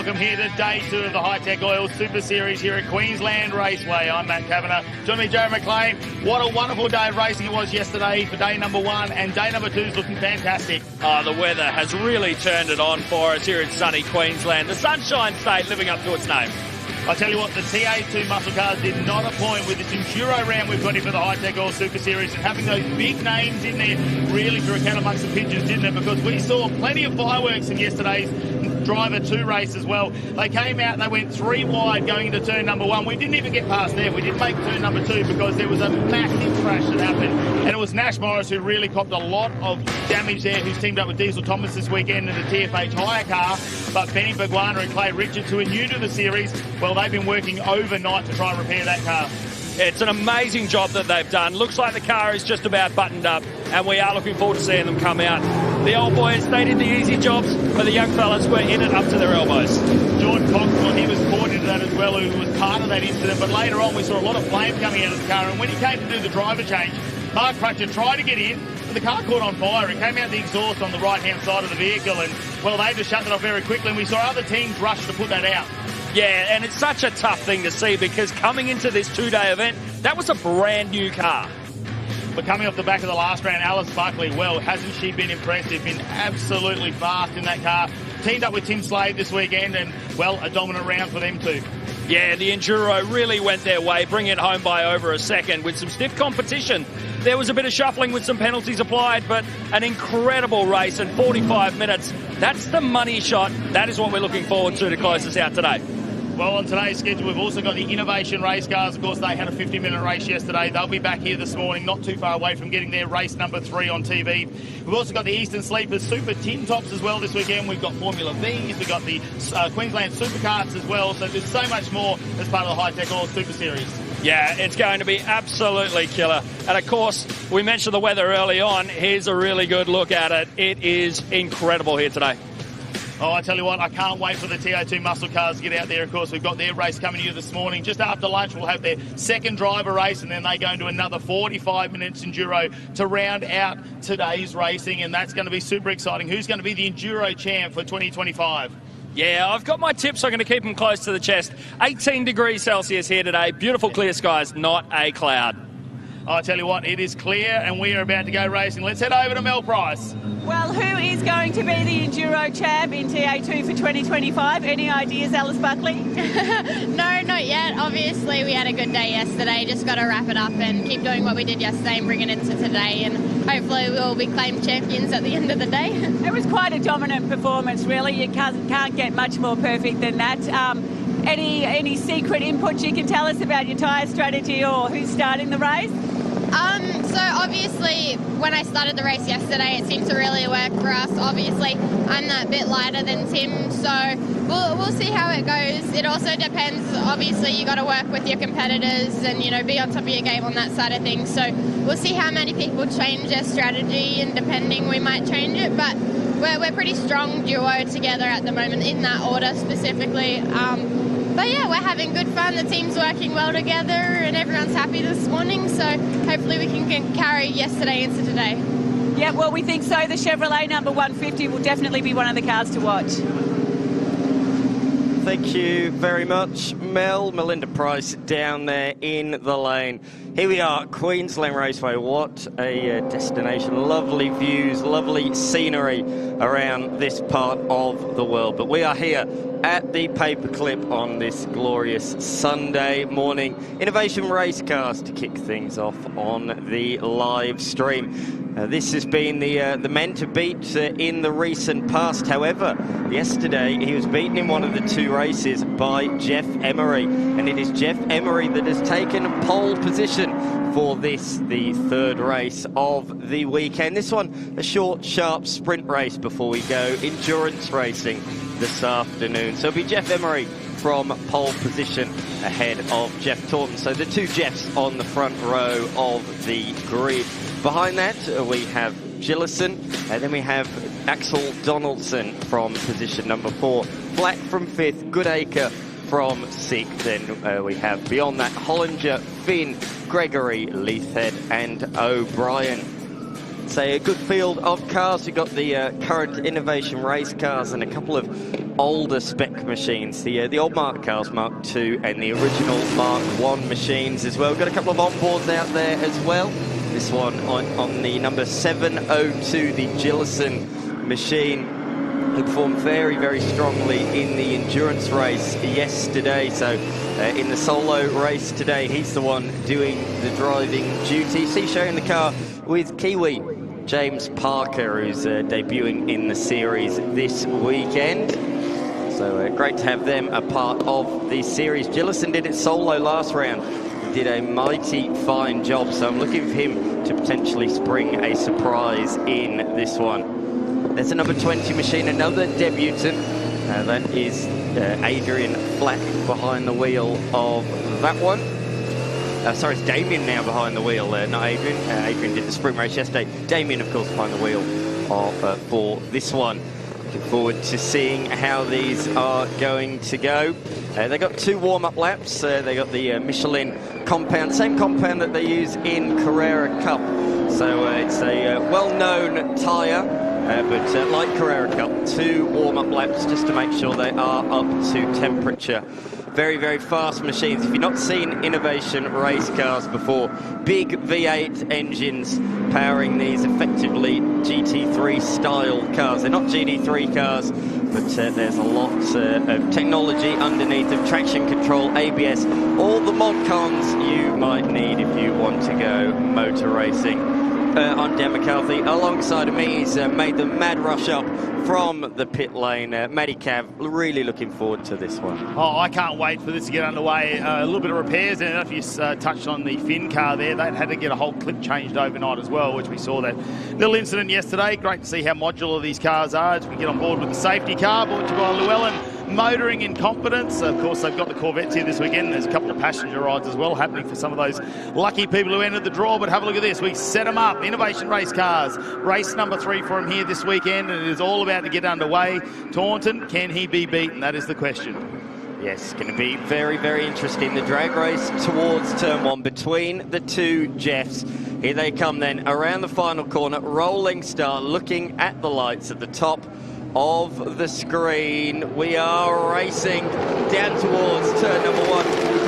welcome here to day 2 of the Hi-Tec Oil Super Series here at Queensland Raceway. I'm Matt Kavanagh. Join me, Joe McLean. What a wonderful day of racing it was yesterday for day number 1, and day number 2 is looking fantastic. Oh, the weather has really turned it on for us here in sunny Queensland. The Sunshine State living up to its name. I tell you what, the TA2 muscle cars did not appoint with this Enduro round we've got here for the Hi-Tec Oil Super Series, and having those big names in there really threw a cat amongst the pigeons, didn't it? Because we saw plenty of fireworks in yesterday's Driver 2 race as well. They came out and they went 3 wide going into turn number 1. We didn't even get past there. We didn't make turn number 2 because there was a massive crash that happened, and it was Nash Morris who really copped a lot of damage there, who's teamed up with Diesel Thomas this weekend in the TFH hire car. But Benny Berguana and Clay Richards, who are new to the series, well, they've been working overnight to try and repair that car. It's an amazing job that they've done. Looks like the car is just about buttoned up, and we are looking forward to seeing them come out. The old boys, they did the easy jobs, but the young fellas were in it up to their elbows. Jordan Coxwell, he was caught into that as well, who was part of that incident, but later on we saw a lot of flame coming out of the car, and when he came to do the driver change, Mark Crutcher tried to get in, but the car caught on fire. It came out the exhaust on the right-hand side of the vehicle, and, well, they just shut it off very quickly, and we saw other teams rush to put that out. Yeah, and it's such a tough thing to see because coming into this 2-day event, that was a brand new car. But coming off the back of the last round, Alice Buckley, well, hasn't she been impressive? Been absolutely fast in that car. Teamed up with Tim Slade this weekend, and, well, a dominant round for them too. Yeah, the Enduro really went their way, bringing it home by over a second with some stiff competition. There was a bit of shuffling with some penalties applied, but an incredible race in 45 minutes. That's the money shot. That is what we're looking forward to close us out today. Well, on today's schedule, we've also got the Innovation race cars. Of course, they had a 50-minute race yesterday. They'll be back here this morning, not too far away from getting their race number 3 on TV. We've also got the Eastern Sleepers Super Tin Tops as well this weekend. We've got Formula V's, we've got the Queensland Superkarts as well. So there's so much more as part of the Hi-Tec Oil Super Series. Yeah, it's going to be absolutely killer. And of course, we mentioned the weather early on. Here's a really good look at it. It is incredible here today. Oh, I tell you what, I can't wait for the TO2 muscle cars to get out there. Of course, we've got their race coming here this morning. Just after lunch, we'll have their second driver race, and then they go into another 45 minutes Enduro to round out today's racing, and that's going to be super exciting. Who's going to be the Enduro champ for 2025? Yeah, I've got my tips. I'm going to keep them close to the chest. 18 degrees Celsius here today. Beautiful clear skies, not a cloud. I tell you what, it is clear, and we are about to go racing. Let's head over to Mel Price. Well, who is going to be the Enduro champ in TA2 for 2025? Any ideas, Alice Buckley? No, not yet. Obviously, we had a good day yesterday. Just got to wrap it up and keep doing what we did yesterday and bring it into today. And hopefully we'll be claimed champions at the end of the day. It was quite a dominant performance, really. You can't get much more perfect than that. Any secret input you can tell us about your tyre strategy or who's starting the race? So obviously, when I started the race yesterday, it seemed to really work for us. Obviously, I'm a bit lighter than Tim, so we'll see how it goes. It also depends. Obviously, you got to work with your competitors and be on top of your game on that side of things. So we'll see how many people change their strategy, and depending, we might change it. But we're pretty strong duo together at the moment in that order specifically. But yeah, we're having good fun. The team's working well together and everyone's happy this morning. So hopefully we can carry yesterday into today. Yeah, well, we think so. The Chevrolet number 150 will definitely be one of the cars to watch. Thank you very much, Mel. Melinda Price down there in the lane. Here we are, Queensland Raceway. What a destination. Lovely views, lovely scenery around this part of the world. But we are here at the Paperclip on this glorious Sunday morning. Innovation race cars to kick things off on the live stream. This has been the men to beat in the recent past. However, yesterday he was beaten in one of the 2 races by Jeff Emery, and it is Jeff Emery that has taken pole position for this, the 3rd race of the weekend. This one, a short, sharp sprint race before we go endurance racing this afternoon. So it'll be Jeff Emery from pole position ahead of Jeff Taunton. So the 2 Jeffs on the front row of the grid. Behind that, we have Gillison, and then we have Axel Donaldson from position number 4. Black from 5th, Goodacre from 6th. Then we have beyond that Hollinger, Finn, Gregory, Leithhead and O'Brien. It's a good field of cars. We've got the current innovation race cars and a couple of older spec machines. The old Mark cars, Mark II, and the original Mark I machines as well. We've got a couple of onboards out there as well. This one on the number 702, the Gillison machine, who performed very, very strongly in the endurance race yesterday. So in the solo race today, he's the one doing the driving duties. He's sharing the car with Kiwi James Parker, who's debuting in the series this weekend. So great to have them a part of the series. Gillison did it solo last round. He did a mighty fine job, so I'm looking for him to potentially spring a surprise in this one. There's a number 20 machine, another debutant. That is Adrian Flack behind the wheel of that one. Sorry, it's Damien now behind the wheel, not Adrian. Adrian did the sprint race yesterday. Damien, of course, behind the wheel for this one. Looking forward to seeing how these are going to go. They got 2 warm-up laps. They got the Michelin compound, same compound that they use in Carrera Cup. So it's a well-known tyre, but like Carrera Cup, 2 warm-up laps just to make sure they are up to temperature. Very, very fast machines. If you've not seen innovation race cars before, big V8 engines powering these effectively GT3 style cars. They're not GT3 cars, but there's a lot of technology underneath them, traction control, ABS, all the mod cons you might need if you want to go motor racing. I'm Dan McCarthy. Alongside of me, he's made the mad rush up from the pit lane. Matty Cav, really looking forward to this one. Oh, I can't wait for this to get underway. A little bit of repairs, and if you touched on the Finn car there, they had to get a whole clip changed overnight as well, which we saw that little incident yesterday. Great to see how modular these cars are as we get on board with the safety car brought to you by Llewellyn Motoring in Confidence. Of course, they've got the Corvettes here this weekend. There's a couple of passenger rides as well happening for some of those lucky people who entered the draw. But have a look at this. We set them up. Innovation race cars. Race number 3 for him here this weekend, and it is all about to get underway. Taunton, can he be beaten? That is the question. Yes, it's going to be very, very interesting. The drag race towards turn 1 between the 2 Jeffs. Here they come then around the final corner. Rolling start, looking at the lights at the top of the screen. We are racing down towards turn number 1.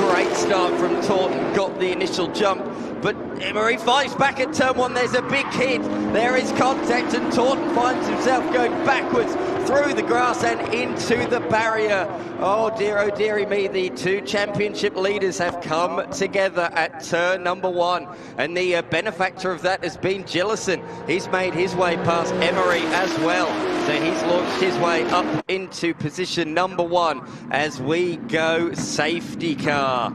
Great start from Taunton, got the initial jump, but Emery fights back at turn 1. There's a big hit. There is contact, and Taunton finds himself going backwards through the grass and into the barrier. Oh dearie me, the 2 championship leaders have come together at turn number 1, and the benefactor of that has been Gillison. He's made his way past Emery as well, so he's launched his way up into position number 1 as we go safety car.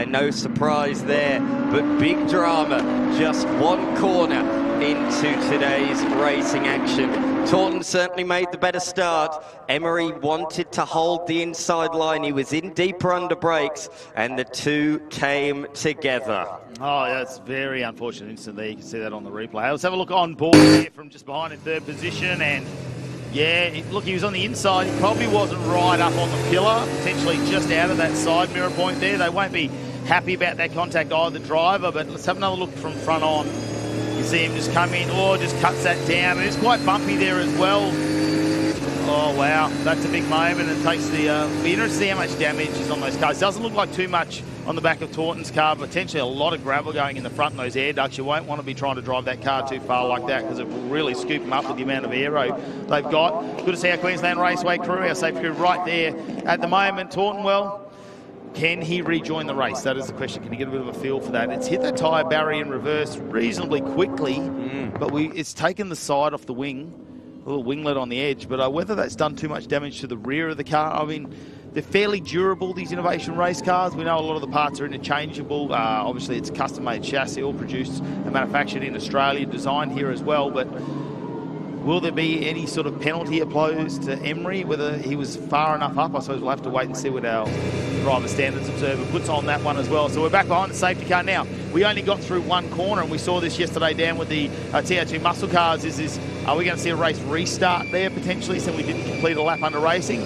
No surprise there, but big drama, just 1 corner into today's racing action. Taunton certainly made the better start. Emery wanted to hold the inside line. He was in deeper under brakes, and the 2 came together. Oh, that's very unfortunate incident there. You can see that on the replay. Let's have a look on board here from just behind in 3rd position, and yeah, look, he was on the inside. He probably wasn't right up on the pillar, potentially just out of that side mirror point there. They won't be happy about that contact, either driver, but let's have another look from front on. You see him just come in, just cuts that down. And it's quite bumpy there as well. Oh, wow, that's a big moment. It takes the, be interested to see how much damage is on those cars. Doesn't look like too much on the back of Taunton's car, but potentially a lot of gravel going in the front and those air ducts. You won't want to be trying to drive that car too far like that, because it will really scoop them up with the amount of aero they've got. Good to see our Queensland Raceway crew, our safety crew right there at the moment. Taunton, well, can he rejoin the race? That is the question. Can he get a bit of a feel for that? It's hit that tyre barrier in reverse reasonably quickly, but it's taken the side off the wing, a little winglet on the edge, but whether that's done too much damage to the rear of the car, I mean, they're fairly durable, these innovation race cars. We know a lot of the parts are interchangeable. Obviously, it's custom-made chassis, all produced and manufactured in Australia, designed here as well, but will there be any sort of penalty applied to Emery, whether he was far enough up? I suppose we'll have to wait and see what our driver standards observer puts on that one as well. So we're back behind the safety car now. We only got through 1 corner, and we saw this yesterday down with the TO2 muscle cars. Are we going to see a race restart there potentially, so we didn't complete a lap under racing?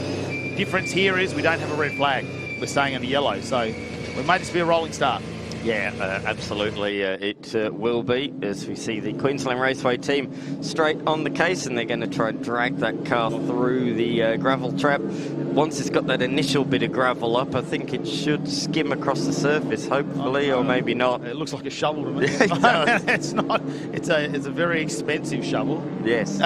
Difference here is we don't have a red flag. We're staying in the yellow, so we may just be a rolling start. Yeah, absolutely it will be, as we see the Queensland Raceway team straight on the case, and they're going to try and drag that car through the gravel trap. Once it's got that initial bit of gravel up, I think it should skim across the surface, hopefully, or maybe not. It looks like a shovel to me. It's not. It's a very expensive shovel. Yes.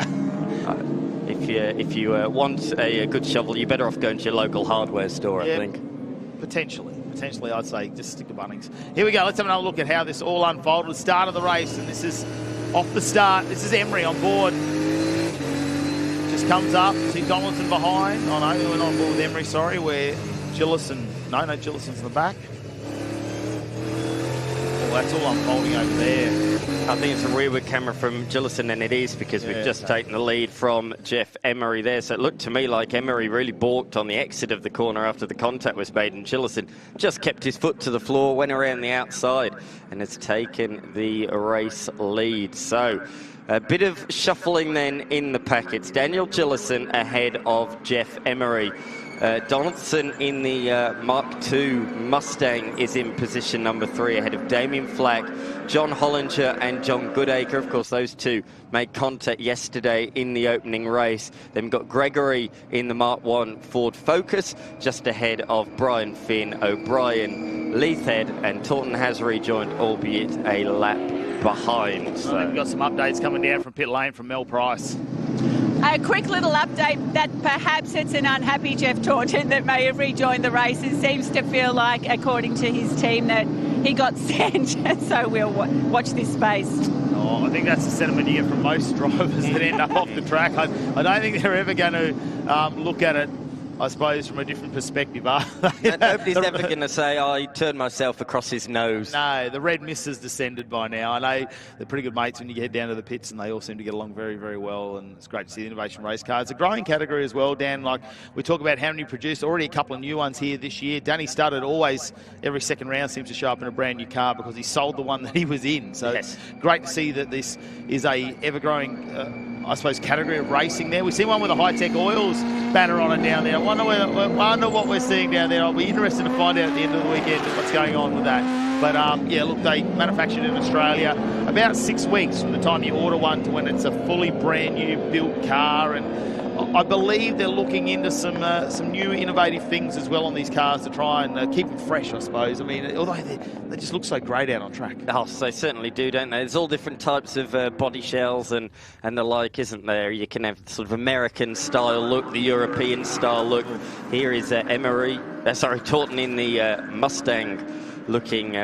If you want a good shovel, you're better off going to your local hardware store, I think. Potentially, I'd say just stick to Bunnings. Here we go. Let's have another look at how this all unfolded. Start of the race, and this is off the start. This is Emery on board. Just comes up. See Donaldson behind. Oh no, we're not on board with Emery. Sorry, we're Gillison. No, Gillison's in the back. Oh, that's all unfolding over there. I think it's a rearward camera from Gillison, and it is, because we've just taken the lead from Jeff Emery there. So it looked to me like Emery really balked on the exit of the corner after the contact was made, and Gillison just kept his foot to the floor, went around the outside, and has taken the race lead. So a bit of shuffling then in the pack. It's Daniel Gillison ahead of Jeff Emery. Donaldson in the Mark II Mustang is in position number 3 ahead of Damien Flack, John Hollinger and John Goodacre. Of course, those two made contact yesterday in the opening race. Then we've got Gregory in the Mark I Ford Focus, just ahead of Brian Finn, O'Brien, Leithhead and Taunton has rejoined, albeit a lap behind. So we've got some updates coming down from pit lane from Mel Price. A quick little update that perhaps it's an unhappy Jeff Taunton that may have rejoined the race. It seems to feel like, according to his team, that he got sent. So we'll watch this space. Oh, I think that's the sentiment you get from most drivers that end up off the track. I don't think they're ever going to look at it, I suppose, from a different perspective. Nobody's ever going to say, oh, he turned myself across his nose. No, the red mist has descended by now. I know they're pretty good mates when you get down to the pits, and they all seem to get along very, very well, and it's great to see the innovation race car. It's a growing category as well, Dan. Like, we talk about how many produced, already a couple of new ones here this year. Danny Studdard always, every second round, seems to show up in a brand new car because he sold the one that he was in. So it's great to see that this is a ever-growing, I suppose, category of racing there. We see one with a Hi-Tec Oils banner on it down there. I wonder what we're seeing down there. I'll be interested to find out at the end of the weekend what's going on with that. But yeah, look, they manufactured in Australia about 6 weeks from the time you order one to when it's a fully brand new built car. And I believe they're looking into some new innovative things as well on these cars to try and keep them fresh, I suppose. I mean, although they just look so great out on track. Oh, they certainly do, don't they? There's all different types of body shells and the like, isn't there? You can have sort of American style look, the European style look. Here is Taunton in the Mustang looking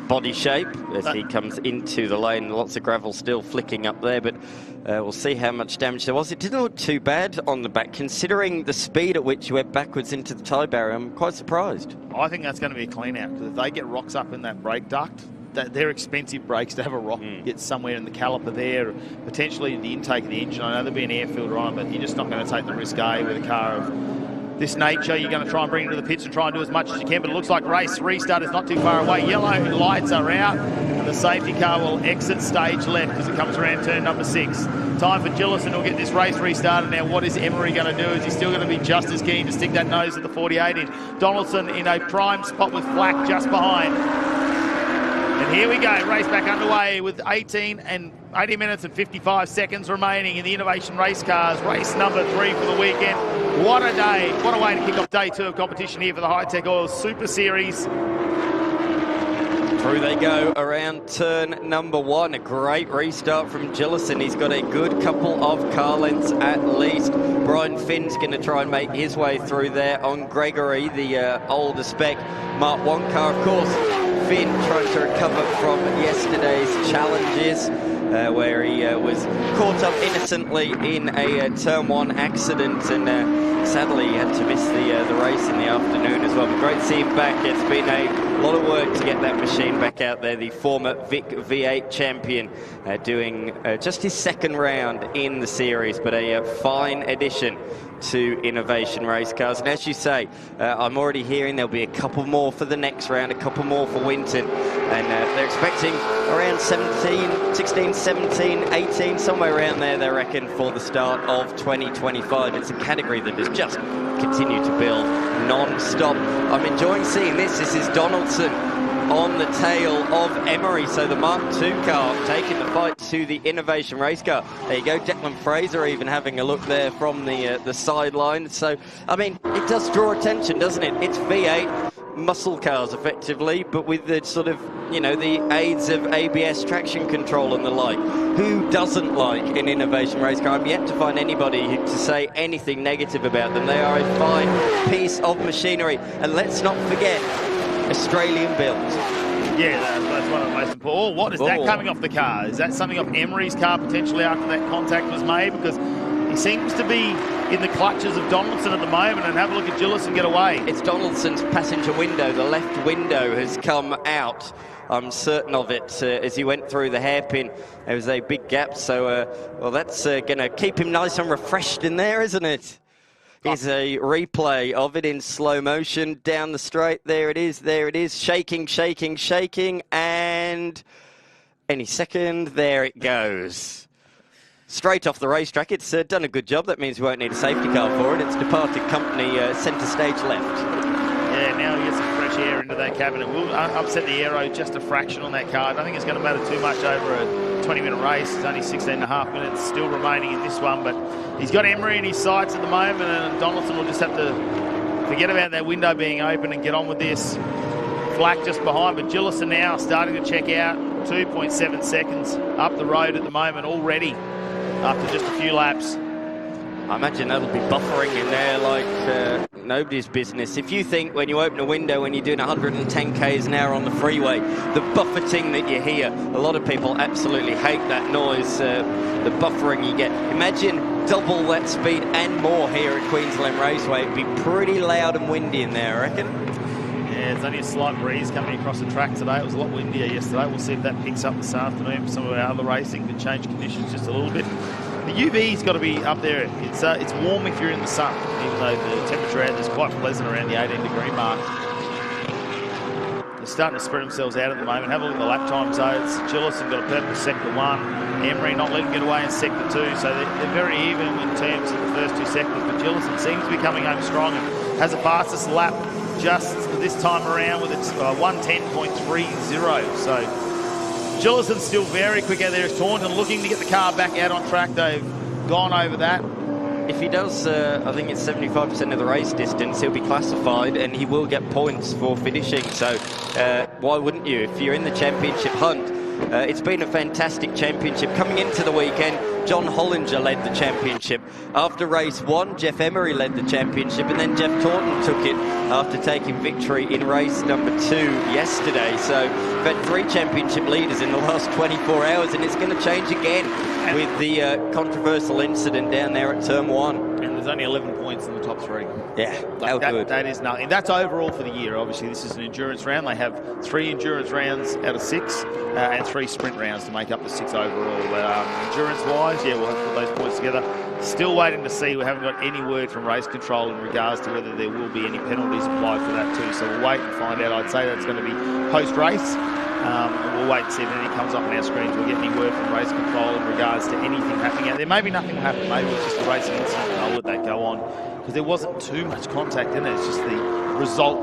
body shape as he comes into the lane. Lots of gravel still flicking up there, but we'll see how much damage there was. It didn't look too bad on the back, considering the speed at which you went backwards into the tie barrier. I'm quite surprised. I think that's going to be a clean out, because if they get rocks up in that brake duct, they're expensive brakes to have a rock get somewhere in the caliper there, potentially the intake of the engine. I know there'll be an air filter on it, but you're just not going to take the risk, with a car of this nature. You're going to try and bring it to the pits and try and do as much as you can, but it looks like race restart is not too far away. Yellow lights are out, and the safety car will exit stage left as it comes around turn number 6. Time for Gillison to get this race restarted. Now, what is Emery going to do? Is he still going to be just as keen to stick that nose at the 48 in? Donaldson in a prime spot with Flack just behind. And here we go, race back underway with 18 minutes and 55 seconds remaining in the Innovation Race Cars, race number 3 for the weekend. What a day, what a way to kick off day 2 of competition here for the Hi-Tec Oil Super Series. Through they go around turn number 1. A great restart from Gillison. He's got a good couple of car lengths at least. Brian Finn's going to try and make his way through there on Gregory, the older spec Mark I car, of course. Finn trying to recover from yesterday's challenges, where he was caught up innocently in a turn 1 accident, and sadly he had to miss the race in the afternoon as well. But great to see him back. It's been a lot of work to get that machine back out there. The former Vic V8 champion doing just his 2nd round in the series, but a fine addition to Innovation Race Cars. And as you say, I'm already hearing there'll be a couple more for the next round, a couple more for Winton, and they're expecting around 16, 17, 18, somewhere around there, they reckon, for the start of 2025. It's a category that has just continued to build non-stop. I'm enjoying seeing this. This is Donaldson on the tail of Emery. So the Mark II car taking the fight to the Innovation race car. There you go, Declan Fraser even having a look there from the sideline. So, I mean, it does draw attention, doesn't it? It's V8 muscle cars effectively, but with the sort of, you know, the aids of ABS traction control and the like. Who doesn't like an Innovation race car? I'm yet to find anybody to say anything negative about them. They are a fine piece of machinery. And let's not forget, Australian built. Yeah, that's one of the most important. Oh, what is that coming off the car? Is that something off Emery's car potentially after that contact was made? Because he seems to be in the clutches of Donaldson at the moment, and have a look at Gillison get away. It's Donaldson's passenger window. The left window has come out. I'm certain of it as he went through the hairpin. There was a big gap, so, well, that's going to keep him nice and refreshed in there, isn't it? Here's a replay of it in slow motion down the straight. There it is, there it is. Shaking, shaking, shaking, and any second, there it goes. Straight off the racetrack. It's done a good job. That means we won't need a safety car for it. It's departed company centre stage left. Yeah, now he gets some fresh air into that cabin. It will upset the aero just a fraction on that car. I don't think it's going to matter too much over a 20-minute race. It's only 16.5 minutes still remaining in this one, but he's got Emery in his sights at the moment, and Donaldson will just have to forget about that window being open and get on with this. Flack just behind, but Gillison now starting to check out. 2.7 seconds up the road at the moment already after just a few laps. I imagine that'll be buffering in there like nobody's business. If you think when you open a window when you're doing 110 k's an hour on the freeway, the buffeting that you hear, a lot of people absolutely hate that noise, the buffering you get. Imagine double that speed and more here at Queensland Raceway. It'd be pretty loud and windy in there, I reckon. Yeah, it's only a slight breeze coming across the track today. It was a lot windier yesterday. We'll see if that picks up this afternoon for some of our other racing to change conditions just a little bit. The UV's got to be up there. It's warm if you're in the sun, even though the temperature out is quite pleasant around the 18-degree mark. They're starting to spread themselves out at the moment. Have a look at the lap time zones. Gillison got a purple sector 1. Emery not letting get away in sector 2. So they're very even in terms of the first 2 sectors. But Gillison seems to be coming home strong and has the fastest lap just this time around with its 1:10.30. So Gillison's still very quick out there as Taunton looking to get the car back out on track. They've gone over that. If he does, I think it's 75% of the race distance, he'll be classified and he will get points for finishing. So why wouldn't you? If you're in the championship hunt, it's been a fantastic championship. Coming into the weekend, John Hollinger led the championship. After race 1, Jeff Emery led the championship, and then Jeff Taunton took it after taking victory in race number 2 yesterday. So we've had 3 championship leaders in the last 24 hours, and it's going to change again with the controversial incident down there at Turn 1. And there's only 11 points in the top 3. Yeah, how good. That is nothing. That's overall for the year. Obviously, this is an endurance round. They have 3 endurance rounds out of 6 and 3 sprint rounds to make up the 6 overall. Endurance-wise, yeah, we'll have to put those points together. Still waiting to see. We haven't got any word from race control in regards to whether there will be any penalties applied for that too. So we'll wait and find out. I'd say that's going to be post-race. And we'll wait and see if anything comes up on our screens. We'll get any word from race control in regards to anything happening out there. Maybe nothing will happen. Maybe it's just a racing incident and I'll let that go on. Because there wasn't too much contact in it. It's just the result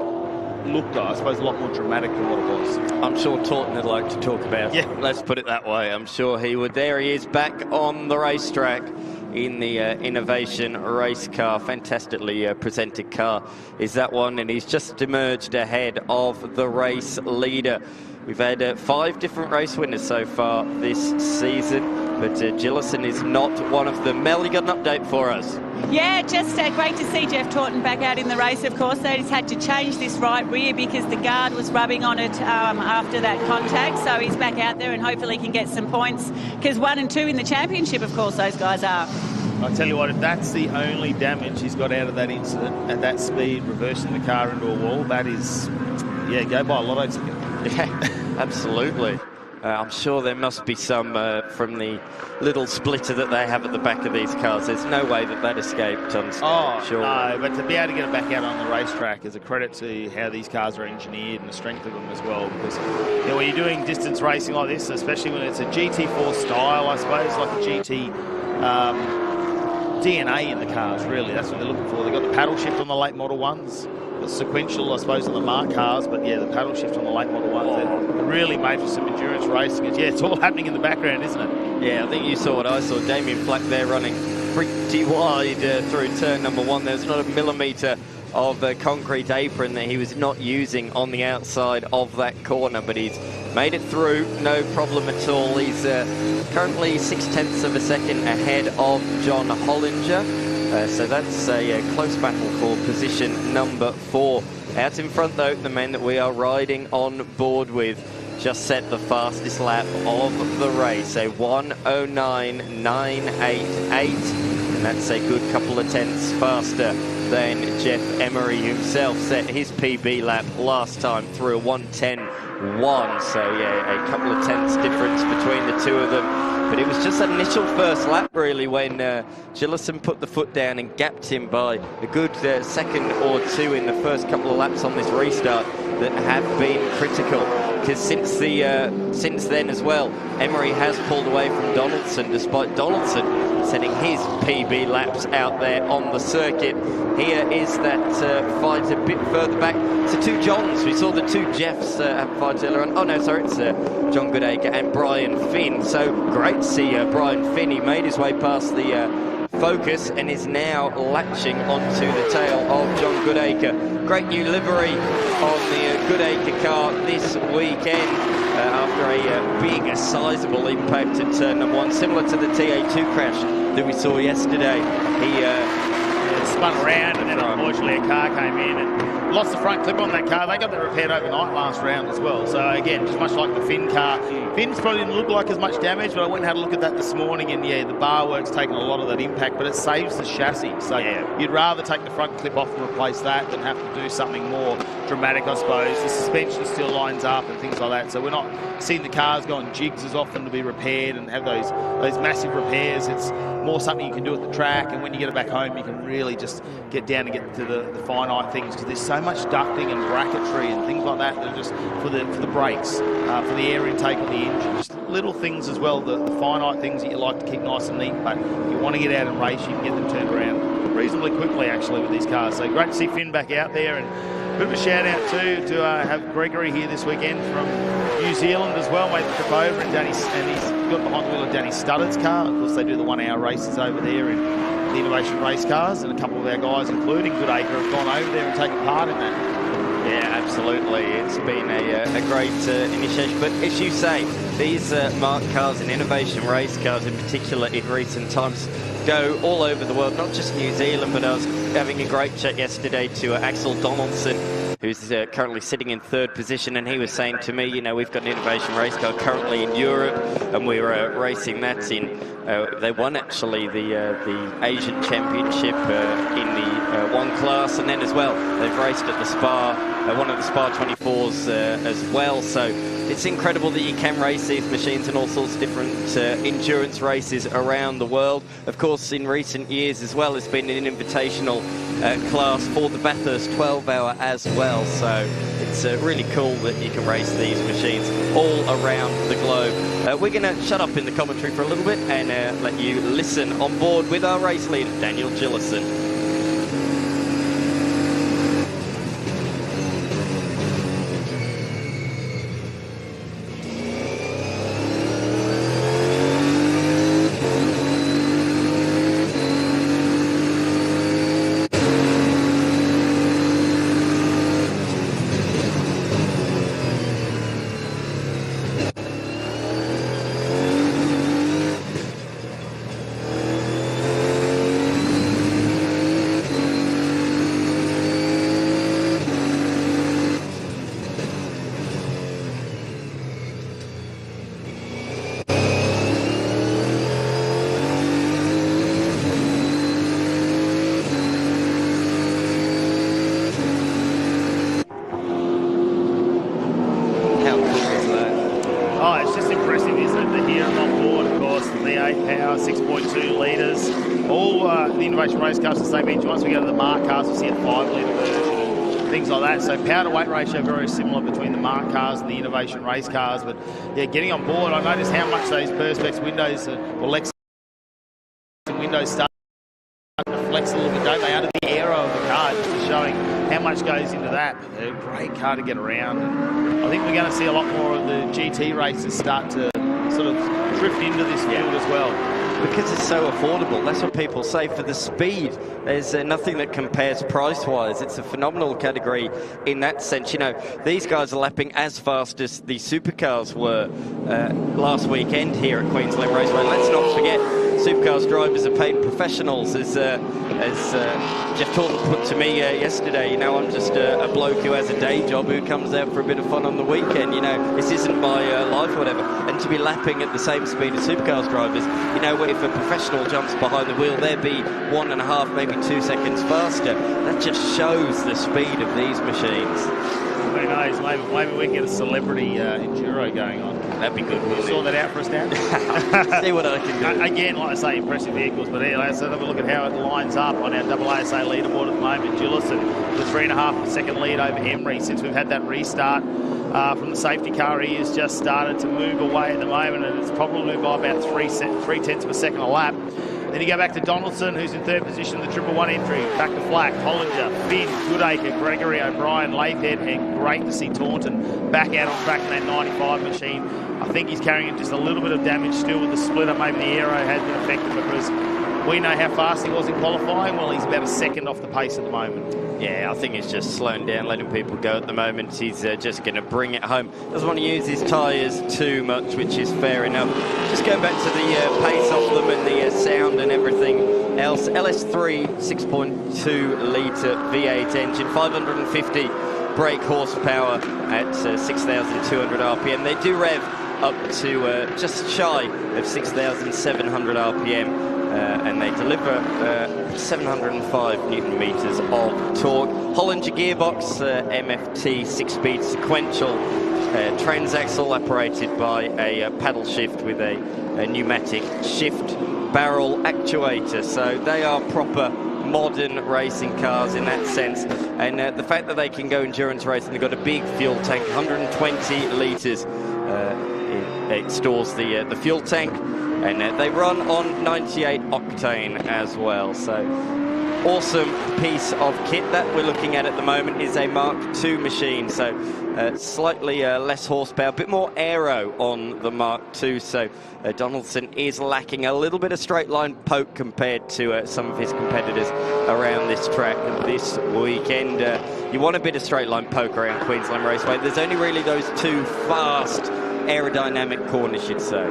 looked, I suppose, a lot more dramatic than what it was. I'm sure Taunton would like to talk about it. Yeah. Let's put it that way. I'm sure he would. There he is back on the racetrack in the Innovation race car. Fantastically presented car is that one, and he's just emerged ahead of the race leader. We've had 5 different race winners so far this season, but Gillison is not one of them. Mel, you got an update for us? Yeah, just great to see Jeff Taunton back out in the race, of course. They just had to change this right rear because the guard was rubbing on it after that contact. So he's back out there and hopefully can get some points because 1 and 2 in the championship, of course, those guys are. I tell you what, if that's the only damage he's got out of that incident at that speed, reversing the car into a wall, that is, yeah, go buy a lotto ticket. Yeah, absolutely. I'm sure there must be some from the little splitter that they have at the back of these cars. There's no way that escaped. I'm sure. No, but to be able to get it back out on the racetrack is a credit to how these cars are engineered and the strength of them as well. Because you know, when you're doing distance racing like this, especially when it's a GT4 style, I suppose, like a GT DNA in the cars, really. That's what they're looking for. They've got the paddle shift on the late model ones. The sequential, I suppose, on the mark cars, but yeah, the paddle shift on the late model ones. They're really made for some endurance racing. Yeah, it's all happening in the background, isn't it? Yeah, I think you saw what I saw. Damien Flack there running pretty wide through turn number 1. There's not a millimetre of concrete apron that he was not using on the outside of that corner, but he's made it through, no problem at all. He's currently 0.6 of a second ahead of John Hollinger. So that's a close battle for position number 4. Out in front, though, the men that we are riding on board with just set the fastest lap of the race, a 1:09.988, and that's a good couple of tenths faster than Jeff Emery himself set his PB lap last time through a 1:10.1. So yeah, a couple of tenths difference between the two of them. But it was just that initial first lap, really, when Gillison put the foot down and gapped him by a good second or two in the first couple of laps on this restart that have been critical. Because since then as well, Emery has pulled away from Donaldson, despite Donaldson setting his PB laps out there on the circuit. Here is that fight a bit further back to two Johns. We saw the two Jeffs have a fight earlier on. Oh no, sorry, it's John Goodacre and Brian Finn. So great to see Brian Finn. He made his way past the Focus and is now latching onto the tail of John Goodacre. Great new livery on the Goodacre car this weekend after a big, sizable impact at turn number 1, similar to the TA2 crash that we saw yesterday. He spun around and then unfortunately a car came in and lost the front clip on that car. They got that repaired overnight last round as well. So again, just much like the Finn car. Finn's probably didn't look like as much damage, but I went and had a look at that this morning, and yeah, the bar work's taken a lot of that impact, but it saves the chassis. So yeah, you'd rather take the front clip off and replace that than have to do something more dramatic, I suppose. The suspension still lines up and things like that. So we're not seeing the cars go on jigs as often to be repaired and have those massive repairs. It's more something you can do at the track, and when you get it back home, you can really just get down and get to the finite things, because there's so much ducting and bracketry and things like that that are just for the brakes, for the air intake on the engine, just little things as well, the finite things that you like to keep nice and neat, but if you want to get out and race, you can get them turned around reasonably quickly actually with these cars. So great to see Finn back out there, and a bit of a shout out too to have Gregory here this weekend from New Zealand as well, made the trip over, and he's got behind the wheel of Danny Studdard's car. Of course, they do the 1 hour races over there in the Innovation Race cars, and a couple of our guys, including Goodacre, have gone over there and taken part in that. Yeah, absolutely. It's been a great initiation. But as you say, these marked cars and innovation race cars in particular in recent times go all over the world, not just New Zealand, but I was having a great chat yesterday to Axel Donaldson, who's currently sitting in 3rd position, and he was saying to me, you know, we've got an innovation race car currently in Europe, and we were racing that in, they won actually the Asian Championship in the 1 class, and then as well, they've raced at the Spa, one of the Spa 24s as well, so it's incredible that you can race these machines in all sorts of different endurance races around the world. Of course, in recent years as well, it's been an invitational class for the Bathurst 12-hour as well. So it's really cool that you can race these machines all around the globe. We're going to shut up in the commentary for a little bit and let you listen on board with our race leader, Daniel Gillison. Race cars, the same engine. Once we go to the mark cars, we see a 5-litre version and things like that. So power to weight ratio very similar between the mark cars and the innovation race cars. But yeah, getting on board, I noticed how much those Perspex windows or Lex windows start to flex a little bit, don't they, under the aero of the car, just showing how much goes into that. They're a great car to get around. And I think we're going to see a lot more of the GT races start to sort of drift into this field as well. Because it's so affordable. That's what people say. For the speed, there's nothing that compares price-wise. It's a phenomenal category in that sense. You know, these guys are lapping as fast as the supercars were last weekend here at Queensland Raceway. Let's not forget, supercars drivers are paid professionals, as Jeff Taunton put to me yesterday. You know, I'm just a bloke who has a day job who comes out for a bit of fun on the weekend. You know, this isn't my life or whatever. And to be lapping at the same speed as supercars drivers, you know, if a professional jumps behind the wheel, they'd be 1.5, maybe 2 seconds faster. That just shows the speed of these machines. Who knows, maybe we can get a celebrity Enduro going on. That'd be good. You sort that out for us, Dan? See what I can do. Again, like I say, impressive vehicles, but anyway, let's have a look at how it lines up on our AASA leaderboard at the moment. Gillison with 3.5 second lead over Emery since we've had that restart from the safety car. He has just started to move away at the moment, and it's probably by about 3/10 of a second a lap. Then you go back to Donaldson, who's in third position in the 111 entry. Back to Flack, Hollinger, Finn, Goodacre, Gregory O'Brien, Lathead, and great to see Taunton back out on track in that 95 machine. I think he's carrying just a little bit of damage still with the splitter. Maybe the aero has been affected because we know how fast he was in qualifying. Well, he's about a second off the pace at the moment. Yeah, I think he's just slowing down, letting people go at the moment. He's just going to bring it home. Doesn't want to use his tyres too much, which is fair enough. Just going back to the pace of them and the sound and everything else. LS3, 6.2 litre V8 engine, 550 brake horsepower at 6,200 RPM. They do rev up to just shy of 6,700 RPM. And they deliver 705 Newton meters of torque. Hollinger gearbox, MFT 6-speed sequential transaxle operated by a paddle shift with a pneumatic shift barrel actuator. So they are proper modern racing cars in that sense. And the fact that they can go endurance racing, they've got a big fuel tank, 120 litres. It stores the fuel tank. And they run on 98 octane as well. So awesome piece of kit. That we're looking at the moment is a Mark II machine. So slightly less horsepower, a bit more aero on the Mark II. So Donaldson is lacking a little bit of straight line poke compared to some of his competitors around this track this weekend. You want a bit of straight line poke around Queensland Raceway. There's only really those two fast aerodynamic corners, you'd say.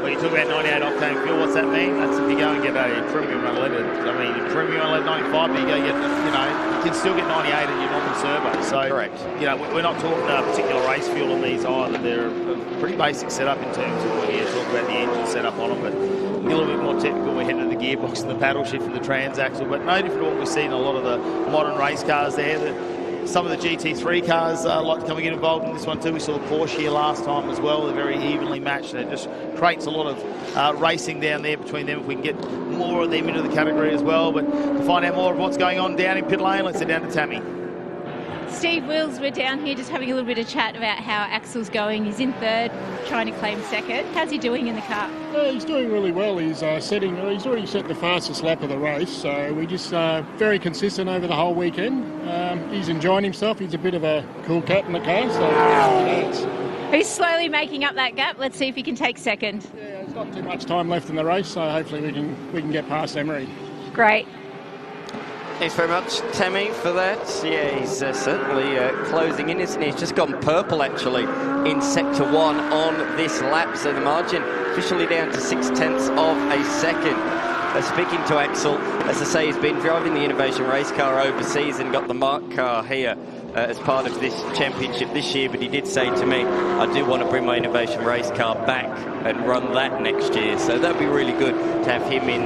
Well, you talk about 98 octane fuel, what's that mean? That's if you go and get a premium unleaded. I mean, premium unleaded 95, but you go get, you know, you can still get 98 in your normal turbo. So, correct. You know, we're not talking a particular race fuel on these either. They're a pretty basic setup in terms of when you talk about the engine setup on them, but a little bit more technical. We're heading to the gearbox and the paddle shift and the transaxle, but no different to what we see in a lot of the modern race cars there. Some of the GT3 cars like to get involved in this one too. We saw the Porsche here last time as well. They're very evenly matched, and it just creates a lot of racing down there between them if we can get more of them into the category as well. But to find out more of what's going on down in pit lane, let's head down to Tammy. Steve Wills, we're down here just having a little bit of chat about how Axel's going. He's in third, trying to claim second. How's he doing in the car? He's doing really well. He's already set the fastest lap of the race, so we just very consistent over the whole weekend. He's enjoying himself. He's a bit of a cool cat in the car, so He's slowly making up that gap. Let's see if he can take second. Yeah, there's not too much time left in the race, so hopefully we can get past Emery. Great. Thanks very much, Tammy, for that. Yeah, he's certainly closing in, isn't he? He's just gone purple, actually, in Sector 1 on this lap. So the margin officially down to 0.6 of a second. Speaking to Axel, as I say, he's been driving the Innovation Race car overseas and got the Mark car here as part of this championship this year, but he did say to me, I do want to bring my Innovation Race car back and run that next year. So that'd be really good to have him in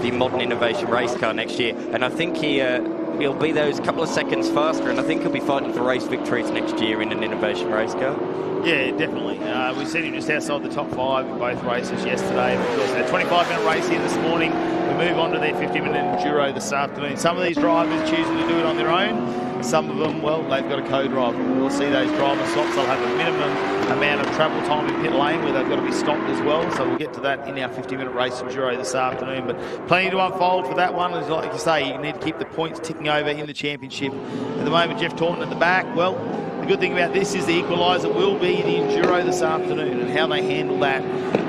the modern Innovation Race car next year. And I think he'll be those couple of seconds faster, and I think he'll be fighting for race victories next year in an Innovation Race car. Yeah, definitely. We seen him just outside the top 5 in both races yesterday. Of course, a 25-minute race here this morning. We move on to their 50-minute Enduro this afternoon. Some of these drivers choosing to do it on their own. Some of them, well, they've got a co-driver. We'll see those driver swaps. They'll have a minimum amount of travel time in pit lane where they've got to be stopped as well. So we'll get to that in our 50-minute race Enduro this afternoon. But plenty to unfold for that one. As like you say, you need to keep the points ticking over in the championship. At the moment, Jeff Taunton at the back. Well, the good thing about this is the equaliser will be the Enduro this afternoon, and how they handle that.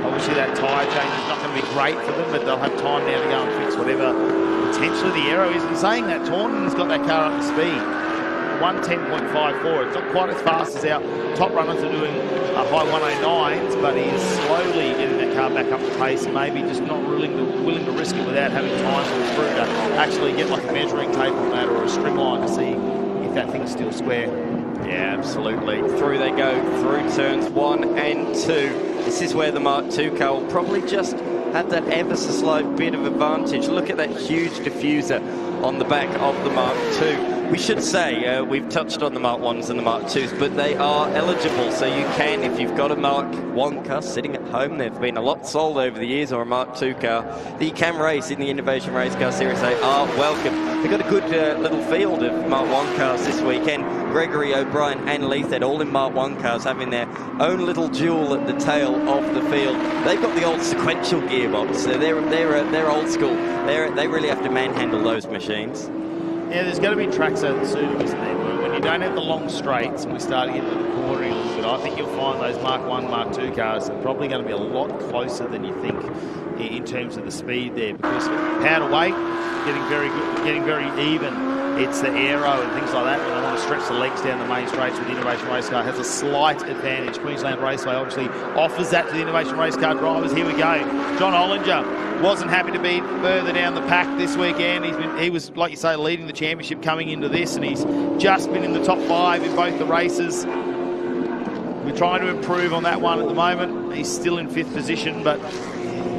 Obviously, that tyre change is not going to be great for them, but they'll have time now to go and fix whatever potentially the error is. And saying that, Taunton has got that car up to speed. 110.54. It's not quite as fast as our top runners are doing high 109s, but he's slowly getting that car back up to pace, and maybe just not willing to risk it without having time for it to actually get like a measuring tape on that or a string line to see if that thing's still square. Yeah, absolutely. Through they go, through turns 1 and 2. This is where the Mark II car will probably just have that ever so slight bit of advantage. Look at that huge diffuser on the back of the Mark II. We should say, we've touched on the Mark 1s and the Mark 2s, but they are eligible, so you can, if you've got a Mark 1 car sitting at home, there have been a lot sold over the years, or a Mark 2 car, that you can race in the Innovation Race Car Series A are welcome. They've got a good little field of Mark 1 cars this weekend. Gregory, O'Brien and Leithhead all in Mark 1 cars, having their own little duel at the tail of the field. They've got the old sequential gearbox, so they're old school. They really have to manhandle those machines. Yeah, there's going to be tracks that suit them, isn't there? When you don't have the long straights and we start to get into the cornering a little bit, I think you'll find those Mark 1, Mark 2 cars are probably going to be a lot closer than you think in terms of the speed there, because power to weight, getting very good, getting very even. It's the aero and things like that when they want to stretch the legs down the main straights with the Innovation Race Car. Has a slight advantage. Queensland Raceway obviously offers that to the Innovation Race Car drivers. Here we go. John Hollinger wasn't happy to be further down the pack this weekend. He was, like you say, leading the championship coming into this, and he's just been in the top 5 in both the races. We're trying to improve on that one at the moment. He's still in 5th position, but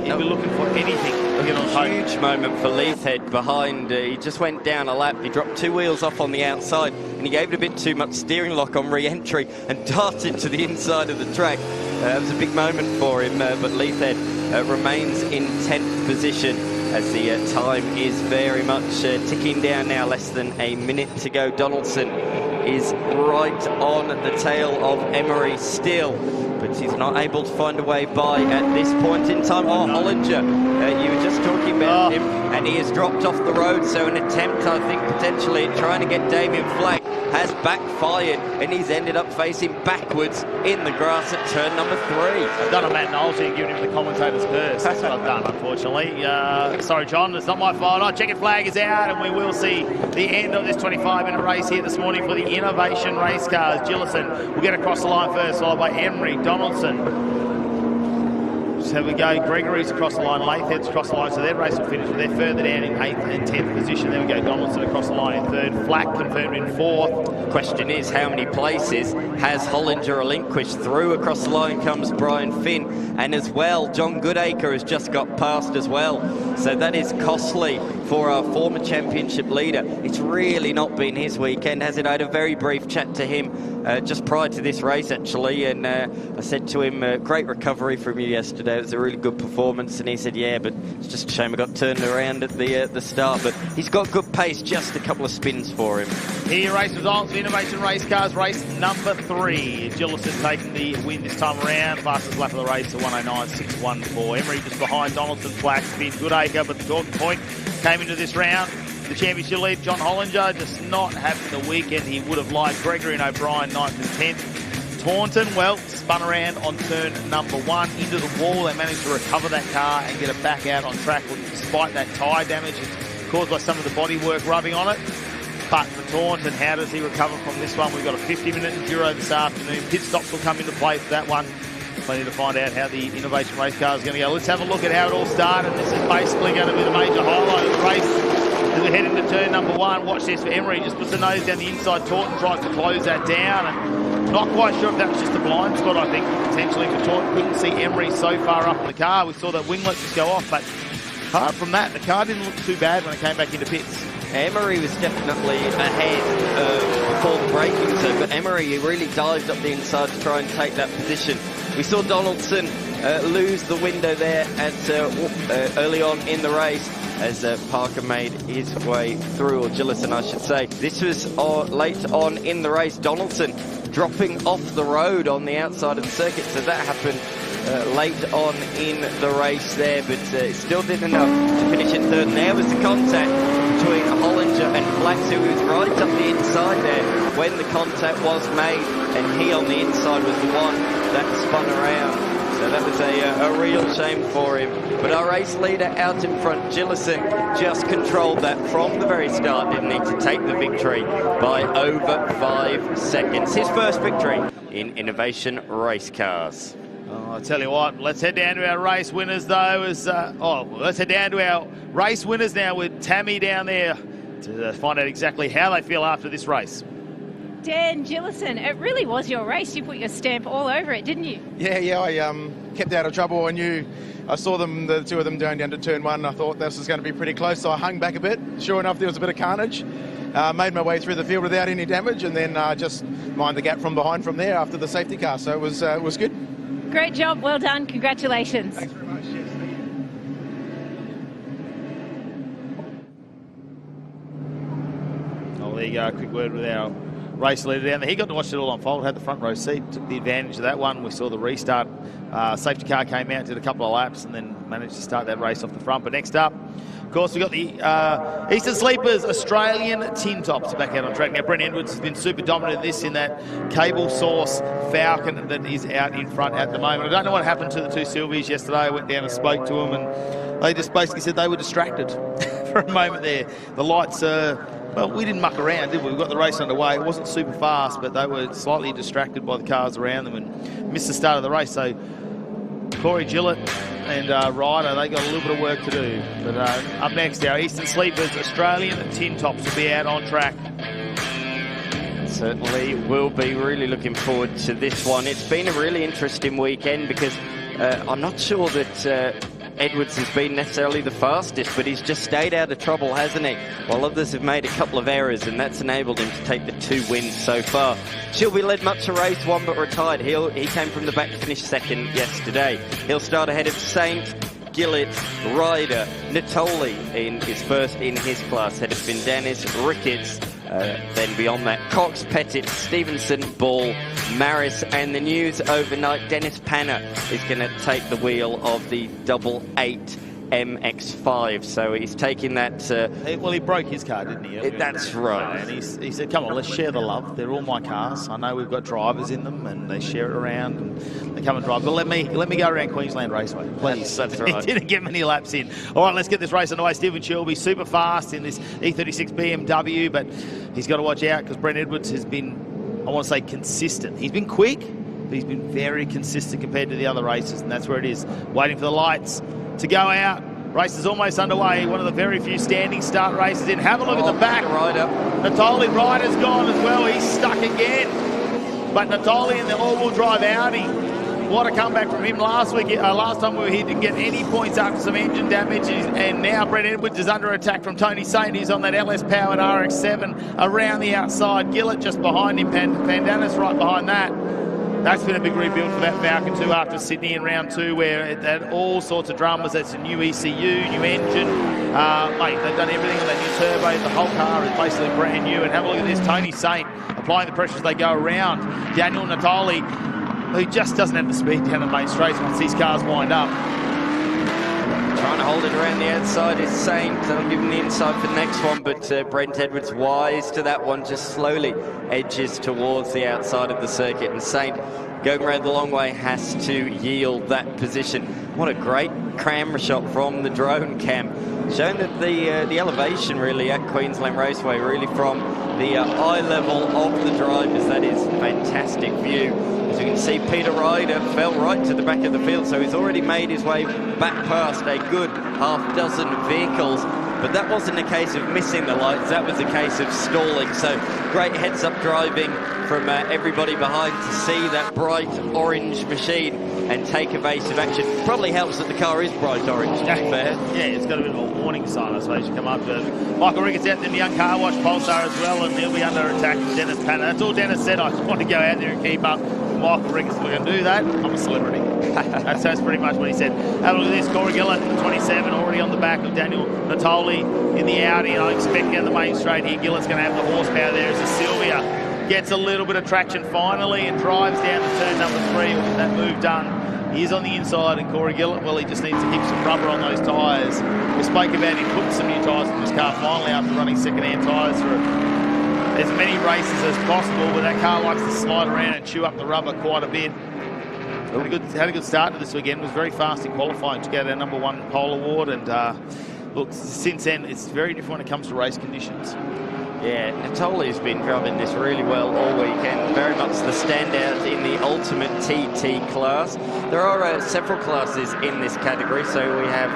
he'll be looking for anything to get on podium. Huge moment for Leithhead behind. He just went down a lap. He dropped 2 wheels off on the outside, and he gave it a bit too much steering lock on re-entry and darted to the inside of the track. It was a big moment for him, but Leithhead remains in 10th position as the time is very much ticking down now. Less than a minute to go. Donaldson is right on the tail of Emery still, but he's not able to find a way by at this point in time. Oh, Hollinger, you were just talking about him, and he has dropped off the road, so an attempt, I think, potentially at trying to get Damien Flack has backfired, and he's ended up facing backwards in the grass at turn number 3. I've done a Matt Knowles here, giving him the commentator's curse. That's what I've done, unfortunately. Sorry, John, it's not my fault. Oh, checkered flag is out, and we will see the end of this 25-minute race here this morning for the Innovation Race Cars. Gillison will get across the line first, followed by Emery, Donaldson. So we go, Gregory's across the line, Leithhead's across the line, so their race will finish. They're further down in 8th and 10th position. There we go, Donaldson across the line in 3rd, Flack confirmed in 4th. Question is, how many places has Hollinger relinquished? Through across the line comes Brian Finn, and as well, John Goodacre has just got past as well. So that is costly for our former championship leader. It's really not been his weekend, has it? I had a very brief chat to him just prior to this race, actually, and I said to him, great recovery from you yesterday. It was a really good performance, and he said, yeah, but it's just a shame I got turned around at the start, but he's got good pace, just a couple of spins for him. Here, race results for Innovation Race Cars, race number 3. Gillison taking the win this time around. Fastest lap of the race, 109.614. Emery just behind Donaldson, Flack, Finn, Goodacre, but the talking point came into this round. The championship lead, John Hollinger, just not having the weekend he would have liked. Gregory and O'Brien, 9th and 10th. Taunton, well, spun around on turn number 1 into the wall. They managed to recover that car and get it back out on track, despite that tyre damage caused by some of the bodywork rubbing on it. But for Taunton, how does he recover from this one? We've got a 50-minute Enduro this afternoon. Pit stops will come into play for that one. Plenty to find out how the Innovation Race Car is going to go. Let's have a look at how it all started. This is basically going to be the major highlight of the race. As we head into turn number 1, watch this for Emery. Just puts the nose down the inside. Taunton tries to close that down. And not quite sure if that was just a blind spot, I think, potentially for Taunton. Couldn't see Emery so far up in the car. We saw that winglet just go off. But apart from that, the car didn't look too bad when it came back into pits. Emery was definitely ahead before the braking zone, but Emery really dived up the inside to try and take that position. We saw Donaldson lose the window there at early on in the race. as Parker made his way through, or Gillison I should say. This was late on in the race. Donaldson dropping off the road on the outside of the circuit, so that happened late on in the race there, but it still did enough to finish in third. And there was the contact between Hollinger and Flax, who was right up the inside there when the contact was made, and he on the inside was the one that spun around. So that was a real shame for him. But our race leader out in front, Gillison, just controlled that from the very start, didn't he, to take the victory by over 5 seconds. His first victory in Innovation Race Cars. Oh, I'll tell you what, let's head down to our race winners though. Let's head down to our race winners now with Tammy down there to find out exactly how they feel after this race. Dan Gillison, it really was your race. You put your stamp all over it, didn't you? Yeah, I kept out of trouble. I saw them, the two of them going down to turn one. I thought this was going to be pretty close, so I hung back a bit. Sure enough, there was a bit of carnage. Made my way through the field without any damage, and then just mined the gap from behind from there after the safety car. So it was good. Great job, well done, congratulations. Thanks very much. Cheers. Oh, there you go, a quick word with our race leader down there. He got to watch it all unfold, had the front row seat, took the advantage of that one. We saw the restart. Safety car came out, did a couple of laps, and then managed to start that race off the front. But next up, of course, we've got the Eastern Sleepers Australian Tin Tops back out on track. Now, Brent Edwards has been super dominant in this, in that cable source Falcon that is out in front at the moment. I don't know what happened to the two Sylvies yesterday. I went down and spoke to them, and they just basically said they were distracted for a moment there. The lights, well, we didn't muck around, did we? We got the race underway. It wasn't super fast, but they were slightly distracted by the cars around them and missed the start of the race. So Corey Gillett and Ryder, they got a little bit of work to do. But up next, our Eastern Sleepers Australian Tin Tops will be out on track. Certainly will be. Really looking forward to this one. It's been a really interesting weekend because I'm not sure that Edwards has been necessarily the fastest, but he's just stayed out of trouble, hasn't he? While others have made a couple of errors, and that's enabled him to take the 2 wins so far. Shelby led much to race 1 but retired. He came from the back to finish second yesterday. He'll start ahead of Saint, Gillett, Ryder, Natoli in his first in his class, ahead of Vindanis, Ricketts. Then beyond that, Cox, Pettit, Stevenson, Ball, Maris, and the news overnight, Dennis Panner is going to take the wheel of the 88 MX-5, so he's taking that... well, he broke his car, didn't he? That's right. And he said, come on, let's share the love. They're all my cars. I know we've got drivers in them, and they share it around, and they come and drive. But let me go around Queensland Raceway, please. That's right. He didn't get many laps in. All right, let's get this race underway. Stephen Shelby, super fast in this E36 BMW, but he's got to watch out because Brent Edwards has been, I want to say, consistent. He's been quick, but he's been very consistent compared to the other races, and that's where it is. Waiting for the lights to go out. Race is almost underway. One of the very few standing start races in. Have a look at the back. Natoli Ryder's gone as well. He's stuck again. But Natoli in the all-wheel drive Audi. What a comeback from him last week. Last time we were here, didn't get any points after some engine damage. And now Brent Edwards is under attack from Tony Saint. He's on that LS-powered RX-7 around the outside. Gillett just behind him. Pandanis right behind that. That's been a big rebuild for that Falcon 2 after Sydney in round 2, where it had all sorts of dramas. That's a new ECU, new engine. Mate, they've done everything on that new turbo. The whole car is basically brand new. And have a look at this, Tony Saint applying the pressure as they go around. Daniel Natoli, who just doesn't have the speed down the main straights once these cars wind up. Trying to hold it around the outside is Saint. That'll give him the inside for the next one, but Brent Edwards wise to that one, just slowly edges towards the outside of the circuit, and Saint, going around the long way, has to yield that position. What a great camera shot from the drone cam, showing that the elevation really at Queensland Raceway, really from the eye level of the drivers, that is fantastic view. As you can see, Peter Ryder fell right to the back of the field, so he's already made his way back past a good half-dozen vehicles. But that wasn't a case of missing the lights, that was a case of stalling. So great heads-up driving from everybody behind to see that bright orange machine and take evasive action. Probably helps that the car is bright orange, to be fair. Yeah, it's got a bit of a warning sign, I suppose, you come up to. Michael Ricketts out in the young car wash Pulsar as well, and he'll be under attack from Dennis Panner. That's all Dennis said. I just want to go out there and keep up. Michael Ricketts, if we can do that, I'm a celebrity. That's pretty much what he said. Have a look at this. Corey Gillett, 27, already on the back of Daniel Natoli in the Audi. And I expect down the main straight here, Gillett's going to have the horsepower there as Sylvia gets a little bit of traction finally and drives down to turn number 3 with that move done. He is on the inside, and Corey Gillett, well, he just needs to keep some rubber on those tyres. We spoke about him putting some new tyres in his car finally after running second-hand tyres for as many races as possible, but that car likes to slide around and chew up the rubber quite a bit. Had a good start to this weekend, was very fast in qualifying to get our #1 pole award, and look, since then, it's very different when it comes to race conditions. Yeah, Natoli's been driving this really well all weekend. Very much the standout in the ultimate TT class. There are several classes in this category, so we have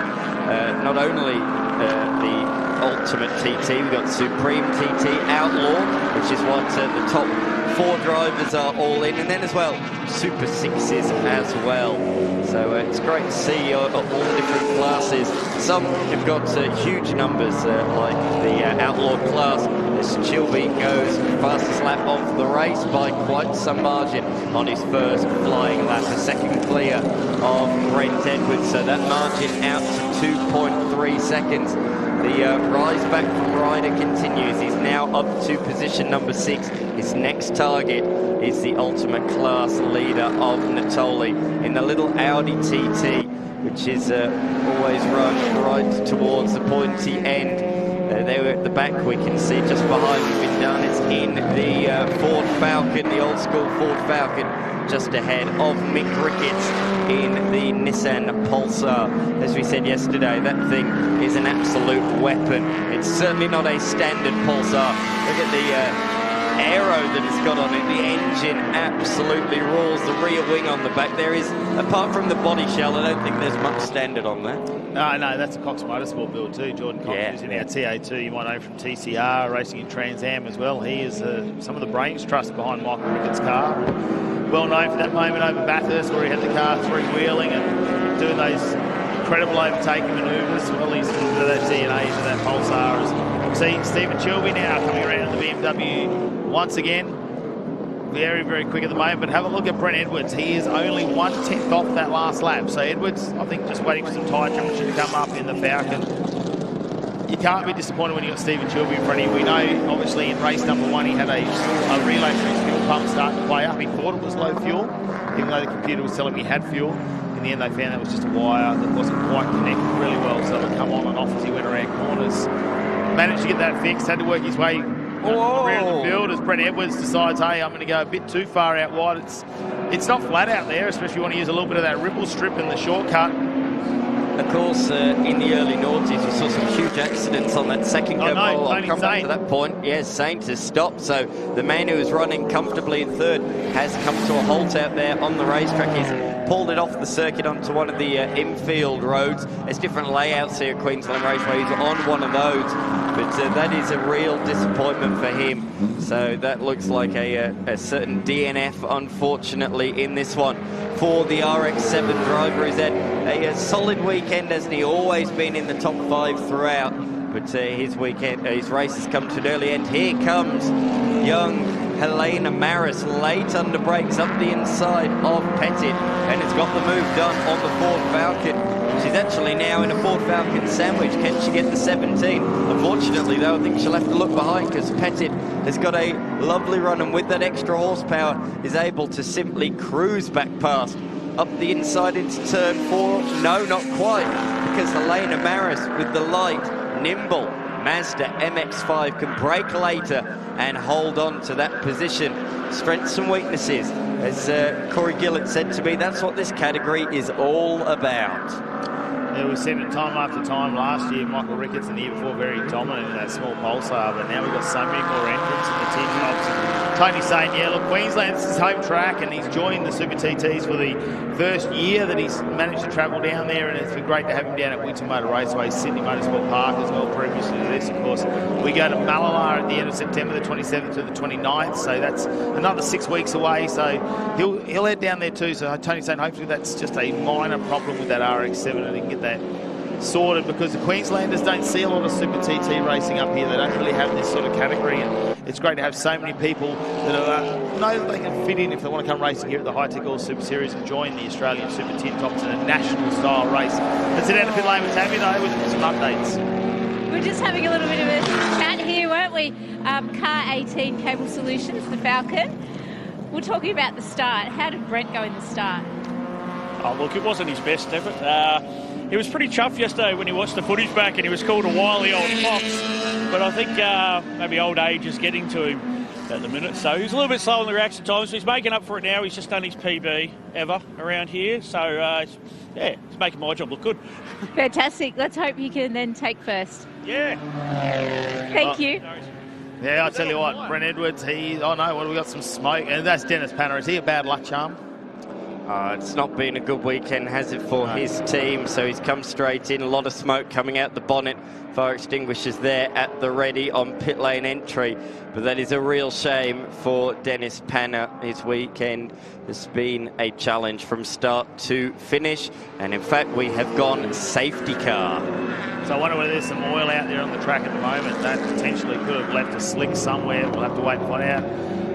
not only the ultimate TT, we've got Supreme TT, Outlaw, which is what the top 4 drivers are all in, and then as well Super 6s as well. So it's great to see all the different classes. Some have got huge numbers, like the Outlaw class. Chilby goes fastest lap of the race by quite some margin on his first flying lap, a second clear of Brent Edwards, so that margin out to 2.3 seconds. The rise back from Ryder continues. He's now up to position number 6. His next target is the ultimate class leader of Natoli in the little Audi TT, which is always run right towards the pointy end. There at the back, we can see just behind we've been done. It's in the Ford Falcon, the old school Ford Falcon, just ahead of Mick Ricketts in the Nissan Pulsar. As we said yesterday, that thing is an absolute weapon. It's certainly not a standard Pulsar. Look at the aero that it's got on it. The engine absolutely roars. The rear wing on the back. There is, apart from the body shell, I don't think there's much standard on that. No, that's a Cox Motorsport build too. Jordan Cox, who's in our TA2. You might know from TCR, racing in Trans Am as well. He is some of the brains trust behind Michael Ricketts' car. Well known for that moment over Bathurst where he had the car three-wheeling and doing those incredible overtaking manoeuvres. Well, he's into that DNA, into that Pulsar. We see Stephen Chilby now coming around in the BMW once again. Very, very quick at the moment, but have a look at Brent Edwards. He is only 1/10 off that last lap. So Edwards, I think, just waiting for some tyre temperature to come up in the Falcon. You can't be disappointed when you've got Stephen Chilby in front of you. We know, obviously, in race number 1, he had a relay for his fuel pump starting to play up. He thought it was low fuel, even though the computer was telling him he had fuel. In the end, they found that was just a wire that wasn't quite connected really well, so it would come on and off as he went around corners. Managed to get that fixed, had to work his way around the field as Brent Edwards decides, hey, I'm going to go a bit too far out wide. It's not flat out there, especially if you want to use a little bit of that ripple strip in the shortcut. Of course, in the early noughties, we saw some huge accidents on that second go. I'll come back to that point. Yes, Saint has stopped, so the man who was running comfortably in third has come to a halt out there on the racetrack. He's pulled it off the circuit onto one of the infield roads. There's different layouts here at Queensland Raceway. He's on one of those, but that is a real disappointment for him. So that looks like a certain DNF, unfortunately, in this one. For the RX-7 driver, he's had a solid weekend, hasn't he? Always been in the top 5 throughout, but his race has come to an early end. Here comes young Helena Maris, late under brakes up the inside of Pettit, and has got the move done on the Ford Falcon. She's actually now in a Ford Falcon sandwich. Can she get the 17? Unfortunately, though, I think she'll have to look behind because Pettit has got a lovely run, and with that extra horsepower is able to simply cruise back past. Up the inside into turn 4. No, not quite, because Helena Maris with the light, nimble Mazda MX-5 can brake later and hold on to that position. Strengths and weaknesses, as Corey Gillett said to me, that's what this category is all about. Yeah, we've seen it time after time. Last year, Michael Ricketts, and the year before, very dominant in that small Pulsar, but now we've got so many more entrants in the Tin Tops. Tony's saying, yeah, look, Queensland's his home track, and he's joined the Super TTs for the first year that he's managed to travel down there, and it's been great to have him down at Winton Motor Raceway, Sydney Motorsport Park as well, previously to this, of course. We go to Mallala at the end of September, the 27th to the 29th, so that's another 6 weeks away, so he'll head down there too. So Tony's saying hopefully that's just a minor problem with that RX-7, and he can get that sorted, because the Queenslanders don't see a lot of Super TT racing up here. They don't really have this sort of category, and it's great to have so many people that know that they can fit in if they want to come racing here at the Hi-Tec Qd Super Series and join the Australian Super Tin Tops in a national style race. Let's sit down to pit lane with Tammy though with some updates. We're just having a little bit of a chat here, weren't we? Car 18 Cable Solutions, the Falcon. We're talking about the start. How did Brent go in the start? Oh, look, it wasn't his best effort. He was pretty chuffed yesterday when he watched the footage back and he was called a wily old fox. But I think maybe old age is getting to him at the minute. So he's a little bit slow on the reaction time. So he's making up for it now. He's just done his PB ever around here. So, yeah, he's making my job look good. Fantastic. Let's hope he can then take first. Yeah. Thank you. Yeah, I'll tell you what, Brent Edwards, oh no, what have we got, some smoke? And that's Dennis Panner. Is he a bad luck charm? It's not been a good weekend, has it, for his team? So he's come straight in, a lot of smoke coming out the bonnet. Fire extinguishers there at the ready on pit lane entry. But that is a real shame for Dennis Panner. His weekend has been a challenge from start to finish. And in fact, we have gone safety car. So I wonder whether there's some oil out there on the track at the moment. That potentially could have left a slick somewhere. We'll have to wait and find out.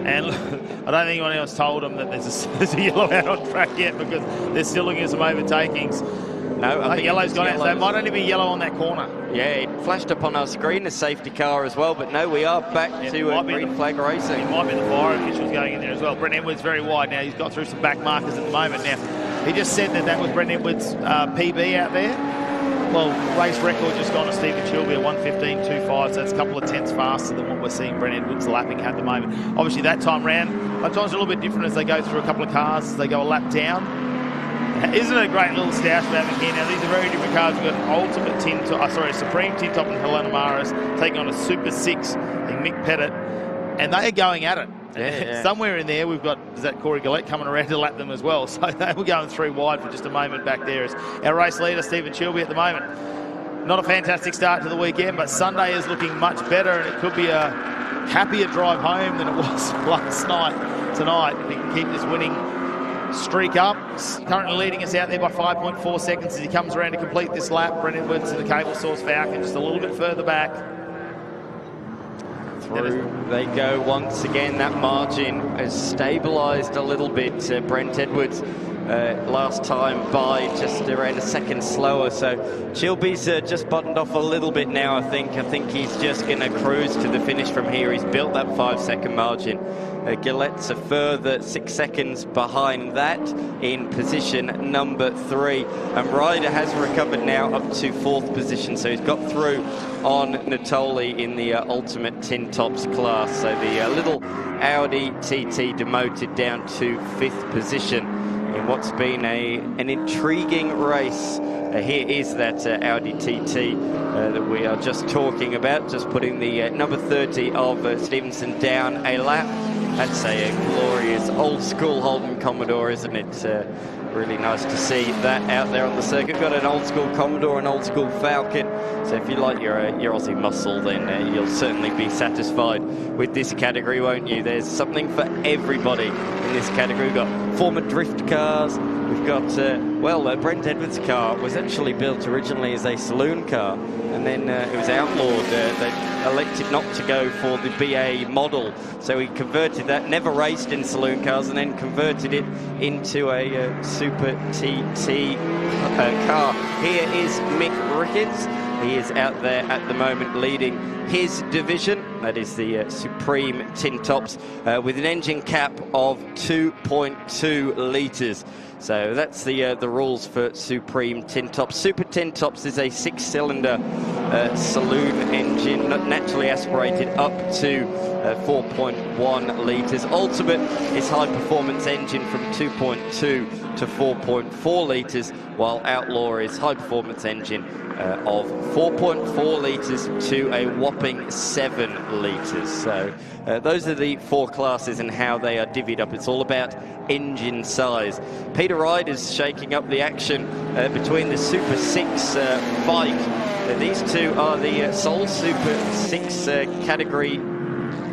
And I don't think anyone else told them that there's a yellow out on track yet because they're still looking at some overtakings. No, I think yellow's gone out, so it might only be yellow on that corner. Yeah, it flashed up on our screen, a safety car as well, but no, we are back to green flag racing. It might be the fire officials going in there as well. Brent Edwards very wide now. He's got through some back markers at the moment now. He just said that was Brent Edwards' PB out there. Well, race record just gone to Stephen Chilby at 1:15.25, so it's a couple of tenths faster than what we're seeing Brent Edwards lapping at the moment. Obviously, that time round, sometimes a little bit different as they go through a couple of cars, as they go a lap down. Isn't it a great little stoush we're having here? Now, these are very different cars. We've got an Ultimate Tin Top, Supreme Tin Top and Helena Maris taking on a Super 6 and Mick Pettit, and they are going at it. Yeah. Somewhere in there, we've got, is that Corey Gillette coming around to lap them as well. So they were going through wide for just a moment back there. As our race leader, Stephen Chilby, at the moment. Not a fantastic start to the weekend, but Sunday is looking much better, and it could be a happier drive home than it was last night. Tonight, if he can keep this winning streak up. Currently leading us out there by 5.4 seconds as he comes around to complete this lap. Brent Edwards and the Cable Source Falcon just a little bit further back. Through they go once again. That margin has stabilised a little bit. Brent Edwards last time by just around a second slower, so Chilby's just buttoned off a little bit now. I think he's just going to cruise to the finish from here. He's built that 5-second margin. Gillette's a further 6 seconds behind that in position number 3, and Ryder has recovered now up to 4th position, so he's got through on Natoli in the Ultimate Tin Tops class. So the little Audi TT demoted down to 5th position in what's been an intriguing race. Here is that Audi TT that we are just talking about, just putting the number 30 of Stevenson down a lap. That's a glorious old school Holden Commodore, isn't it? Really nice to see that out there on the circuit. Got an old school Commodore, an old school Falcon. So if you like your Aussie muscle, then you'll certainly be satisfied with this category, won't you? There's something for everybody in this category. We've got former drift cars. We've got, Brent Edwards' car was actually built originally as a saloon car, and then it was outlawed. They elected not to go for the BA model, so he converted that, never raced in saloon cars, and then converted it into a Super TT car. Here is Mick Ricketts. He is out there at the moment leading his division. That is the Supreme Tin Tops with an engine cap of 2.2 litres. So that's the rules for Supreme Tin Tops. Super Tin Tops is a 6-cylinder saloon engine, naturally aspirated up to 4.1 litres. Ultimate is high-performance engine from 2.2 to 4.4 litres, while Outlaw is high-performance engine of 4.4 litres to a whopping 7 litres. So those are the 4 classes and how they are divvied up. It's all about engine size. Peter Ryder's shaking up the action between the Super 6 bike. These two are the sole Super 6 category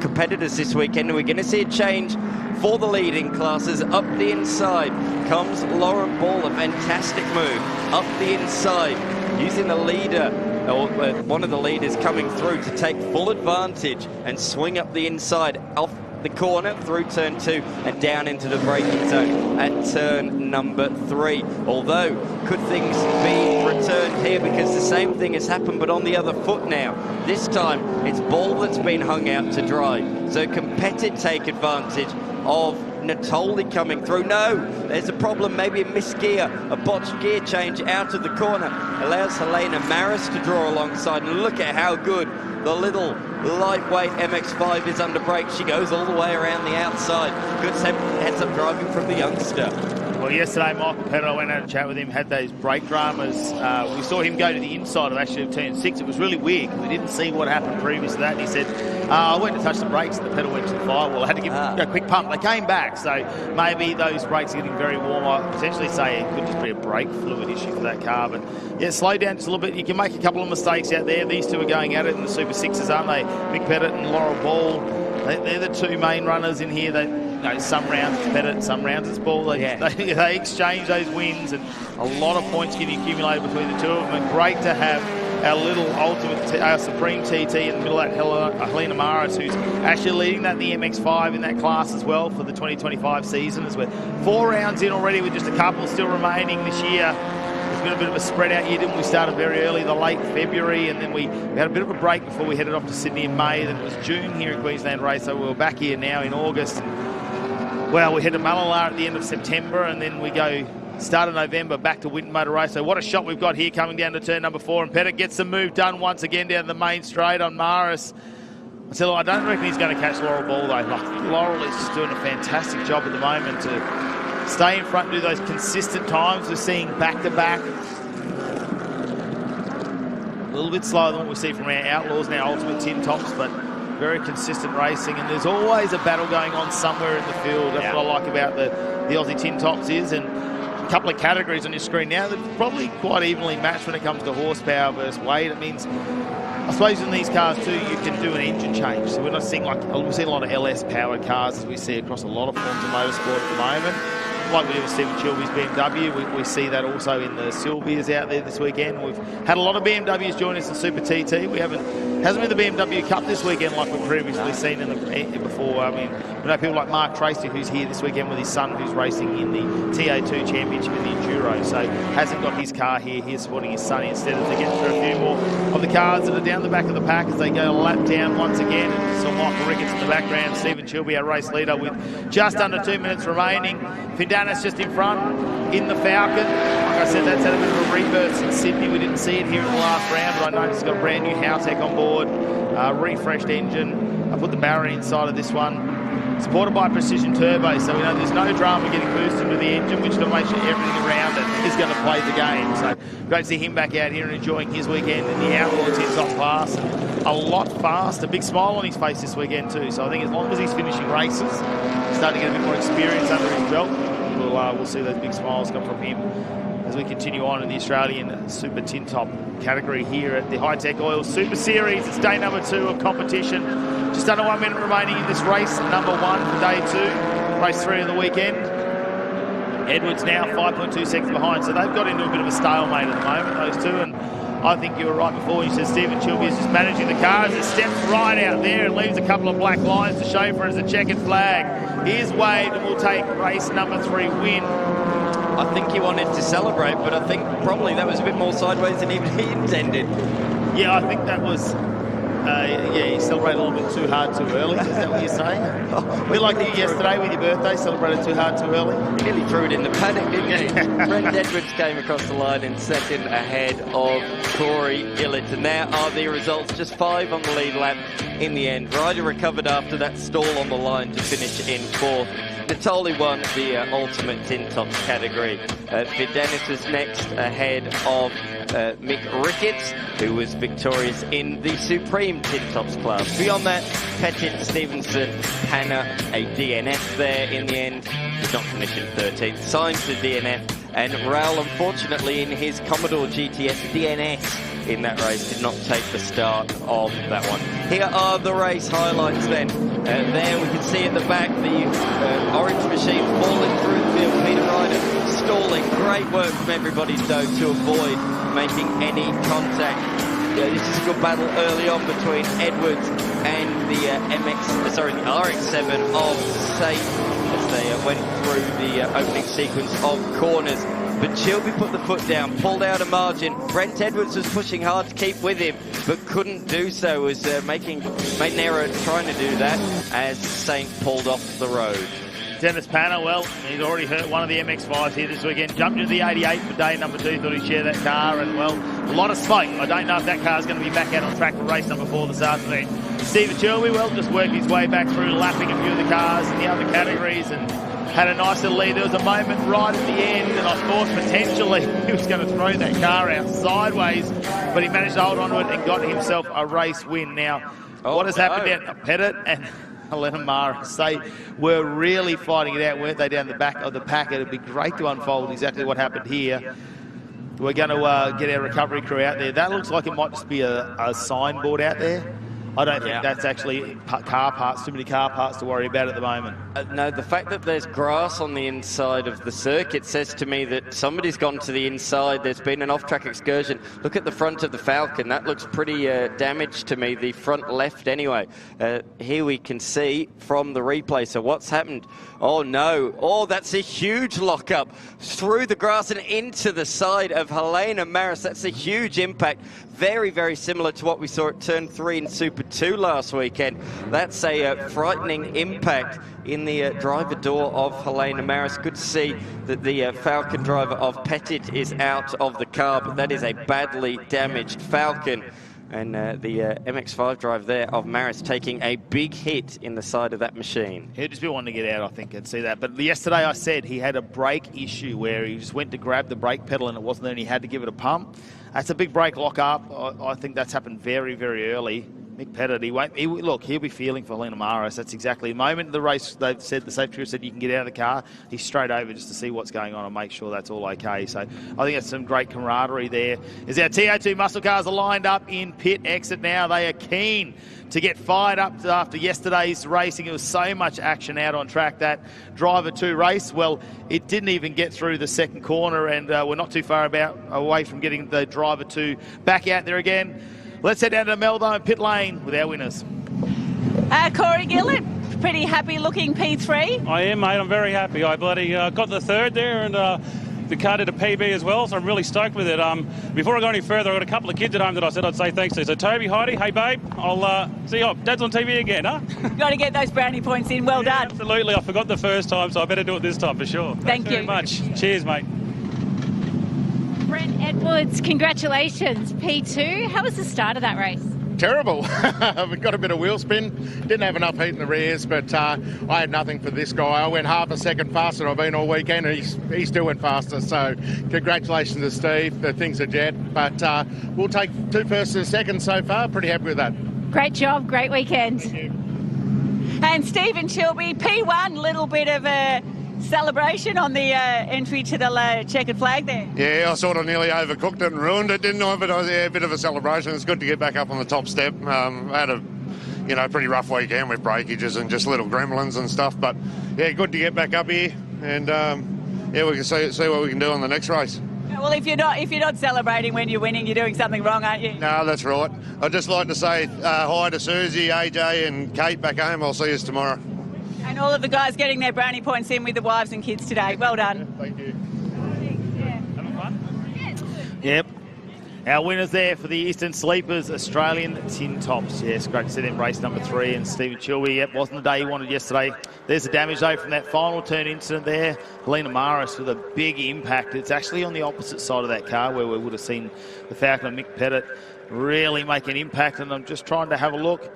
competitors this weekend, and we're going to see a change for the leading classes. Up the inside comes Lauren Ball, a fantastic move up the inside, using the leader one of the leaders coming through to take full advantage and swing up the inside off the corner through turn 2 and down into the braking zone at turn number 3. Although, could things be returned here, because the same thing has happened but on the other foot now. This time it's ball that's been hung out to dry. So can Pettit take advantage of Natoli coming through? No, there's a problem, maybe a missed gear, a botched gear change out of the corner. Allows Helena Maris to draw alongside, and look at how good the little lightweight MX-5 is under brake. She goes all the way around the outside. Good heads-up driving from the youngster. Well, yesterday, Michael Pettit, I went out and chat with him, had those brake dramas. We saw him go to the inside of turn 6. It was really weird because we didn't see what happened previous to that. And he said, I went to touch the brakes and the pedal went to the firewall. I had to give a quick pump. They came back, so maybe those brakes are getting very warm. I potentially say it could just be a brake fluid issue for that car. But yeah, slow down just a little bit. You can make a couple of mistakes out there. These two are going at it in the Super 6s, aren't they? Mick Pettit and Laurel Ball. They're the two main runners in here. Some rounds it's Pettit, some rounds it's Ball. They exchange those wins, and a lot of points getting accumulated between the two of them. And great to have our little our Supreme TT in the middle of that, Helena Maris, who's actually leading that in the MX-5 in that class as well for the 2025 season, as we're 4 rounds in already with just a couple still remaining this year. It's been a bit of a spread out year, didn't we? We started very early, the late February, and then we had a bit of a break before we headed off to Sydney in May. Then it was June here at Queensland Raceway. So we were back here now in August. Well, we head to Mallala at the end of September, and then we go start of November back to Winton Motor Race. So what a shot we've got here coming down to turn number 4. And Pettit gets the move done once again down the main straight on Maris. I don't reckon he's going to catch Laurel Ball, though. Laurel is just doing a fantastic job at the moment to stay in front and do those consistent times. We're seeing back-to-back. A little bit slower than what we see from our Outlaws now, Ultimate Tin Tops, but very consistent racing, and there's always a battle going on somewhere in the field. That's what I like about the Aussie Tin Tops is, and a couple of categories on your screen now that are probably quite evenly matched when it comes to horsepower versus weight. It means, I suppose in these cars too, you can do an engine change. So we're not seeing we're seeing a lot of LS powered cars as we see across a lot of forms of motorsport at the moment. Like we do with Stephen Chilby's BMW, we see that also in the Sylvias out there this weekend. We've had a lot of BMWs join us in Super TT. Hasn't been the BMW Cup this weekend like we've previously seen before. I mean, we know people like Mark Tracy, who's here this weekend with his son, who's racing in the TA2 Championship in the Enduro. So hasn't got his car here. He's supporting his son instead, as they get through a few more of the cars that are down the back of the pack as they go a lap down once again. And so Michael Ricketts in the background, Stephen Chilby, our race leader, with just under 2 minutes remaining. Fidanis just in front in the Falcon. Like I said, that's had a bit of a rebirth in Sydney. We didn't see it here in the last round, but I noticed it's got a brand new Hi-Tec on board, refreshed engine. I put the battery inside of this one, supported by Precision Turbo, so we know there's no drama getting boosted into the engine, which will make sure everything around it is going to play the game. So great to see him back out here and enjoying his weekend in the Outlaw Tin Top class. A lot faster, big smile on his face this weekend too. So I think as long as he's finishing races, starting to get a bit more experience under his belt, we'll see those big smiles come from him as we continue on in the Australian Super Tin Top category here at the Hi-Tec Oil Super Series. It's day number 2 of competition. Just under 1 minute remaining in this race, number 1 for day 2, race 3 of the weekend. Edwards now 5.2 seconds behind, so they've got into a bit of a stalemate at the moment, those two, and I think you were right before you said Stephen Chilby is just managing the cars. It steps right out there and leaves a couple of black lines to show for as a checkered flag. He is waved and will take race number 3 win. I think he wanted to celebrate, but I think probably that was a bit more sideways than even he intended. Yeah, I think that was... he celebrated a little bit too hard too early. Is that what you're saying? A bit like you yesterday with your birthday, celebrated too hard too early. He nearly threw it in the paddock, didn't he? Brent Edwards came across the line in second ahead of Corey Gillett. And there are the results, just 5 on the lead lap in the end. Ryder recovered after that stall on the line to finish in 4th. Natoli won the Ultimate Tin Tops category. Fidenis was next ahead of Mick Ricketts, who was victorious in the Supreme Tin Tops class. Beyond that, Pettit, Stevenson, Hannah, a DNF there in the end. Did not finish in 13th. Signed the DNF. And Raul, unfortunately, in his Commodore GTS DNS in that race, did not take the start of that one. Here are the race highlights then. There we can see at the back the orange machine falling through the field. Peter Ryder stalling. Great work from everybody, though, to avoid making any contact. this is a good battle early on between Edwards and the the RX-7 of Saint as they went through the opening sequence of corners. But Qld put the foot down, pulled out a margin. Brent Edwards was pushing hard to keep with him, but couldn't do so. Was made an error trying to do that as Saint pulled off the road. Dennis Panner, well, he's already hurt one of the MX-5s here this weekend. Jumped into the 88 for day number 2, thought he'd share that car, and, well, a lot of smoke. I don't know if that car's going to be back out on track for race number 4 this afternoon. Stephen Qld, well, just worked his way back through, lapping a few of the cars in the other categories, and had a nice little lead. There was a moment right at the end, and I thought potentially he was going to throw that car out sideways, but he managed to hold on to it and got himself a race win. Now, what has happened there? Pettit and Helena Maris, they were really fighting it out, weren't they, down the back of the pack? It'd be great to unfold exactly what happened here. We're going to get our recovery crew out there. That looks like it might just be a signboard out there. I don't think that's actually car parts, too many car parts to worry about at the moment. No, the fact that there's grass on the inside of the circuit says to me that somebody's gone to the inside. There's been an off-track excursion. Look at the front of the Falcon. That looks pretty damaged to me, the front left anyway. Here we can see from the replay. So what's happened? Oh, no. Oh, that's a huge lockup through the grass and into the side of Helena Maris. That's a huge impact. Very, very similar to what we saw at Turn 3 in Super 2 last weekend. That's a frightening impact in the driver door of Helena Maris. Good to see that the Falcon driver of Pettit is out of the car, but that is a badly damaged Falcon. And the MX-5 driver there of Maris taking a big hit in the side of that machine. He'd just be wanting to get out, I think, and see that. But yesterday I said he had a brake issue where he just went to grab the brake pedal and it wasn't there and he had to give it a pump. That's a big brake lock-up. I think that's happened very, very early. Mick Pettit, he'll be feeling for Helena Maris. That's exactly the moment of the race. They've said, the safety crew said you can get out of the car. He's straight over just to see what's going on and make sure that's all okay. So I think that's some great camaraderie there. As our TA2 muscle cars are lined up in pit exit now, they are keen to get fired up after yesterday's racing. It was so much action out on track. That driver 2 race, well, it didn't even get through the second corner, and we're not too far away from getting the driver 2 back out there again. Let's head down to Melbourne pit lane with our winners. Corey Gillett, pretty happy looking P3. I am, mate. I'm very happy. I bloody got the third there, and the car did a PB as well, so I'm really stoked with it. Before I go any further, I've got a couple of kids at home that I said I'd say thanks to. So Toby, Heidi, hey babe, I'll see you. Dad's on TV again, huh? Got to get those brownie points in. Well done. Absolutely. I forgot the first time, so I better do it this time for sure. Thank you very much. Cheers, mate. Brent Edwards, congratulations, P2. How was the start of that race? Terrible. We've got a bit of wheel spin. Didn't have enough heat in the rears, but I had nothing for this guy. I went half a second faster than I've been all weekend, and he still went faster. So congratulations to Steve. The thing's a jet. But we'll take 2 firsts and a second so far. Pretty happy with that. Great job. Great weekend. Thank you. And Stephen Chilby, P1, little bit of a celebration on the entry to the checkered flag there. Yeah, I sort of nearly overcooked it and ruined it, didn't I? But a bit of a celebration. It's good to get back up on the top step. I had a pretty rough weekend with breakages and just little gremlins and stuff. But yeah, good to get back up here, and we can see what we can do on the next race. Well, if you're not celebrating when you're winning, you're doing something wrong, aren't you? No, that's right. I'd just like to say hi to Susie, AJ, and Kate back home. I'll see you tomorrow. And all of the guys getting their brownie points in with the wives and kids today. Well done. Thank you. Having fun? Yep. Our winners there for the Eastern Sleepers, Australian Tin Tops. Yes, great to see them race number 3. And Stephen Chilby, yep, wasn't the day he wanted yesterday. There's the damage, though, from that final turn incident there. Helena Maris with a big impact. It's actually on the opposite side of that car where we would have seen the Falcon and Mick Pettit really make an impact. And I'm just trying to have a look.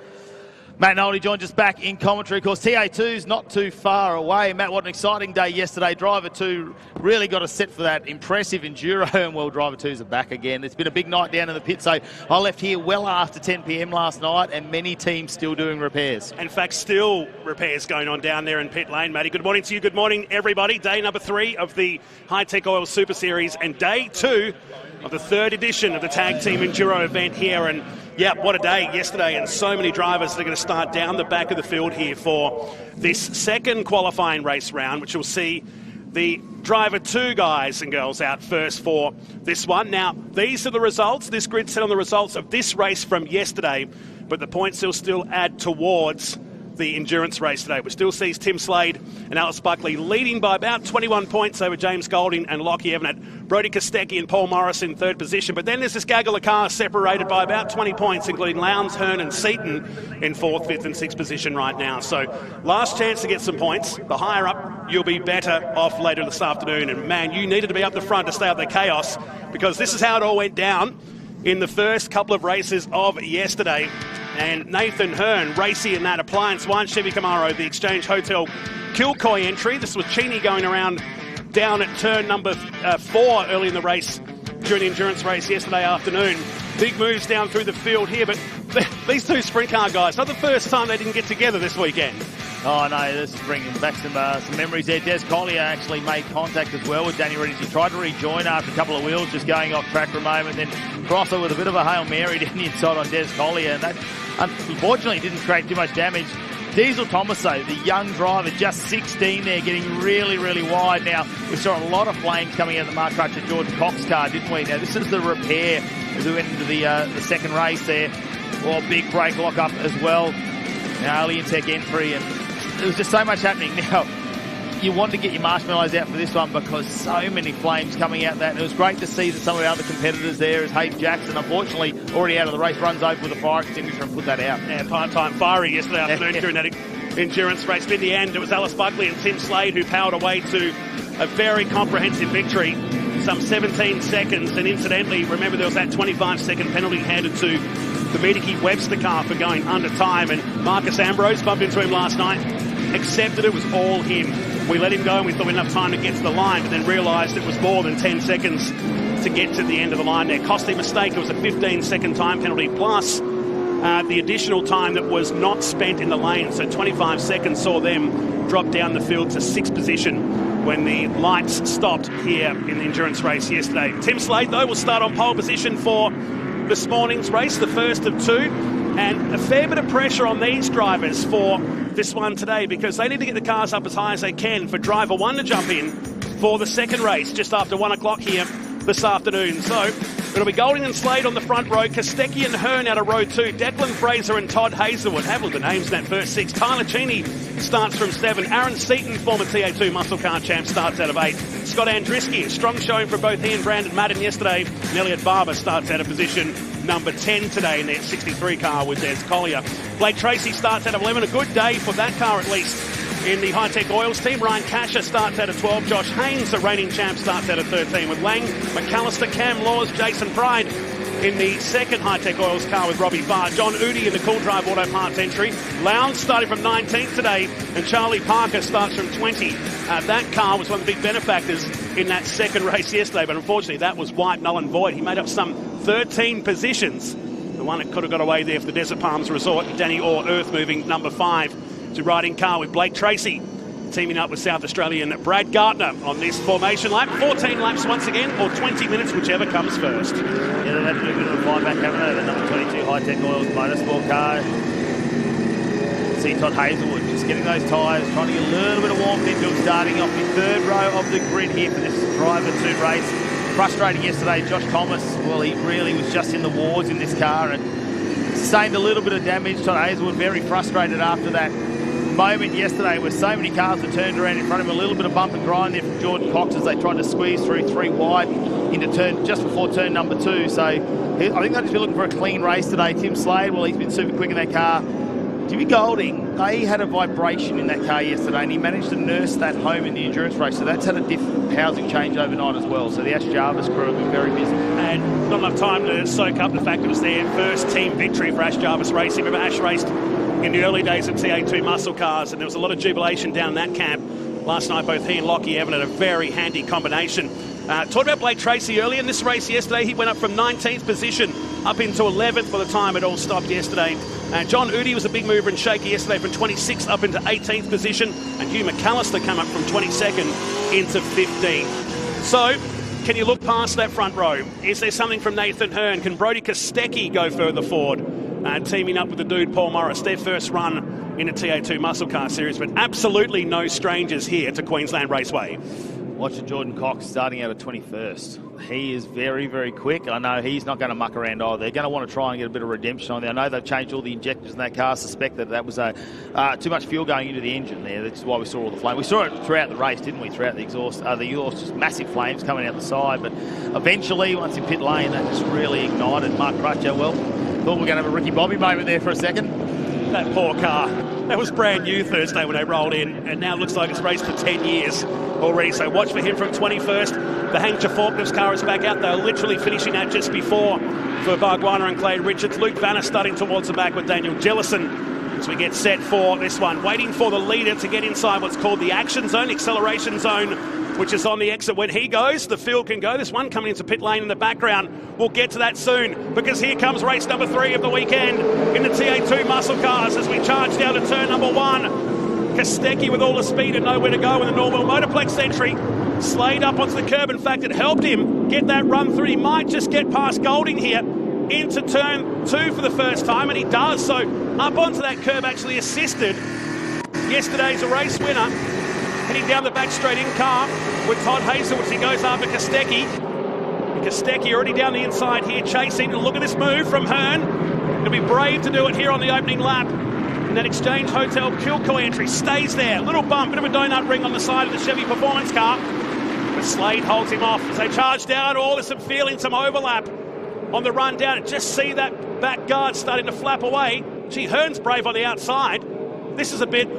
Matt Noldy joins us back in commentary. Of course, TA2's not too far away. Matt, what an exciting day yesterday. Driver 2 really got us set for that impressive Enduro, and well, Driver 2's are back again. It's been a big night down in the pit, so I left here well after 10 p.m. last night, and many teams still doing repairs. In fact, still repairs going on down there in pit lane, Matty. Good morning to you. Good morning, everybody. Day number 3 of the Hi-Tec Oil Super Series, and day 2 of the 3rd edition of the Tag Team Enduro event here. And yeah, what a day yesterday, and so many drivers that are going to start down the back of the field here for this second qualifying race round, which will see the driver 2 guys and girls out first for this one. Now, these are the results. This grid set on the results of this race from yesterday, but the points will still add towards the endurance race today, which still sees Tim Slade and Alice Buckley leading by about 21 points over James Golding and Lockie Evanet. Brodie Kostecki and Paul Morris in 3rd position, but then there's this gaggle of cars separated by about 20 points, including Lowndes, Hearn and Seaton in 4th, 5th and 6th position right now. So last chance to get some points. The higher up, you'll be better off later this afternoon. And man, you needed to be up the front to stay out the chaos, because this is how it all went down in the first couple of races of yesterday. And Nathan Hearn, racy in that Appliance 1 Chevy Camaro, the Exchange Hotel Kilcoy entry. This was Cheney going around down at turn number 4 early in the race during the endurance race yesterday afternoon. Big moves down through the field here, but these 2 sprint car guys, not the first time they didn't get together this weekend. Oh no, this is bringing back some memories there. Des Collier actually made contact as well with Danny Reddings. He tried to rejoin after a couple of wheels just going off track for a moment, then crosser with a bit of a Hail Mary down the inside on Des Collier, and that unfortunately didn't create too much damage. Diesel Thomas, though, the young driver, just 16 there, getting really, really wide. Now, we saw a lot of flames coming out of the Mark Crutcher Jordan Cox car, didn't we? Now, this is the repair as we went into the second race there. Oh, big brake lock up as well. Now, Alien Tech entry, and there was just so much happening. Now, you want to get your marshmallows out for this one because so many flames coming out that. And it was great to see that some of our other competitors there, as Hayden Jackson, unfortunately, already out of the race, runs over with a fire extinguisher and put that out. Yeah, part-time fiery yesterday afternoon during that endurance race. But in the end, it was Alice Buckley and Tim Slade who powered away to a very comprehensive victory. Some 17 seconds. And incidentally, remember there was that 25-second penalty handed to the Medicare Webster car for going under time. And Marcus Ambrose bumped into him last night, accepted it was all him. We let him go and we thought we had enough time to get to the line, but then realised it was more than 10 seconds to get to the end of the line there. Costly mistake. It was a 15-second time penalty plus the additional time that was not spent in the lane. So 25 seconds saw them drop down the field to 6th position when the lights stopped here in the endurance race yesterday. Tim Slade, though, will start on pole position for this morning's race, the first of 2. And a fair bit of pressure on these drivers for this one today, because they need to get the cars up as high as they can for driver 1 to jump in for the second race just after 1 o'clock here this afternoon. So it'll be Golding and Slade on the front row, Kostecki and Hearn out of row 2, Declan Fraser and Todd Hazelwood. Have a look at the names in that first 6. Tyler Cheney starts from 7. Aaron Seaton, former TA2 muscle car champ, starts out of 8. Scott Andriski, a strong showing for both he and Brandon Madden yesterday. And Elliot Barber starts out of position number 10 today in their 63 car with Des Collier. Blake Tracy starts out of 11. A good day for that car, at least, in the Hi-Tec Oils team. Ryan Casher starts out of 12. Josh Haynes, the reigning champ, starts out of 13 with Lang, McAllister, Cam Laws, Jason Pride in the second Hi-Tec Oils car with Robbie Farr. John Udi in the Cool Drive Auto Parts entry. Lowndes starting from 19th today, and Charlie Parker starts from 20. That car was one of the big benefactors in that second race yesterday, but unfortunately that was white, null and void. He made up some 13 positions. The one that could have got away there for the Desert Palms Resort. Danny Orr, Earth moving number 5 to riding car with Blake Tracy, teaming up with South Australian Brad Gardner on this formation lap. 14 laps once again, or 20 minutes, whichever comes first. Yeah, they've had to do a bit of a fly back, haven't they? The number 22 Hi-Tec Oils motorsport car. See Todd Hazelwood just getting those tyres, trying to get a little bit of warmth into him, starting off the 3rd row of the grid here for this driver 2 race. Frustrating yesterday, Josh Thomas, well, he really was just in the wards in this car and sustained a little bit of damage. Todd Hazelwood very frustrated after that moment yesterday where so many cars had turned around in front of him. A little bit of bump and grind there from Jordan Cox as they tried to squeeze through 3 wide into turn just before turn number 2. So I think they'll just be looking for a clean race today. Tim Slade, well, he's been super quick in that car. Jimmy Golding, they had a vibration in that car yesterday and he managed to nurse that home in the endurance race. So that's had a different housing change overnight as well. So the Ash Jarvis crew have been very busy. And not enough time to soak up the fact it was their first team victory for Ash Jarvis Racing. Remember, Ash raced in the early days of TA2 muscle cars, and there was a lot of jubilation down in that camp. Last night, both he and Lockie Evan had a very handy combination. Talked about Blake Tracy earlier in this race yesterday. He went up from 19th position up into 11th by the time it all stopped yesterday. John Udi was a big mover and shaker yesterday from 26th up into 18th position. And Hugh McAllister came up from 22nd into 15th. So, can you look past that front row? Is there something from Nathan Hearn? Can Brodie Kostecki go further forward? Teaming up with the dude Paul Morris, their first run in a TA2 muscle car series, but absolutely no strangers here to Queensland Raceway. Watching Jordan Cox starting out at 21st. He is very, very quick. I know he's not going to muck around either. They're going to want to try and get a bit of redemption on there. I know they've changed all the injectors in that car. I suspect that was too much fuel going into the engine there. That's why we saw all the flame. We saw it throughout the race, didn't we? Throughout the exhaust, just massive flames coming out the side. But eventually, once in pit lane, that just really ignited. Mark Crutcher, well, thought we were going to have a Ricky Bobby moment there for a second. That poor car. That was brand new Thursday when they rolled in, and now it looks like it's raced for 10 years already. So watch for him from 21st. The Hank Forklifts car is back out. They're literally finishing that just before for Bargwanna and Clay Richards. Luke Vanner starting towards the back with Daniel Jellison as we get set for this one. Waiting for the leader to get inside what's called the action zone, acceleration zone, which is on the exit. When he goes, the field can go. There's one coming into pit lane in the background. We'll get to that soon, because here comes race number 3 of the weekend in the TA2 muscle cars as we charge down to turn number 1. Kostecki with all the speed and nowhere to go in the normal Motorplex entry. Slade up onto the curb. In fact, it helped him get that run through. He might just get past Golding here into turn 2 for the first time, and he does. So up onto that curb, actually assisted yesterday's race winner. Heading down the back straight in car with Todd Hazelwood as he goes after Kostecki. Kostecki already down the inside here, chasing. And look at this move from Hearn. He'll be brave to do it here on the opening lap. And that Exchange Hotel Kilcoy entry stays there. Little bump, bit of a donut ring on the side of the Chevy Performance car. But Slade holds him off as they charge down. Oh, there's some feeling, some overlap on the run down. Just see that back guard starting to flap away. Gee, Hearn's brave on the outside. This is a bit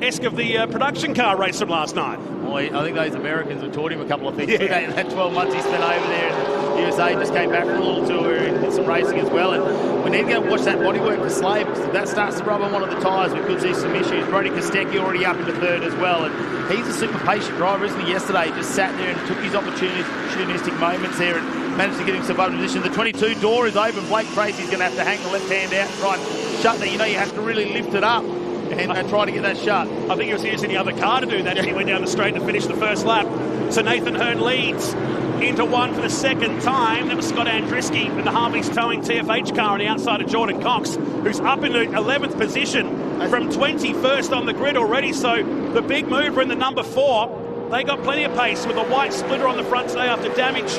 esque of the production car race from last night. Well, I think those Americans have taught him a couple of things. Yeah. In that 12 months he spent over there in the USA, just came back for a little tour and some racing as well. And we need to go watch that bodywork for Slade, because if that starts to rub on one of the tyres, we could see some issues. Brody Kostecki already up into 3rd as well. And he's a super patient driver, isn't he? Yesterday, he just sat there and took his opportunistic moments there and managed to get himself up in position. The 22 door is open. Blake Tracy's going to have to hang the left hand out and try and shut that. You know, you have to really lift it up and try to get that shut. I think he was using the other car to do that as he went down the straight to finish the first lap. So Nathan Hearn leads into 1 for the second time. That was Scott Andriski and the Harvey's towing TFH car on the outside of Jordan Cox, who's up in the 11th position from 21st on the grid already. So the big mover in the number 4, they got plenty of pace with a white splitter on the front today after damage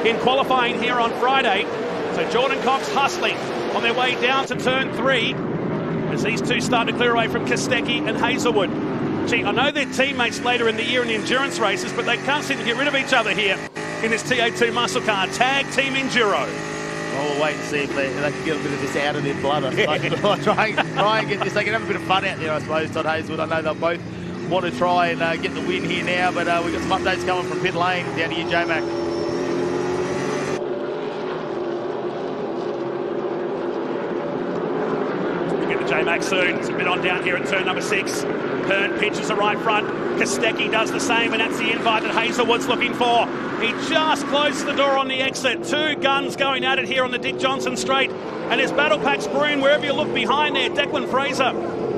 in qualifying here on Friday. So Jordan Cox hustling on their way down to turn 3 as these two start to clear away from Kostecki and Hazelwood. Gee, I know they're teammates later in the year in the endurance races, but they can't seem to get rid of each other here in this TA2 muscle car tag team enduro. Well, we'll wait and see if they can get a bit of this out of their blood. I suppose. try and get this. They can have a bit of fun out there, I suppose, Todd Hazelwood. I know they'll both want to try and get the win here now, but we've got some updates coming from pit lane down to you, J-Mac. J-Mac soon. It's a bit on down here at turn number 6. Hearn pitches the right front. Kostecki does the same, and that's the invite that Hazelwood's looking for. He just closes the door on the exit. 2 guns going at it here on the Dick Johnson straight. And there's battle packs brewing wherever you look behind there. Declan Fraser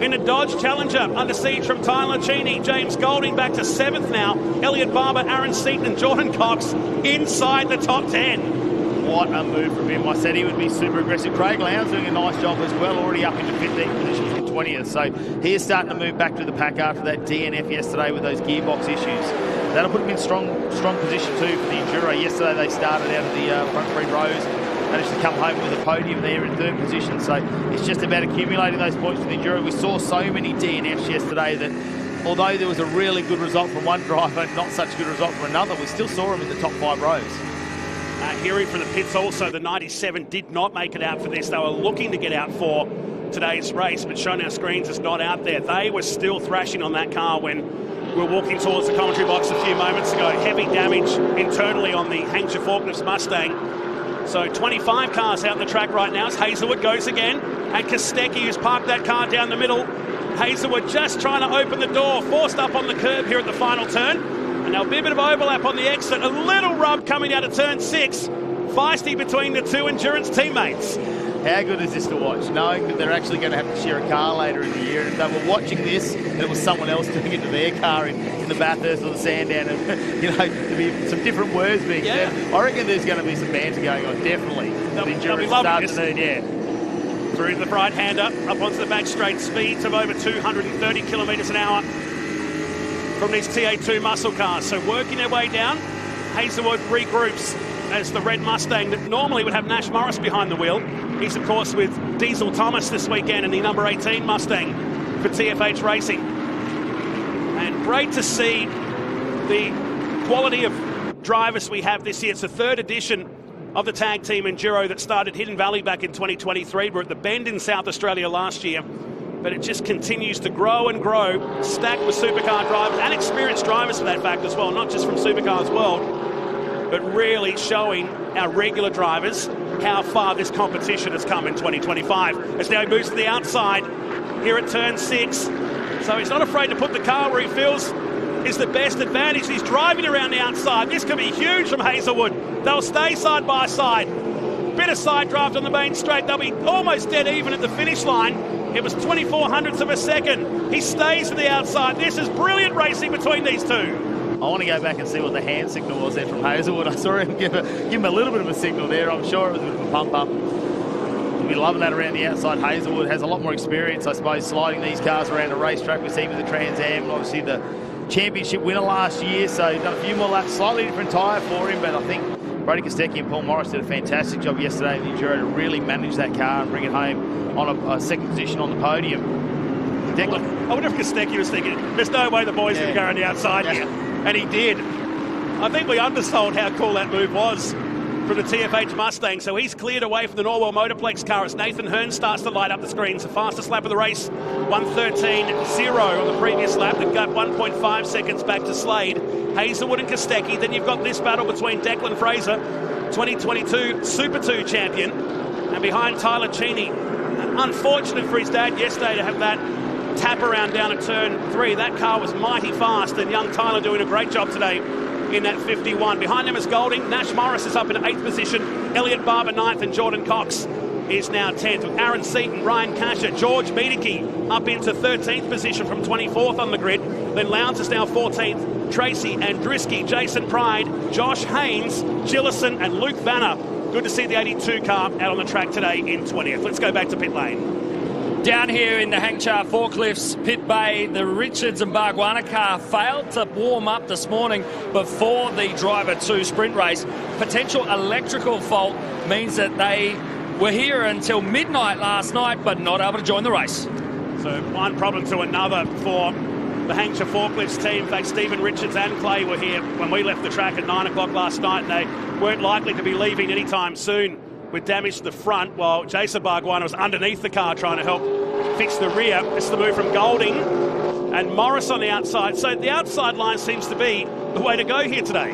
in a Dodge Challenger under siege from Tyler Cheney. James Golding back to 7th now. Elliot Barber, Aaron Seaton and Jordan Cox inside the top 10. What a move from him. I said he would be super aggressive. Craig Lowndes doing a nice job as well, already up into 15th position from 20th. So he is starting to move back to the pack after that DNF yesterday with those gearbox issues. That'll put him in strong position too for the Enduro. Yesterday they started out of the front 3 rows, managed to come home with a podium there in 3rd position. So it's just about accumulating those points for the Enduro. We saw so many DNFs yesterday that although there was a really good result from one driver and not such a good result from another, we still saw him in the top 5 rows. Hearing from the pits also, the 97 did not make it out for this. They were looking to get out for today's race, but shown our screens is not out there. They were still thrashing on that car when we were walking towards the commentary box a few moments ago. Heavy damage internally on the Hank Forklifts Mustang. So 25 cars out on the track right now as Hazelwood goes again. And Kostecki, who's parked that car down the middle. Hazelwood just trying to open the door, forced up on the curb here at the final turn. And there'll be a bit of overlap on the exit. A little rub coming out of turn 6. Feisty between the 2 endurance teammates. How good is this to watch, knowing that they're actually going to have to share a car later in the year? And if they were watching this and it was someone else doing it to their car in the Bathurst or the Sandown, and there'd be some different words being said. I reckon there's going to be some banter going on, definitely. They'll be loving this. Through the right-hander, up onto the back straight, speeds of over 230 kilometres an hour. from these TA2 muscle cars. So working their way down, Hazelwood regroups as the red Mustang that normally would have Nash Morris behind the wheel. He's, of course, with Diesel Thomas this weekend in the number 18 Mustang for TFH Racing. And great to see the quality of drivers we have this year. It's the third edition of the Tag Team Enduro that started Hidden Valley back in 2023. We're at the Bend in South Australia last year, but it just continues to grow and grow, stacked with supercar drivers and experienced drivers for that fact as well, not just from Supercars World, but really showing our regular drivers how far this competition has come in 2025. As now he moves to the outside here at turn 6. So he's not afraid to put the car where he feels is the best advantage. He's driving around the outside. This could be huge from Hazelwood. They'll stay side by side. Bit of side draft on the main straight. They'll be almost dead even at the finish line. It was 24 hundredths of a second. He stays to the outside. This is brilliant racing between these two. I want to go back and see what the hand signal was there from Hazelwood. I saw him give him a little bit of a signal there. I'm sure it was a bit of a pump up. We'll be loving that around the outside. Hazelwood has a lot more experience, I suppose, sliding these cars around a racetrack. We've seen with the Trans Am, obviously the championship winner last year, so he's done a few more laps, slightly different tyre for him, but I think Brody Kostecki and Paul Morris did a fantastic job yesterday in the Enduro to really manage that car and bring it home on a second position on the podium. Declan. I wonder if Kostecki was thinking, there's no way the boys can go on the outside here. And he did. I think we undersold how cool that move was from the TFH Mustang. So he's cleared away from the Norwell Motorplex car as Nathan Hearn starts to light up the screens. The fastest lap of the race, 1:13.0 on the previous lap. The gap 1.5 seconds back to Slade. Hazelwood and Kostecki. Then you've got this battle between Declan Fraser, 2022 Super 2 champion, and behind Tyler Cheney. Unfortunate for his dad yesterday to have that tap around down at turn 3. That car was mighty fast, and young Tyler doing a great job today in that 51. Behind them is Golding. Nash Morris is up in 8th position. Elliot Barber 9th, and Jordan Cox is now 10th. With Aaron Seaton, Ryan Casher, George Miedeke up into 13th position from 24th on the grid. Then Lowndes is now 14th. Tracy Andriski, Jason Pride, Josh Haynes, Gillison, and Luke Vanner. Good to see the 82 car out on the track today in 20th. Let's go back to pit lane. Down here in the Hangchar Forklifts pit bay, the Richards and Bargwanna car failed to warm up this morning before the Driver 2 sprint race. Potential electrical fault means that they were here until midnight last night, but not able to join the race. So one problem to another for the Hangchar Forklifts team. In fact, Stephen Richards and Clay were here when we left the track at 9 o'clock last night. They weren't likely to be leaving anytime soon with damage to the front, while Jason Bargwanna was underneath the car trying to help fix the rear. It's the move from Golding and Morris on the outside. So the outside line seems to be the way to go here today.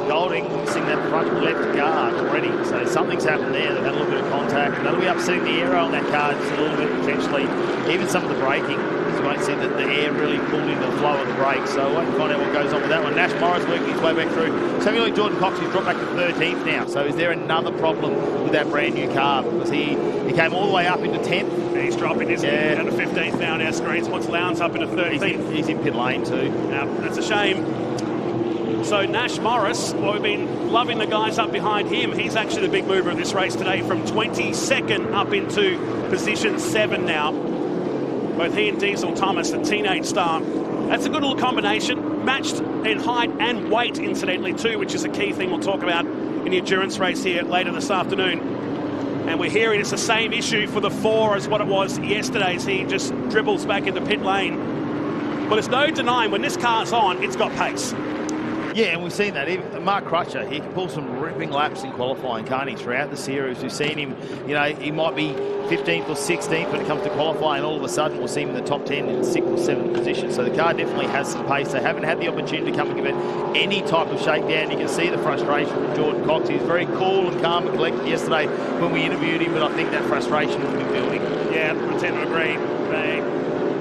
Golding missing that front left guard already, so something's happened there. They've had a little bit of contact, and that'll be upsetting the aero on that car just a little bit potentially. Even some of the braking, you won't see that the air really pulled into the flow of the brakes, so I won't find out what goes on with that one. Nash Morris working his way back through. Samuel Lee Jordan Cox, he's dropped back to 13th now, so is there another problem with that brand new car? Because he came all the way up into 10th. And he's dropping, isn't he? Down to 15th now on our screens. Wants Lowndes up into 13th. He's in pit lane too. Now, that's a shame. So Nash Morris, well, we've been loving the guys up behind him. He's actually the big mover of this race today, from 22nd up into position 7 now. Both he and Diesel Thomas, the teenage star. That's a good little combination. Matched in height and weight, incidentally, too, which is a key thing we'll talk about in the endurance race here later this afternoon. And we're hearing it's the same issue for the 4 as what it was yesterday, as he just dribbles back into pit lane. But there's no denying when this car's on, it's got pace. Yeah, and we've seen that. Even Mark Crutcher, he can pull some ripping laps in qualifying, can't he, throughout the series. We've seen him, you know, he might be 15th or 16th when it comes to qualifying, and all of a sudden we'll see him in the top 10 in 6th or 7th position. So the car definitely has some pace. They haven't had the opportunity to come and give it any type of shakedown. You can see the frustration from Jordan Cox. He was very cool and calm and collected yesterday when we interviewed him, but I think that frustration has been building. Yeah, I tend to agree.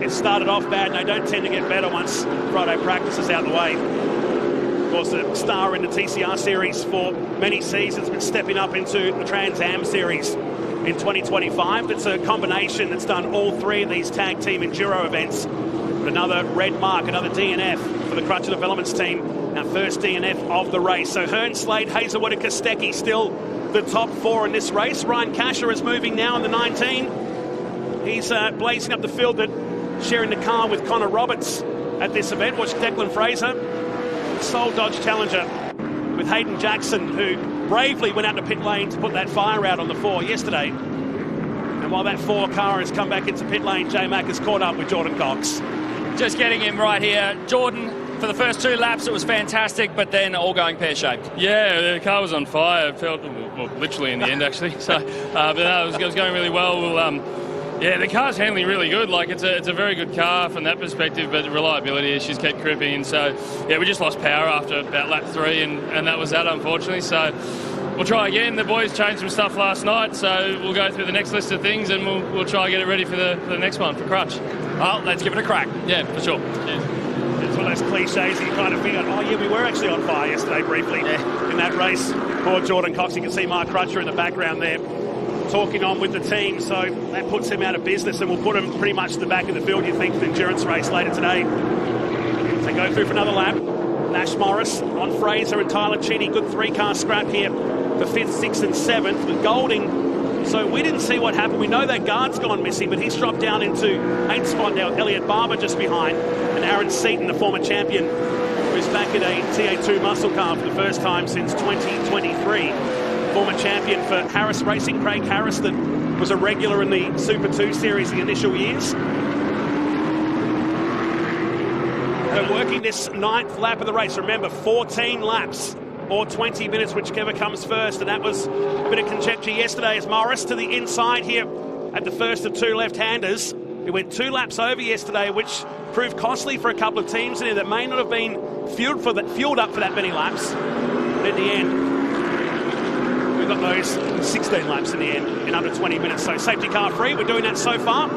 It started off bad, and they don't tend to get better once Friday practice is out of the way. Of course, a star in the TCR series for many seasons, but stepping up into the Trans Am series in 2025. That's a combination that's done all 3 of these tag team enduro events. But another red mark, another DNF for the Crutcher Developments team. Our first DNF of the race. So Hearn, Slade, Hazelwood and Kostecki still the top 4 in this race. Ryan Casher is moving now in the 19. He's blazing up the field, sharing the car with Connor Roberts at this event. Watch Declan Fraser, sole Dodge Challenger, with Hayden Jackson, who bravely went out to pit lane to put that fire out on the 4 yesterday. And while that 4 car has come back into pit lane, J-Mac has caught up with Jordan Cox. Just getting him right here. Jordan, for the first 2 laps, it was fantastic, but then all going pear-shaped. Yeah, the car was on fire. It felt, well, literally in the end, actually. So, but no, it was going really well. Yeah, the car's handling really good. Like, it's a very good car from that perspective, but the reliability issues kept creeping in. So, yeah, we just lost power after about lap 3, and that was that, unfortunately. So, we'll try again. The boys changed some stuff last night, so we'll go through the next list of things, and we'll try and get it ready for the next one, for Crutch. Well, let's give it a crack. Yeah, for sure. Cheers. It's one of those cliches that you kind of figure, oh yeah, we were actually on fire yesterday briefly in that race. Poor Jordan Cox, you can see Mark Crutcher in the background there, talking on with the team, so that puts him out of business and will put him pretty much to the back of the field, you think, for the endurance race later today. So go through for another lap. Nash Morris on Fraser and Tyler Cheney. Good 3-car scrap here for 5th, 6th and 7th with Golding. So we didn't see what happened. We know that guard's gone missing, but he's dropped down into 8th spot now. Elliot Barber just behind. And Aaron Seaton, the former champion, who's back in a TA2 muscle car for the first time since 2023. Former champion for Harris Racing, Craig Harris, that was a regular in the Super 2 series the initial years. We're working this 9th lap of the race. Remember, 14 laps or 20 minutes, whichever comes first. And that was a bit of conjecture yesterday as Morris to the inside here at the first of 2 left-handers. He went 2 laps over yesterday, which proved costly for a couple of teams in here that may not have been fueled up for that many laps. But in the end, we've got those 16 laps in the end in under 20 minutes. So safety car free. We're doing that so far.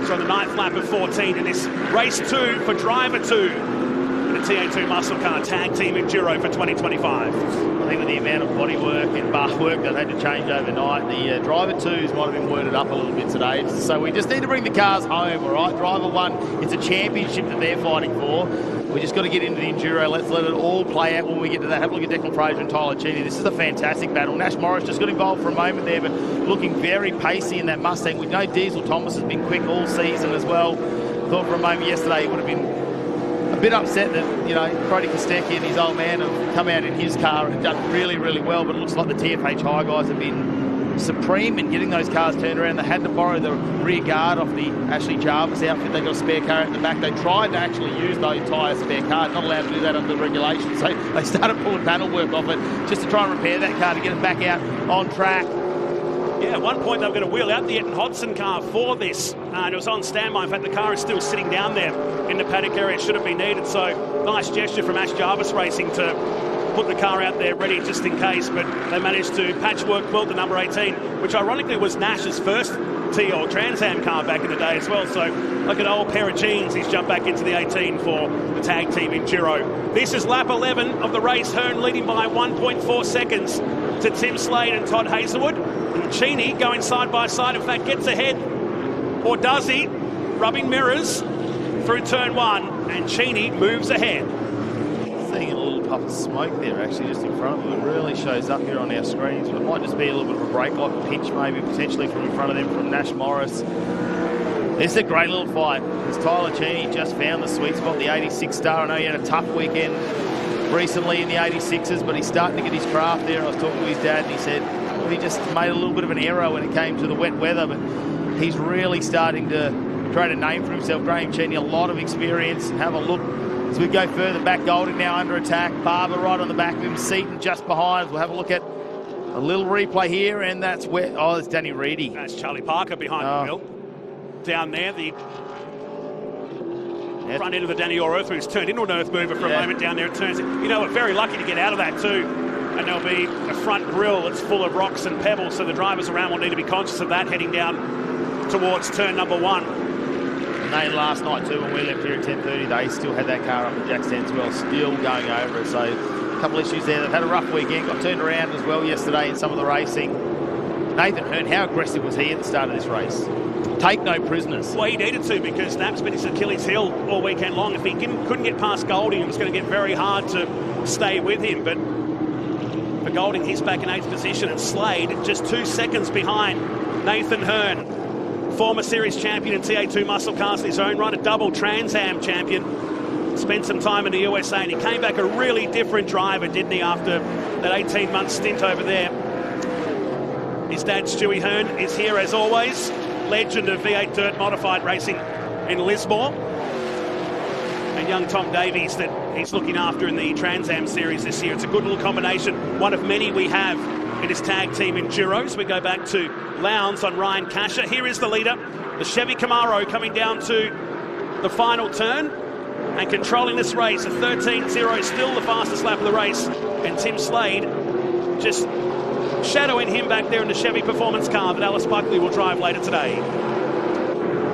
So on the 9th lap of 14 in this race 2 for driver 2. The TA2 muscle car tag team Enduro for 2025. I think with the amount of bodywork and bar work that had to change overnight, the driver 2s might have been worded up a little bit today. So we just need to bring the cars home, all right? Driver 1, it's a championship that they're fighting for. We just got to get into the Enduro. Let's let it all play out when we get to that. Have a look at Declan Fraser and Tyler Cheney. This is a fantastic battle. Nash Morris just got involved for a moment there, but looking very pacey in that Mustang. We know Diesel Thomas has been quick all season as well. Thought for a moment yesterday he would have been a bit upset that, you know, Brody Kostecki and his old man have come out in his car and done really, really well, but it looks like the TFH High guys have been supreme in getting those cars turned around. They had to borrow the rear guard off the Ashley Jarvis outfit. They got a spare car at the back. They tried to actually use the entire spare car, not allowed to do that under the regulations, so they started pulling panel work off it just to try and repair that car to get it back out on track. Yeah, at one point they were going to wheel out the Etten Hodson car for this, and it was on standby. In fact, the car is still sitting down there in the paddock area. It should have been needed, so nice gesture from Ash Jarvis Racing to put the car out there ready just in case, but they managed to patchwork quilt the number 18, which ironically was Nash's first T or Trans Am car back in the day as well. So like an old pair of jeans, he's jumped back into the 18 for the tag team Enduro. This is lap 11 of the race. Hearn leading by 1.4 seconds to Tim Slade and Todd Hazelwood. And Cheney going side by side, in fact gets ahead, or does he? Rubbing mirrors through turn 1, and Cheney moves ahead. Seeing a little puff of smoke there actually just in front of them. It really shows up here on our screens, but it might just be a little bit of a brake light pinch maybe potentially from in front of them from Nash Morris. This is a great little fight. As Tyler Cheney just found the sweet spot, the 86 star. I know he had a tough weekend recently in the 86s, but he's starting to get his craft there. I was talking to his dad and he said he just made a little bit of an error when it came to the wet weather, but he's really starting to create a name for himself. Graham Cheney, a lot of experience. Have a look as we go further back. Golding now under attack. Barber right on the back of him. Seaton just behind. We'll have a look at a little replay here, and that's where... Oh, it's Danny Reedy. That's Charlie Parker behind the wheel. Down there, the front end of the Danny Orr Earth, who's turned into an earth mover for a moment down there. It turns. You know, we're very lucky to get out of that too. And there'll be a front grille that's full of rocks and pebbles, so the drivers around will need to be conscious of that heading down towards turn number 1. And they last night too, when we left here at 10:30, they still had that car up at Jack Stanswell, still going over it. So a couple issues there. They've had a rough weekend, got turned around as well yesterday in some of the racing. Nathan Hearn, how aggressive was he at the start of this race? Take no prisoners. Well, he needed to, because that's been his Achilles heel all weekend long. If he couldn't get past Golding, it was going to get very hard to stay with him. But for Golding, he's back in 8th position, and Slade just 2 seconds behind Nathan Hearn, former series champion in TA2 muscle cars in his own right, a double Trans Am champion. spent some time in the USA, and he came back a really different driver, didn't he, after that 18-month stint over there. His dad, Stewie Hearn, is here as always, legend of V8 dirt modified racing in Lismore. And young Tom Davies that he's looking after in the Trans Am series this year. It's a good little combination, one of many we have in his tag team Enduros. We go back to Lowndes on Ryan Casher. Here is the leader, the Chevy Camaro, coming down to the final turn and controlling this race. A 13.0, still the fastest lap of the race. And Tim Slade just shadowing him back there in the Chevy performance car that Alice Buckley will drive later today.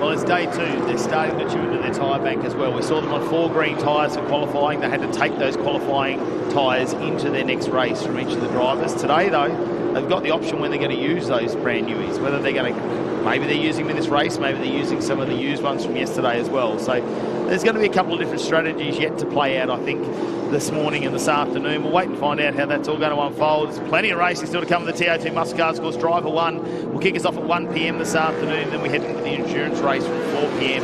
Well, it's day 2. They're starting to tune into their tyre bank as well. We saw them on 4 green tyres for qualifying. They had to take those qualifying tyres into their next race from each of the drivers. Today, though, they've got the option when they're going to use those brand newies, whether they're going to, maybe they're using them in this race, maybe they're using some of the used ones from yesterday as well. So there's going to be a couple of different strategies yet to play out, I think, this morning and this afternoon. We'll wait and find out how that's all going to unfold. There's plenty of racing still to come in the TO2 Muscle Cars course. Driver 1 will kick us off at 1 p.m. this afternoon. Then we head into the endurance race from 4 p.m.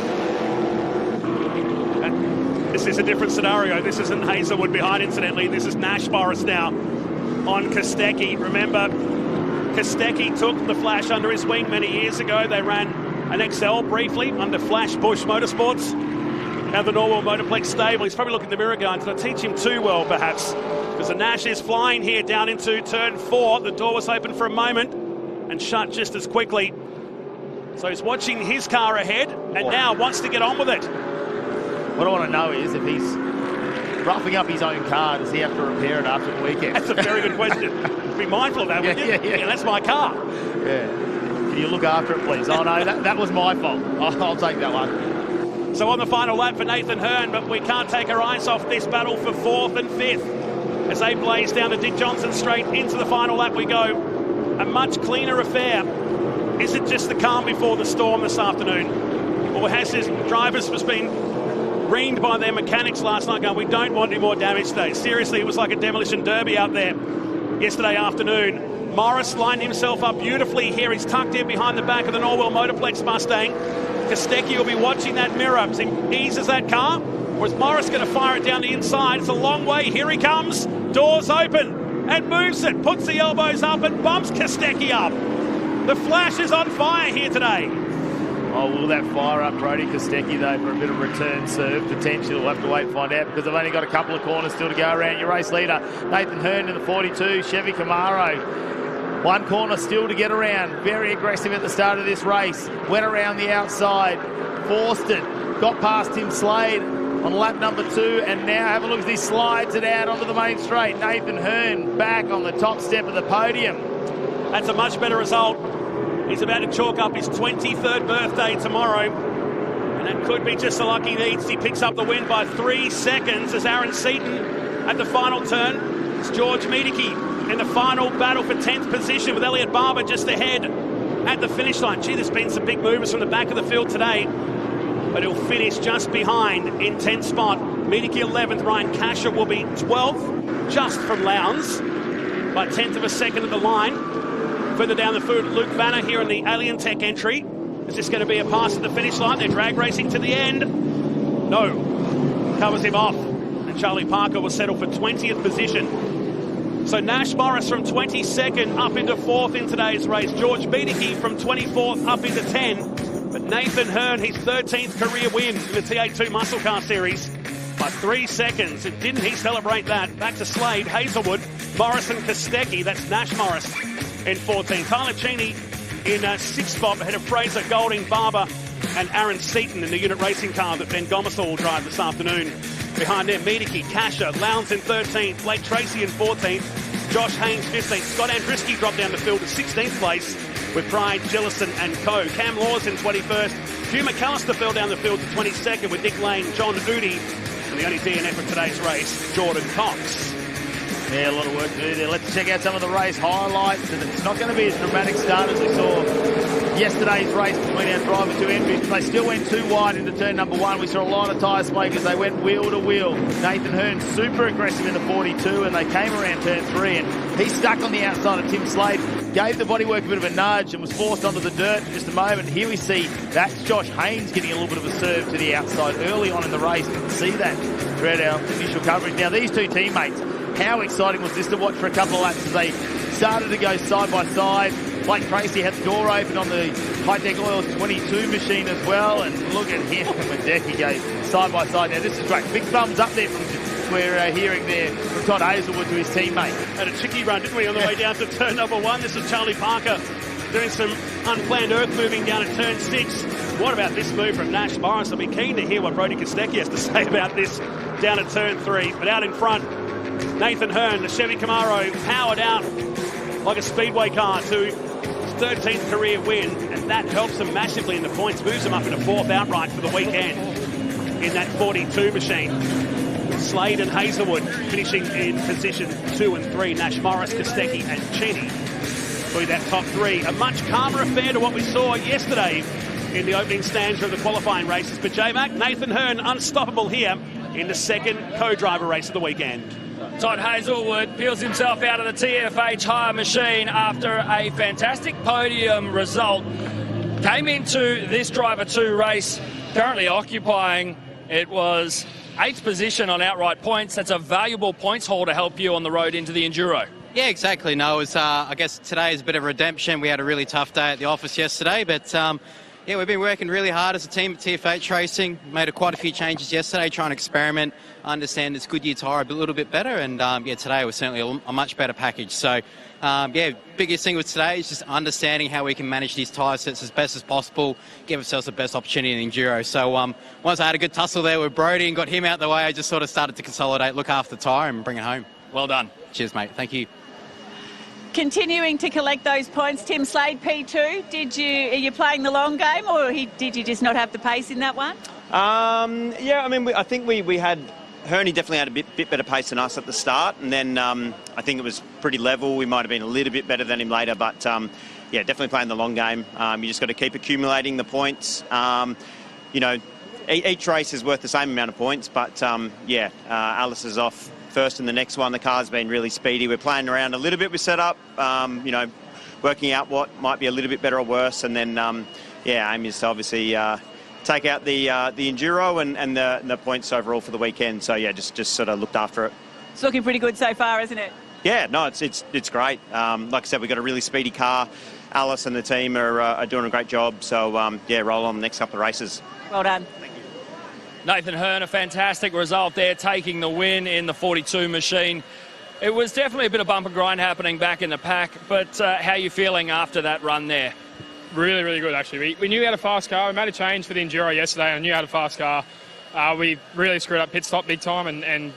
This is a different scenario. This isn't Hazelwood behind, incidentally. This is Nash Morris now on Kostecki. Remember, Kostecki took the Flash under his wing many years ago. They ran an XL briefly under Flash Bush Motorsports. Now the Norwell Motorplex stable. He's probably looking in the mirror going, did I teach him too well, perhaps? Because the Nash is flying here down into turn 4. The door was open for a moment and shut just as quickly. So he's watching his car ahead and now wants to get on with it. What I want to know is if he's roughing up his own car, does he have to repair it after the weekend? That's a very good question. Be mindful of that, wouldn't you? Yeah, that's my car. Yeah. Can you look after it, please? Oh, no, that was my fault. I'll take that one. So on the final lap for Nathan Hearn, but we can't take our eyes off this battle for 4th and 5th. As they blaze down the Dick Johnson straight into the final lap we go. A much cleaner affair. Is it just the calm before the storm this afternoon? Or has his drivers just been reamed by their mechanics last night going, we don't want any more damage today? Seriously, it was like a demolition derby out there yesterday afternoon. Morris lined himself up beautifully here. He's tucked in behind the back of the Norwell Motorplex Mustang. Kostecki will be watching that mirror as he eases that car. Or is Morris going to fire it down the inside? It's a long way. Here he comes. Doors open and moves it. Puts the elbows up and bumps Kostecki up. The Flash is on fire here today. Oh, will that fire up Brody Kostecki, though, for a bit of return serve? Potentially, we'll have to wait and find out because they've only got a couple of corners still to go around. Your race leader, Nathan Hearn in the 42, Chevy Camaro. 1 corner still to get around. Very aggressive at the start of this race. Went around the outside, forced it, got past Tim Slade on lap number 2, and now have a look as he slides it out onto the main straight. Nathan Hearn back on the top step of the podium. That's a much better result. He's about to chalk up his 23rd birthday tomorrow, and that could be just the luck he needs. He picks up the win by 3 seconds as Aaron Seaton at the final turn. It's George Miedeke in the final battle for 10th position with Elliot Barber just ahead at the finish line. Gee, there's been some big movers from the back of the field today, but he'll finish just behind in 10th spot. Miedeke 11th, Ryan Casher will be 12th, just from Lowndes, by 10th of a second at the line. Further down the field, Luke Vanner here in the Alien Tech entry. Is this going to be a pass at the finish line? They're drag racing to the end. No, covers him off, and Charlie Parker will settle for 20th position. So Nash Morris from 22nd up into 4th in today's race. George Miedeke from 24th up into 10. But Nathan Hearn, his 13th career win in the T82 Muscle Car Series by 3 seconds. And didn't he celebrate that? Back to Slade, Hazelwood, Morris and Kostecki. That's Nash Morris in 14. Tyler Cheney in 6th spot ahead of Fraser, Golding, Barber and Aaron Seaton in the unit racing car that Ben Gomersall will drive this afternoon. Behind them, Miedeke, Casher, Lowndes in 13th, Blake Tracy in 14th, Josh Haynes 15th, Scott Andriski dropped down the field to 16th place with Brian Gillison and co. Cam Laws in 21st, Hugh McAllister fell down the field to 22nd with Nick Lane, John Udi, and the only DNF of today's race, Jordan Cox. Yeah, a lot of work to do there. Let's check out some of the race highlights, and it's not going to be as dramatic start as we saw yesterday's race between our driver two entries. They still went too wide into turn number 1. We saw a lot of tyre smoke as they went wheel to wheel. Nathan Hearn super aggressive in the 42, and they came around turn 3, and he stuck on the outside of Tim Slade, gave the bodywork a bit of a nudge and was forced onto the dirt in just a moment. Here we see that's Josh Haynes getting a little bit of a serve to the outside early on in the race. We can see that throughout our initial coverage. Now, these two teammates, how exciting was this to watch for a couple of laps as they started to go side by side. Blake Tracy had the door open on the Hi-Tec Oils 22 machine as well, and look at him and Madeki go side by side. Now, this is great. Big thumbs up there from we're hearing there from Todd Hazelwood to his teammate. Had a tricky run, didn't we, on the way down to turn number 1. This is Charlie Parker doing some unplanned earth moving down at turn 6. What about this move from Nash Morris? I'll be keen to hear what Brody Kostecki has to say about this down at turn 3. But out in front, Nathan Hearn, the Chevy Camaro, powered out like a speedway car to his 13th career win, and that helps him massively in the points, moves him up into 4th outright for the weekend in that 42 machine. Slade and Hazelwood finishing in position 2 and 3. Nash Morris, Kostecki and Cheney through that top 3. A much calmer affair to what we saw yesterday in the opening stanza of the qualifying races. But J-Mac, Nathan Hearn unstoppable here in the second co-driver race of the weekend. Todd Hazelwood peels himself out of the TFH hire machine after a fantastic podium result. Came into this Driver 2 race currently occupying, it was 8th position on outright points. That's a valuable points haul to help you on the road into the Enduro. Yeah, exactly. No, it was, I guess today is a bit of a redemption. We had a really tough day at the office yesterday, but yeah, we've been working really hard as a team at TFH Racing. Made quite a few changes yesterday, trying to experiment, understand this Goodyear tyre a little bit better, and yeah, today was certainly a much better package. So yeah, biggest thing with today is just understanding how we can manage these tyre sets as best as possible, give ourselves the best opportunity in Enduro. So once I had a good tussle there with Brody and got him out the way, I just sort of started to consolidate, look after the tyre and bring it home. Well done. Cheers, mate. Thank you. Continuing to collect those points, Tim Slade, P2. Are you playing the long game, or did you just not have the pace in that one? Yeah, I mean, I think we had Herney definitely had a bit better pace than us at the start, and then I think it was pretty level. We might have been a little bit better than him later, but yeah, definitely playing the long game. You just got to keep accumulating the points. You know, each race is worth the same amount of points, but yeah, Alice is off first in the next one. The car's been really speedy. We're playing around a little bit with setup, you know, working out what might be a little bit better or worse, and then yeah, aim is to obviously take out the Enduro and the points overall for the weekend. So yeah, just sort of looked after it. It's looking pretty good so far, isn't it? Yeah, no, it's great. Like I said, we've got a really speedy car. Alice and the team are doing a great job. So yeah, roll on the next couple of races. Well done. Nathan Hearn, a fantastic result there, taking the win in the 42 machine. It was definitely a bit of bump and grind happening back in the pack, but how are you feeling after that run there? Really, really good, actually. We knew we had a fast car. We made a change for the Enduro yesterday. I knew we had a fast car. We really screwed up pit stop big time, and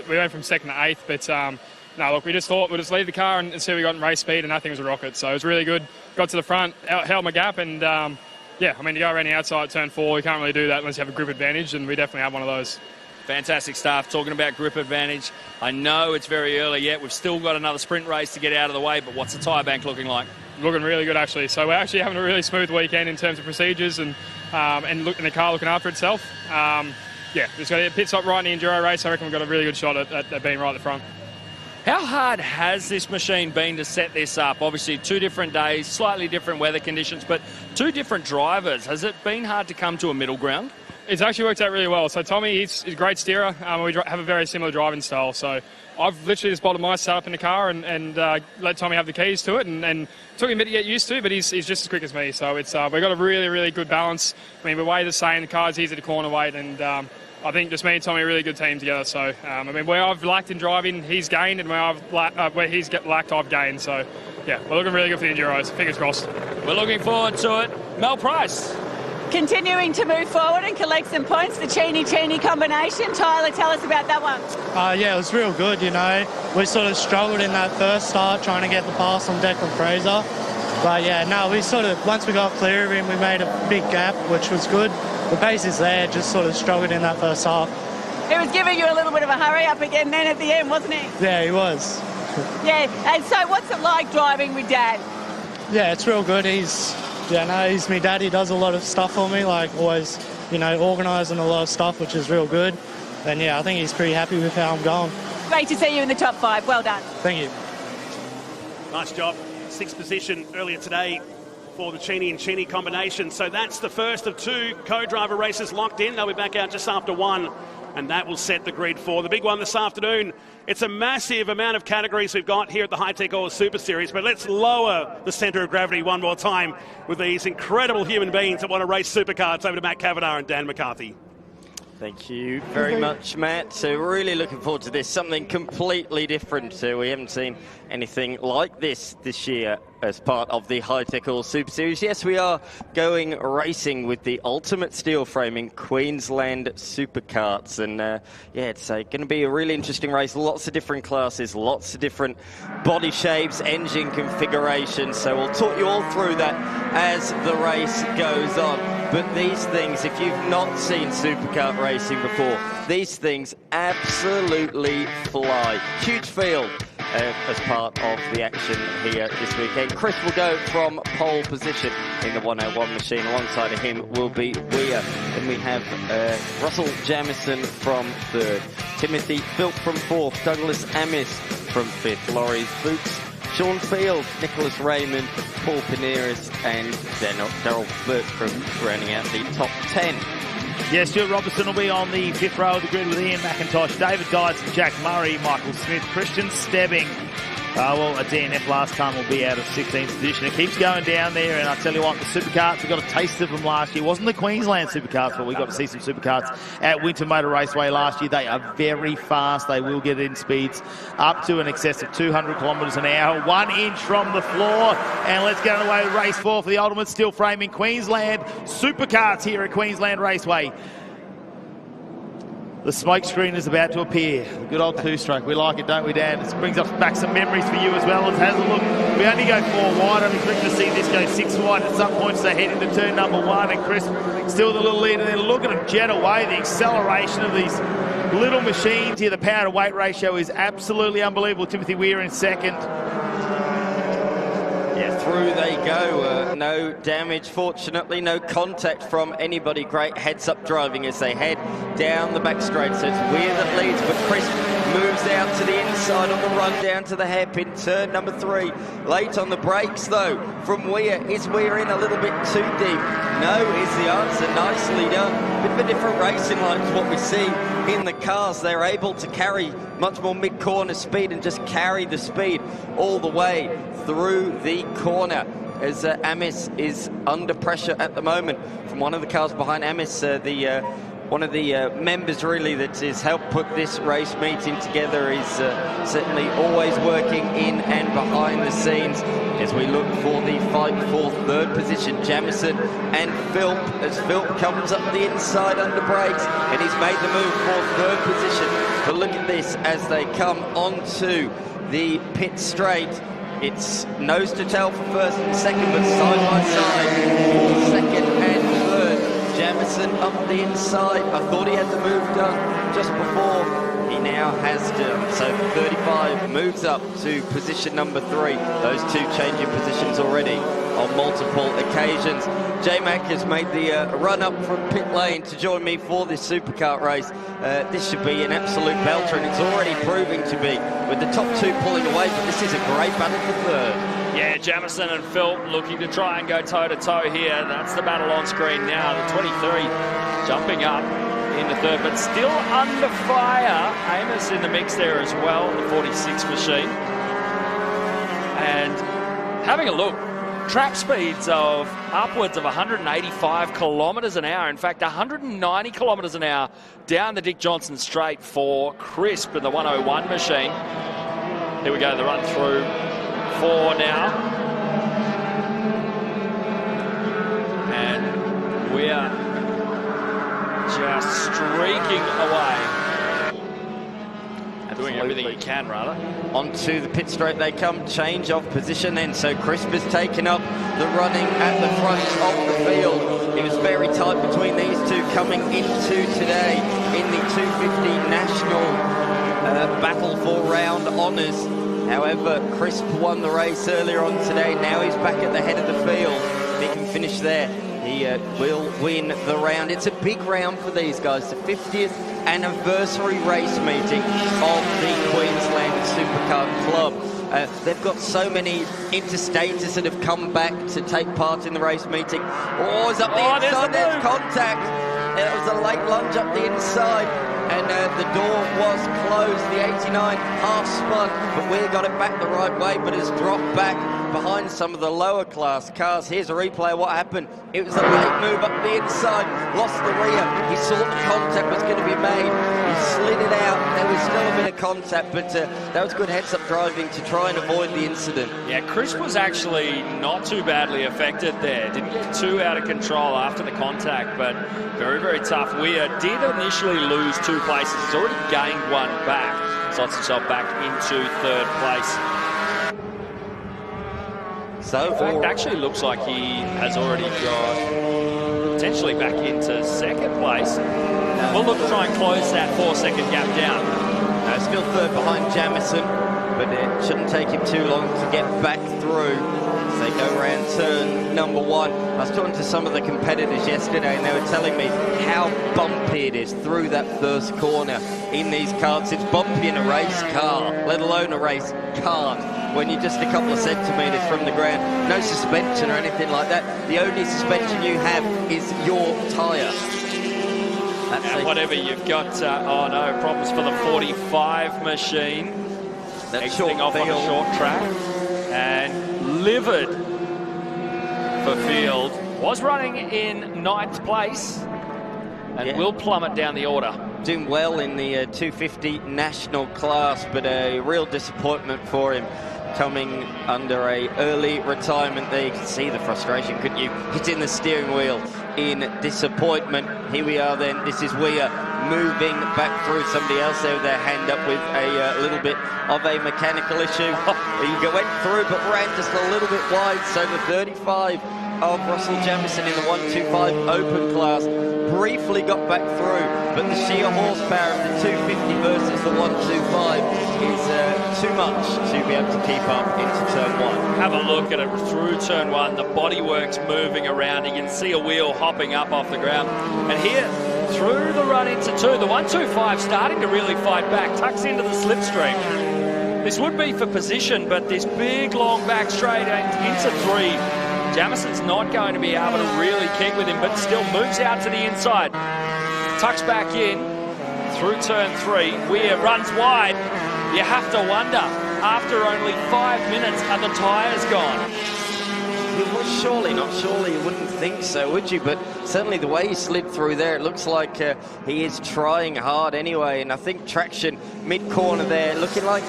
we went from 2nd to 8th. But no, look, we just thought we'd just leave the car and see what we got in race speed, and nothing was a rocket. So it was really good. Got to the front, held my gap, and yeah, I mean, to go around the outside at turn 4, you can't really do that unless you have a grip advantage, and we definitely have one of those. Fantastic stuff. Talking about grip advantage, I know it's very early yet. We've still got another sprint race to get out of the way, but what's the tyre bank looking like? Looking really good, actually. So we're actually having a really smooth weekend in terms of procedures and the car looking after itself. Yeah, just got to pit stop right in the Enduro race. I reckon we've got a really good shot at being right at the front. How hard has this machine been to set this up? Obviously, 2 different days, slightly different weather conditions, but 2 different drivers. Has it been hard to come to a middle ground? It's actually worked out really well. So Tommy, he's a great steerer. We have a very similar driving style. So I've literally just bolted my setup in the car and let Tommy have the keys to it, and took him a bit to get used to, but he's just as quick as me. So it's we've got a really, really good balance. I mean, we're way the same. The car's easy to corner weight, and I think just me and Tommy are a really good team together. So, I mean, where I've lacked in driving, he's gained, and where he's lacked, I've gained. So, yeah, we're looking really good for the Enduros. Fingers crossed. We're looking forward to it. Mel Price. Continuing to move forward and collect some points, the Cheney combination. Tyler, tell us about that one. Yeah, it was real good, you know. We sort of struggled in that first start trying to get the pass on Declan Fraser. But, yeah, no, we sort of, once we got clear of him, we made a big gap, which was good. The pace is there, just sort of struggled in that first half. He was giving you a little bit of a hurry up again then at the end, wasn't he? Yeah, he was. Yeah, and so what's it like driving with Dad? Yeah, it's real good. He's my dad. He does a lot of stuff for me, like always, organising a lot of stuff, which is real good. And yeah, I think he's pretty happy with how I'm going. Great to see you in the top 5. Well done. Thank you. Nice job. 6th position earlier today for the Cheney and Cheney combination. So that's the first of 2 co-driver races locked in. They'll be back out just after 1, and that will set the grid for the big one this afternoon. It's a massive amount of categories we've got here at the Hi-Tec Oil Super Series, but let's lower the centre of gravity one more time with these incredible human beings that want to race supercarts. Over to Matt Kavanagh and Dan McCarthy. Thank you very much, Matt. So really looking forward to this. Something completely different. So we haven't seen anything like this year as part of the Hi-Tec Oil Super Series. Yes, we are going racing with the ultimate steel framing Queensland Superkarts. And yeah, it's going to be a really interesting race. Lots of different classes, lots of different body shapes, engine configurations. So we'll talk you all through that as the race goes on. But these things, if you've not seen superkart racing before, these things absolutely fly. Huge field as part of the action here this weekend. Chris will go from pole position in the 101 machine. Alongside of him will be Weir. Then we have Russell Jamieson from 3rd. Timothy Philp from 4th. Douglas Amis from 5th. Laurie Fuchs, Sean Field, Nicholas Raymond, Paul Pineris and Daryl Bertram rounding out the top 10. Yeah, Stuart Robertson will be on the 5th row of the grid with Ian McIntosh, David Dyson, Jack Murray, Michael Smith, Christian Stebbing. Well, a DNF last time will be out of 16th position. It keeps going down there, and I tell you what, the supercarts, we got a taste of them last year. It wasn't the Queensland supercarts, but we got to see some supercarts at Winter Motor Raceway last year. They are very fast. They will get in speeds up to an excess of 200 kilometres an hour. 1 inch from the floor, and let's get underway with race 4 for the ultimate steel framing Queensland supercarts here at Queensland Raceway. The smoke screen is about to appear. The good old 2-stroke. We like it, don't we, Dan? It brings us back some memories for you as well. Let's have a look. We only go 4 wide. I'm expecting to see this go 6 wide at some point as they head into turn number 1. And Chris still the little leader there. Look at him jet away. The acceleration of these little machines here. The power to weight ratio is absolutely unbelievable. Timothy Weir in 2nd. Yeah, through they go. No damage, fortunately. No contact from anybody. Great heads-up driving as they head down the back straight. So it's Weir that leads, but Chris moves out to the inside on the run down to the hairpin. Turn number 3. Late on the brakes, though, from Weir. Is Weir in a little bit too deep? No is the answer. Nicely done. Bit of a different racing line to what we see in the cars. They're able to carry much more mid-corner speed and just carry the speed all the way through the corner as Amis is under pressure at the moment from one of the cars behind Amis. One of the members really that has helped put this race meeting together is certainly always working in and behind the scenes as we look for the fight for 3rd position. Jamieson and Philp, as Philp comes up the inside under brakes, and he's made the move for 3rd position. But look at this as they come onto the pit straight. It's nose to tail for 1st and 2nd, but side by side for 2nd and 3rd. Jamieson up the inside. I thought he had the move done just before. He now has done. So 35 moves up to position number 3. Those 2 changing positions already on multiple occasions. J-Mac has made the run up from pit lane to join me for this superkart race. This should be an absolute belter, and it's already proving to be, with the top 2 pulling away, but this is a great battle for 3rd. Yeah, Jamieson and Phil looking to try and go toe-to-toe here. That's the battle on screen now. The 23 jumping up into 3rd, but still under fire. Amos in the mix there as well, the 46 machine. And having a look, track speeds of upwards of 185 kilometres an hour. In fact, 190 kilometres an hour down the Dick Johnson straight for Crisp in the 101 machine. Here we go, the run through 4 now. And we are just streaking away. And Doing everything he can, rather. Onto the pit straight they come, change of position then. So Crisp has taken up the running at the front of the field. It was very tight between these two coming into today in the 250 national battle for round honours. However, Crisp won the race earlier on today. Now he's back at the head of the field. If he can finish there, he will win the round. It's a big round for these guys. The 50th anniversary race meeting of the Queensland Superkart Club. They've got so many interstaters that have come back to take part in the race meeting. Oh, it's up the inside. There's contact. It was a late lunge up the inside. And the door was closed. The 89 half spun, but we got it back the right way, but has dropped back behind some of the lower class cars. Here's a replay of what happened. It was a late move up the inside, lost the rear. He saw the contact was going to be made. He slid it out. There was still a bit of contact, but that was good heads-up driving to try and avoid the incident. Yeah, Crisp was actually not too badly affected there. Didn't get too out of control after the contact, but very, very tough. Weir did initially lose 2 places. He's already gained 1 back. Slots himself back into 3rd place. So, in fact, actually looks like he has already got potentially back into 2nd place. We'll look to try and close that 4-second gap down. Still 3rd behind Jamison, but it shouldn't take him too long to get back through. They go around turn number 1. I was talking to some of the competitors yesterday and they were telling me how bumpy it is through that first corner in these karts. It's bumpy in a race car, let alone a race kart, when you're just a couple of centimetres from the ground. No suspension or anything like that. The only suspension you have is your tyre. And whatever you've got, oh no, problems for the 45 machine. Exiting off on a short track. And livid for Field. Was running in 9th place and will plummet down the order. Doing well in the 250 national class, but a real disappointment for him coming under a early retirement there. You can see the frustration, couldn't you? Hitting the steering wheel in disappointment. Here we are then. This is Weir moving back through. Somebody else there with their hand up with a little bit of a mechanical issue. He went through but ran just a little bit wide. So the 35 of Russell Jamison in the 125 open class briefly got back through, but the sheer horsepower of the 250 versus the 125 is too much to be able to keep up into turn 1. Have a look at it through turn 1. The bodywork's moving around. You can see a wheel hopping up off the ground. And here, through the run into 2, the 125 starting to really fight back, tucks into the slipstream. This would be for position, but this big long back straight into 3. Jamison's not going to be able to really keep with him, but still moves out to the inside. Tucks back in through turn 3. Weir runs wide. You have to wonder, after only 5 minutes, are the tyres gone? Surely not. Surely you wouldn't think so, would you? But certainly the way he slid through there, it looks like he is trying hard anyway. And I think traction mid-corner there, looking like,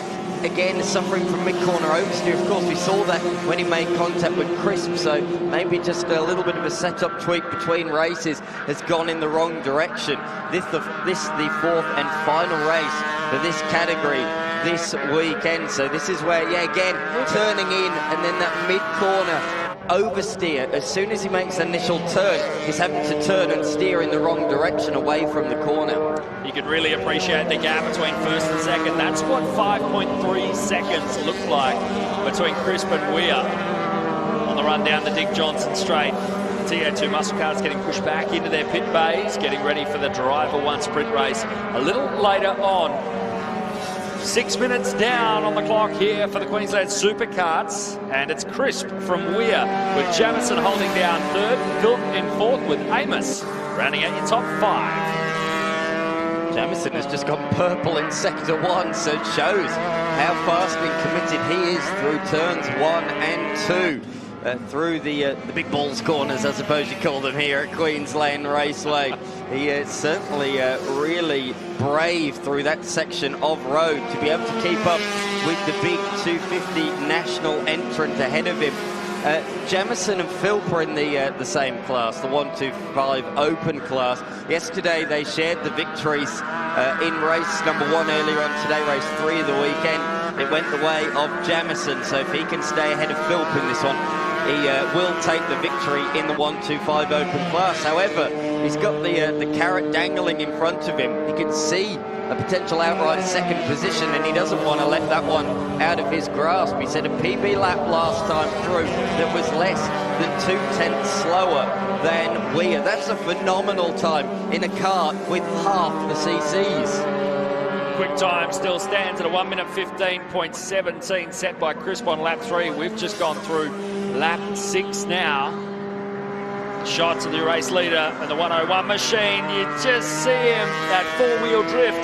again, suffering from mid-corner oversteer. Of course, we saw that when he made contact with Crisp, so maybe just a little bit of a setup tweak between races has gone in the wrong direction. This the 4th and final race for this category this weekend. So this is where, yeah, again, turning in and then that mid-corner oversteer. As soon as he makes the initial turn, he's having to turn and steer in the wrong direction away from the corner. You could really appreciate the gap between 1st and 2nd. That's what 5.3 seconds looks like between Crisp and Weir on the run down the Dick Johnson straight. TA2 muscle cars getting pushed back into their pit bays, getting ready for the driver 1 sprint race a little later on. 6 minutes down on the clock here for the Queensland Superkarts, and it's Crisp from Weir, with Jamison holding down 3rd, Philp in 4th, with Amos rounding out your top 5. Jamison has just got purple in sector 1, so it shows how fast and committed he is through turns 1 and 2. Through the big balls corners, I suppose you call them here at Queensland Raceway. He is certainly really brave through that section of road to be able to keep up with the big 250 national entrant ahead of him. Jamison and Philp are in the same class, the 125 open class. Yesterday they shared the victories in race number 1 earlier on today, race 3 of the weekend. It went the way of Jamison, so if he can stay ahead of Philp in this one, he will take the victory in the 125 open class. However, he's got the carrot dangling in front of him. He can see a potential outright second position, and he doesn't want to let that one out of his grasp. He said a PB lap last time through that was less than 2/10 slower than Weir. That's a phenomenal time in a kart with half the CCs. Quick time still stands at a 1 minute 15.17 set by Crisp on lap 3. We've just gone through lap 6 now. Shots of the race leader and the 101 machine. You just see him, that four-wheel drift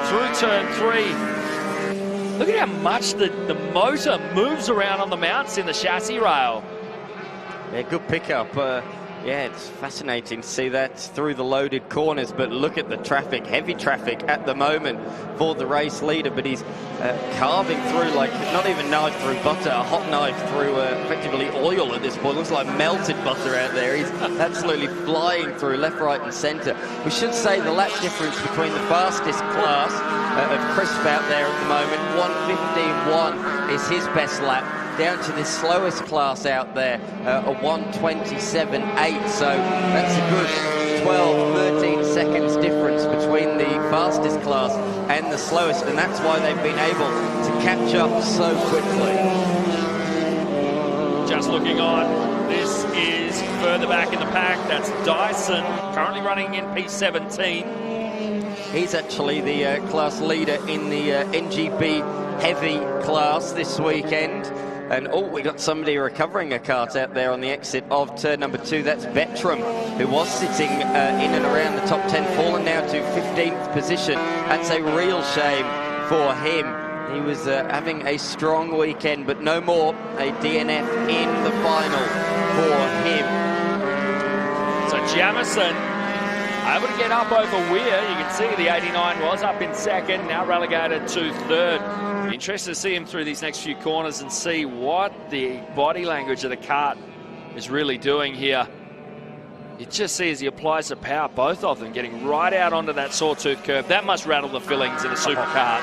through turn 3. Look at how much the motor moves around on the mounts in the chassis rail. Yeah, good pickup. Yeah, it's fascinating to see that through the loaded corners, but look at the traffic, heavy traffic at the moment for the race leader, but he's carving through like, not even knife through butter, a hot knife through effectively oil at this point. Looks like melted butter out there. He's absolutely flying through left, right and centre. We should say the lap difference between the fastest class of Crisp out there at the moment, 1:15.1 is his best lap, down to the slowest class out there, a 1:27.8. So that's a good 12, 13 seconds difference between the fastest class and the slowest, and that's why they've been able to catch up so quickly. Just looking on, this is further back in the pack. That's Dyson, currently running in P17. He's actually the class leader in the NGB heavy class this weekend. And oh, we got somebody recovering a kart out there on the exit of turn number 2. That's Bettram, who was sitting in and around the top 10, fallen now to 15th position. That's a real shame for him. He was having a strong weekend, but no more. A DNF in the final for him. So Jamison able to get up over Weir. You can see the 89 was up in second, now relegated to third. Interested to see him through these next few corners and see what the body language of the kart is really doing here. You just see as he applies the power, both of them getting right out onto that sawtooth curve. That must rattle the fillings in a supercar.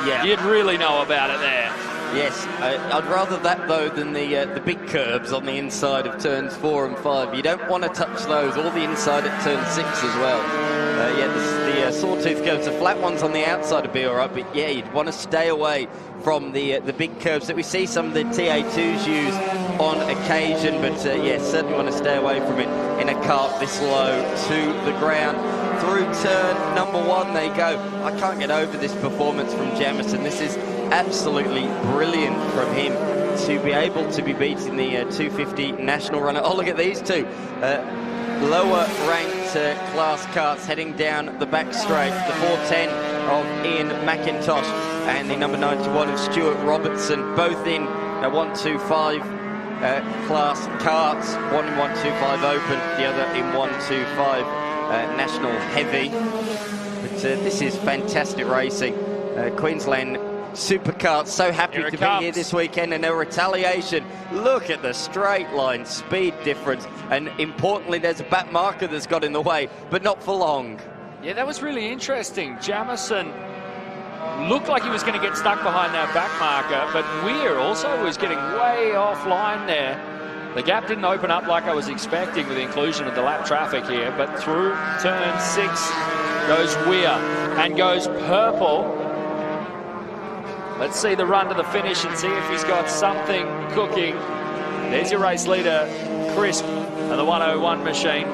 Yeah, you'd really know about it there. Yes, I'd rather that though than the big curbs on the inside of turns 4 and 5. You don't want to touch those, or the inside at turn 6 as well. Yeah, the sawtooth curves, the flat ones on the outside would be all right, but yeah, you'd want to stay away from the big curves that we see some of the TA2s use on occasion, but yeah, certainly want to stay away from it in a kart this low to the ground. Through turn number 1 they go. I can't get over this performance from Jamison. This is absolutely brilliant from him to be able to be beating the 250 national runner. Oh, look at these two. Lower ranked class karts heading down the back straight. The 410 of Ian McIntosh and the number 91 of Stuart Robertson, both in a 125 class karts. One in 125 open, the other in 125 national heavy. But this is fantastic racing. Queensland Superkarts so happy to be here this weekend, and no retaliation. Look at the straight line speed difference, and importantly there's a back marker that's got in the way, but not for long. Yeah, that was really interesting. Jamison looked like he was going to get stuck behind that back marker, but Weir also was getting way offline there. The gap didn't open up like I was expecting with the inclusion of the lap traffic here, but through turn 6 goes Weir and goes purple. Let's see the run to the finish and see if he's got something cooking. There's your race leader, Crisp, and the 101 machine.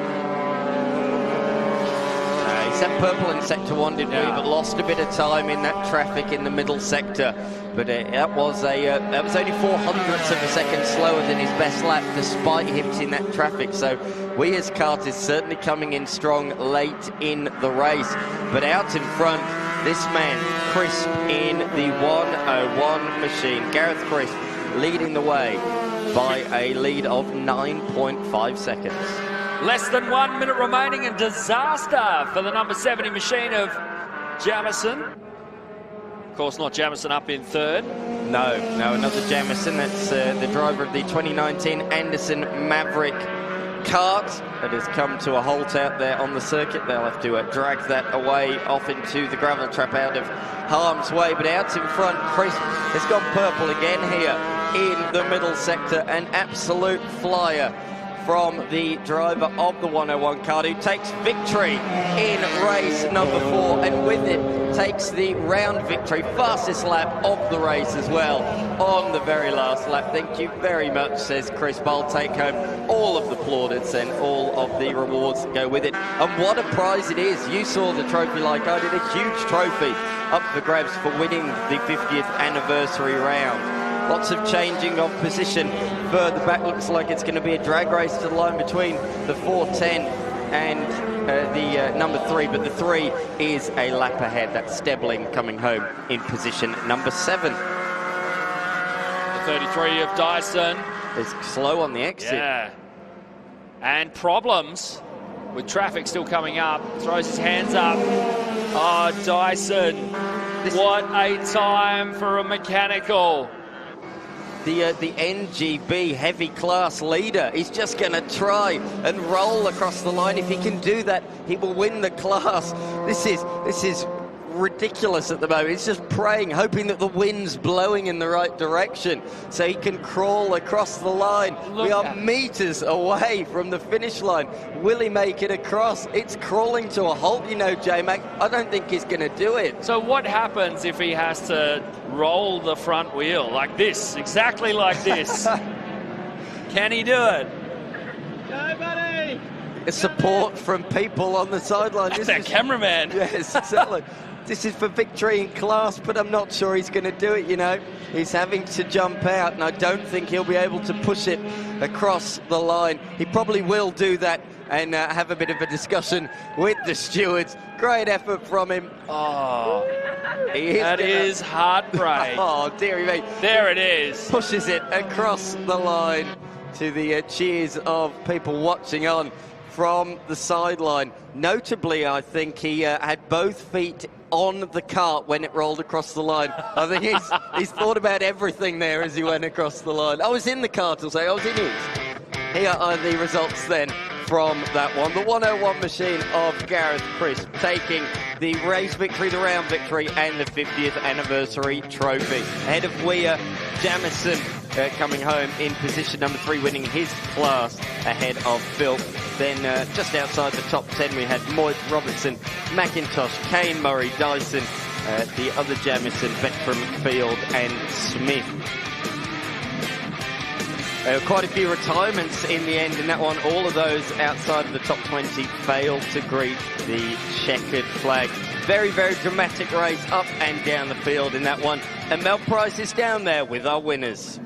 He's had purple in sector 1, didn't we? But lost a bit of time in that traffic in the middle sector. But that was only 400ths of a second slower than his best lap, despite hitting that traffic. So Weir's kart is certainly coming in strong late in the race. But out in front, this man, Crisp, in the 101 machine. Gareth Crisp leading the way by a lead of 9.5 seconds. Less than 1 minute remaining, and disaster for the number 70 machine of Jamison. Of course, not Jamison up in third. No, another Jamison. That's the driver of the 2019 Anderson Maverick kart that has come to a halt out there on the circuit. They'll have to drag that away off into the gravel trap out of harm's way. But out in front, Chris has gone purple again here in the middle sector. An absolute flyer from the driver of the 101 kart, who takes victory in race number 4, and with it takes the round victory, fastest lap of the race as well on the very last lap. Thank you very much, says Chris. I'll take home all of the plaudits and all of the rewards that go with it. And what a prize it is. You saw the trophy like I did, a huge trophy up for grabs for winning the 50th anniversary round. Lots of changing of position. Further back, looks like it's going to be a drag race to the line between the 410 and the number 3, but the 3 is a lap ahead. That's Stebling coming home in position number 7. The 33 of Dyson. Is slow on the exit. Yeah. And problems with traffic still coming up. Throws his hands up. Oh, Dyson. What a time for a mechanical. The NGB heavy class leader is just going to try and roll across the line. If he can do that, he will win the class. This is ridiculous at the moment. He's just praying, hoping that the wind's blowing in the right direction so he can crawl across the line. We are meters away from the finish line. Will he make it across? It's crawling to a halt, you know, J-Mac. I don't think he's going to do it. So what happens if he has to roll the front wheel like this, exactly like this? Can he do it? Go, buddy! Support from people on the sideline. That's our cameraman. Yes, exactly. This is for victory in class, but I'm not sure he's going to do it, you know. He's having to jump out, and I don't think he'll be able to push it across the line. He probably will do that and have a bit of a discussion with the stewards. Great effort from him. Oh, that is heartbreak. Oh, dearie me. There it is. Pushes it across the line to the cheers of people watching on from the sideline. Notably, I think he had both feet on the cart when it rolled across the line. I think he's thought about everything there as he went across the line. I was in the cart, I'll say. I was in it. Here are the results then from that one. The 101 machine of Gareth Crisp taking the race victory, the round victory, and the 50th anniversary trophy. Ahead of Weir, Jamison coming home in position number 3, winning his class ahead of Phil. Then just outside the top 10, we had Moyt, Robertson, McIntosh, Kane, Murray, Dyson, the other Jamison, Beckram, Field, and Smith. Quite a few retirements in the end in that one. All of those outside of the top 20 failed to greet the checkered flag. Very, very dramatic race up and down the field in that one. And Mel Price is down there with our winners.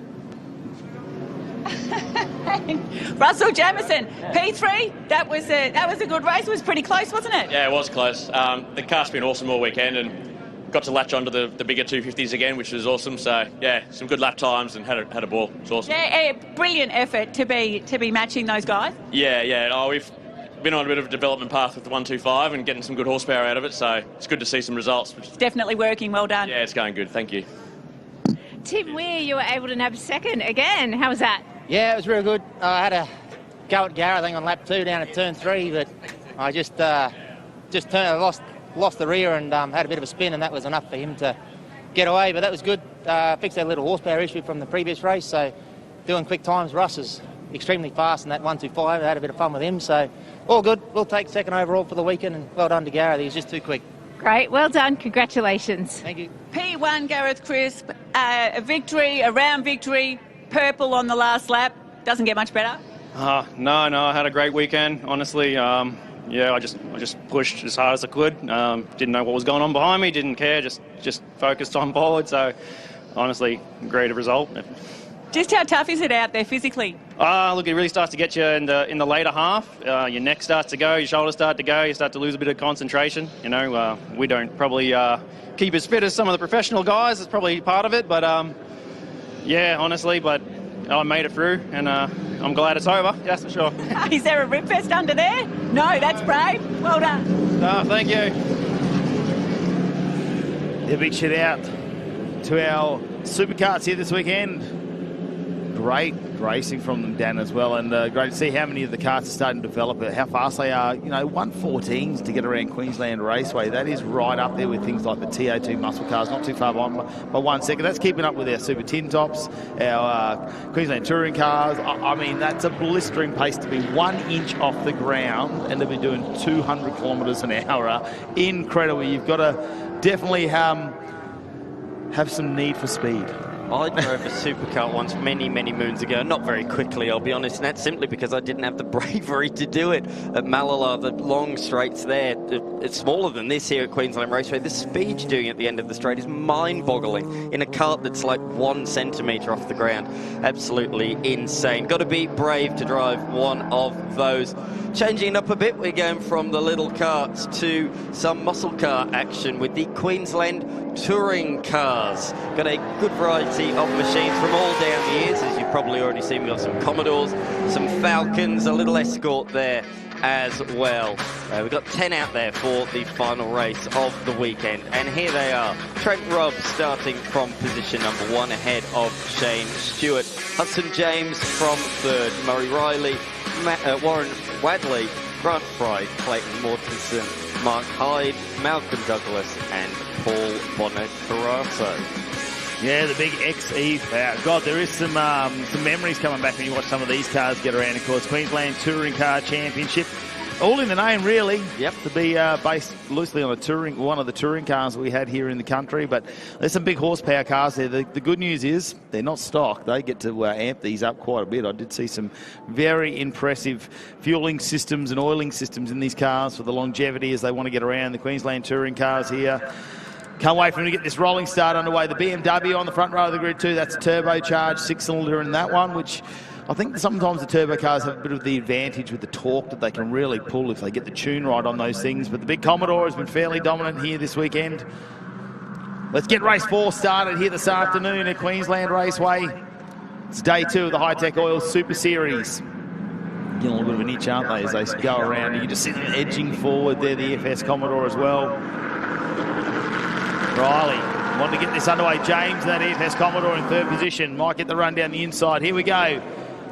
Russell Jamison, P3. That was a good race. It was pretty close, wasn't it? Yeah, it was close. The car's been awesome all weekend, and got to latch onto the bigger 250s again, which was awesome. So yeah, some good lap times and had a ball. It's awesome. Yeah, brilliant effort to be matching those guys. Yeah. Oh, we've been on a bit of a development path with the 125 and getting some good horsepower out of it. So it's good to see some results. It's definitely working. Well done. Yeah, it's going good. Thank you. Tim Weir, you were able to nab second again. How was that? Yeah, it was real good. I had a go at Gareth, I think, on lap 2 down at turn 3, but I just lost the rear and had a bit of a spin, and that was enough for him to get away. But that was good. Fixed that little horsepower issue from the previous race, so doing quick times. Russ is extremely fast in that 125. I had a bit of fun with him, so all good. We'll take second overall for the weekend, and well done to Gareth. He was just too quick. Great, well done. Congratulations. Thank you. P1 Gareth Crisp, a victory, a round victory, purple on the last lap. Doesn't get much better. No, I had a great weekend, honestly. Yeah, I just pushed as hard as I could. Didn't know what was going on behind me, didn't care, just focused on board. So, honestly, great result. Just how tough is it out there physically? Look, it really starts to get you in the later half. Your neck starts to go, your shoulders start to go, you start to lose a bit of concentration. You know, we don't probably keep as fit as some of the professional guys. It's probably part of it, but yeah, honestly, but I made it through, and I'm glad it's over, that's for sure. Is there a rib fest under there? No, that's brave. Well done. No, thank you. A big shout out to our superkarts here this weekend. Great racing from them, Dan, as well. And great to see how many of the karts are starting to develop, how fast they are. You know, 114s to get around Queensland Raceway. That is right up there with things like the TA2 muscle cars, not too far behind by 1 second. That's keeping up with our Super Tin Tops, our Queensland touring cars. I mean, that's a blistering pace to be 1 inch off the ground, and they've been doing 200 kilometres an hour. Incredible. You've got to definitely have some need for speed. I drove a supercar once many moons ago, not very quickly, I'll be honest, and that's simply because I didn't have the bravery to do it at Malala. The long straights there, it's smaller than this here at Queensland Raceway. The speed you're doing at the end of the straight is mind-boggling in a kart that's like 1 centimetre off the ground. Absolutely insane. Got to be brave to drive one of those. Changing it up a bit, we're going from the little karts to some muscle car action with the Queensland touring cars. Got a good variety of machines from all down the years, as you've probably already seen. We've got some Commodores, some Falcons, a little Escort there as well. We've got 10 out there for the final race of the weekend. And here they are. Trent Rubb starting from position number 1 ahead of Shane Stewart. Hudson James from 3rd. Murray Riley, Warren Wadley, Grant Fry, Clayton Mortensen, Mark Hyde, Malcolm Douglas and Paul Bonacarasso. Yeah, the big XE power. God, there is some memories coming back when you watch some of these cars get around. Of course, Queensland Touring Car Championship. All in the name, really. Yep. To be based loosely on one of the touring cars we had here in the country. But there's some big horsepower cars there. The good news is they're not stock. They get to amp these up quite a bit. I did see some very impressive fueling systems and oiling systems in these cars for the longevity as they want to get around. The Queensland touring cars here. Can't wait for them to get this rolling start underway. The BMW on the front row of the grid too. That's a turbocharged 6-cylinder in that one, which I think sometimes the turbo cars have a bit of the advantage with the torque that they can really pull if they get the tune right on those things. But the big Commodore has been fairly dominant here this weekend. Let's get race 4 started here this afternoon at Queensland Raceway. It's day 2 of the Hi-Tec Oil Super Series. Getting a little bit of an itch, aren't they, as they go around. You can just see them edging forward there, the FS Commodore as well. Riley wanting to get this underway. James in that FS Commodore in 3rd position. Might get the run down the inside. Here we go.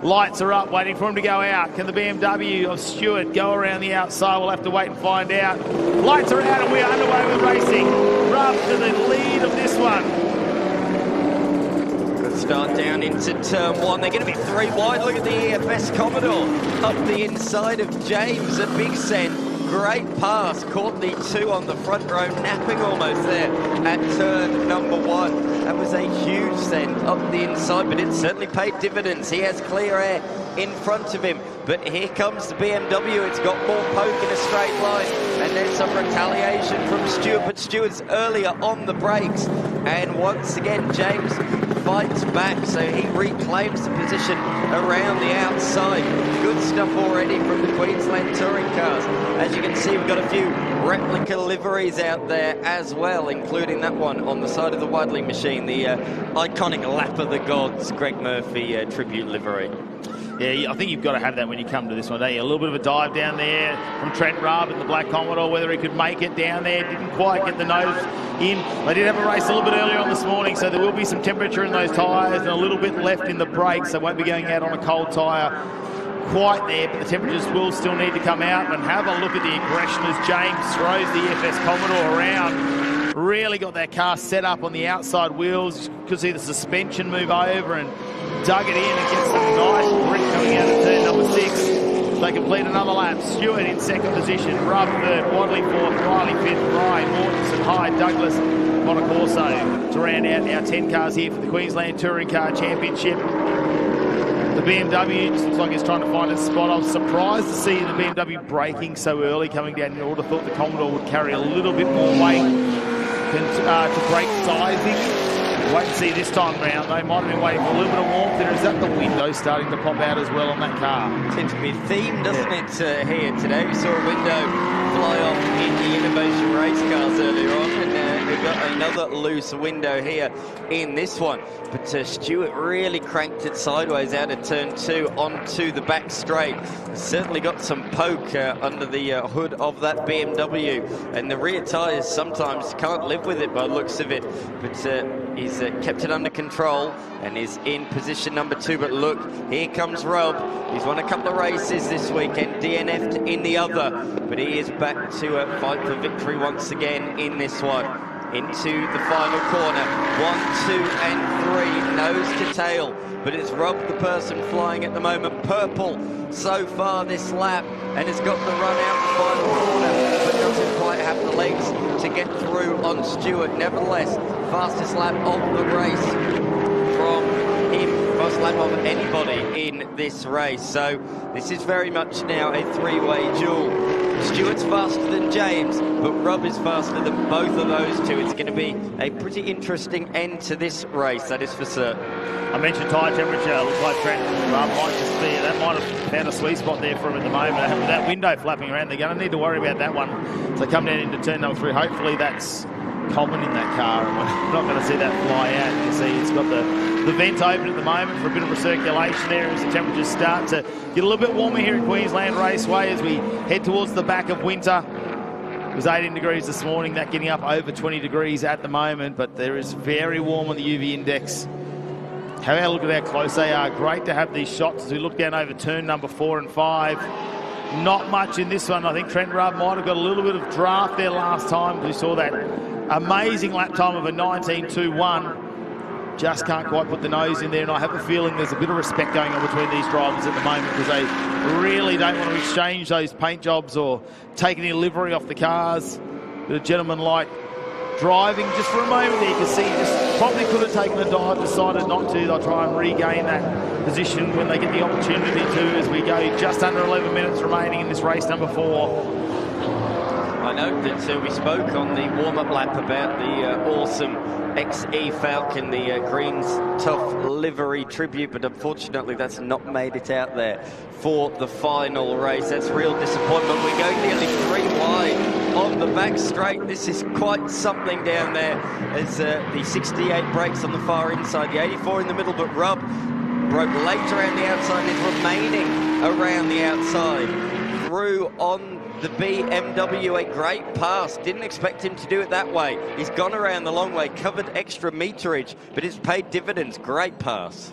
Lights are up, waiting for him to go out. Can the BMW of Stewart go around the outside? We'll have to wait and find out. Lights are out and we're underway with racing. Rubb to the lead of this one. Good start down into turn 1. They're going to be 3 wide. Look at the EFS Commodore up the inside of James. A big send. Great pass. Caught the 2 on the front row, napping almost there at turn number 1. That was a huge send up the inside, but it certainly paid dividends. He has clear air in front of him, but here comes the BMW. It's got more poke in a straight line, and there's some retaliation from Stewart, but Stewart's earlier on the brakes, and once again James fights back, so he reclaims the position around the outside. Good stuff already from the Queensland touring cars. As you can see, we've got a few replica liveries out there as well, including that one on the side of the Wadley machine, the iconic Lap of the Gods Greg Murphy tribute livery. Yeah, I think you've got to have that when you come to this one, don't you? A little bit of a dive down there from Trent Rubb in the black Commodore, whether he could make it down there. Didn't quite get the nose in. They did have a race a little bit earlier on this morning, so there will be some temperature in those tyres and a little bit left in the brakes. They won't be going out on a cold tyre quite there, but the temperatures will still need to come out. And have a look at the aggression as James throws the FS Commodore around. Really got that car set up on the outside wheels. You could see the suspension move over and dug it in and get some nice grip coming out of turn number 6. They complete another lap. Stewart in 2nd position, Rubb 3rd, Wadley 4th, Riley 5th, Ryan, Mortensen, Hyde, Douglas, Bonacorso to round out our 10 cars here for the Queensland Touring Car Championship. The BMW looks like it's trying to find a spot. I was surprised to see the BMW braking so early coming down. I would have thought the Commodore would carry a little bit more weight to brake sizing. Wait and see this time round. They might have been waiting for a little bit of warmth there. Is that the window starting to pop out as well on that car? Tends to be themed, doesn't it, here today? We saw a window fly off in the Innovation race cars earlier on, and we've got another loose window here in this one. But Stewart really cranked it sideways out of turn 2 onto the back straight. Certainly got some poke under the hood of that BMW. And the rear tyres sometimes can't live with it by the looks of it. But he's kept it under control and is in position number 2. But look, here comes Rob. He's won a couple of races this weekend, DNF'd in the other. But he is back to fight for victory once again in this one. Into the final corner, 1, 2 and 3, nose to tail, but it's Rob the person flying at the moment. Purple so far this lap, and has got the run out the final corner, but doesn't quite have the legs to get through on Stewart. Nevertheless, fastest lap of the race from him, fast lap of anybody in this race. So this is very much now a three-way duel. Stewart's faster than James, but Rob is faster than both of those two. It's going to be a pretty interesting end to this race, that is for certain. I mentioned tyre temperature. Looks like Trent might just be, that might have found a sweet spot there for him at the moment. With that window flapping around, they're going to need to worry about that one. So come down into turn number 3. Hopefully that's common in that car, and we're not going to see that fly out. You can see it's got the vent open at the moment for a bit of recirculation there as the temperatures start to get a little bit warmer here at Queensland Raceway as we head towards the back of winter. It was 18 degrees this morning, that getting up over 20 degrees at the moment, but there is very warm on the UV index. Have a look at how close they are. Great to have these shots as we look down over turn number 4 and 5. Not much in this one. I think Trent Rubb might have got a little bit of draft there last time. We saw that amazing lap time of a 19.21. Just can't quite put the nose in there, and I have a feeling there's a bit of respect going on between these drivers at the moment because they really don't want to exchange those paint jobs or take any livery off the cars. But a gentleman-like driving just for a moment there. You can see he just probably could have taken a dive, decided not to. They'll try and regain that position when they get the opportunity to, as we go just under 11 minutes remaining in this race number 4. I know that we spoke on the warm-up lap about the awesome XE Falcon, the Greens Tough livery tribute, but unfortunately that's not made it out there for the final race. That's real disappointment. We're going nearly 3 wide on the back straight. This is quite something down there as the 68 brakes on the far inside, the 84 in the middle, but Rob broke late around the outside and is remaining around the outside. Through on the BMW, a great pass. Didn't expect him to do it that way. He's gone around the long way, covered extra meterage, but it's paid dividends. Great pass.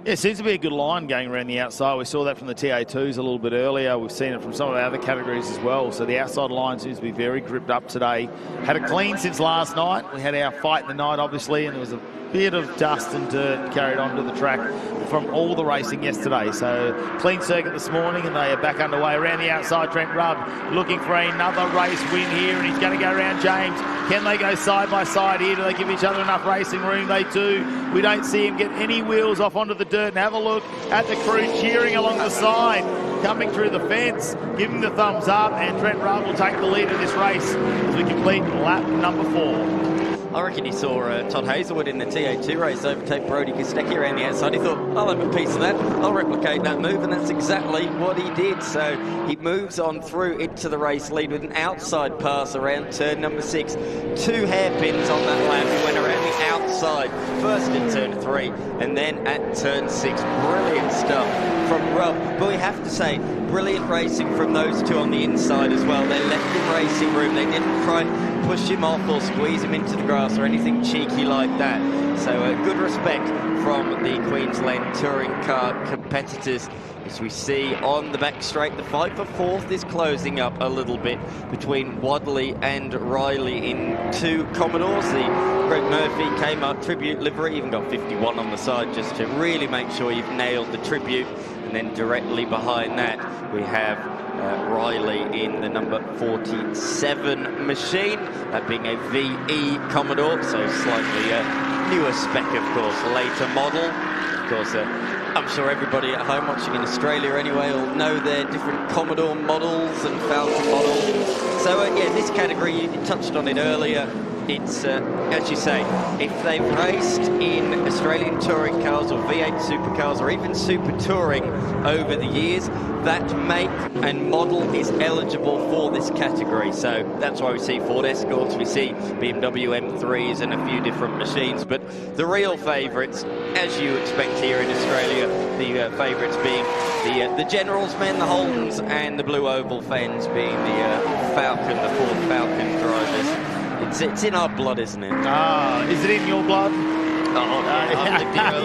Yeah, it seems to be a good line going around the outside. We saw that from the TA2s a little bit earlier. We've seen it from some of the other categories as well. So the outside line seems to be very gripped up today. Had it clean since last night. We had our fight in the night, obviously, and there was a bit of dust and dirt carried onto the track from all the racing yesterday. So clean circuit this morning, and they are back underway around the outside. Trent Rubb looking for another race win here, and he's going to go around James. Can they go side by side here? Do they give each other enough racing room? They do. We don't see him get any wheels off onto the dirt. And have a look at the crew cheering along the side, coming through the fence, giving the thumbs up, and Trent Rubb will take the lead of this race as we complete lap number 4. I reckon he saw Todd Hazelwood in the TA2 race overtake Brody Kostecki around the outside. He thought, I'll have a piece of that. I'll replicate that move, and that's exactly what he did. So he moves on through into the race lead with an outside pass around turn number 6. 2 hairpins on that lap. He went around the outside, first in turn 3, and then at turn 6. Brilliant stuff from Rob. But we have to say, brilliant racing from those two on the inside as well. They left him racing room. They didn't try and push him off or squeeze him into the grass or anything cheeky like that. So good respect from the Queensland touring car competitors. As we see on the back straight, the fight for 4th is closing up a little bit between Wadley and Riley in 2 Commodores. The Greg Murphy Kmart tribute livery, even got 51 on the side just to really make sure you've nailed the tribute. And then directly behind that, we have Riley in the number 47 machine, that being a VE Commodore, so slightly newer spec, of course, later model. Of course, I'm sure everybody at home watching in Australia anyway will know their different Commodore models and Falcon models. So yeah, this category, you touched on it earlier, it's, as you say, if they've raced in Australian touring cars or V8 supercars or even super touring over the years, that make and model is eligible for this category. So that's why we see Ford Escorts, we see BMW M3s and a few different machines. But the real favourites, as you expect here in Australia, the favourites being the General's men, the Holdens, and the Blue Oval Fens being the Falcon, the Ford Falcon drivers. It's in our blood, isn't it? Is it in your blood?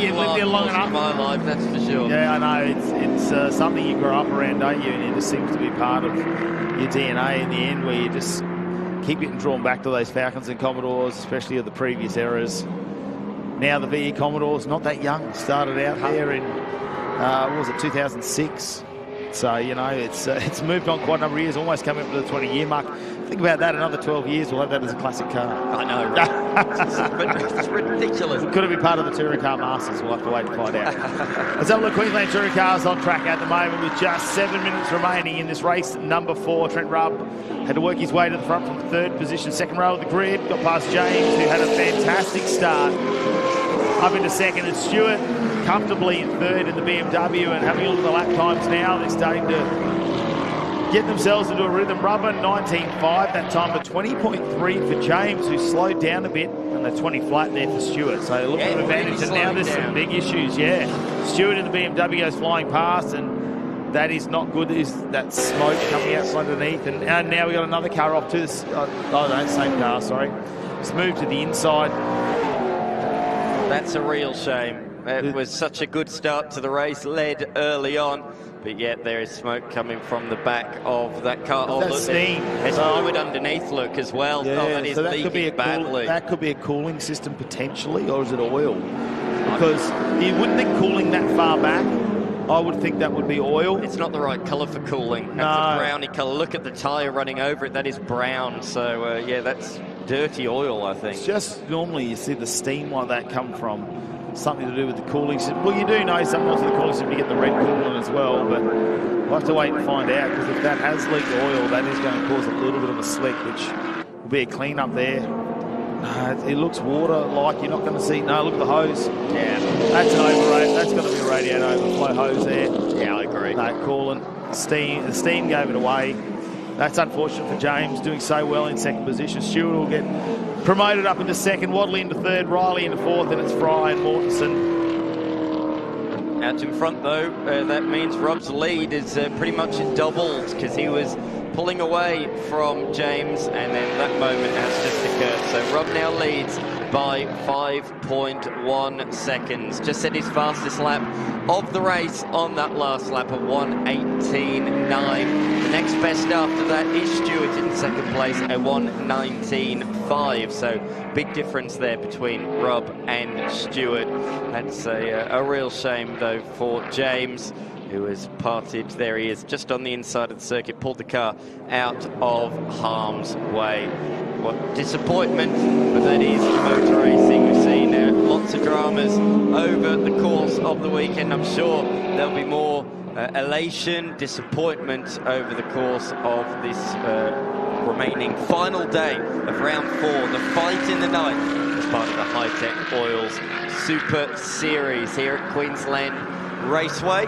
You've lived here long enough. My life, that's for sure. Yeah, I know. It's something you grow up around, don't you? And it just seems to be part of your DNA in the end, where you just keep getting drawn back to those Falcons and Commodores, especially of the previous eras. Now the VE Commodores, not that young, started out there in, what was it, 2006. So, you know, it's moved on quite a number of years, almost coming up to the 20-year mark. Think about that, another 12 years, we'll have that as a classic car. I know, right? It's ridiculous. Could it be part of the Touring Car Masters? We'll have to wait and find out. Let's have a look. Queensland Touring Cars on track at the moment with just 7 minutes remaining in this race. Number 4, Trent Rubb had to work his way to the front from third position, second row of the grid. Got past James, who had a fantastic start. Up into second, and Stewart comfortably in third in the BMW. And having a look at the lap times now, they're starting to get themselves into a rhythm. Rubber 19.5 that time, but 20.3 for James, who slowed down a bit, and the 20 flat there for Stewart. So a little bit of advantage, and now there's some big issues. Yeah, Stewart in the BMW goes flying past, and that is not good. There's that smoke coming out from underneath, and now we got another car off to this. Oh no, same car. Sorry, it's moved to the inside. That's a real shame. It was such a good start to the race, led early on, but yet there is smoke coming from the back of that car. Oh, look, steam. There's fluid underneath, look, as well. Yeah, that is so that could be badly. That could be a cooling system potentially, or is it oil? Because you wouldn't think cooling that far back. I would think that would be oil. It's not the right colour for cooling. That's a browny colour. Look at the tyre running over it. That is brown. So, yeah, that's dirty oil, I think. It's just normally you see the steam like that come from something to do with the cooling system. Well, you do know sometimes with the cooling system you get the red coolant as well, but we'll have to wait and find out, because if that has leaked oil, that is going to cause a little bit of a slick, which will be a clean up there. It looks water-like. You're not going to see. No, look at the hose. Yeah. That's an overrate. That's going to be a radiator overflow hose there. Yeah, I agree. No, coolant. Steam. The steam gave it away. That's unfortunate for James, doing so well in second position. Stewart will get promoted up into second, Wadley into third, Riley into fourth, and it's Fry and Mortensen. Out in front, though, that means Rob's lead is pretty much doubled, because he was pulling away from James, and then that moment has just occurred. So Rob now leads by 5.1 seconds. Just set his fastest lap of the race on that last lap of 1:18.9. The next best after that is Stewart in second place at 1:19.5. So big difference there between Rob and Stewart. That's a real shame, though, for James, who has parted. There he is, just on the inside of the circuit, pulled the car out of harm's way. What disappointment, but that is motor racing. We've seen lots of dramas over the course of the weekend. I'm sure there'll be more elation, disappointment over the course of this remaining final day of round 4, the fight in the night, as part of the Hi-Tec Oils Super Series here at Queensland Raceway.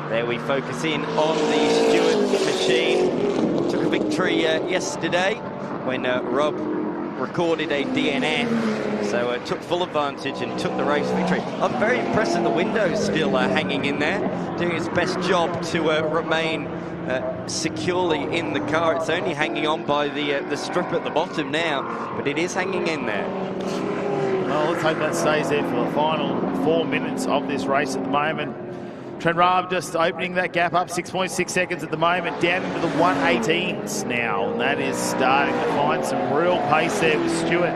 There we focus in on the Stewart machine. Took a victory yesterday when Rob recorded a DNF, so took full advantage and took the race victory. I'm very impressed that the window's still hanging in there, doing its best job to remain securely in the car. It's only hanging on by the strip at the bottom now, but it is hanging in there. Well, let's hope that stays there for the final 4 minutes of this race at the moment. Trent Rubb just opening that gap up, 6.6 seconds at the moment, down into the 1:18s now. And that is starting to find some real pace there with Stewart.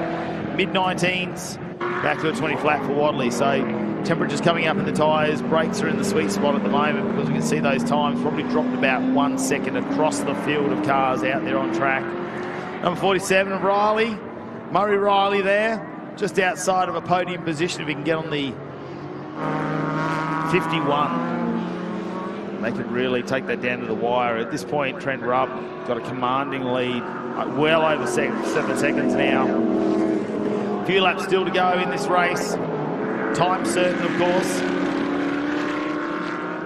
Mid-19s, back to a 20 flat for Wadley. So temperatures coming up in the tyres, brakes are in the sweet spot at the moment, because we can see those times probably dropped about 1 second across the field of cars out there on track. Number 47, Riley, Murray Riley there, just outside of a podium position if he can get on the 51. they could really take that down to the wire. At this point, Trent Rubb got a commanding lead, well over 7 seconds now. A few laps still to go in this race. Time certain, of course.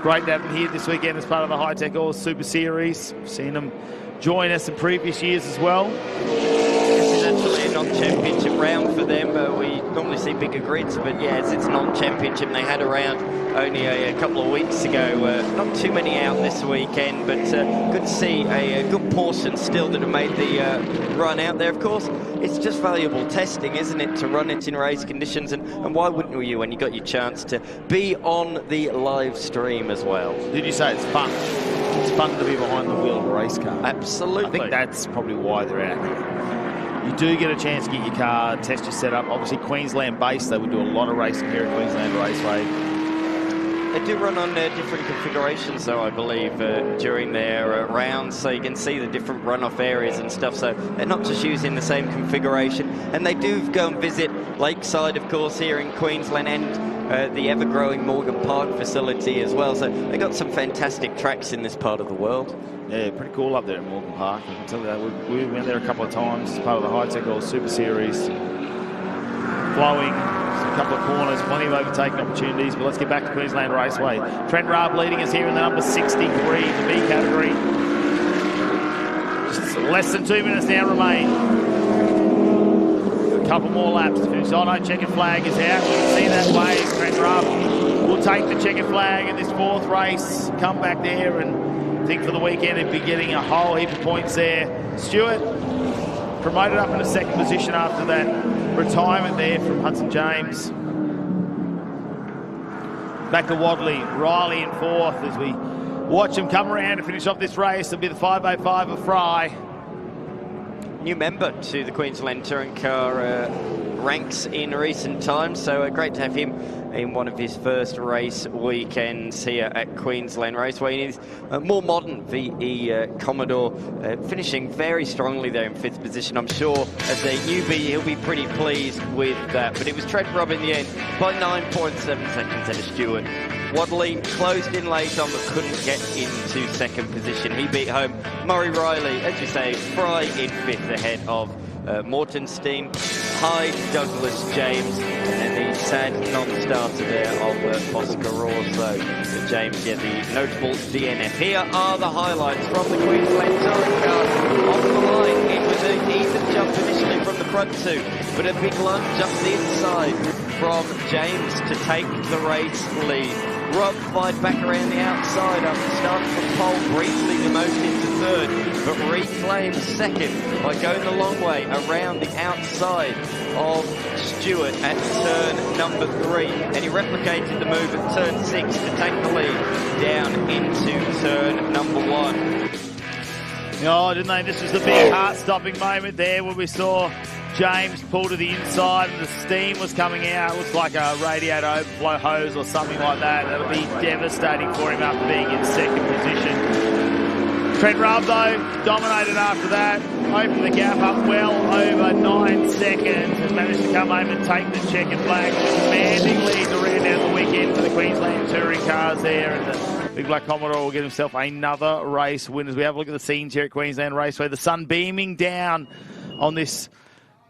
Great to have them here this weekend as part of the Hi-Tec Qld Super Series. Seen them join us in previous years as well. This is actually a non-championship round for them. We normally see bigger grids, but yes, it's non-championship. They had a round only a couple of weeks ago. Not too many out this weekend, but good to see a good portion still that have made the run out there. Of course, it's just valuable testing, isn't it, to run it in race conditions, and why wouldn't you when you got your chance to be on the live stream as well? Did you say it's fun? It's fun to be behind the wheel of a race car. Absolutely. I think that's probably why they're out here. You do get a chance to get your car, test your setup. Obviously, Queensland-based, they would do a lot of racing here at Queensland Raceway. They do run on different configurations, though, I believe, during their rounds, so you can see the different runoff areas and stuff. So they're not just using the same configuration. And they do go and visit Lakeside, of course, here in Queensland, and the ever-growing Morgan Park facility as well. So they got some fantastic tracks in this part of the world. Yeah, pretty cool up there at Morgan Park. I can tell you that. We went there a couple of times as part of the Hi-Tec Qld Super Series. Flowing. A couple of corners, plenty of overtaking opportunities, but let's get back to Queensland Raceway. Trent Rubb leading us here in the number 63, the B category. Just less than 2 minutes now remain. A couple more laps to finish. Oh no, checkered flag is out. You can see that wave. Trent Rubb will take the checkered flag in this fourth race, come back there and think for the weekend he'd be getting a whole heap of points there. Stewart promoted up in a second position after that retirement there from Hudson James. Back to Wadley, Riley in fourth as we watch him come around to finish off this race. It'll be the 505 of Fry. New member to the Queensland Touring Car ranks in recent times, so great to have him in one of his first race weekends here at Queensland Raceway. He's a more modern VE Commodore, finishing very strongly there in 5th position. I'm sure as a newbie he'll be pretty pleased with that, but it was Trent Rubb in the end by 9.7 seconds at a Stewart. Wadley closed in late on but couldn't get into second position. He beat home Murray Riley, as you say, Fry in 5th ahead of Mortenstein, Hyde, Douglas, James, and then the sad non-starter there of Oscar Rosso. James, yeah, the notable DNF. Here are the highlights from the Queensland Touring Car. On the line, it was an even jump initially from the front two, but a big lunge up the inside from James to take the race lead. Rob fired back around the outside after starting from pole, briefly demoted into third, but reclaimed second by going the long way around the outside of Stewart at turn number 3. And he replicated the move at turn 6 to take the lead down into turn number 1. Oh, didn't they? This was the big heart-stopping moment there where we saw James pull to the inside and the steam was coming out. It looks like a radiator overflow hose or something like that. That'll be devastating for him after being in second position. Trent Rubb, though, dominated after that. Opened the gap up well over 9 seconds and managed to come home and take the checkered flag. Commanding lead to round out the weekend for the Queensland Touring Cars there. And the Big Black Commodore will get himself another race win as we have a look at the scenes here at Queensland Raceway. The sun beaming down on this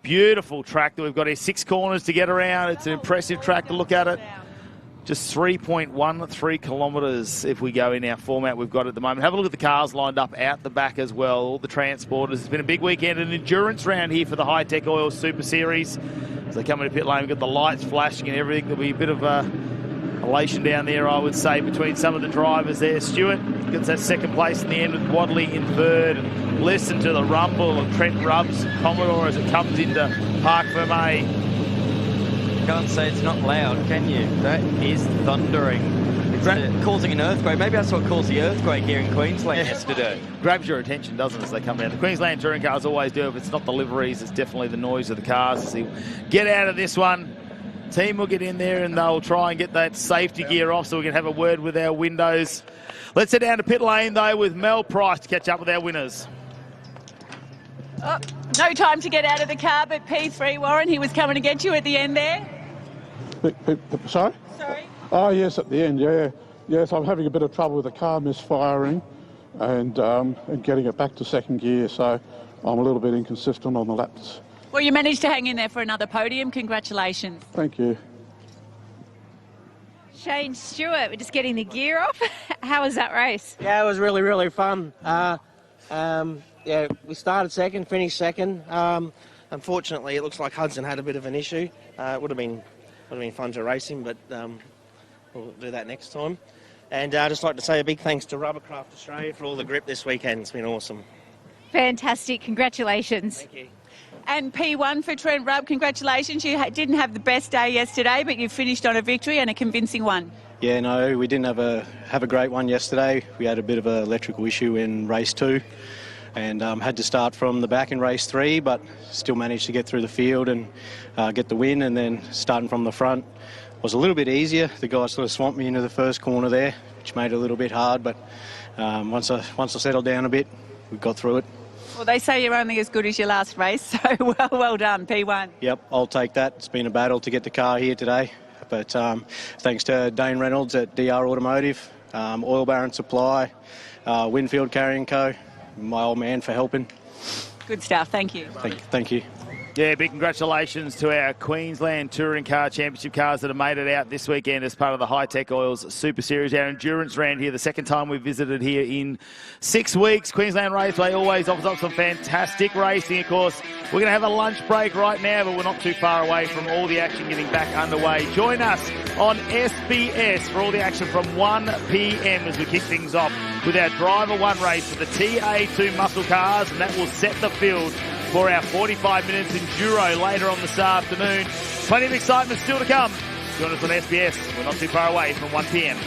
beautiful track that we've got here. 6 corners to get around. It's an impressive track to look at it. Just 3.13 kilometres if we go in our format we've got at the moment. Have a look at the cars lined up out the back as well, all the transporters. It's been a big weekend, an endurance round here for the Hi-Tec Qld Super Series. As they come into pit lane, we've got the lights flashing and everything. There'll be a bit of elation down there, I would say, between some of the drivers there. Stewart gets that second place in the end with Wadley in third. And listen to the rumble of Trent Rubb's Commodore as it comes into Parc Fermé. Can't say it's not loud, can you? That is thundering. It's causing an earthquake. Maybe that's what caused the earthquake here in Queensland yesterday. Grabs your attention, doesn't it, as they come down. The Queensland Touring Cars always do. If it's not the liveries, it's definitely the noise of the cars. As they get out of this one, team will get in there and they'll try and get that safety gear off so we can have a word with our windows. Let's head down to pit lane, though, with Mel Price to catch up with our winners. Oh, no time to get out of the car, but P3, Warren, he was coming to get you at the end there. Sorry? Sorry? Oh, yes, at the end, yeah. Yes, I'm having a bit of trouble with the car misfiring and getting it back to second gear, so I'm a little bit inconsistent on the laps. Well, you managed to hang in there for another podium. Congratulations. Thank you. Shane Stewart, we're just getting the gear off. How was that race? Yeah, it was really, really fun. Yeah, we started second, finished second. Unfortunately, it looks like Hudson had a bit of an issue. It would have been fun to race him, but we'll do that next time. And I'd just like to say a big thanks to Rubbercraft Australia for all the grip this weekend. It's been awesome. Fantastic. Congratulations. Thank you. And P1 for Trent Rubb, congratulations. You didn't have the best day yesterday, but you finished on a victory and a convincing one. Yeah, no, we didn't have a great one yesterday. We had a bit of an electrical issue in race 2 and had to start from the back in race 3, but still managed to get through the field and get the win. And then starting from the front was a little bit easier. The guy sort of swamped me into the first corner there, which made it a little bit hard, but once I settled down a bit, we got through it. Well, they say you're only as good as your last race, so well done, P1. Yep, I'll take that. It's been a battle to get the car here today, but thanks to Dane Reynolds at DR Automotive, Oil Baron Supply, Winfield Carrying Co, my old man for helping. Good stuff, thank you. Thank you. Yeah, big congratulations to our Queensland Touring Car Championship cars that have made it out this weekend as part of the Hi-Tec Oils Super Series. Our endurance round here, the second time we've visited here in 6 weeks. Queensland Raceway always offers up some fantastic racing, of course. We're going to have a lunch break right now, but we're not too far away from all the action getting back underway. Join us on SBS for all the action from 1 p.m. as we kick things off with our Driver 1 race for the TA2 muscle cars, and that will set the field for our 45 minutes Enduro later on this afternoon. Plenty of excitement still to come. Join us on SBS. We're not too far away from 1 p.m.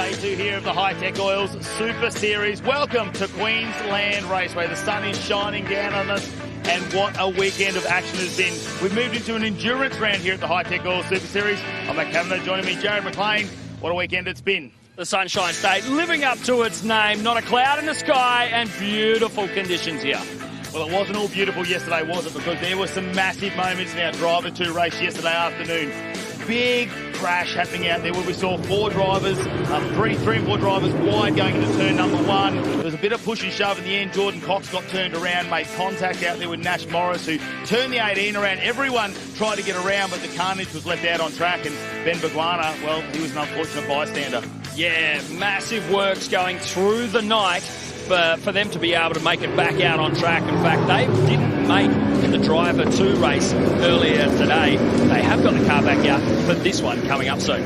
Day 2 here of the Hi-Tec Oils Super Series. Welcome to Queensland Raceway. The sun is shining down on us, and what a weekend of action has been. We've moved into an endurance round here at the Hi-Tec Oils Super Series. I'm Matt Kavanagh, joining me, Jared McLean. What a weekend it's been. The Sunshine State living up to its name. Not a cloud in the sky and beautiful conditions here. Well, it wasn't all beautiful yesterday, was it? Because there were some massive moments in our Driver 2 race yesterday afternoon. Big crash happening out there where we saw three and four drivers wide going into turn number 1. There was a bit of push and shove in the end. Jordan Cox got turned around, made contact out there with Nash Morris, who turned the 18 around. Everyone tried to get around, but the carnage was left out on track, and Ben Baguana, well, he was an unfortunate bystander. Yeah, massive works going through the night for them to be able to make it back out on track. In fact, they didn't make the Driver 2 race earlier today. They have got the car back out for this one coming up soon.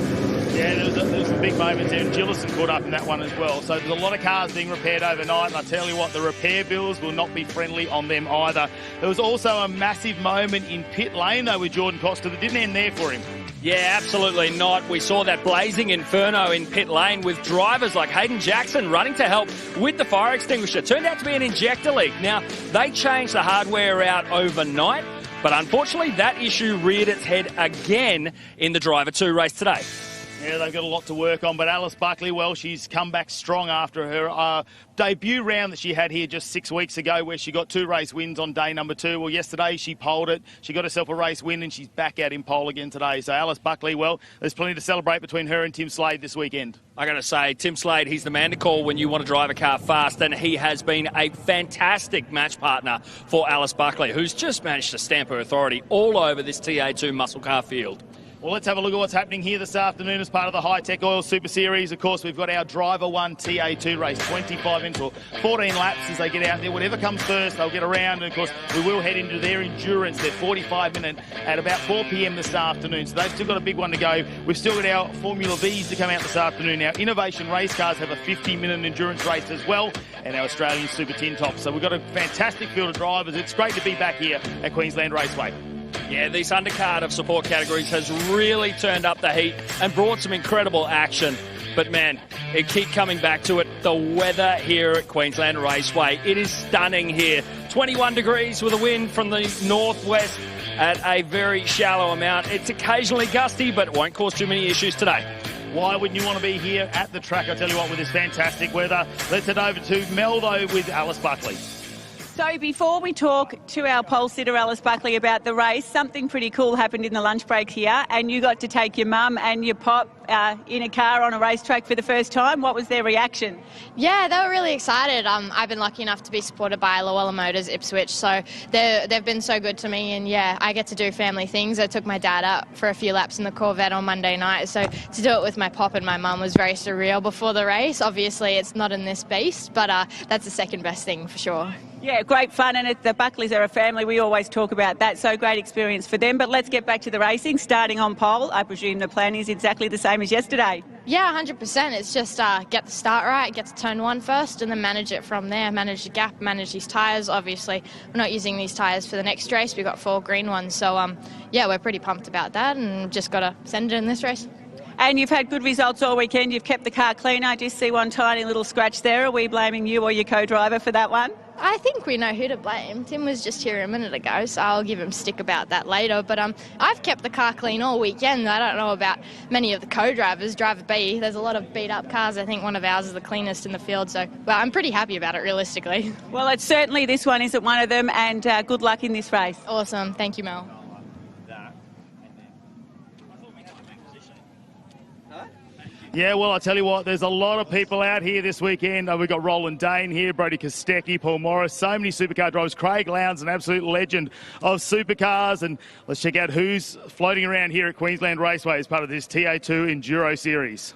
Yeah, there was some big moments there, and Gillison caught up in that one as well. So there's a lot of cars being repaired overnight, and I tell you what, the repair bills will not be friendly on them either. There was also a massive moment in pit lane, though, with Jordan Costa that didn't end there for him. Yeah, absolutely not. We saw that blazing inferno in pit lane with drivers like Hayden Jackson running to help with the fire extinguisher. Turned out to be an injector leak. Now, they changed the hardware out overnight, but unfortunately that issue reared its head again in the Driver 2 race today. Yeah, they've got a lot to work on, but Alice Buckley, well, she's come back strong after her debut round that she had here just 6 weeks ago, where she got 2 race wins on day number 2. Well, yesterday she poled it. She got herself a race win, and she's back out in pole again today. So Alice Buckley, well, there's plenty to celebrate between her and Tim Slade this weekend. I got to say, Tim Slade, he's the man to call when you want to drive a car fast, and he has been a fantastic match partner for Alice Buckley, who's just managed to stamp her authority all over this TA2 muscle car field. Well, let's have a look at what's happening here this afternoon as part of the Hi-Tec Oil Super Series. Of course, we've got our Driver 1 TA2 race, 25 minutes or 14 laps as they get out there. Whatever comes first, they'll get around. And, of course, we will head into their endurance, their 45-minute at about 4 p.m. this afternoon. So they've still got a big one to go. We've still got our Formula V's to come out this afternoon. Our Innovation race cars have a 50-minute endurance race as well, and our Australian Super Tin Tops. So we've got a fantastic field of drivers. It's great to be back here at Queensland Raceway. Yeah, this undercard of support categories has really turned up the heat and brought some incredible action. But, man, it keep coming back to it. The weather here at Queensland Raceway, it is stunning here. 21 degrees with a wind from the northwest at a very shallow amount. It's occasionally gusty, but it won't cause too many issues today. Why wouldn't you want to be here at the track? I tell you what, with this fantastic weather. Let's head over to Meldo with Alice Buckley. So before we talk to our pole sitter, Alice Buckley, about the race, something pretty cool happened in the lunch break here, and you got to take your mum and your pop in a car on a racetrack for the first time. What was their reaction? Yeah, they were really excited. I've been lucky enough to be supported by Luella Motors Ipswich, so they've been so good to me, and yeah, I get to do family things. I took my dad up for a few laps in the Corvette on Monday night, so to do it with my pop and my mum was very surreal before the race. Obviously, it's not in this beast, but that's the second best thing for sure. Yeah, great fun, and the Buckleys are a family. We always talk about that, so great experience for them. But let's get back to the racing, starting on pole. I presume the plan is exactly the same as yesterday. Yeah, 100%. It's just get the start right, get to turn 1 first, and then manage it from there. Manage the gap, manage these tyres. Obviously, we're not using these tyres for the next race. We've got 4 green ones, so yeah, we're pretty pumped about that, and just got to send it in this race. And you've had good results all weekend. You've kept the car clean. I just see one tiny little scratch there. Are we blaming you or your co-driver for that one? I think we know who to blame. Tim was just here a minute ago, so I'll give him stick about that later. But I've kept the car clean all weekend. I don't know about many of the co-drivers. Driver B, there's a lot of beat-up cars. I think one of ours is the cleanest in the field. So, well, I'm pretty happy about it, realistically. Well, it's certainly this one isn't one of them, and good luck in this race. Awesome. Thank you, Mel. Yeah, well, I tell you what, there's a lot of people out here this weekend. We've got Roland Dane here, Brody Kostecki, Paul Morris, so many supercar drivers. Craig Lowndes, an absolute legend of supercars. And let's check out who's floating around here at Queensland Raceway as part of this TA2 Enduro Series.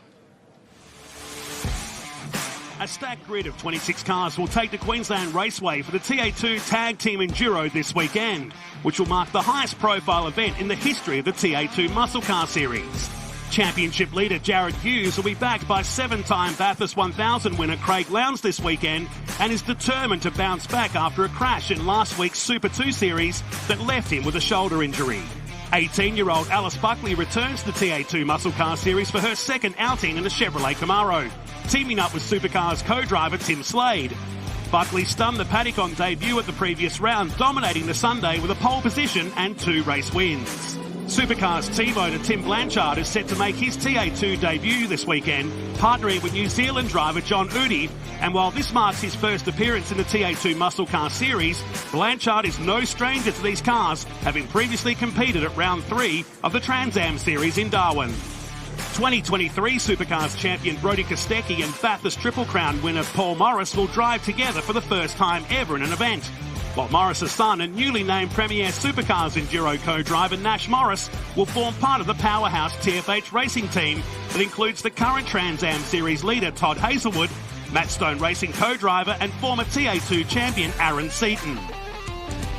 A stacked grid of 26 cars will take to Queensland Raceway for the TA2 Tag Team Enduro this weekend, which will mark the highest profile event in the history of the TA2 Muscle Car Series. Championship leader Jared Hughes will be backed by 7-time Bathurst 1000 winner Craig Lowndes this weekend and is determined to bounce back after a crash in last week's Super 2 Series that left him with a shoulder injury. 18-year-old Alice Buckley returns to the TA2 Muscle Car Series for her second outing in a Chevrolet Camaro, teaming up with Supercars co-driver Tim Slade. Buckley stunned the paddock on debut at the previous round, dominating the Sunday with a pole position and 2 race wins. Supercars team owner Tim Blanchard is set to make his TA2 debut this weekend, partnering with New Zealand driver John Udy. And while this marks his first appearance in the TA2 Muscle Car Series, Blanchard is no stranger to these cars, having previously competed at round 3 of the Trans Am Series in Darwin. 2023 Supercars champion Brodie Kostecki and Bathurst Triple Crown winner Paul Morris will drive together for the first time ever in an event. While Morris's son and newly named Premier Supercars Enduro co-driver Nash Morris will form part of the powerhouse TFH racing team that includes the current Trans Am Series leader Todd Hazelwood, Matt Stone Racing co-driver and former TA2 champion Aaron Seaton.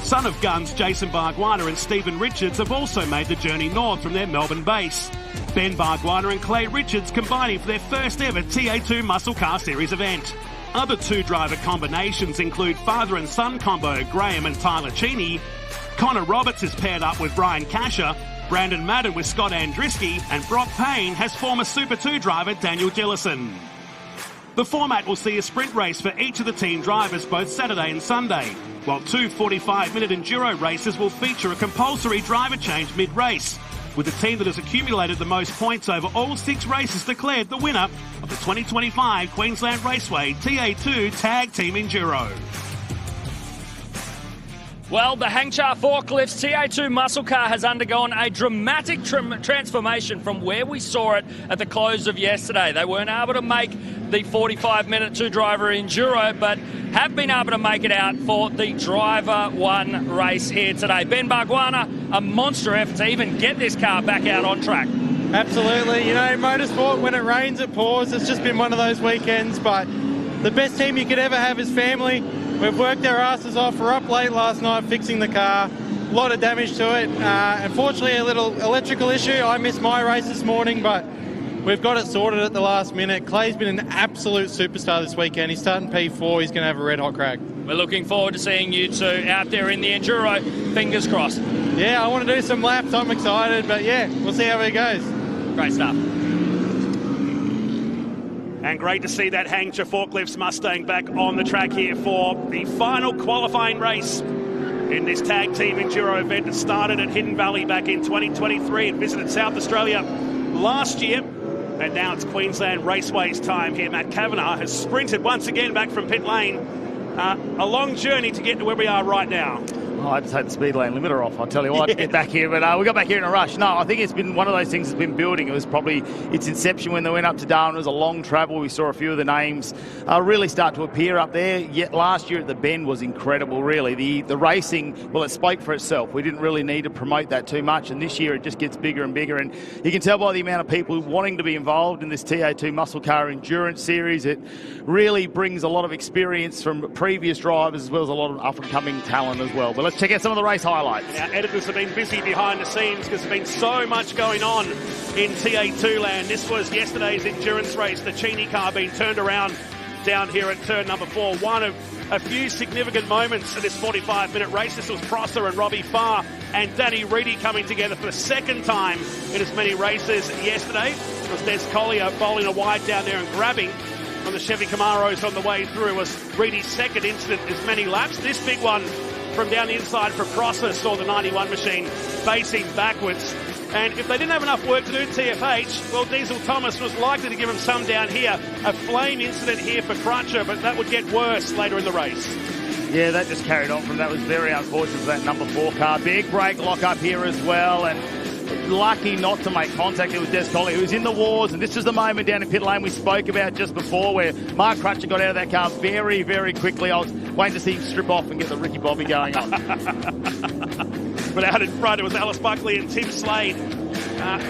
Son of Guns Jason Bargwanna and Stephen Richards have also made the journey north from their Melbourne base. Ben Bargwanna and Clay Richards combining for their first ever TA2 Muscle Car Series event. Other 2-driver combinations include father and son combo Graham and Tyler Cheney. Connor Roberts is paired up with Brian Casher, Brandon Madden with Scott Andriski, and Brock Payne has former Super 2 driver Daniel Gillison. The format will see a sprint race for each of the team drivers both Saturday and Sunday, while 2 45-minute enduro races will feature a compulsory driver change mid-race, with the team that has accumulated the most points over all 6 races declared the winner of the 2025 Queensland Raceway TA2 Tag Team Enduro. Well, the Hangchar Forklifts TA2 muscle car has undergone a dramatic transformation from where we saw it at the close of yesterday. They weren't able to make the 45-minute 2-driver enduro, but have been able to make it out for the driver 1 race here today. Ben Bargwanna, a monster effort to even get this car back out on track. Absolutely. You know, motorsport, when it rains, it pours. It's just been one of those weekends, but the best team you could ever have is family. We've worked our asses off. We're up late last night fixing the car. A lot of damage to it. Unfortunately, a little electrical issue. I missed my race this morning, but we've got it sorted at the last minute. Clay's been an absolute superstar this weekend. He's starting P4. He's going to have a red-hot crack. We're looking forward to seeing you two out there in the Enduro. Fingers crossed. Yeah, I want to do some laps. I'm excited, but yeah, we'll see how it goes. Great stuff. And great to see that Hangchar Forklifts Mustang back on the track here for the final qualifying race in this tag team enduro event that started at Hidden Valley back in 2023 and visited South Australia last year. And now it's Queensland Raceway's time here. Matt Kavanagh has sprinted once again back from pit lane. A long journey to get to where we are right now. Oh, I just had the speed lane limiter off, I'll tell you what, to get back here. But we got back here in a rush. No, I think it's been one of those things that's been building. It was probably its inception when they went up to Darwin. It was a long travel. We saw a few of the names really start to appear up there. Yet last year at the Bend was incredible, really. The racing, well, it spoke for itself. We didn't really need to promote that too much. And this year it just gets bigger and bigger. And you can tell by the amount of people wanting to be involved in this TA2 Muscle Car Endurance Series. It really brings a lot of experience from previous drivers as well as a lot of up-and-coming talent as well. But let's check out some of the race highlights. Our editors have been busy behind the scenes because there's been so much going on in TA2 land. This was yesterday's endurance race. The Cheney car being turned around down here at turn number 4. One of a few significant moments in this 45-minute race. This was Prosser and Robbie Farr and Danny Reedy coming together for the second time in as many races yesterday. It was Des Collier bowling a wide down there and grabbing on the Chevy Camaros on the way through. Was Reedy's second incident as many laps. This big one from down the inside for Prosser saw the 91 machine facing backwards. And if they didn't have enough work to do at TFH, well, Diesel Thomas was likely to give him some down here. A flame incident here for Crutcher, but that would get worse later in the race. Yeah, that just carried on from that. Was very unfortunate for that number 4 car. Big brake lock up here as well, and lucky not to make contact. It was Des Collier who was in the wars, and this is the moment down in pit lane we spoke about just before where Mark Crutcher got out of that car very, very quickly. I was waiting to see him strip off and get the Ricky Bobby going on. But out in front, it was Alice Buckley and Tim Slade.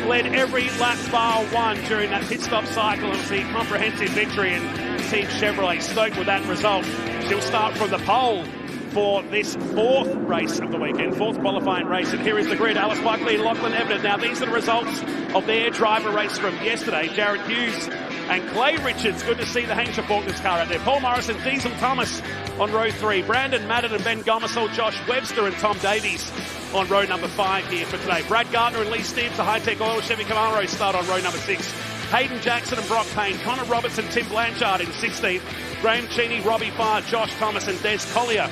Led every lap bar 1 during that pit stop cycle. It was the comprehensive victory, and Team Chevrolet stoked with that result. She'll start from the pole for this 4th race of the weekend, 4th qualifying race. And here is the grid. Alice Buckley and Lachlan Evident. Now, these are the results of their driver race from yesterday. Jared Hughes and Clay Richards. Good to see the Hangchar Forklifts car out there. Paul Morris and Diesel Thomas on row 3. Brandon Madden and Ben Gomersall, Josh Webster and Tom Davies on row number 5 here for today. Brad Gardner and Lee Stibbs, the Hi-Tec Oil Chevy Camaro, start on row number 6. Hayden Jackson and Brock Payne, Connor Robertson, Tim Blanchard in 16th. Graham Cheney, Robbie Farr, Josh Thomas and Des Collier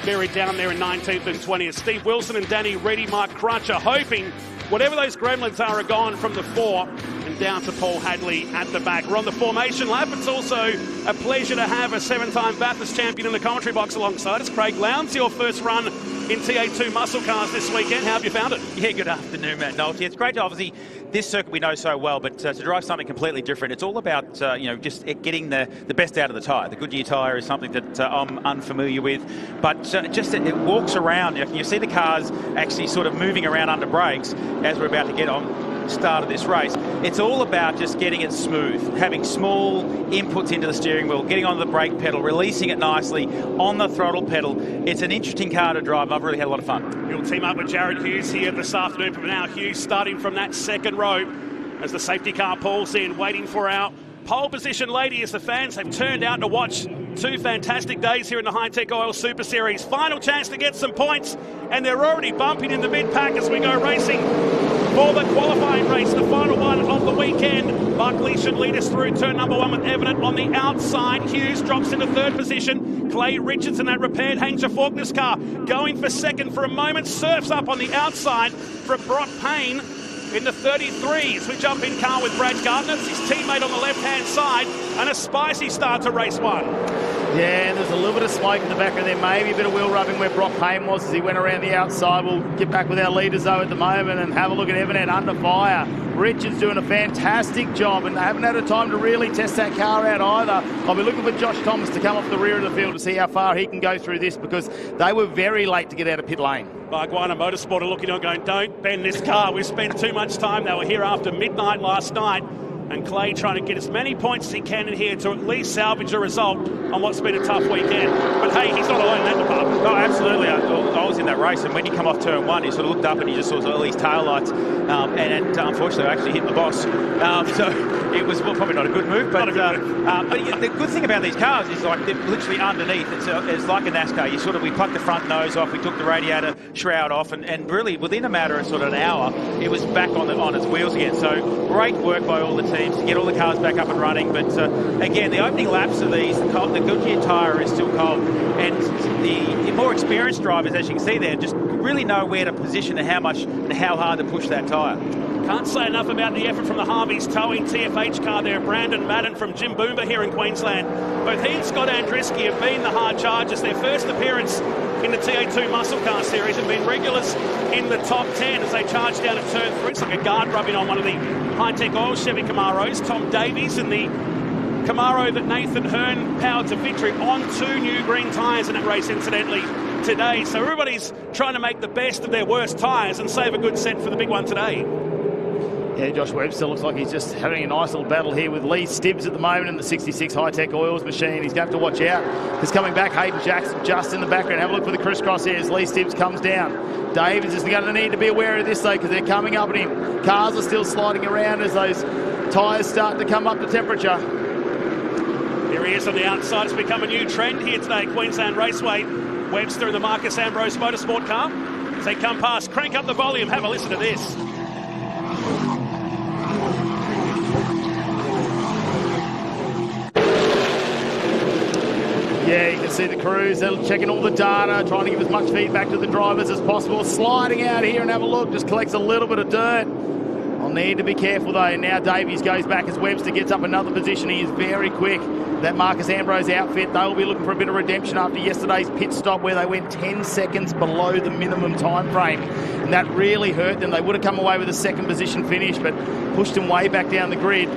buried down there in 19th and 20th. Steve Wilson and Danny Reedy, Mark Crutcher, hoping whatever those gremlins are gone from the 4 and down to Paul Hadley at the back. We're on the formation lap. It's also a pleasure to have a 7-time Bathurst champion in the commentary box alongside us. Craig Lowndes, your first run in TA2 muscle cars this weekend. How have you found it? Yeah, good afternoon, Matt Nolte. It's great to obviously, this circuit we know so well, but to drive something completely different, it's all about, just getting the best out of the tyre. The Goodyear tyre is something that I'm unfamiliar with, but it walks around. You see the cars actually sort of moving around under brakes as we're about to get on start of this race. It's all about just getting it smooth, having small inputs into the steering wheel, getting onto the brake pedal, releasing it nicely on the throttle pedal. It's an interesting car to drive. I've really had a lot of fun. We'll team up with Jared Hughes here this afternoon. From now, Hughes starting from that second row as the safety car pulls in, waiting for our pole position lady as the fans have turned out to watch 2 fantastic days here in the Hi-Tec Oil Super Series. Final chance to get some points, and they're already bumping in the mid-pack as we go racing for the qualifying race, the final one of the weekend. Buckley should lead us through turn number 1 with Evident on the outside. Hughes drops into 3rd position. Clay Richardson, that repaired Hanger Faulkner's car, going for 2nd for a moment. Surfs up on the outside for Brock Payne in the 33s. We jump in car with Brad Gardner, his teammate on the left-hand side, and a spicy start to race 1. Yeah, and there's a little bit of smoke in the back, and there maybe a bit of wheel rubbing where Brock Payne was as he went around the outside. We'll get back with our leaders, though, at the moment and have a look at Evanet under fire. Richard's doing a fantastic job, and they haven't had a time to really test that car out either. I'll be looking for Josh Thomas to come off the rear of the field to see how far he can go through this, because they were very late to get out of pit lane. Bargwana Motorsport are looking on going, don't bend this car. We've spent too much time. They were here after midnight last night. And Clay trying to get as many points as he can in here to at least salvage a result on what's been a tough weekend. But hey, he's not alone in that department. No, absolutely. I was in that race, and when you come off turn 1, you sort of looked up and you just saw all these taillights, and unfortunately I actually hit the boss. So it was probably not a good move, but the good thing about these cars is like they're literally underneath. It's like a NASCAR. We plucked the front nose off, we took the radiator shroud off, and really within a matter of sort of an hour, it was back on its wheels again. So great work by all the teams to get all the cars back up and running. But again, the opening laps of these, the Goodyear tyre is still cold, and the more experienced drivers, as you can see there, just really know where to position and how much and how hard to push that tyre. Can't say enough about the effort from the Harveys towing TFH car there. Brandon Madden from Jim Boomba here in Queensland. Both he and Scott Andriski have been the hard chargers. Their first appearance in the TA2 Muscle Car Series and been regulars in the top 10 as they charge down at turn 3. It's like a guard rubbing on one of the Hi-Tec Oil Chevy Camaros. Tom Davies in the Camaro that Nathan Hearn powered to victory on 2 new green tyres in that race, incidentally, today. So everybody's trying to make the best of their worst tyres and save a good set for the big one today. Yeah, Josh Webster looks like he's just having a nice little battle here with Lee Stibbs at the moment in the 66 Hi-Tec Oils machine. He's going to have to watch out. He's coming back. Hayden Jackson just in the background. Have a look for the crisscross here as Lee Stibbs comes down. Davies is going to need to be aware of this, though, because they're coming up at him. Cars are still sliding around as those tyres start to come up to temperature. Here he is on the outside. It's become a new trend here today, Queensland Raceway. Webster in the Marcus Ambrose Motorsport car. As they come past, crank up the volume. Have a listen to this. Yeah, you can see the crews, they're checking all the data, trying to give as much feedback to the drivers as possible. Sliding out here and have a look, just collects a little bit of dirt. I'll need to be careful though. Now Davies goes back as Webster gets up another position. He is very quick. That Marcus Ambrose outfit, they'll be looking for a bit of redemption after yesterday's pit stop where they went 10 seconds below the minimum time frame. And that really hurt them. They would have come away with a 2nd position finish, but pushed them way back down the grid.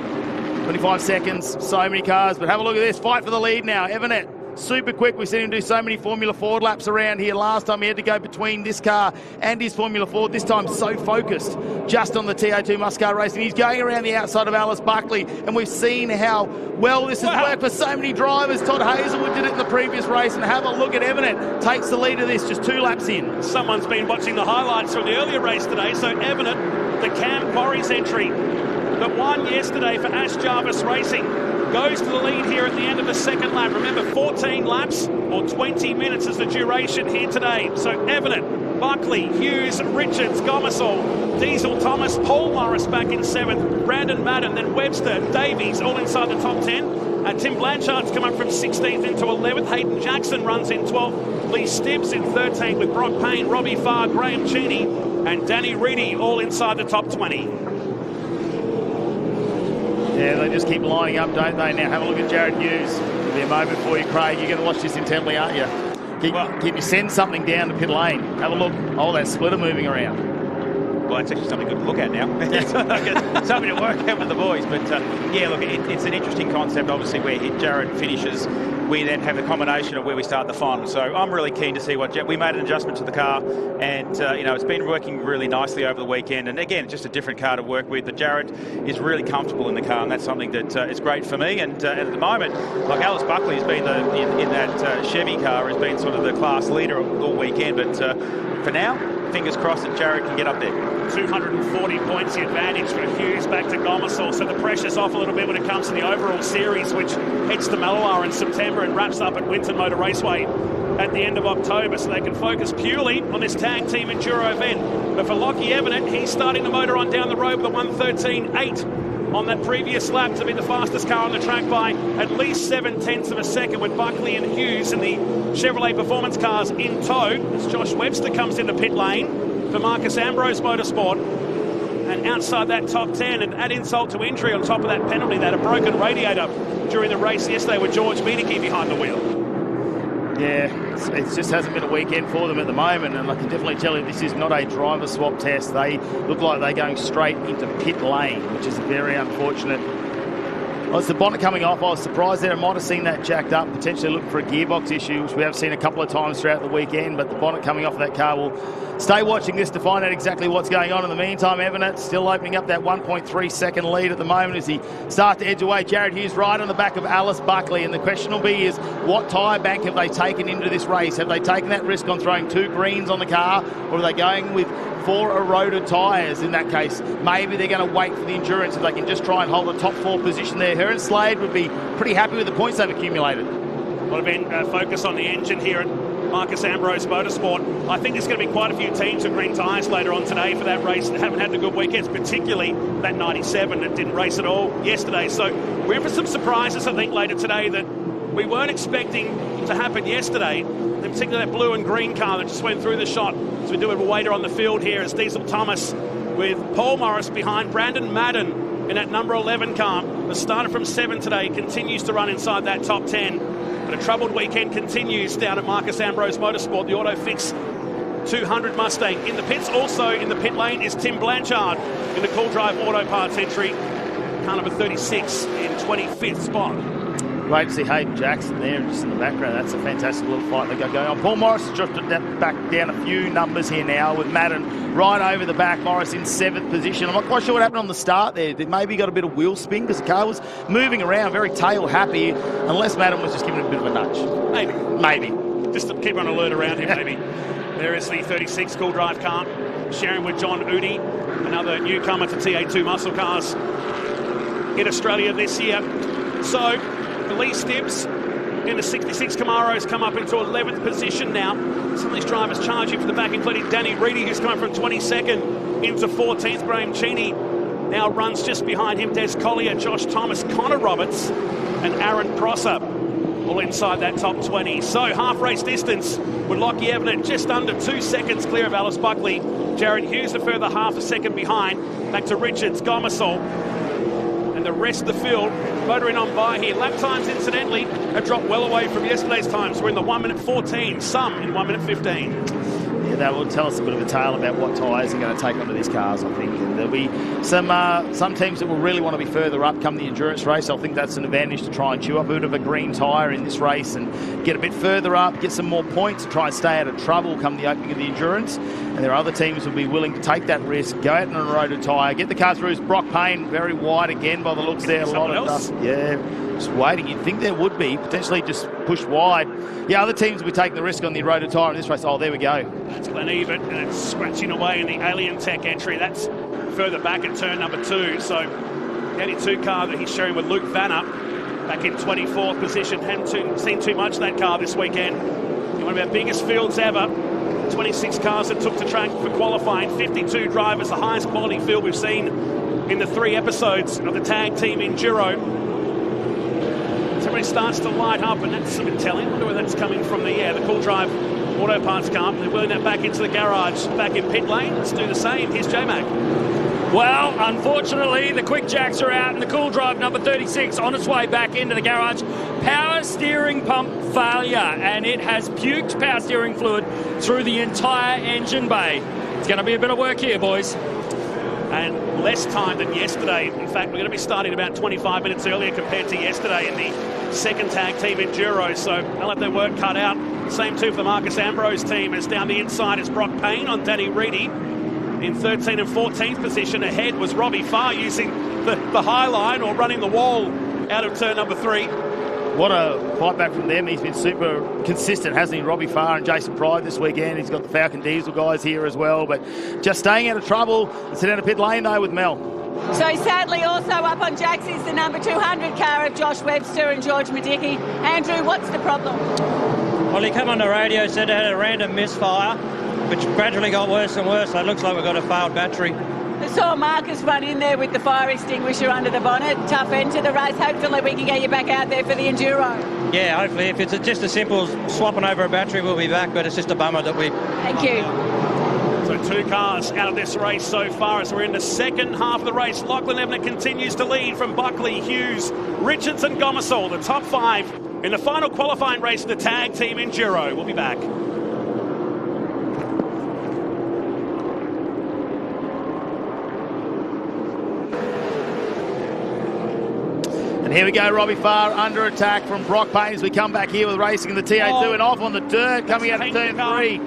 25 seconds, so many cars. But have a look at this, fight for the lead now. Evanet, super quick. We've seen him do so many Formula Ford laps around here. Last time he had to go between this car and his Formula Ford. This time so focused just on the TA2 Muscle Car Racing. He's going around the outside of Alice Buckley, and we've seen how well this has worked for so many drivers. Todd Hazelwood did it in the previous race, and have a look at Evanet. Takes the lead of this just 2 laps in. Someone's been watching the highlights from the earlier race today, so Evanet, the Cam Quarries entry that won yesterday for Ash Jarvis Racing, goes to the lead here at the end of the 2nd lap. Remember, 14 laps or 20 minutes is the duration here today. So Evanet Buckley, Hughes, Richards, Gomersall, Diesel, Thomas, Paul Morris back in 7th, Brandon Madden, then Webster, Davies, all inside the top 10. Tim Blanchard's come up from 16th into 11th. Hayden Jackson runs in 12th. Lee Stibbs in 13th with Brock Payne, Robbie Farr, Graham Cheney, and Danny Reedy all inside the top 20. Yeah, they just keep lining up, don't they? Now have a look at Jared Hughes. It'll be a moment for you, Craig. You're going to watch this intently, aren't you? Can you send something down to pit lane? Have a look. Oh, that splitter moving around. Well, it's actually something good to look at now. Something to work out with the boys. But, yeah, look, it's an interesting concept, obviously, where Jared finishes. We then have the combination of where we start the final. So I'm really keen to see what we made an adjustment to the car, and you know, it's been working really nicely over the weekend. And again, just a different car to work with. But Jared is really comfortable in the car, and that's something that is great for me. And at the moment, like Alice Buckley has been in that Chevy car has been sort of the class leader all weekend. But for now, fingers crossed that Jared can get up there. 240 points the advantage for Hughes back to Gomersall, so the pressure's off a little bit when it comes to the overall series, which heads to Mallowar in September and wraps up at Winton Motor Raceway at the end of October, so they can focus purely on this tag team enduro event. But for Lockie Evanet, he's starting the motor on down the road with a 1:13.8 on that previous lap to be the fastest car on the track by at least 0.7 of a second, with Buckley and Hughes and the Chevrolet Performance cars in tow as Josh Webster comes into pit lane for Marcus Ambrose Motorsport. And outside that top 10, and add insult to injury on top of that penalty, that a broken radiator during the race yesterday with George Miedeke behind the wheel. Yeah, it just hasn't been a weekend for them at the moment, and I can definitely tell you this is not a driver swap test. They look like they're going straight into pit lane, which is very unfortunate. Well, it's the bonnet coming off. I was surprised there. I might have seen that jacked up, potentially looking for a gearbox issue, which we have seen a couple of times throughout the weekend, but the bonnet coming off that car will stay watching this to find out exactly what's going on. In the meantime, Evanet still opening up that 1.3 second lead at the moment as he starts to edge away. Jared Hughes right on the back of Alice Buckley, and the question will be is what tyre bank have they taken into this race? Have they taken that risk on throwing 2 greens on the car, or are they going with 4 eroded tyres in that case? Maybe they're going to wait for the endurance if they can just try and hold the top 4 position there. Hearn Slade would be pretty happy with the points they've accumulated. A lot of focus on the engine here at Marcus Ambrose Motorsport. I think there's going to be quite a few teams with green tyres later on today for that race that haven't had the good weekends, particularly that 97 that didn't race at all yesterday. So we're in for some surprises, I think, later today that we weren't expecting to happen yesterday. In particular, that blue and green car that just went through the shot. So we do have a waiter on the field here as Diesel Thomas with Paul Morris behind Brandon Madden in that number 11 car. The starter from 7 today continues to run inside that top 10. But a troubled weekend continues down at Marcus Ambrose Motorsport. The Autofix 200 Mustang in the pits. Also in the pit lane is Tim Blanchard in the Cool Drive Auto Parts entry. Car number 36 in 25th spot. Great to see Hayden Jackson there just in the background. That's a fantastic little fight they got going on. Paul Morris has dropped that back down a few numbers here now with Madden right over the back. Morris in 7th position. I'm not quite sure what happened on the start there. They maybe got a bit of wheel spin because the car was moving around very tail happy, unless Madden was just giving it a bit of a nudge. Maybe. Just to keep on alert around him, maybe. There is the 36 Cool Drive car, sharing with John Udi, another newcomer to TA2 muscle cars in Australia this year. So, Lee Stibbs in the 66 Camaro's come up into 11th position now. Some of these drivers charging for the back, including Danny Reedy, who's come from 22nd into 14th. Graham Cheney now runs just behind him. Des Collier, Josh Thomas, Connor Roberts, and Aaron Prosser all inside that top 20. So half race distance with Lockie Evanet just under 2 seconds clear of Alice Buckley. Jared Hughes a further half a second behind. Back to Richards, Gomersall, and the rest of the field motoring on by here. Lap times, incidentally, have dropped well away from yesterday's times. We're in the 1:14, some in 1:15. Yeah, that will tell us a bit of a tale about what tyres are going to take onto these cars, I think. And there'll be some teams that will really want to be further up come the endurance race. I think that's an advantage to try and chew up a bit of a green tyre in this race and get a bit further up, get some more points, try and stay out of trouble come the opening of the endurance. And there are other teams who will be willing to take that risk, go out in an eroded tyre, get the car through. Brock Payne very wide again by the looks there. A lot of dust. Yeah, just waiting. You'd think there would be, potentially just pushed wide. Yeah, other teams will be taking the risk on the eroded tyre in this race. Oh, there we go. That's Glen Evert, and it's scratching away in the Alien Tech entry. That's further back at turn number 2. So, the 82 car that he's sharing with Luke Vanner back in 24th position. Hadn't seen too much of that car this weekend. In one of our biggest fields ever. 26 cars that took to track for qualifying, 52 drivers, the highest quality field we've seen in the 3 episodes of the tag team Enduro. So everybody starts to light up, and that's a bit telling. I wonder where that's coming from. The Cool Drive Auto Parts car. They're wheeling that back into the garage, back in pit lane. Let's do the same. Here's J-Mac. Well, unfortunately, the quick jacks are out, and the Cool Drive number 36 on its way back into the garage. Power steering pump failure, and it has puked power steering fluid through the entire engine bay. It's going to be a bit of work here, boys. And less time than yesterday. In fact, we're going to be starting about 25 minutes earlier compared to yesterday in the second tag team Enduro, so they'll have their work cut out. Same too for the Marcus Ambrose team, as down the inside is Brock Payne on Danny Reedy. In 13th and 14th position ahead was Robbie Farr, using the high line or running the wall out of turn number 3. What a fight back from them. He's been super consistent, hasn't he? Robbie Farr and Jason Pride this weekend. He's got the Falcon Diesel guys here as well, but just staying out of trouble. Let's head down to pit lane though with Mel. So sadly also up on jacks is the number 200 car of Josh Webster and George Medicki. Andrew, what's the problem? Well, he came on the radio, said they had a random misfire, which gradually got worse and worse. So it looks like we've got a failed battery. I saw Marcus run in there with the fire extinguisher under the bonnet. Tough end to the race. Hopefully we can get you back out there for the Enduro. Yeah, hopefully. If it's just as simple as swapping over a battery, we'll be back. But it's just a bummer that we... Thank you. So 2 cars out of this race so far as we're in the second half of the race. Lachlan Evner continues to lead from Buckley, Hughes, Richards and Gomersall, the top 5 in the final qualifying race of the tag team Enduro. We'll be back. And here we go, Robbie Farr under attack from Brock Payne as we come back here with racing in the TA2 and off on the dirt, coming out of turn 3.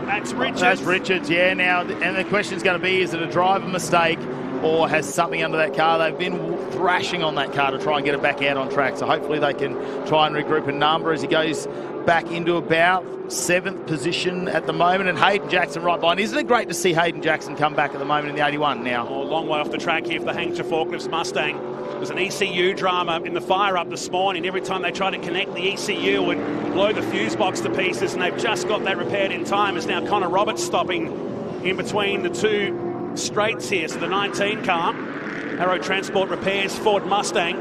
That's Richards. That's Richards, yeah. Now, and the question's going to be, is it a driver mistake or has something under that car? They've been thrashing on that car to try and get it back out on track. So hopefully they can try and regroup a number as he goes back into about 7th position at the moment. And Hayden Jackson right behind. Isn't it great to see Hayden Jackson come back at the moment in the 81 now? Oh, a long way off the track here for the Hanger Forklifts Mustang. There's an ECU drama in the fire-up this morning. Every time they try to connect the ECU, it would blow the fuse box to pieces, and they've just got that repaired in time. As now Connor Roberts stopping in between the 2 straights here. So the 19 car, Arrow Transport Repairs Ford Mustang,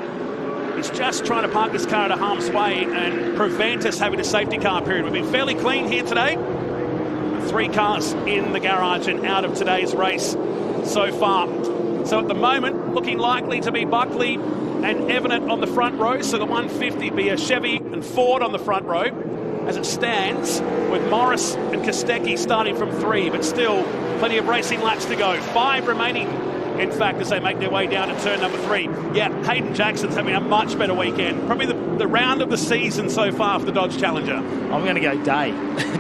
is just trying to park this car at a harm's way and prevent us having a safety car period. We've been fairly clean here today. 3 cars in the garage and out of today's race so far. So at the moment, looking likely to be Buckley and Evanet on the front row. So the 150 be a Chevy and Ford on the front row as it stands, with Morris and Kostecki starting from 3, but still plenty of racing laps to go. 5 remaining, in fact, as they make their way down to turn number 3. Yeah, Hayden Jackson's having a much better weekend. Probably the round of the season so far for the Dodge Challenger. I'm going to go Day.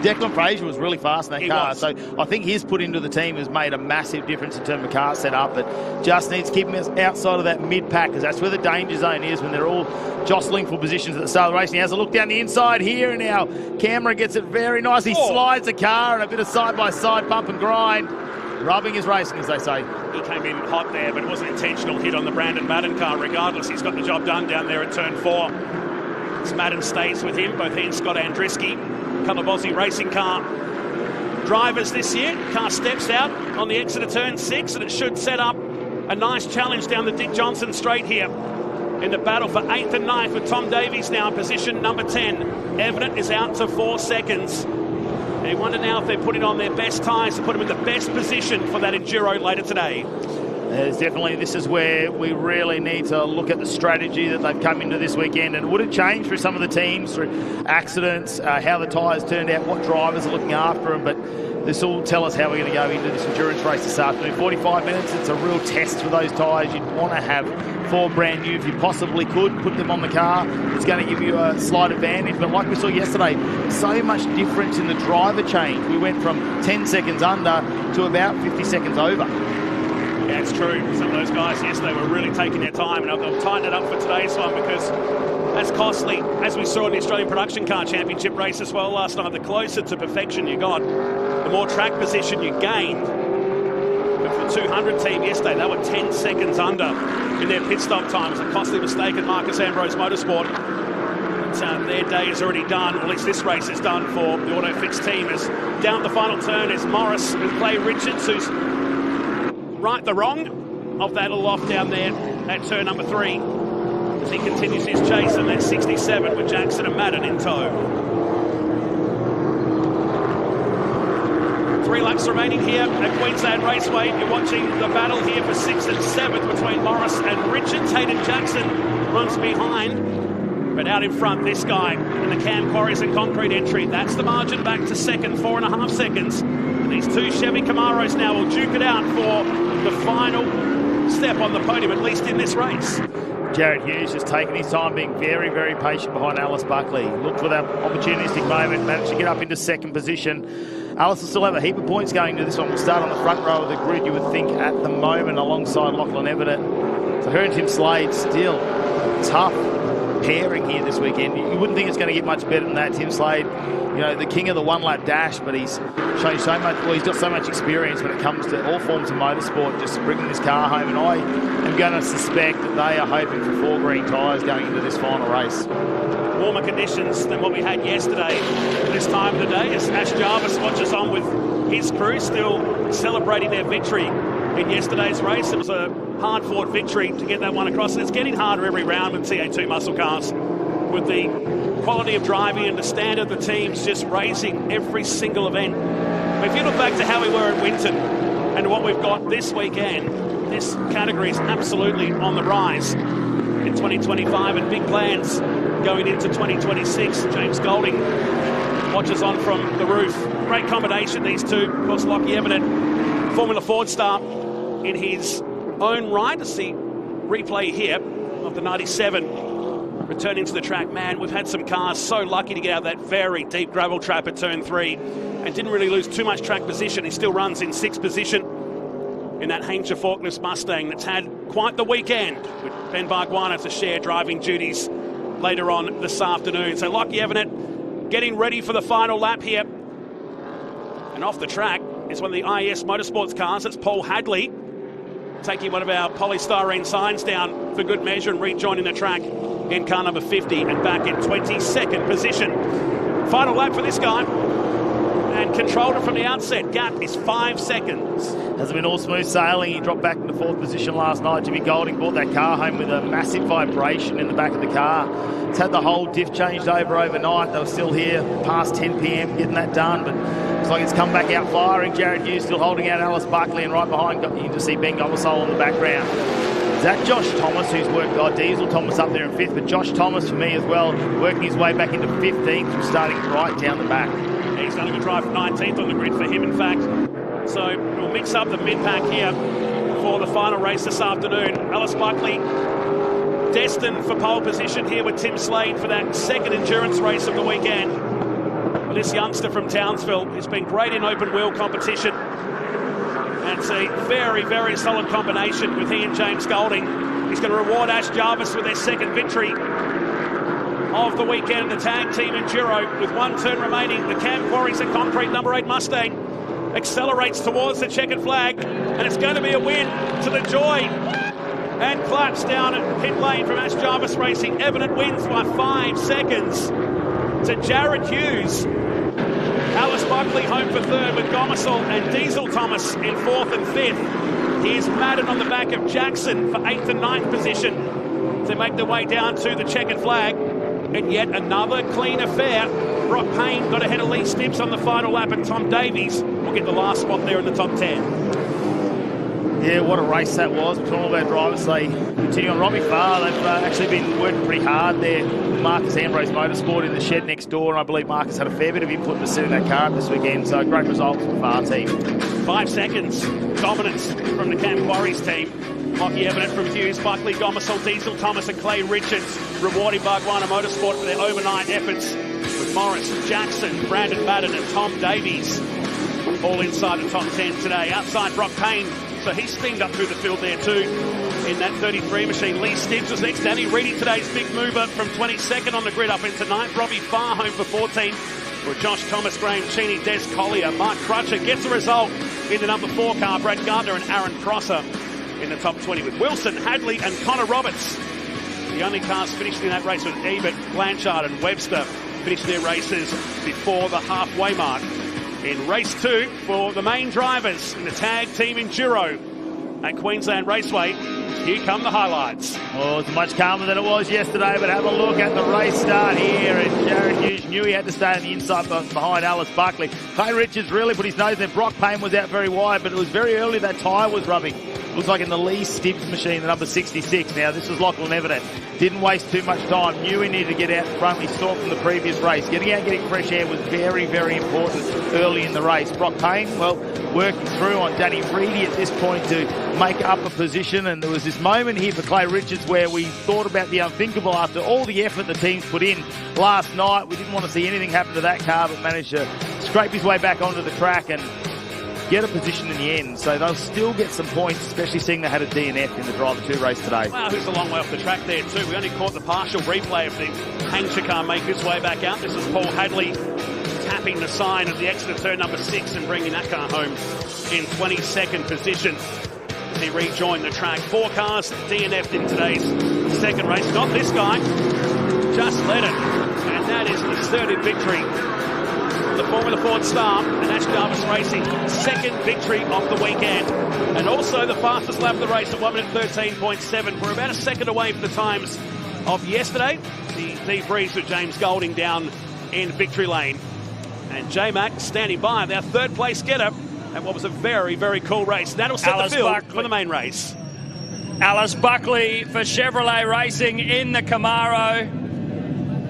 Declan Fraser was really fast in that car. So I think his put into the team has made a massive difference in terms of car setup, but just needs to keep him outside of that mid-pack, because that's where the danger zone is when they're all jostling for positions at the start of the race. He has a look down the inside here, and now camera gets it very nice. He slides the car and a bit of side-by-side bump and grind. Rubbing his racing, as they say. He came in hot there, but it was an intentional hit on the Brandon Madden car. Regardless, he's got the job done down there at turn 4. As Madden stays with him, both he and Scott Andriski, a couple of Aussie racing car drivers this year. Car steps out on the exit of turn 6, and it should set up a nice challenge down the Dick Johnson straight here in the battle for 8th and 9th, with Tom Davies now in position number 10. Evanet is out to 4 seconds. They wonder now if they're putting on their best tyres to put them in the best position for that Enduro later today. There's definitely, this is where we really need to look at the strategy that they've come into this weekend, and would it change for some of the teams through accidents, how the tyres turned out, what drivers are looking after them, but this will tell us how we're going to go into this endurance race this afternoon. 45 minutes, it's a real test for those tyres. You'd want to have 4 brand new if you possibly could, put them on the car. It's going to give you a slight advantage, but like we saw yesterday, so much difference in the driver change. We went from 10 seconds under to about 50 seconds over. Yeah, it's true. Some of those guys yesterday were really taking their time, and they'll tighten it up for today's one, because that's costly. As we saw in the Australian Production Car Championship race as well last night, the closer to perfection you got, the more track position you gained. But for the 200 team yesterday, they were 10 seconds under in their pit stop time. It was a costly mistake at Marcus Ambrose Motorsport. But their day is already done, or at least this race is done for the Autofix team. As down the final turn is Morris with Clay Richards, who's right the wrong of that little off down there at turn number 3. As he continues his chase in that 67 with Jackson and Madden in tow. 3 laps remaining here at Queensland Raceway. You're watching the battle here for 6th and 7th between Morris and Richards. Hayden Jackson runs behind, but out in front, this guy in the Cam Quarries and Concrete entry. That's the margin back to second, 4.5 seconds. And these 2 Chevy Camaros now will duke it out for the final step on the podium, at least in this race. Jared Hughes just taking his time, being very, very patient behind Alice Buckley. Looked for that opportunistic moment, managed to get up into second position. Alice will still have a heap of points going to this one. We'll start on the front row of the grid, you would think, at the moment, alongside Lachlan Everett. So her and Tim Slade still tough pairing here this weekend. You wouldn't think it's going to get much better than that. Tim Slade, you know, the king of the one-lap dash, but he's shown so much, well, he's got so much experience when it comes to all forms of motorsport, just bringing this car home. And I am going to suspect that they are hoping for 4 green tyres going into this final race. Warmer conditions than what we had yesterday this time of the day, as Ash Jarvis watches on with his crew, still celebrating their victory in yesterday's race. It was a hard-fought victory to get that one across, and it's getting harder every round with TA2 muscle cars. With the quality of driving and the standard of the teams just raising every single event. If you look back to how we were at Winton and what we've got this weekend, this category is absolutely on the rise in 2025, and big plans going into 2026. James Golding watches on from the roof. Great combination, these two. Of course, Lockie Eminent, Formula Ford star in his own right. To see replay here of the 97 returning to the track. Man, we've had some cars so lucky to get out of that very deep gravel trap at turn 3 and didn't really lose too much track position. He still runs in 6th position in that Hainscher Forklift Mustang that's had quite the weekend, with Ben Barguana to share driving duties later on this afternoon. So Lockie Eminent getting ready for the final lap here. And off the track is one of the IES Motorsports cars. That's Paul Hadley, taking one of our polystyrene signs down for good measure and rejoining the track in car number 50 and back in 22nd position. Final lap for this guy, and controlled it from the outset. Gap is 5 seconds. Hasn't been all smooth sailing. He dropped back into 4th position last night. Jimmy Golding brought that car home with a massive vibration in the back of the car. It's had the whole diff changed over overnight. They were still here past 10 p.m. getting that done, but looks like it's come back out firing. Jared Hughes still holding out Alice Buckley, and right behind you can just see Ben Gomersole in the background. Is that Josh Thomas, who's worked Diesel Thomas up there in 5th, but Josh Thomas for me as well, working his way back into 15th from starting right down the back. He's done a good drive from 19th on the grid for him, in fact. So we'll mix up the mid-pack here for the final race this afternoon. Alice Buckley destined for pole position here with Tim Slade for that second endurance race of the weekend. Well, this youngster from Townsville has been great in open wheel competition. And it's a very, very solid combination with he and James Golding. He's going to reward Ash Jarvis with their second victory of the weekend. The tag team Enduro, with 1 turn remaining. The Cam Quarries and Concrete number 8 Mustang accelerates towards the checkered flag, and it's going to be a win to the joy and claps down at pit lane from Ash Jarvis Racing. Evident wins by 5 seconds to Jared Hughes. Alice Buckley home for 3rd with Gomersole and Diesel Thomas in 4th and 5th. Here's Madden on the back of Jackson for 8th and 9th position to make their way down to the checkered flag. And yet another clean affair. Brock Payne got ahead of Lee Stibbs on the final lap, and Tom Davies will get the last spot there in the top 10. Yeah, what a race that was between all of our drivers. They continue on. Robbie Farr, they've actually been working pretty hard there with Marcus Ambrose Motorsport in the shed next door, and I believe Marcus had a fair bit of input to setting that car up this weekend, so great results for the Farr team. 5 seconds dominance from the Cam Quarries team. Lockie Eminent from Hughes, Buckley, Gomersole, Diesel Thomas and Clay Richards rewarding Barguana Motorsport for their overnight efforts, with Morris, Jackson, Brandon Madden and Tom Davies all inside the top 10 today. Outside Brock Payne, so he steamed up through the field there too in that 33 machine. Lee Stibbs was next. Danny Reedy, today's big mover, from 22nd on the grid up into 9th. Robbie Farr home for 14th with Josh Thomas, Graham Cheney, Des Collier. Mark Crutcher gets a result in the number 4 car. Brad Gardner and Aaron Prosser in the top 20, with Wilson, Hadley and Connor Roberts The only cars finishing in that race were Ebert, Blanchard and Webster finished their races before the halfway mark. In race 2 for the main drivers in the tag team Enduro at Queensland Raceway, here come the highlights. Oh, it's much calmer than it was yesterday, but have a look at the race start here. And Jared Hughes knew he had to stay on the inside behind Alice Buckley. Clay Richards really put his nose in there. Brock Payne was out very wide, but it was very early that tyre was rubbing. Looks like in the Lee Stibbs machine, the number 66. Now, this was Lachlan Everett. Didn't waste too much time. Knew he needed to get out in front. We saw from the previous race. Getting out, getting fresh air was very, very important early in the race. Brock Payne, well, working through on Danny Reedy at this point to make up a position. And there was this moment here for Clay Richards where we thought about the unthinkable after all the effort the team's put in last night. We didn't want to see anything happen to that car, but managed to scrape his way back onto the track and get a position in the end. So they'll still get some points, especially seeing they had a DNF in the Driver 2 race today. Wow, who's a long way off the track there too. We only caught the partial replay of the Hangsha car make its way back out. This is Paul Hadley tapping the sign of the exit of turn number 6 and bringing that car home in 22nd position. He rejoined the track. 4 cars DNF'd in today's second race. Not this guy, just led it. And that is the 30th victory the Formula Ford star and Ash Jarvis Racing, second victory of the weekend, and also the fastest lap of the race at 1 minute 13.7. We're about a second away from the times of yesterday. The debrief with James Golding down in victory lane, and J-Mac standing by, their third place getter at what was a very, very cool race. That'll set the field for the main race. Alice Buckley for Chevrolet Racing in the Camaro.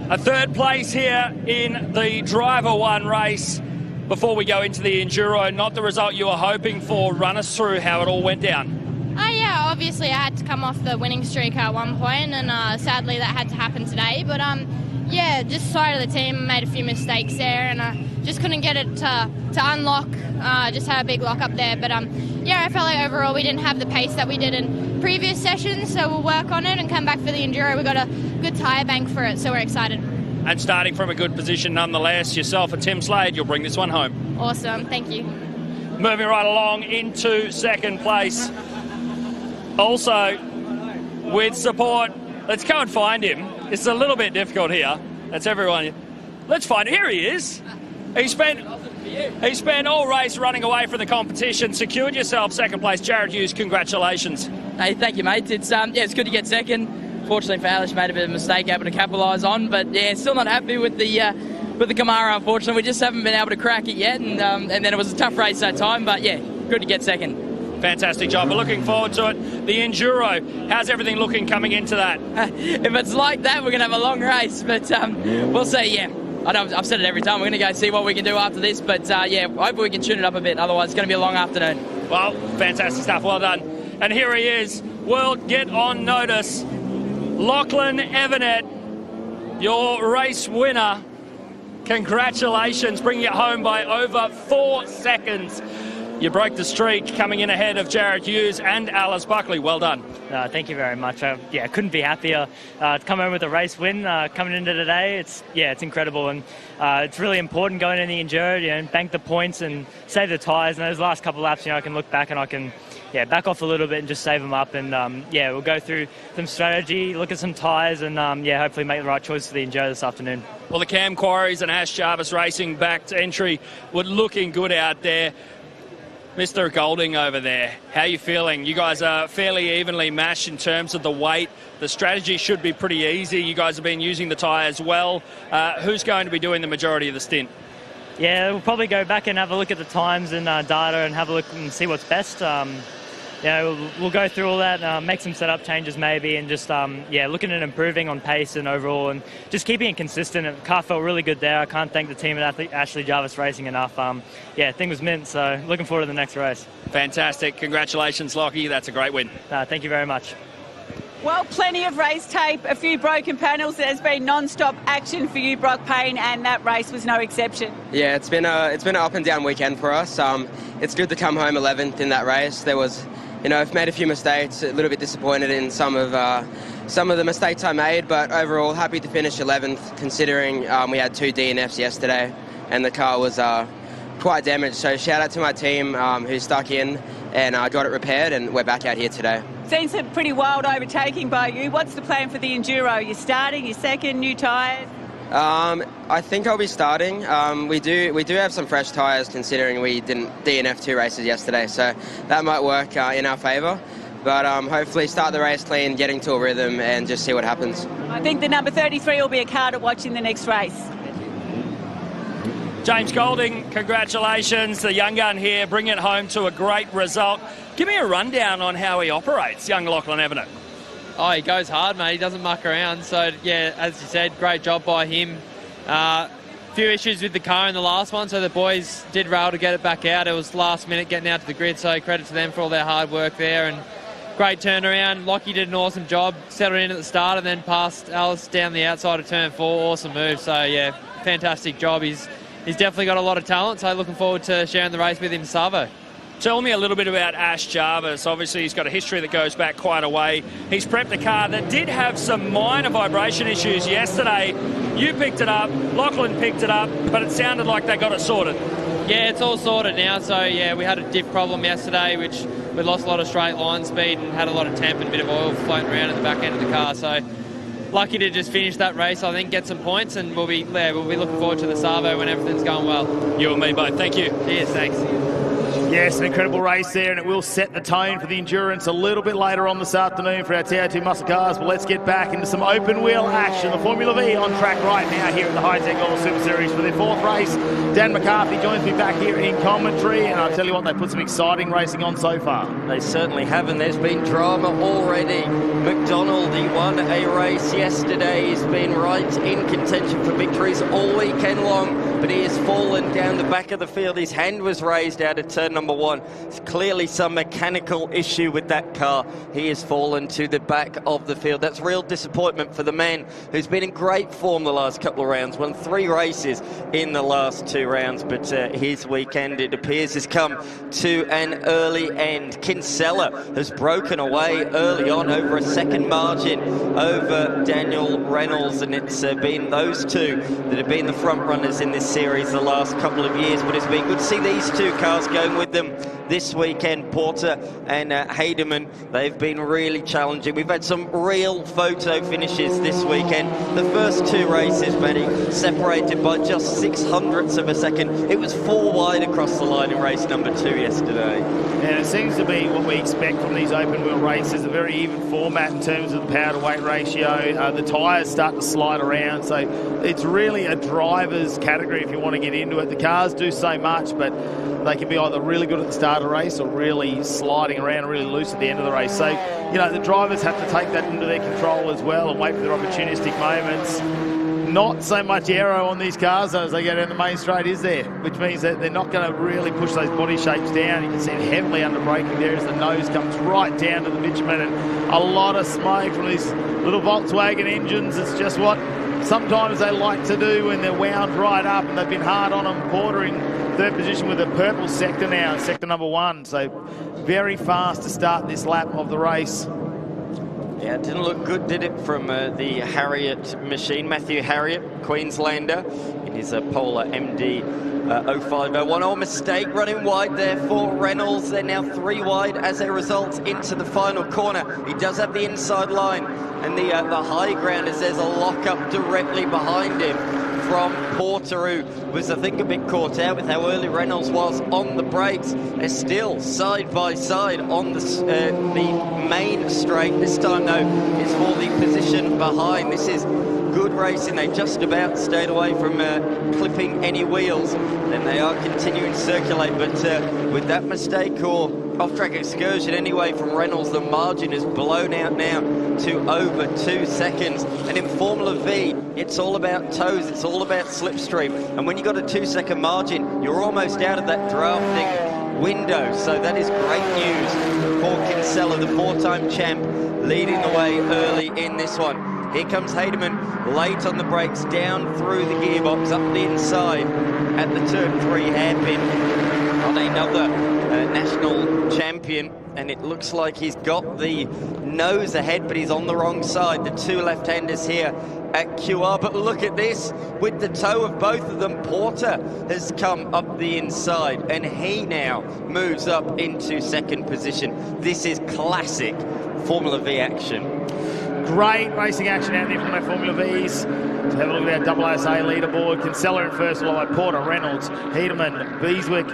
A third place here in the Driver 1 race. Before we go into the Enduro, not the result you were hoping for. Run us through how it all went down. Yeah, obviously I had to come off the winning streak at one point, and sadly that had to happen today. But yeah, just sorry to the team, made a few mistakes there, and just couldn't get it to unlock. Just had a big lock up there. But yeah, I felt like overall we didn't have the pace that we did in previous sessions, so we'll work on it and come back for the Enduro. We got a good tyre bank for it, so we're excited. And starting from a good position nonetheless, yourself and Tim Slade, you'll bring this one home. Awesome, thank you. Moving right along into second place. Also, with support, let's go and find him. It's a little bit difficult here. That's everyone. Let's find him. Here he is. He spent all race running away from the competition, secured yourself second place. Jared Hughes, congratulations. Hey, thank you, mate. It's yeah, it's good to get second. Fortunately for Alice, made a bit of a mistake, able to capitalise on, but yeah, still not happy with the Camaro. Unfortunately, we just haven't been able to crack it yet, and then it was a tough race that time. But yeah, good to get second. Fantastic job. We're looking forward to it. The Enduro, how's everything looking coming into that? If it's like that, we're going to have a long race, but we'll see. Yeah, I know I've said it every time. We're going to go see what we can do after this, but yeah, hopefully we can tune it up a bit. Otherwise, it's going to be a long afternoon. Well, fantastic stuff. Well done. And here he is. World Get On Notice. Lachlan Everett, your race winner. Congratulations, bringing it home by over 4 seconds. You broke the streak, coming in ahead of Jared Hughes and Alice Buckley. Well done. Thank you very much. Yeah, couldn't be happier to come home with a race win. Coming into today, it's incredible, and it's really important going in the Enduro, bank the points and save the tyres. And those last couple of laps, I can look back and I can back off a little bit and just save them up. And we'll go through some strategy, look at some tyres, and hopefully make the right choice for the Enduro this afternoon. Well, the Cam Quarries and Ash Jarvis Racing back to entry were looking good out there. Mr. Golding over there, how are you feeling? You guys are fairly evenly matched in terms of the weight. The strategy should be pretty easy. You guys have been using the tyres well. Who's going to be doing the majority of the stint? Yeah, we'll probably go back and have a look at the times and data and have a look and see what's best. We'll go through all that, make some setup changes maybe, and just looking at improving on pace and overall, and just keeping it consistent. The car felt really good there. I can't thank the team at Ashley Jarvis Racing enough. Thing was mint, so looking forward to the next race. Fantastic. Congratulations, Lockie. That's a great win. Thank you very much. Well, plenty of race tape, a few broken panels. There's been non-stop action for you, Brock Payne, and that race was no exception. Yeah, it's been an up and down weekend for us. It's good to come home 11th in that race. There was, I've made a few mistakes, a little bit disappointed in some of the mistakes I made, but overall happy to finish 11th considering we had 2 DNFs yesterday and the car was quite damaged. So shout out to my team who stuck in and got it repaired, and we're back out here today. Seen some pretty wild overtaking by you. What's the plan for the Enduro? You're starting, you're second, new tyres? I think I'll be starting. We do have some fresh tyres considering we didn't DNF 2 races yesterday, so that might work in our favour. But hopefully start the race clean, get into a rhythm and just see what happens. I think the number 33 will be a car to watch in the next race. James Golding, congratulations. The young gun here, bringing it home to a great result. Give me a rundown on how he operates, young Lachlan Evenet. Oh, he goes hard, mate. He doesn't muck around. So, yeah, as you said, great job by him. Few issues with the car in the last one, so the boys did rail to get it back out. It was last minute getting out to the grid, so credit to them for all their hard work there. And great turnaround. Lockie did an awesome job, settled in at the start and then passed Alice down the outside of turn 4. Awesome move. So, yeah, fantastic job. He's definitely got a lot of talent, so looking forward to sharing the race with him, Savo. Tell me a little bit about Ash Jarvis. Obviously, he's got a history that goes back quite a way. He's prepped a car that did have some minor vibration issues yesterday. You picked it up, Lachlan picked it up, but it sounded like they got it sorted. Yeah, it's all sorted now. So, yeah, we had a diff problem yesterday, which we lost a lot of straight line speed and had a lot of temp and a bit of oil floating around in the back end of the car. So, lucky to just finish that race, I think, get some points, and we'll be looking forward to the Savo when everything's going well. You and me both. Thank you. Cheers, thanks. Yes, an incredible race there, and it will set the tone for the endurance a little bit later on this afternoon for our TO2 muscle cars. But let's get back into some open wheel action. The Formula V on track right now here at the Hi-Tec Qd Super Series for their 4th race. Dan McCarthy joins me back here in commentary, and I'll tell you what, they put some exciting racing on so far. They certainly have, and there's been drama already. McDonald, he won a race yesterday. He's been right in contention for victories all weekend long, but he has fallen down the back of the field. His hand was raised out of turn number 1. It's clearly some mechanical issue with that car. He has fallen to the back of the field. That's real disappointment for the man who's been in great form the last couple of rounds. Won 3 races in the last 2 rounds, but his weekend, it appears, has come to an early end. Kinsella has broken away early on over a second margin over Daniel Reynolds, and it's been those two that have been the front runners in this series the last couple of years, but it's been good to see these 2 cars going with them this weekend. Porter and Haydeman, they've been really challenging. We've had some real photo finishes this weekend. The first 2 races, Matty, separated by just 600ths of a second. It was 4 wide across the line in race number 2 yesterday. And it seems to be what we expect from these open wheel races, a very even format in terms of the power to weight ratio. The tyres start to slide around, so it's really a driver's category if you want to get into it. The cars do so much, but they can be either really good at the start of the race or really sliding around really loose at the end of the race. So, you know, the drivers have to take that into their control as well and wait for their opportunistic moments. Not so much aero on these cars though, as they go down the main straight, is there? Which means that they're not going to really push those body shapes down. You can see it heavily under braking there as the nose comes right down to the bitumen, and a lot of smoke from these little Volkswagen engines. It's just what sometimes they like to do when they're wound right up, and they've been hard on them. Porter in 3rd position with a purple sector now, sector number 1. So very fast to start this lap of the race. Yeah, it didn't look good, did it, from the Harriet machine. Matthew Harriet, Queenslander, in his Polar MD 0501. Oh, mistake running wide there for Reynolds. They're now 3 wide as a result into the final corner. He does have the inside line, and the high ground as there's a lock-up directly behind him from Porter, who was, I think, a bit caught out with how early Reynolds was on the brakes. They're still side by side on the main straight. This time, though, is for the position behind. This is good racing. They just about stayed away from clipping any wheels. Then they are continuing to circulate, but with that mistake or off-track excursion anyway from Reynolds, the margin is blown out now to over 2 seconds. And in Formula V, it's all about toes, it's all about slipstream. And when you've got a 2-second margin, you're almost out of that drafting window. So that is great news for Kinsella, the 4-time champ, leading the way early in this one. Here comes Haydeman, late on the brakes, down through the gearbox, up the inside at the turn 3 hairpin on another national champion, and it looks like he's got the nose ahead, but he's on the wrong side. The 2 left-handers here at QR, but look at this, with the toe of both of them, Porter has come up the inside, and he now moves up into 2nd position. This is classic Formula V action. Great racing action out there from our Formula Vs. So have a look at our AASA leaderboard. Kinsella in first, followed by Porter, Reynolds, Hedeman, Beeswick,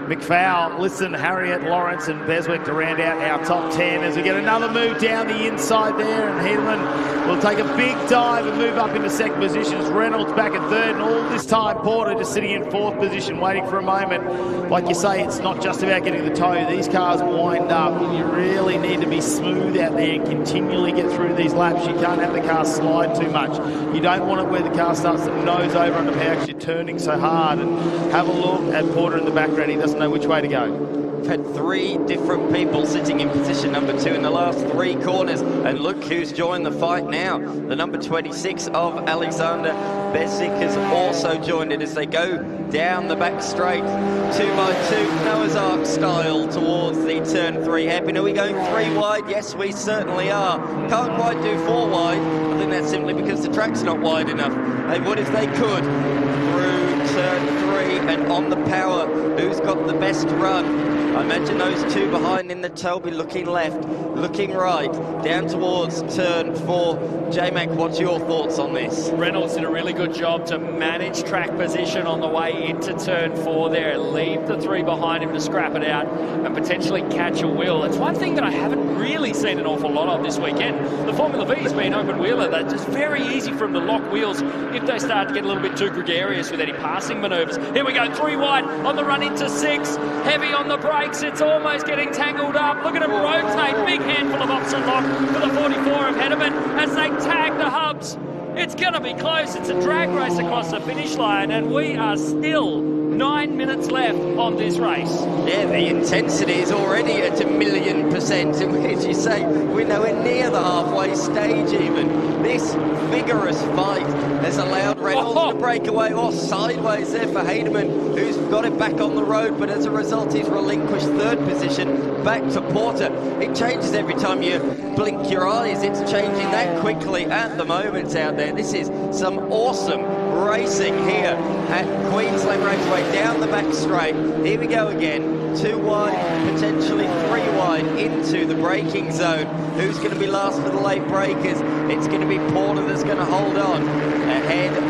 McFowle, Liston, Harriet, Lawrence and Beswick to round out our top 10 as we get another move down the inside there, and Hedeman will take a big dive and move up into second positions. Reynolds back in third, and all this time Porter just sitting in fourth position waiting for a moment. Like you say, it's not just about getting the toe. These cars wind up. You really need to be smooth out there and continually get through these laps. You can't have the car slide too much. You don't want it where the car starts to nose over under power because you're turning so hard. And have a look at Porter in the background. He doesn't know which way to go. We've had 3 different people sitting in position number 2 in the last 3 corners, and look who's joined the fight now. The number 26 of Alexander Bezic has also joined it as they go down the back straight, 2 by 2, Noah's Ark style towards the turn 3 hairpin. Are we going 3 wide? Yes, we certainly are. Can't quite do 4 wide. I think that's simply because the track's not wide enough. They would if they could. Through turn 3 and on the power. Who's got the best run? I imagine those 2 behind in the toe be looking left, looking right, down towards turn 4. J-Mac, what's your thoughts on this? Reynolds did a really good job to manage track position on the way into turn 4 there, leave the 3 behind him to scrap it out and potentially catch a wheel. It's one thing that I haven't really seen an awful lot of this weekend. The Formula V's been open wheeler. They're just very easy for them to lock wheels if they start to get a little bit too gregarious with any passing manoeuvres. Here we go, 3 wide on the run into 6, heavy on the brakes. It's almost getting tangled up. Look at him rotate. Big handful of option lock for the 44 of Hedeman as they tag the hubs. It's going to be close. It's a drag race across the finish line, and we are still 9 minutes left on this race. Yeah, the intensity is already at 1,000,000%. And as you say, we're nowhere near the halfway stage even. This vigorous fight has allowed Reynolds to break away sideways there for Hedeman, who's got it back on the road, but as a result he's relinquished third position back to Porter. It changes every time you blink your eyes. It's changing that quickly at the moment out there. This is some awesome racing here at Queensland Raceway down the back straight. Here we go again, 2 wide, potentially 3 wide into the braking zone. Who's going to be last for the late breakers? It's going to be Porter that's going to hold on ahead of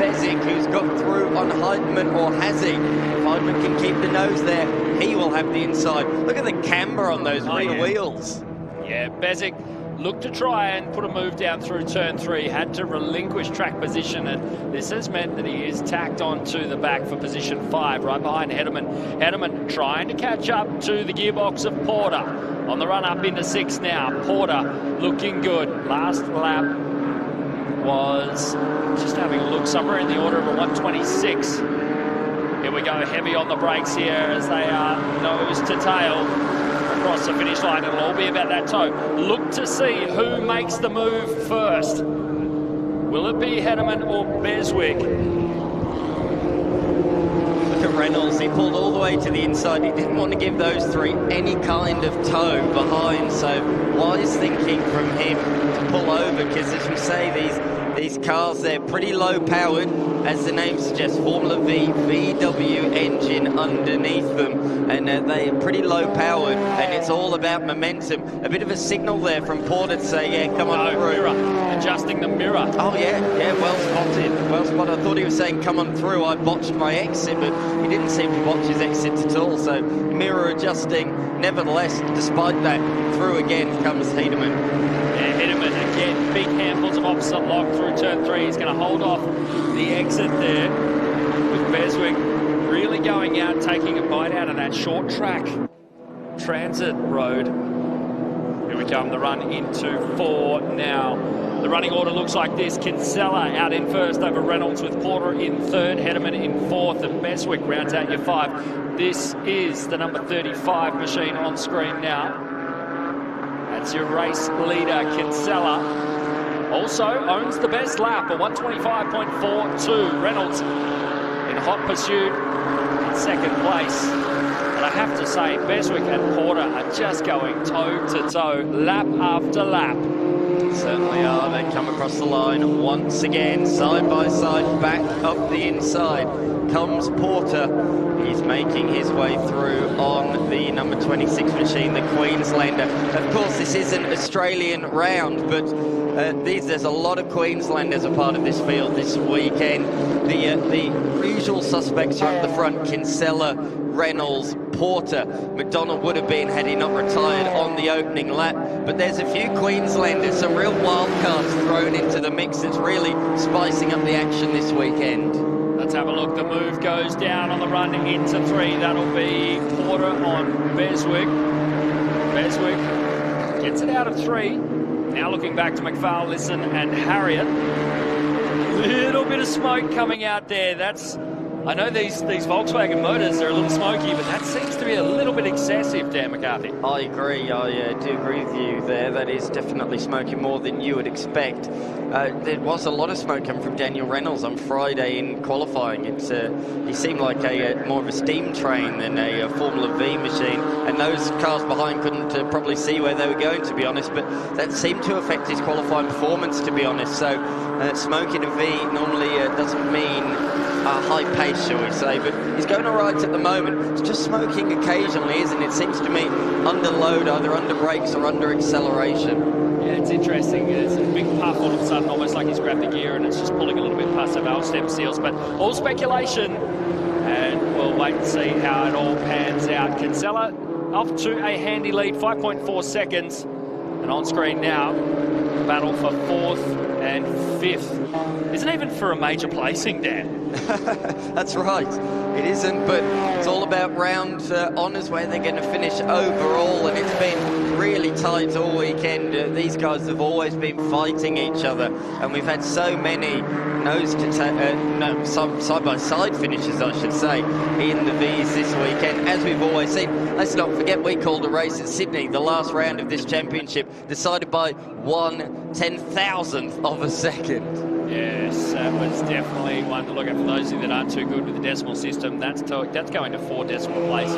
Bezic, who's got through on Heidman, or has he? If Heidman can keep the nose there, he will have the inside. Look at the camber on those rear wheels. Yeah, Bezic looked to try and put a move down through turn 3, had to relinquish track position, and this has meant that he is tacked onto the back for position 5, right behind Hedeman. Hedeman trying to catch up to the gearbox of Porter. On the run up into 6 now. Porter looking good. Last lap was, just having a look, somewhere in the order of a 126. Here we go, heavy on the brakes here as they are nose to tail across the finish line. It'll all be about that toe. Look to see who makes the move first. Will it be Hedeman or Beswick? Look at Reynolds, he pulled all the way to the inside. He didn't want to give those 3 any kind of toe behind, so wise thinking from him to pull over, because as you say, these cars, they're pretty low powered, as the name suggests. Formula V, VW engine underneath them, and they are pretty low powered, and it's all about momentum. A bit of a signal there from Porter to say, yeah, come on through. Mirror, adjusting the mirror. Oh yeah, well spotted, well spotted. I thought he was saying come on through, I botched my exit, but he didn't seem to botch his exits at all, so mirror adjusting. Nevertheless, despite that, through again comes Hedeman. Yeah, Hedeman again, big handfuls of opposite lock through turn 3. He's going to hold off the exit there with Beswick really going out, taking a bite out of that short track transit road. Here we come, the run into 4 now. The running order looks like this. Kinsella out in first over Reynolds, with Porter in third, Hedeman in 4th, and Beswick rounds out your 5. This is the number 35 machine on screen now. That's your race leader, Kinsella. Also owns the best lap, a 125.42. Reynolds in hot pursuit in second place. But I have to say, Beswick and Porter are just going toe to toe, lap after lap. Certainly are. They come across the line once again, side by side, back up the inside. Comes Porter. He's making his way through on the number 26 machine, the Queenslander. Of course, this is an Australian round, but there's a lot of Queenslanders a part of this field this weekend. The usual suspects are up the front: Kinsella, Reynolds, Porter. McDonald would have been had he not retired on the opening lap, but there's a few Queenslanders, some real wild cards thrown into the mix that's really spicing up the action this weekend. Let's have a look. The move goes down on the run into 3. That'll be Porter on Beswick. Beswick gets it out of 3. Now looking back to McFarlane and Harriet. Little bit of smoke coming out there. I know these Volkswagen motors are a little smoky, but that seems to be a little bit excessive, Dan McCarthy. I agree. I do agree with you there. That is definitely smoking more than you would expect. There was a lot of smoke coming from Daniel Reynolds on Friday in qualifying. He seemed like more of a steam train than a Formula V machine, and those cars behind couldn't probably see where they were going, to be honest, but that seemed to affect his qualifying performance, to be honest. So smoking a V normally doesn't mean a high pace, shall we say, but he's going all right at the moment. It's just smoking occasionally, isn't it? It seems to me under load, either under brakes or under acceleration. Yeah, it's interesting. It's a big puff all of a sudden, almost like he's grabbed the gear and it's just pulling a little bit past the valve stem seals, but all speculation, and we'll wait and see how it all pans out. Kinsella off to a handy lead, 5.4 seconds, and on screen now, battle for 4th and 5th. Isn't even for a major placing, Dan. That's right. It isn't, but it's all about round honours where they're going to finish overall, and it's been really tight all weekend. These guys have always been fighting each other, and we've had so many side-by-side finishes, I should say, in the V's this weekend, as we've always seen. Let's not forget, we called a race at Sydney, the last round of this championship, decided by 1/10,000th of a second. Yes, that was definitely one to look at for those of you that aren't too good with the decimal system. That's going to 4 decimal places.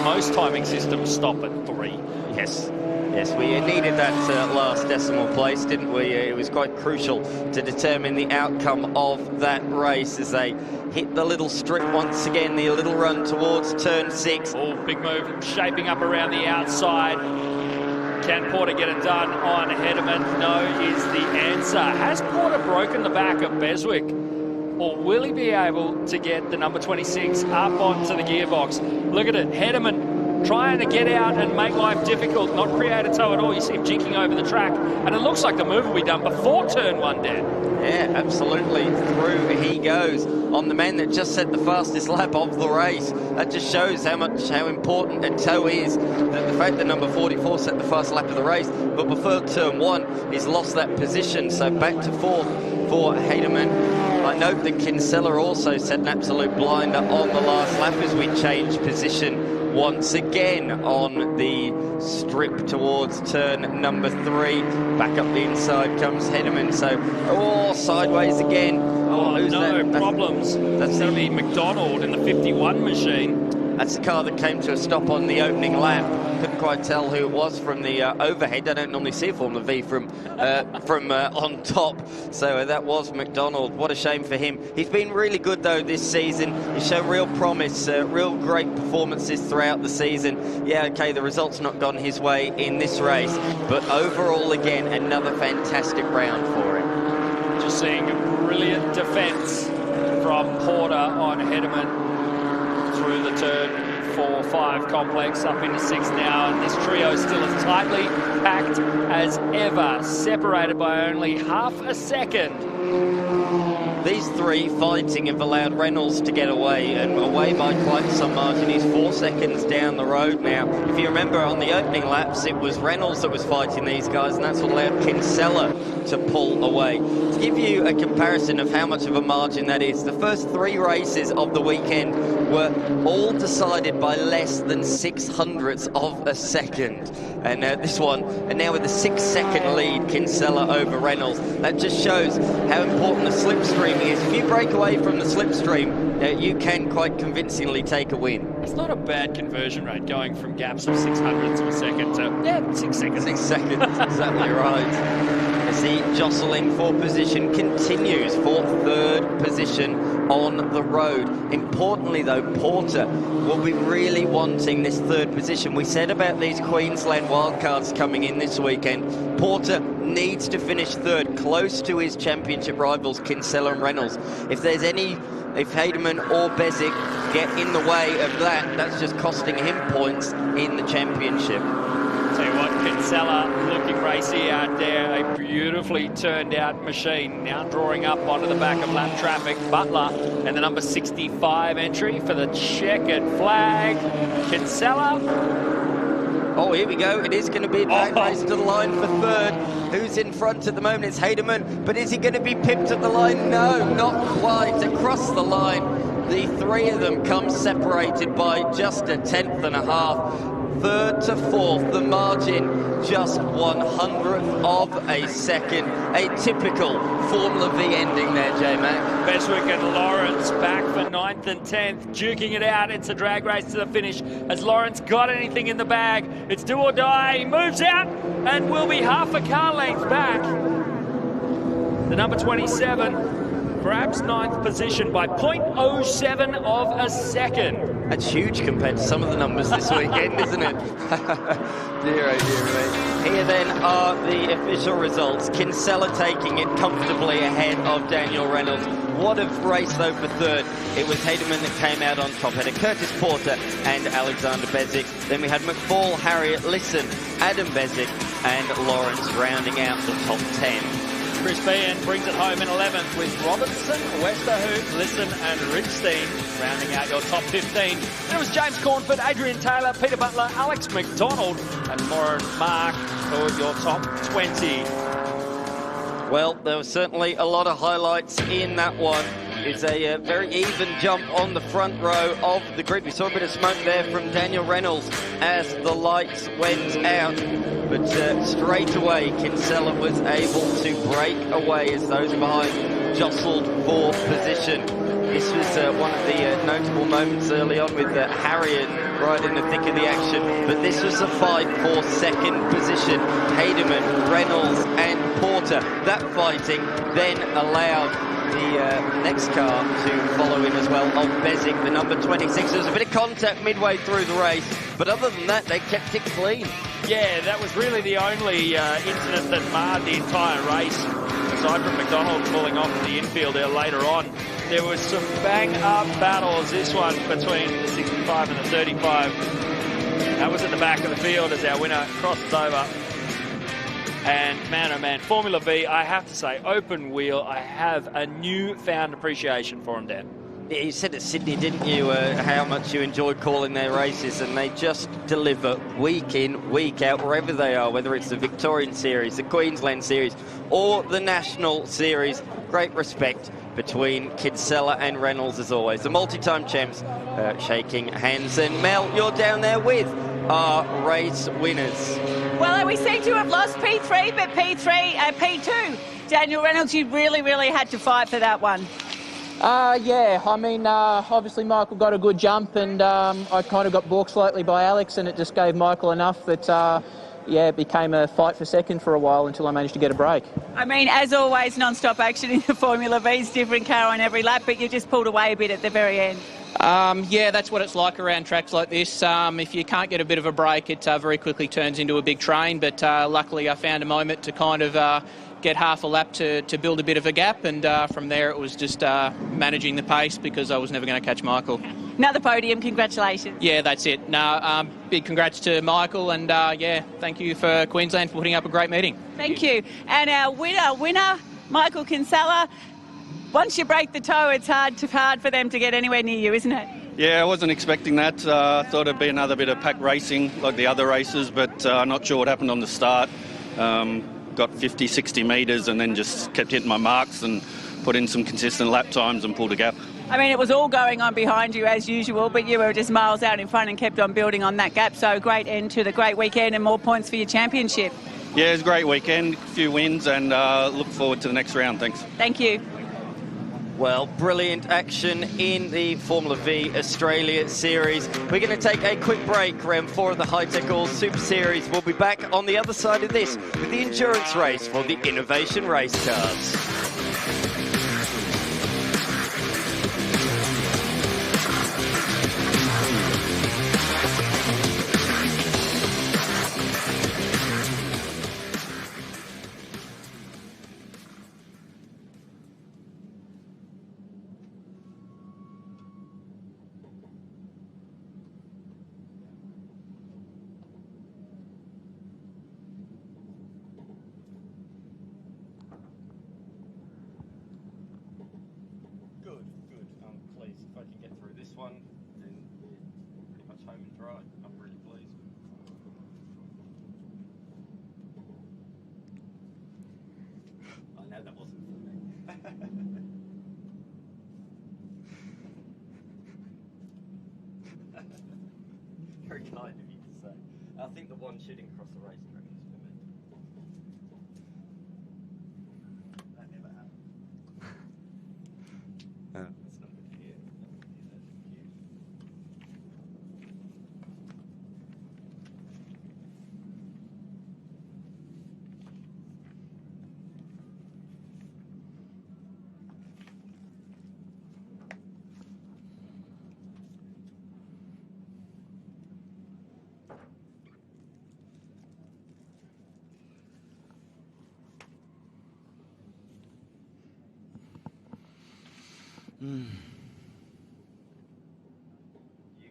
Most timing systems stop at 3. Yes. Yes, we needed that last decimal place, didn't we? It was quite crucial to determine the outcome of that race as they hit the little strip once again, the little run towards turn 6. Oh, big move shaping up around the outside. Can Porter get it done on Hederman? No is the answer. Has Porter broken the back of Beswick? Or will he be able to get the number 26 up onto the gearbox? Look at it, Hederman trying to get out and make life difficult, not create a tow at all. You see him jinking over the track, and it looks like the move will be done before turn 1, Dan. Yeah, absolutely. Through he goes on the man that just set the fastest lap of the race. That just shows how important a tow is. The fact that number 44 set the fast lap of the race, but before turn 1, he's lost that position. So back to 4th for Hederman. I note that Kinsella also set an absolute blinder on the last lap as we changed position once again on the strip towards turn number 3. Back up the inside comes Hederman. So, sideways again. Problems. That's going to be McDonald in the 51 machine. That's the car that came to a stop on the opening lap. Couldn't quite tell who it was from the overhead. I don't normally see a Formula V from on top. So that was McDonald. What a shame for him. He's been really good, though, this season. He's shown real promise, real great performances throughout the season. Yeah, okay, the result's not gone his way in this race. But overall, again, another fantastic round for him. Just seeing a brilliant defence from Porter on Hederman through the turn 4-5 complex up into 6 now, and this trio is still as tightly packed as ever, separated by only half a second. These 3 fighting have allowed Reynolds to get away, and away by quite some margin. He's 4 seconds down the road now. If you remember, on the opening laps, it was Reynolds that was fighting these guys, and that's what allowed Kinsella to pull away. To give you a comparison of how much of a margin that is, the first 3 races of the weekend, were all decided by less than 600ths of a second. And this one, and now with a 6-second lead, Kinsella over Reynolds. That just shows how important the slipstream is. If you break away from the slipstream, you can quite convincingly take a win. It's not a bad conversion rate going from gaps of 600ths of a second to 6 seconds. 6 seconds, exactly right. As the jostling for position continues for third position on the road. Importantly though, Porter will be really wanting this third position. We said about these Queensland wildcards coming in this weekend. Porter needs to finish third, close to his championship rivals Kinsella and Reynolds. If Haydeman or Bezic get in the way of that, that's just costing him points in the championship. Tell you what, Kinsella looking racy out there, a beautifully turned out machine, now drawing up onto the back of lap traffic. Butler and the number 65 entry for the checkered flag. Kinsella. Oh, here we go. It is going to be a drag race to the line for third. Who's in front at the moment? It's Haydeman, but is he going to be pipped at the line? No, not quite. Across the line, the three of them come separated by just a 10th and a half. Third to fourth, the margin just 100th of a second. A typical Formula V ending there, J-Mac. Beswick and Lawrence back for 9th and 10th, duking it out. It's a drag race to the finish. Has Lawrence got anything in the bag? It's do or die. He moves out and will be half a car length back. The number 27 grabs 9th position by 0.07 of a second. That's huge compared to some of the numbers this weekend, isn't it? Dear, oh dear me. Here then are the official results. Kinsella taking it comfortably ahead of Daniel Reynolds. What a race though for third. It was Haydeman that came out on top. Had a Curtis Porter and Alexander Bezic. Then we had McFall, Harriet, Lisson, Adam Bezic and Lawrence rounding out the top 10. Chris Behan brings it home in 11th with Robertson, Westerhout, Lisson and Ridgestein rounding out your top 15. There was James Cornford, Adrian Taylor, Peter Butler, Alex McDonald and Lauren Mark for your top 20. Well, there was certainly a lot of highlights in that one. It's a very even jump on the front row of the grid. We saw a bit of smoke there from Daniel Reynolds as the lights went out. But straight away, Kinsella was able to break away as those behind jostled for position. This was one of the notable moments early on with Harriet right in the thick of the action. But this was a fight for second position. Haydeman, Reynolds and Porter. That fighting then allowed the next car to follow in as well of Bezic, the number 26. There was a bit of contact midway through the race, but other than that, they kept it clean. Yeah, that was really the only incident that marred the entire race, aside from McDonald pulling off in the infield there later on. There was some bang-up battles, this one between the 65 and the 35. That was at the back of the field as our winner crosses over. And man, oh man, Formula V, I have to say, open wheel, I have a newfound appreciation for them, Dan. Yeah, you said at Sydney, didn't you, how much you enjoyed calling their races, and they just deliver week in, week out, wherever they are, whether it's the Victorian Series, the Queensland Series, or the National Series. Great respect between Kinsella and Reynolds as always. The multi-time champs shaking hands. And Mel, you're down there with our race winners. Well, we seem to have lost P3, but P2, Daniel Reynolds, you really, really had to fight for that one. Yeah, I mean, obviously Michael got a good jump and I kind of got balked slightly by Alex, and it just gave Michael enough that, yeah, it became a fight for second for a while until I managed to get a break. I mean, as always, non-stop action in the Formula V's, different car on every lap, but you just pulled away a bit at the very end. Yeah, that's what it's like around tracks like this. If you can't get a bit of a break, it very quickly turns into a big train, but luckily I found a moment to kind of get half a lap to build a bit of a gap, and from there it was just managing the pace because I was never going to catch Michael. Another podium, congratulations. Yeah, that's it. No, big congrats to Michael, and yeah, thank you for Queensland for putting up a great meeting. Thank you. And our winner, Michael Kinsella. Once you break the toe, it's hard for them to get anywhere near you, isn't it? Yeah, I wasn't expecting that. Thought it'd be another bit of pack racing like the other races, but not sure what happened on the start. Got 50, 60 metres and then just kept hitting my marks and put in some consistent lap times and pulled a gap. I mean, it was all going on behind you as usual, but you were just miles out in front and kept on building on that gap. So great end to the great weekend and more points for your championship. Yeah, it was a great weekend, a few wins, and look forward to the next round. Thanks. Thank you. Well, brilliant action in the Formula Vee Australia Series. We're going to take a quick break. Round 4 of the Hi-Tec Qld Super Series. We'll be back on the other side of this with the endurance race for the Innovation Race Cars. Very kind of you to say. I think the one shooting across the racetrack is for me. That never happened. That's not good to hear. You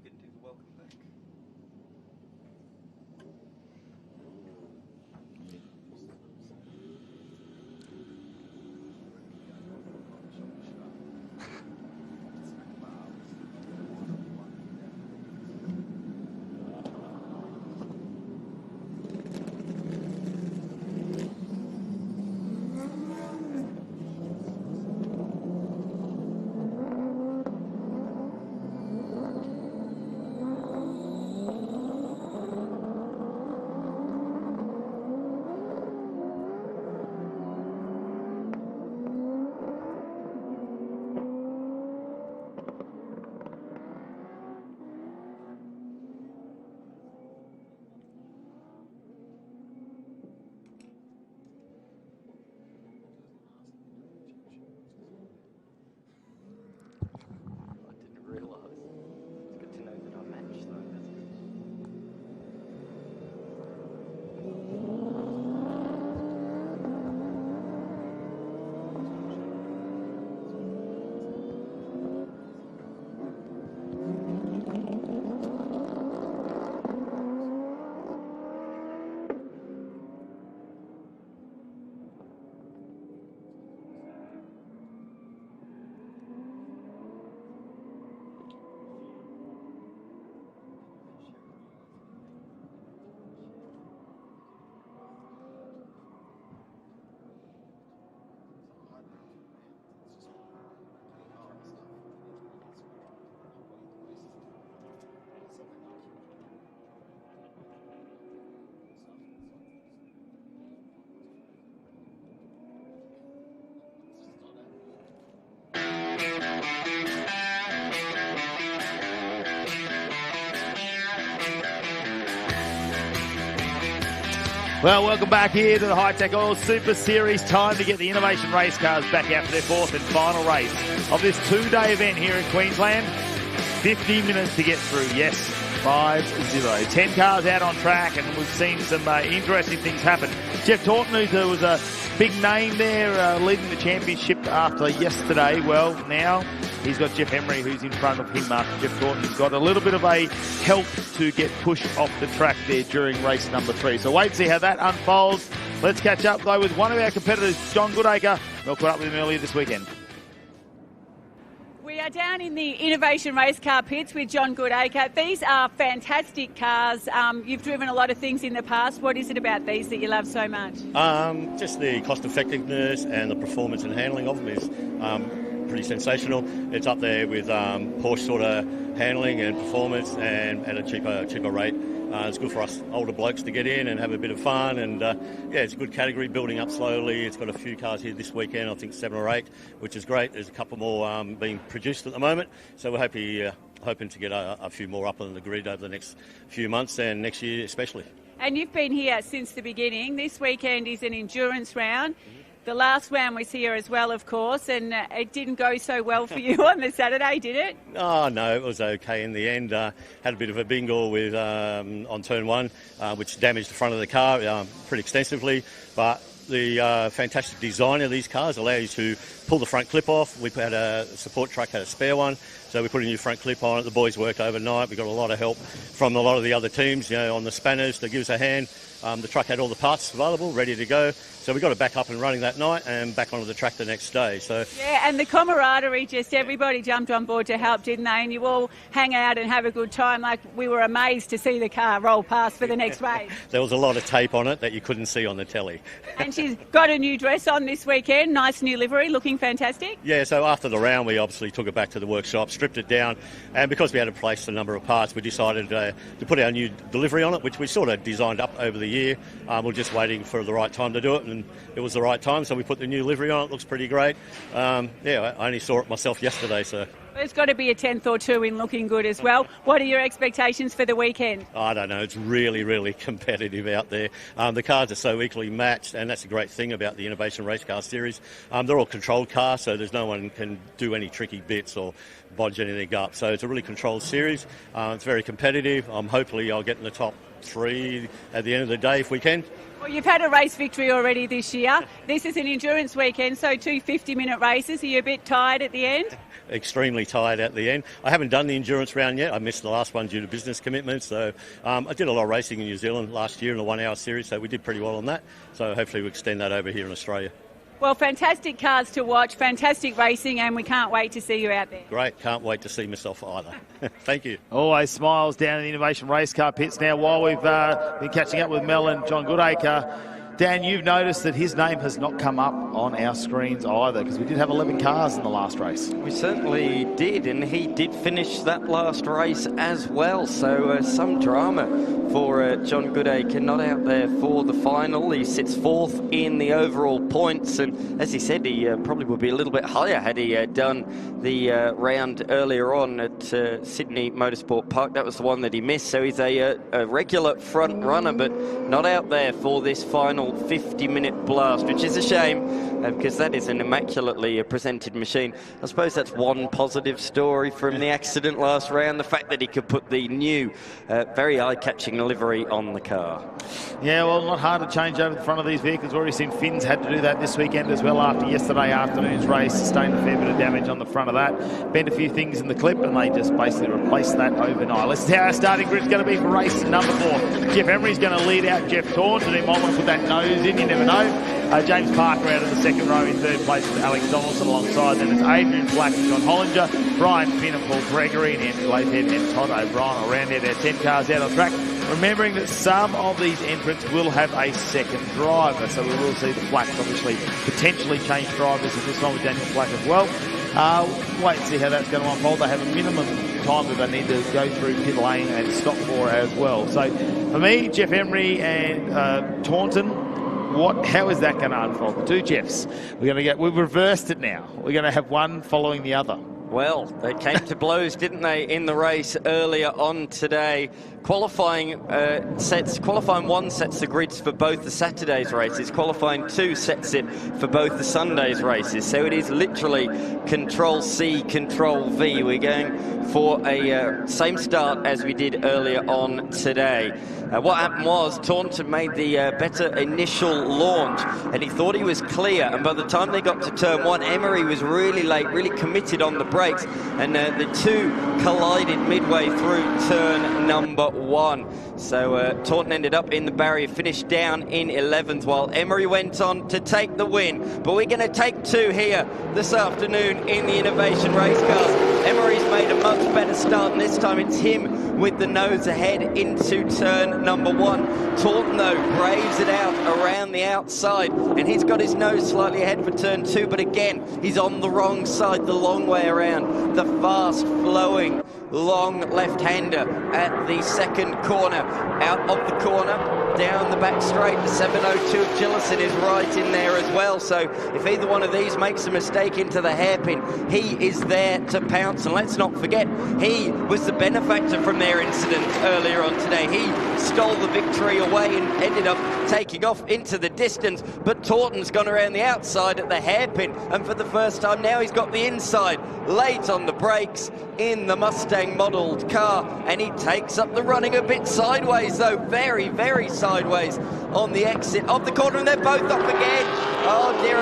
can do the welcome back. Well, welcome back here to the Hi-Tec Qld Super Series. Time to get the Innovation Race Cars back out for their fourth and final race of this two-day event here in Queensland. 50 minutes to get through, yes, 5-0. 10 cars out on track, and we've seen some interesting things happen. Jeff Taunton, who was a big name there, leading the championship after yesterday. Well, now he's got Jeff Emery, who's in front of him after Jeff Taunton's got a little bit of a help to get pushed off the track there during race number 3. So wait to see how that unfolds. Let's catch up, though, with one of our competitors, John Goodacre. We'll caught up with him earlier this weekend. We are down in the Innovation Race Car pits with John Goodacre. These are fantastic cars. You've driven a lot of things in the past. What is it about these that you love so much? Just the cost effectiveness and the performance and handling of them is pretty sensational. It's up there with Porsche sort of handling and performance, and at a cheaper rate. It's good for us older blokes to get in and have a bit of fun, and yeah, it's a good category, building up slowly. It's got a few cars here this weekend, I think 7 or 8, which is great. There's a couple more being produced at the moment, so we're hoping to get a few more up on the grid over the next few months and next year especially. And you've been here since the beginning. This weekend is an endurance round. The last round was here as well, of course, and it didn't go so well for you on the Saturday, did it? Oh, no, it was okay in the end. Had a bit of a bingle with on turn 1, which damaged the front of the car pretty extensively, but the fantastic design of these cars allow you to pull the front clip off. We had a support truck, had a spare one, so we put a new front clip on it. The boys worked overnight. We got a lot of help from a lot of the other teams, on the spanners to give us a hand. The truck had all the parts available, ready to go. So we got it back up and running that night and back onto the track the next day. So yeah, and the camaraderie, just everybody jumped on board to help, didn't they? And you all hang out and have a good time. Like, we were amazed to see the car roll past for the next race. There was a lot of tape on it that you couldn't see on the telly. And she's got a new dress on this weekend, nice new livery, looking fantastic. Yeah, so after the round we obviously took it back to the workshop, stripped it down, and because we had to place a number of parts, we decided to put our new delivery on it, which we sort of designed up over the year. We're just waiting for the right time to do it, and it was the right time, so we put the new livery on. It looks pretty great. Yeah, I only saw it myself yesterday, so. There's got to be a 10th or 2 in looking good as well. What are your expectations for the weekend? I don't know. It's really, really competitive out there. The cars are so equally matched, and that's a great thing about the Innovation Race Car Series. They're all controlled cars, so there's no one can do any tricky bits or bodge anything up. So it's a really controlled series. It's very competitive. Hopefully I'll get in the top 3 at the end of the day if we can. Well, you've had a race victory already this year. This is an endurance weekend, so 2 50-minute races. Are you a bit tired at the end? Extremely tired at the end. I haven't done the endurance round yet. I missed the last one due to business commitments. So I did a lot of racing in New Zealand last year in the 1 hour series, so we did pretty well on that. So hopefully we extend that over here in Australia. Well, fantastic cars to watch, fantastic racing, and we can't wait to see you out there. Great, can't wait to see myself either. Thank you. Always smiles down in the Innovation Race Car pits now while we've been catching up with Mel and John Goodacre. Dan, you've noticed that his name has not come up on our screens either, because we did have 11 cars in the last race. We certainly did, and he did finish that last race as well. So some drama for John Goodacre, not out there for the final. He sits 4th in the overall points, and as he said, he probably would be a little bit higher had he done the round earlier on at Sydney Motorsport Park. That was the one that he missed, so he's a regular front runner, but not out there for this final 50-minute blast, which is a shame because that is an immaculately presented machine. I suppose that's one positive story from the accident last round, the fact that he could put the new, very eye-catching livery on the car. Yeah, well, not hard to change over the front of these vehicles. We've already seen Finn's had to do that this weekend as well after yesterday afternoon's race, sustained a fair bit of damage on the front of that. Bent a few things in the clip, and they just basically replaced that overnight. Let's see how our starting grid's going to be for race number 4. Jeff Emery's going to lead out Jeff Taunton, who might want to put that nose in, you never know. James Parker out of the second row in 3rd place with Alex Donaldson alongside. Then it's Adrian Flack and John Hollinger, Brian Finn and Paul Gregory, and Andrew Lathead and Todd O'Brien will round out our 10 cars out on track. Remembering that some of these entrants will have a second driver, so we will see the Flacks obviously potentially change drivers at this time with Daniel Flack as well. Wait and see how that's going to unfold. They have a minimum time that they need to go through pit lane and stop for as well. So for me, Jeff Emery and Taunton, how is that going to unfold? The 2 Jeffs. We've reversed it now. We're going to have one following the other. Well, they came to blows, didn't they, in the race earlier on today. Qualifying 1 sets the grids for both the Saturday's races. Qualifying 2 sets it for both the Sunday's races. So it is literally Control C, Control V. We're going for a same start as we did earlier on today. What happened was Taunton made the better initial launch, and he thought he was clear, and by the time they got to turn 1, Emery was really late, really committed on the brakes, and the 2 collided midway through turn number 1. So Taunton ended up in the barrier, finished down in 11th, while Emery went on to take the win. But we're going to take 2 here this afternoon in the Innovation Race Cars. Emery's made a much better start, and this time it's him with the nose ahead into turn in number 1. Taunton, though, braves it out around the outside, and he's got his nose slightly ahead for turn 2, but again, he's on the wrong side, the long way around. The fast-flowing, long left-hander at the second corner. Out of the corner, down the back straight, the 702 of Gillison is right in there as well. So if either one of these makes a mistake into the hairpin, he is there to pounce. And let's not forget, he was the benefactor from their incident earlier on today. He stole the victory away and ended up taking off into the distance. But Taunton's gone around the outside at the hairpin, and for the first time now he's got the inside. Late on the brakes in the Mustang modelled car, and he takes up the running a bit sideways, though very, very sideways on the exit of the corner, and they're both up again. Oh dear,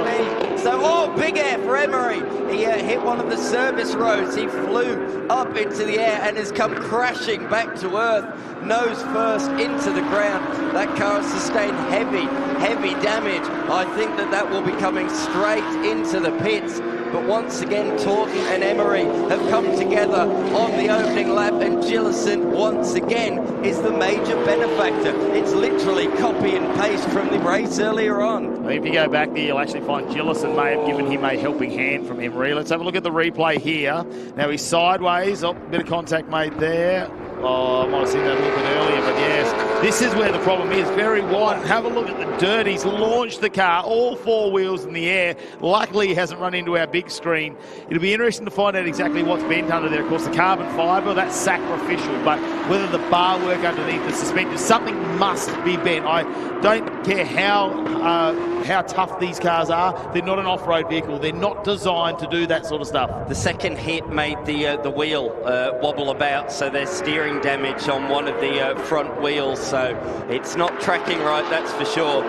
me. So, big air for Emery. He hit one of the service roads. He flew up into the air and has come crashing back to earth, nose first into the ground. That car has sustained heavy, heavy damage. I think that will be coming straight into the pits. But once again, Taunton and Emery have come together on the opening lap, and Gillison once again is the major benefactor. It's literally copy and paste from the race earlier on. If you go back there, you'll actually find Gillison may have given him a helping hand from Emery. Let's have a look at the replay here. Now he's sideways, bit of contact made there. I might have seen that a little bit earlier, but yes, this is where the problem is. Very wide. Have a look at the dirt. He's launched the car, all 4 wheels in the air. Luckily, he hasn't run into our big screen. It'll be interesting to find out exactly what's bent under there. Of course, the carbon fibre, that's sacrificial, but whether the bar work underneath the suspension, something must be bent. I don't care how tough these cars are. They're not an off-road vehicle. They're not designed to do that sort of stuff. The second hit made the wheel wobble about, so there's steering damage on one of the front wheels, so it's not tracking right, that's for sure.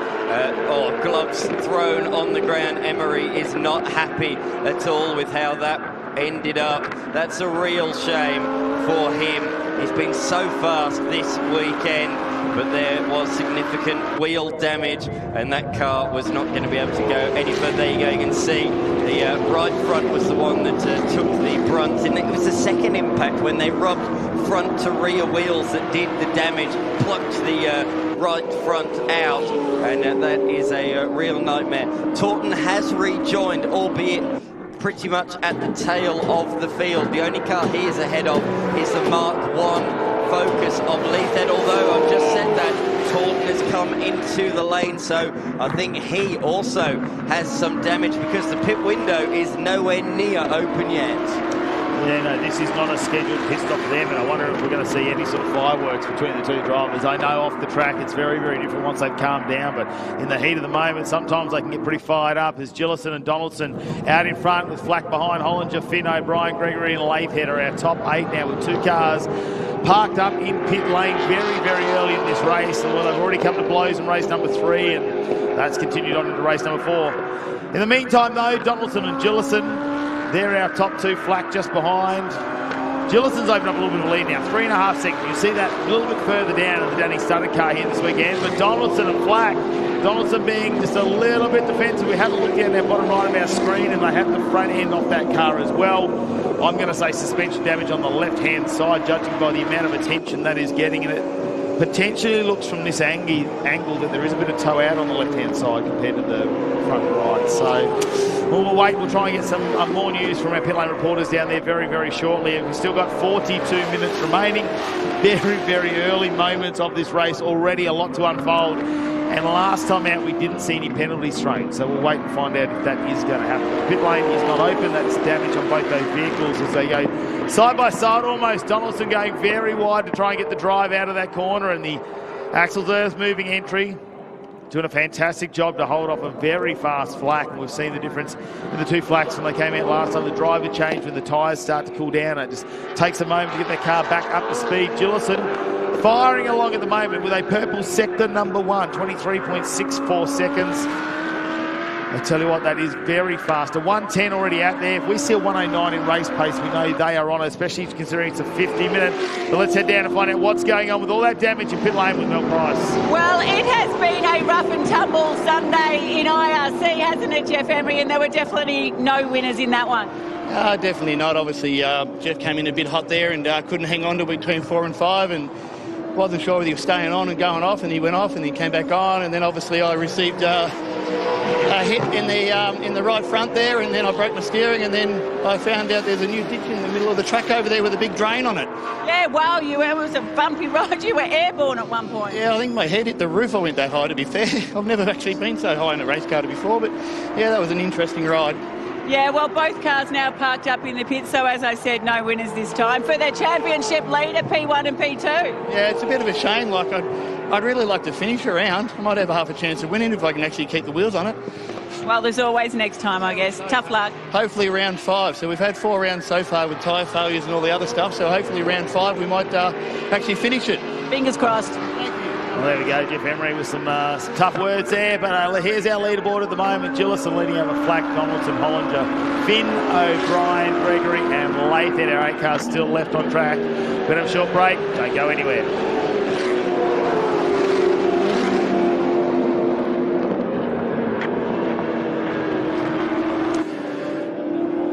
Gloves thrown on the ground. Emery is not happy at all with how that ended up. That's a real shame for him. He's been so fast this weekend, but there was significant wheel damage, and that car was not going to be able to go any further. There you go, you can see the right front was the one that took the brunt, and it was the second impact when they rubbed front to rear wheels that did the damage, plucked the right front out, and that is a real nightmare. Taunton has rejoined, albeit pretty much at the tail of the field. The only car he is ahead of is the Mark 1 Focus of Leithhead, although I've just said that Taunton has come into the lane, so I think he also has some damage because the pit window is nowhere near open yet. Yeah, no, this is not a scheduled pit stop for them, and I wonder if we're going to see any sort of fireworks between the two drivers. I know off the track it's very, very different once they've calmed down, but in the heat of the moment, sometimes they can get pretty fired up. As Gillison and Donaldson out in front with Flack behind, Hollinger, Finn, O'Brien, Gregory and Leithhead are our top 8 now with 2 cars parked up in pit lane very, very early in this race. And well, they've already come to blows in race number 3, and that's continued on into race number 4. In the meantime, though, Donaldson and Gillison, they're our top 2, Flack just behind. Gillison's opened up a little bit of a lead now, 3.5 seconds. You see that a little bit further down in the Danny Studdard car here this weekend, but Donaldson and Flack, Donaldson being just a little bit defensive. We had a look down there bottom right of our screen, and they had the front end off that car as well. I'm going to say suspension damage on the left-hand side, judging by the amount of attention that is getting in it. Potentially looks from this angle that there is a bit of toe out on the left-hand side compared to the front right. So we'll wait. We'll try and get some more news from our pit lane reporters down there very, very shortly. And we've still got 42 minutes remaining. Very, very early moments of this race. Already a lot to unfold. And last time out, we didn't see any penalties thrown. So we'll wait and find out if that is going to happen. The pit lane is not open. That's damage on both those vehicles as they go side by side almost. Donaldson going very wide to try and get the drive out of that corner, and the Axel's Earth moving entry doing a fantastic job to hold off a very fast Flack. And we've seen the difference in the 2 Flacks when they came out last time. The driver changed when the tyres start to cool down. It just takes a moment to get their car back up to speed. Gillison firing along at the moment with a purple sector number 1, 23.64 seconds. I tell you what, that is very fast. A 110 already out there. If we see a 109 in race pace, we know they are on it, especially considering it's a 50-minute. But let's head down and find out what's going on with all that damage in pit lane with Mel Price. Well, it has been a rough and tumble Sunday in IRC, hasn't it, Jeff Emery? And there were definitely no winners in that one. Definitely not. Obviously, Jeff came in a bit hot there and couldn't hang on to between 4 and 5, and wasn't sure whether he was staying on and going off, and he went off and he came back on, and then obviously I received a hit in the right front there, and then I broke my steering, and then I found out there's a new ditch in the middle of the track over there with a big drain on it. Yeah, wow, it was a bumpy ride. You were airborne at one point. Yeah, I think my head hit the roof. I went that high, to be fair. I've never actually been so high in a race car before, but yeah, that was an interesting ride. Yeah, well, both cars now parked up in the pit, so as I said, no winners this time for the championship leader, P1 and P2. Yeah, it's a bit of a shame. Like, I'd really like to finish around. I might have a half a chance of winning if I can actually keep the wheels on it. Well, there's always next time, I guess. Tough luck. Hopefully round 5. So we've had 4 rounds so far with tyre failures and all the other stuff, so hopefully round 5 we might actually finish it. Fingers crossed. Well, there we go, Jeff Emery with some tough words there, but here's our leaderboard at the moment. Gillison leading over Flack, Donaldson, Hollinger, Finn, O'Brien, Gregory and Lathan. Our 8 cars still left on track. We're going to have a short break. Don't go anywhere.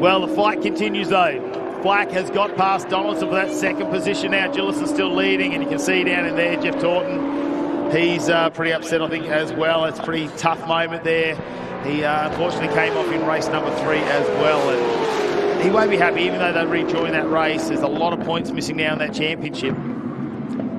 Well, the fight continues though. Black has got past Donaldson for that second position now. Gillison's still leading, and you can see down in there Jeff Taunton. He's pretty upset, I think, as well. It's a pretty tough moment there. He unfortunately came off in race number 3 as well, and he won't be happy, even though they rejoin that race. There's a lot of points missing now in that championship.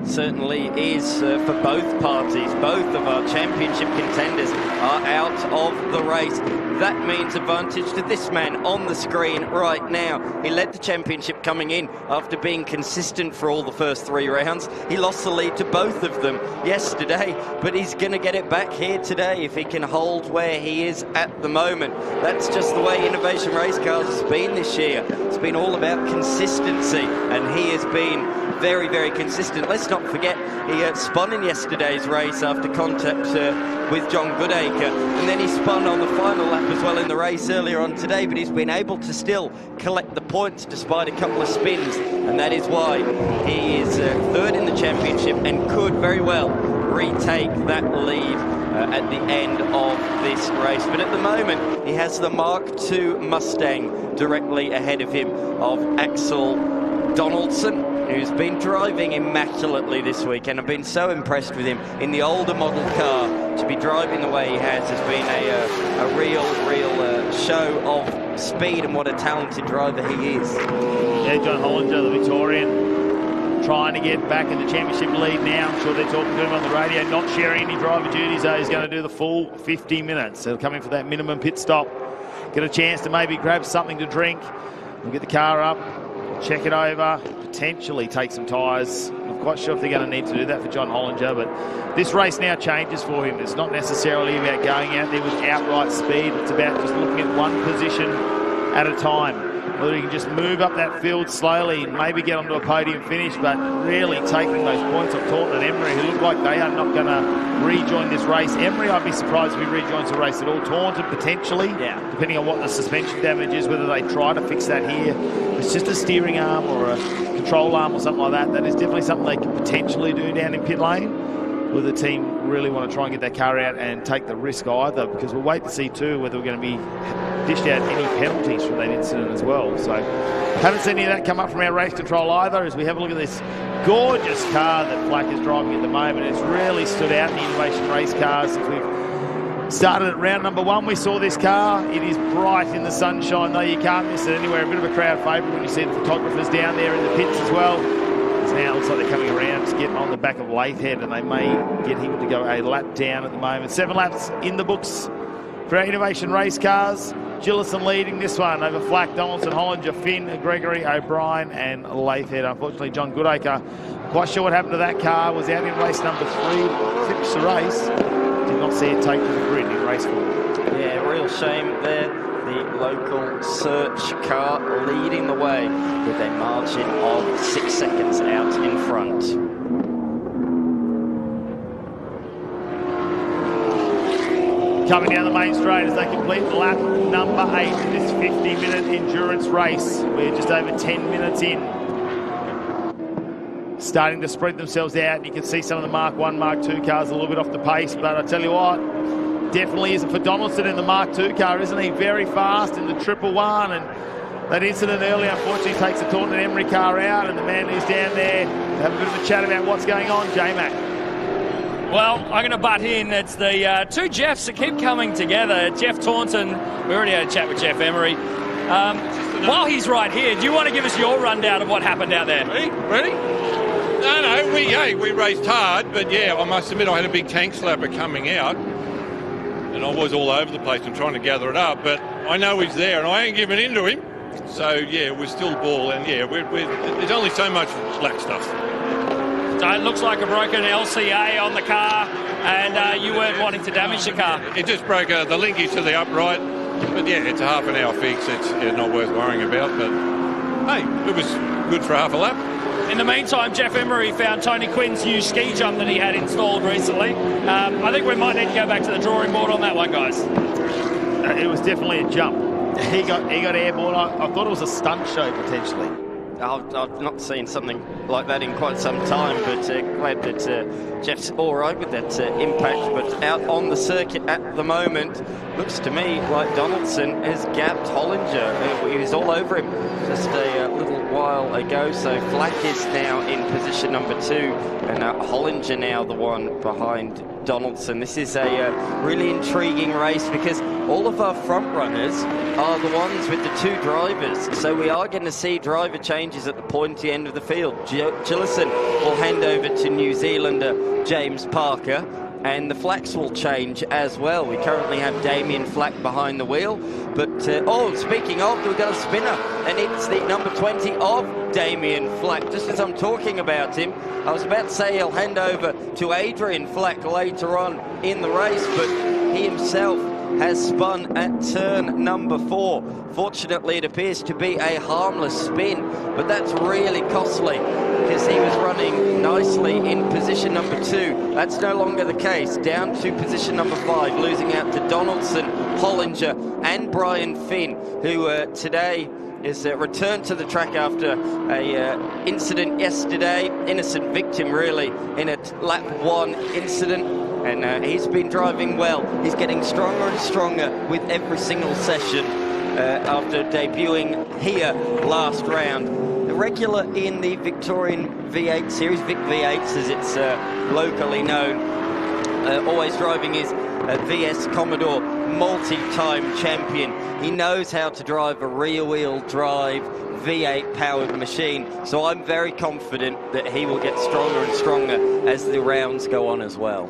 Certainly is for both parties. Both of our championship contenders are out of the race. That means advantage to this man on the screen right now. He led the championship coming in after being consistent for all the first 3 rounds. He lost the lead to both of them yesterday, but he's going to get it back here today if he can hold where he is at the moment. That's just the way Innovation Race Cars has been this year. It's been all about consistency, and he has been very, very consistent. Let's not forget, he spun in yesterday's race after contact with John Goodacre, and then he spun on the final lap as well in the race earlier on today, but he's been able to still collect the points despite a couple of spins, and that is why he is 3rd in the championship and could very well retake that lead at the end of this race. But at the moment, he has the Mark II Mustang directly ahead of him of Axel Donaldson, who's been driving immaculately this week, and I've been so impressed with him in the older model car. To be driving the way he has been a real show of speed and what a talented driver he is. Yeah, John Hollinger, the Victorian, trying to get back in the championship lead now. I'm sure they're talking to him on the radio, not sharing any driver duties, though. He's going to do the full 50 minutes. They'll come in for that minimum pit stop, get a chance to maybe grab something to drink, and get the car up, check it over, potentially take some tyres. I'm quite sure if they're going to need to do that for John Hollinger, but this race now changes for him. It's not necessarily about going out there with outright speed. It's about just looking at one position at a time. Whether he can just move up that field slowly and maybe get onto a podium finish, but really taking those points off Taunton and Emery, who look like they are not going to rejoin this race. Emery, I'd be surprised if he rejoins the race at all. Taunton, potentially, depending on what the suspension damage is, whether they try to fix that here. If it's just a steering arm or a control arm or something like that, that is definitely something they could potentially do down in pit lane. Will the team really want to try and get that car out and take the risk either? Because we'll wait to see too whether we're going to be dished out any penalties from that incident as well. So haven't seen any of that come up from our race control either, as we have a look at this gorgeous car that Flack is driving at the moment. It's really stood out in the Innovation Race Cars since we've started at round number 1. We saw this car. It is bright in the sunshine, though you can't miss it anywhere. A bit of a crowd favourite when you see the photographers down there in the pits as well. Now it looks like they're coming around to get on the back of Lathead, and they may get him to go a lap down at the moment. 7 laps in the books for our Innovation Race Cars. Gillison leading this one over Flack, Donaldson, Hollinger, Finn, Gregory, O'Brien and Lathead. Unfortunately, John Goodacre, quite sure what happened to that car, was out in race number 3, finished the race. Did not see it take to the grid in race 4. Yeah, real shame there. The local search car leading the way with a margin of 6 seconds out in front. Coming down the main straight as they complete lap number 8 in this 50-minute endurance race. We're just over 10 minutes in. Starting to spread themselves out, and you can see some of the Mark 1, Mark 2 cars a little bit off the pace, but I tell you what, definitely isn't for Donaldson in the Mark II car, isn't he? Very fast in the 111, and that incident earlier, unfortunately, takes the Taunton Emery car out, and the man who's down there have a bit of a chat about what's going on. J-Mac. Well, I'm going to butt in. It's the two Jeffs that keep coming together. Jeff Taunton, we already had a chat with Jeff Emery. While he's right here, do you want to give us your rundown of what happened out there? Ready? No, we raced hard, but yeah, I must admit I had a big tank slapper coming out, and I was all over the place and trying to gather it up, but I know he's there, and I ain't giving in to him. So yeah, we're still ball, and yeah, there's only so much black stuff. So it looks like a broken LCA on the car, and you weren't wanting to damage the car. It just broke the linkage to the upright, but yeah, it's a half an hour fix. It's not worth worrying about, but hey, it was good for half a lap. In the meantime, Jeff Emery found Tony Quinn's new ski jump that he had installed recently. I think we might need to go back to the drawing board on that one, guys. It was definitely a jump. He got airborne. I thought it was a stunt show, potentially. I've not seen something like that in quite some time, but glad that Jeff's all right with that impact. But out on the circuit at the moment, looks to me like Donaldson has gapped Hollinger. He was all over him just a little while ago. So Flack is now in position number 2, and Hollinger now the one behind Donaldson. This is a really intriguing race because all of our front runners are the ones with the 2 drivers, so we are going to see driver changes at the pointy end of the field. Gillison will hand over to New Zealander James Parker, and the Flacks will change as well. We currently have Damien Flack behind the wheel, but speaking of, we've got a spinner, and it's the number 20 of Damien Flack. Just as I'm talking about him, I was about to say he'll hand over to Adrian Flack later on in the race, but he himself has spun at turn number 4. Fortunately, it appears to be a harmless spin, but that's really costly because he was running nicely in position number 2. That's no longer the case. Down to position number 5, losing out to Donaldson, Hollinger and Brian Finn, who today is returned to the track after a incident yesterday. Innocent victim, really, in a lap 1 incident. And he's been driving well. He's getting stronger and stronger with every single session after debuting here last round. The regular in the Victorian V8 series, Vic V8s as it's locally known, always driving his VS Commodore, multi-time champion. He knows how to drive a rear-wheel drive V8 powered machine, so I'm very confident that he will get stronger and stronger as the rounds go on as well.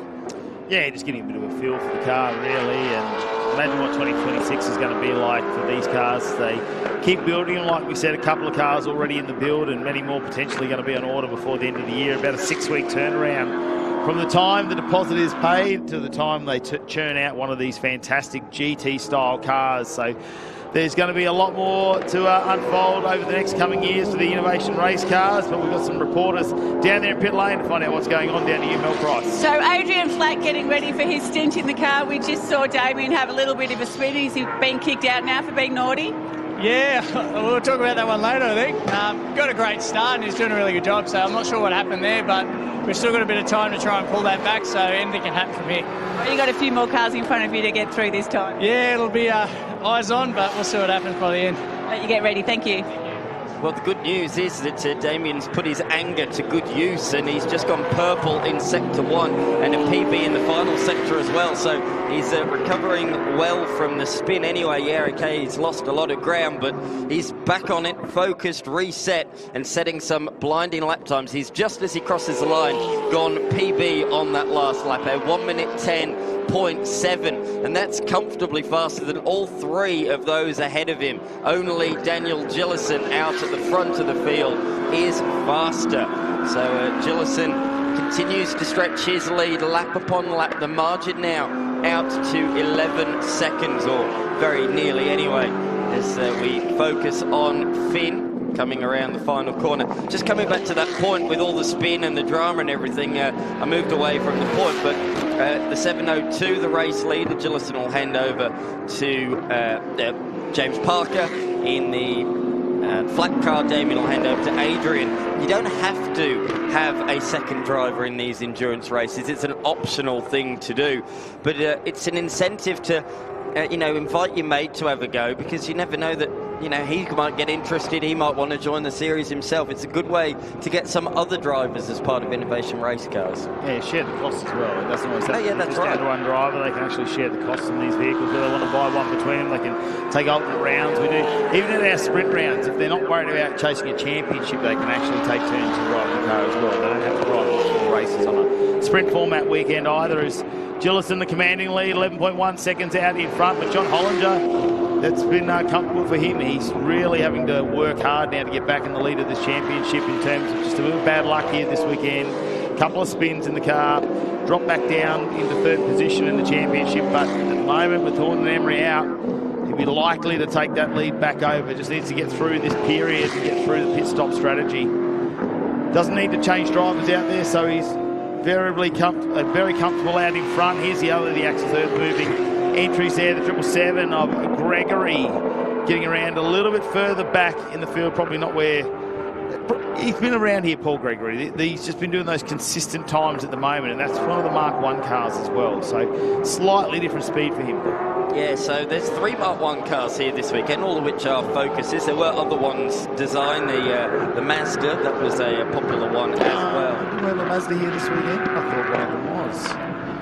Yeah, just getting a bit of a feel for the car, really, and imagine what 2026 is going to be like for these cars. They keep building them, like we said, a couple of cars already in the build and many more potentially going to be on order before the end of the year. About a 6-week turnaround from the time the deposit is paid to the time they churn out one of these fantastic GT-style cars. So there's going to be a lot more to unfold over the next coming years for the Innovation Race cars, but we've got some reporters down there in pit lane to find out what's going on down here, Mel Price. So Adrian Flack getting ready for his stint in the car. We just saw Damien have a little bit of a spin. He's been kicked out now for being naughty. Yeah, we'll talk about that one later, I think. Got a great start and he's doing a really good job, so I'm not sure what happened there, but we've still got a bit of time to try and pull that back, so anything can happen from here. Well, you got a few more cars in front of you to get through this time. Yeah, it'll be eyes on, but we'll see what happens by the end. Let you get ready. Thank you. Well, the good news is that Damien's put his anger to good use, and he's just gone purple in Sector 1 and a PB in the final sector as well. So he's recovering well from the spin anyway. Yeah, okay, he's lost a lot of ground, but he's back on it, focused, reset, and setting some blinding lap times. He's just as he crosses the line, gone PB on that last lap, a 1:10.7, and that's comfortably faster than all 3 of those ahead of him. Only Daniel Gillison out at the front of the field is faster. So Gillison continues to stretch his lead lap upon lap. The margin now out to 11 seconds, or very nearly anyway, as we focus on Finn coming around the final corner. Just coming back to that point with all the spin and the drama and everything, I moved away from the point, but the 7:02, the race leader, Gillison will hand over to James Parker. In the flat car, Damien will hand over to Adrian. You don't have to have a second driver in these endurance races. It's an optional thing to do, but it's an incentive to invite your mate to have a go, because you never know that you know, he might get interested. He might want to join the series himself. It's a good way to get some other drivers as part of Innovation Race Cars. Yeah, share the costs as well. It doesn't always have yeah, that's right. down to one driver. They can actually share the costs on these vehicles. If they want to buy one between them, they can take alternate rounds. We do, even in our sprint rounds, if they're not worried about chasing a championship, they can actually take turns and drive the car as well. They don't have to drive multiple races on a sprint format weekend either. As Gillison, the commanding lead, 11.1 seconds out in front, but John Hollinger, that's been comfortable for him. He's really having to work hard now to get back in the lead of this championship in terms of just a little bad luck here this weekend. A couple of spins in the car, drop back down into third position in the championship, but at the moment with Thornton and Emery out, he'll be likely to take that lead back over. Just needs to get through this period and get through the pit stop strategy. Doesn't need to change drivers out there, so he's very comfortable out in front. Here's the Axis Earth moving entries there, the 777 of Gregory getting around a little bit further back in the field, probably not where he's been around here, Paul Gregory. He's just been doing those consistent times at the moment, and that's one of the Mark 1 cars as well, so slightly different speed for him. Yeah, so there's 3 Mark 1 cars here this weekend, all of which are focuses. There were other ones designed, the Mazda, that was a popular one as well. Didn't we have a Mazda here this weekend? I thought one of them was.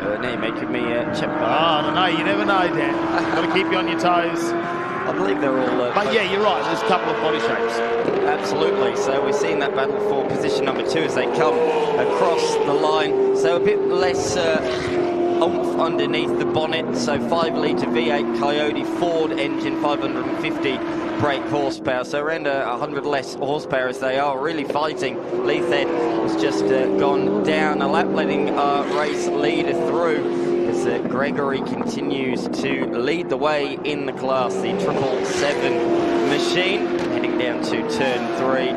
Now you're making me check. I don't know, you never know, Dan. Got to keep you on your toes. I believe they're all... but yeah, you're right, there's a couple of body shapes. Absolutely, so we're seeing that battle for position number 2 as they come across the line. So a bit less oomph underneath the bonnet, so 5-litre V8 Coyote Ford engine, 550 brake horsepower, so around 100 less horsepower as they are really fighting. Leithhead has just gone down a lap, letting our race leader through as Gregory continues to lead the way in the class. The 777 machine heading down to turn 3.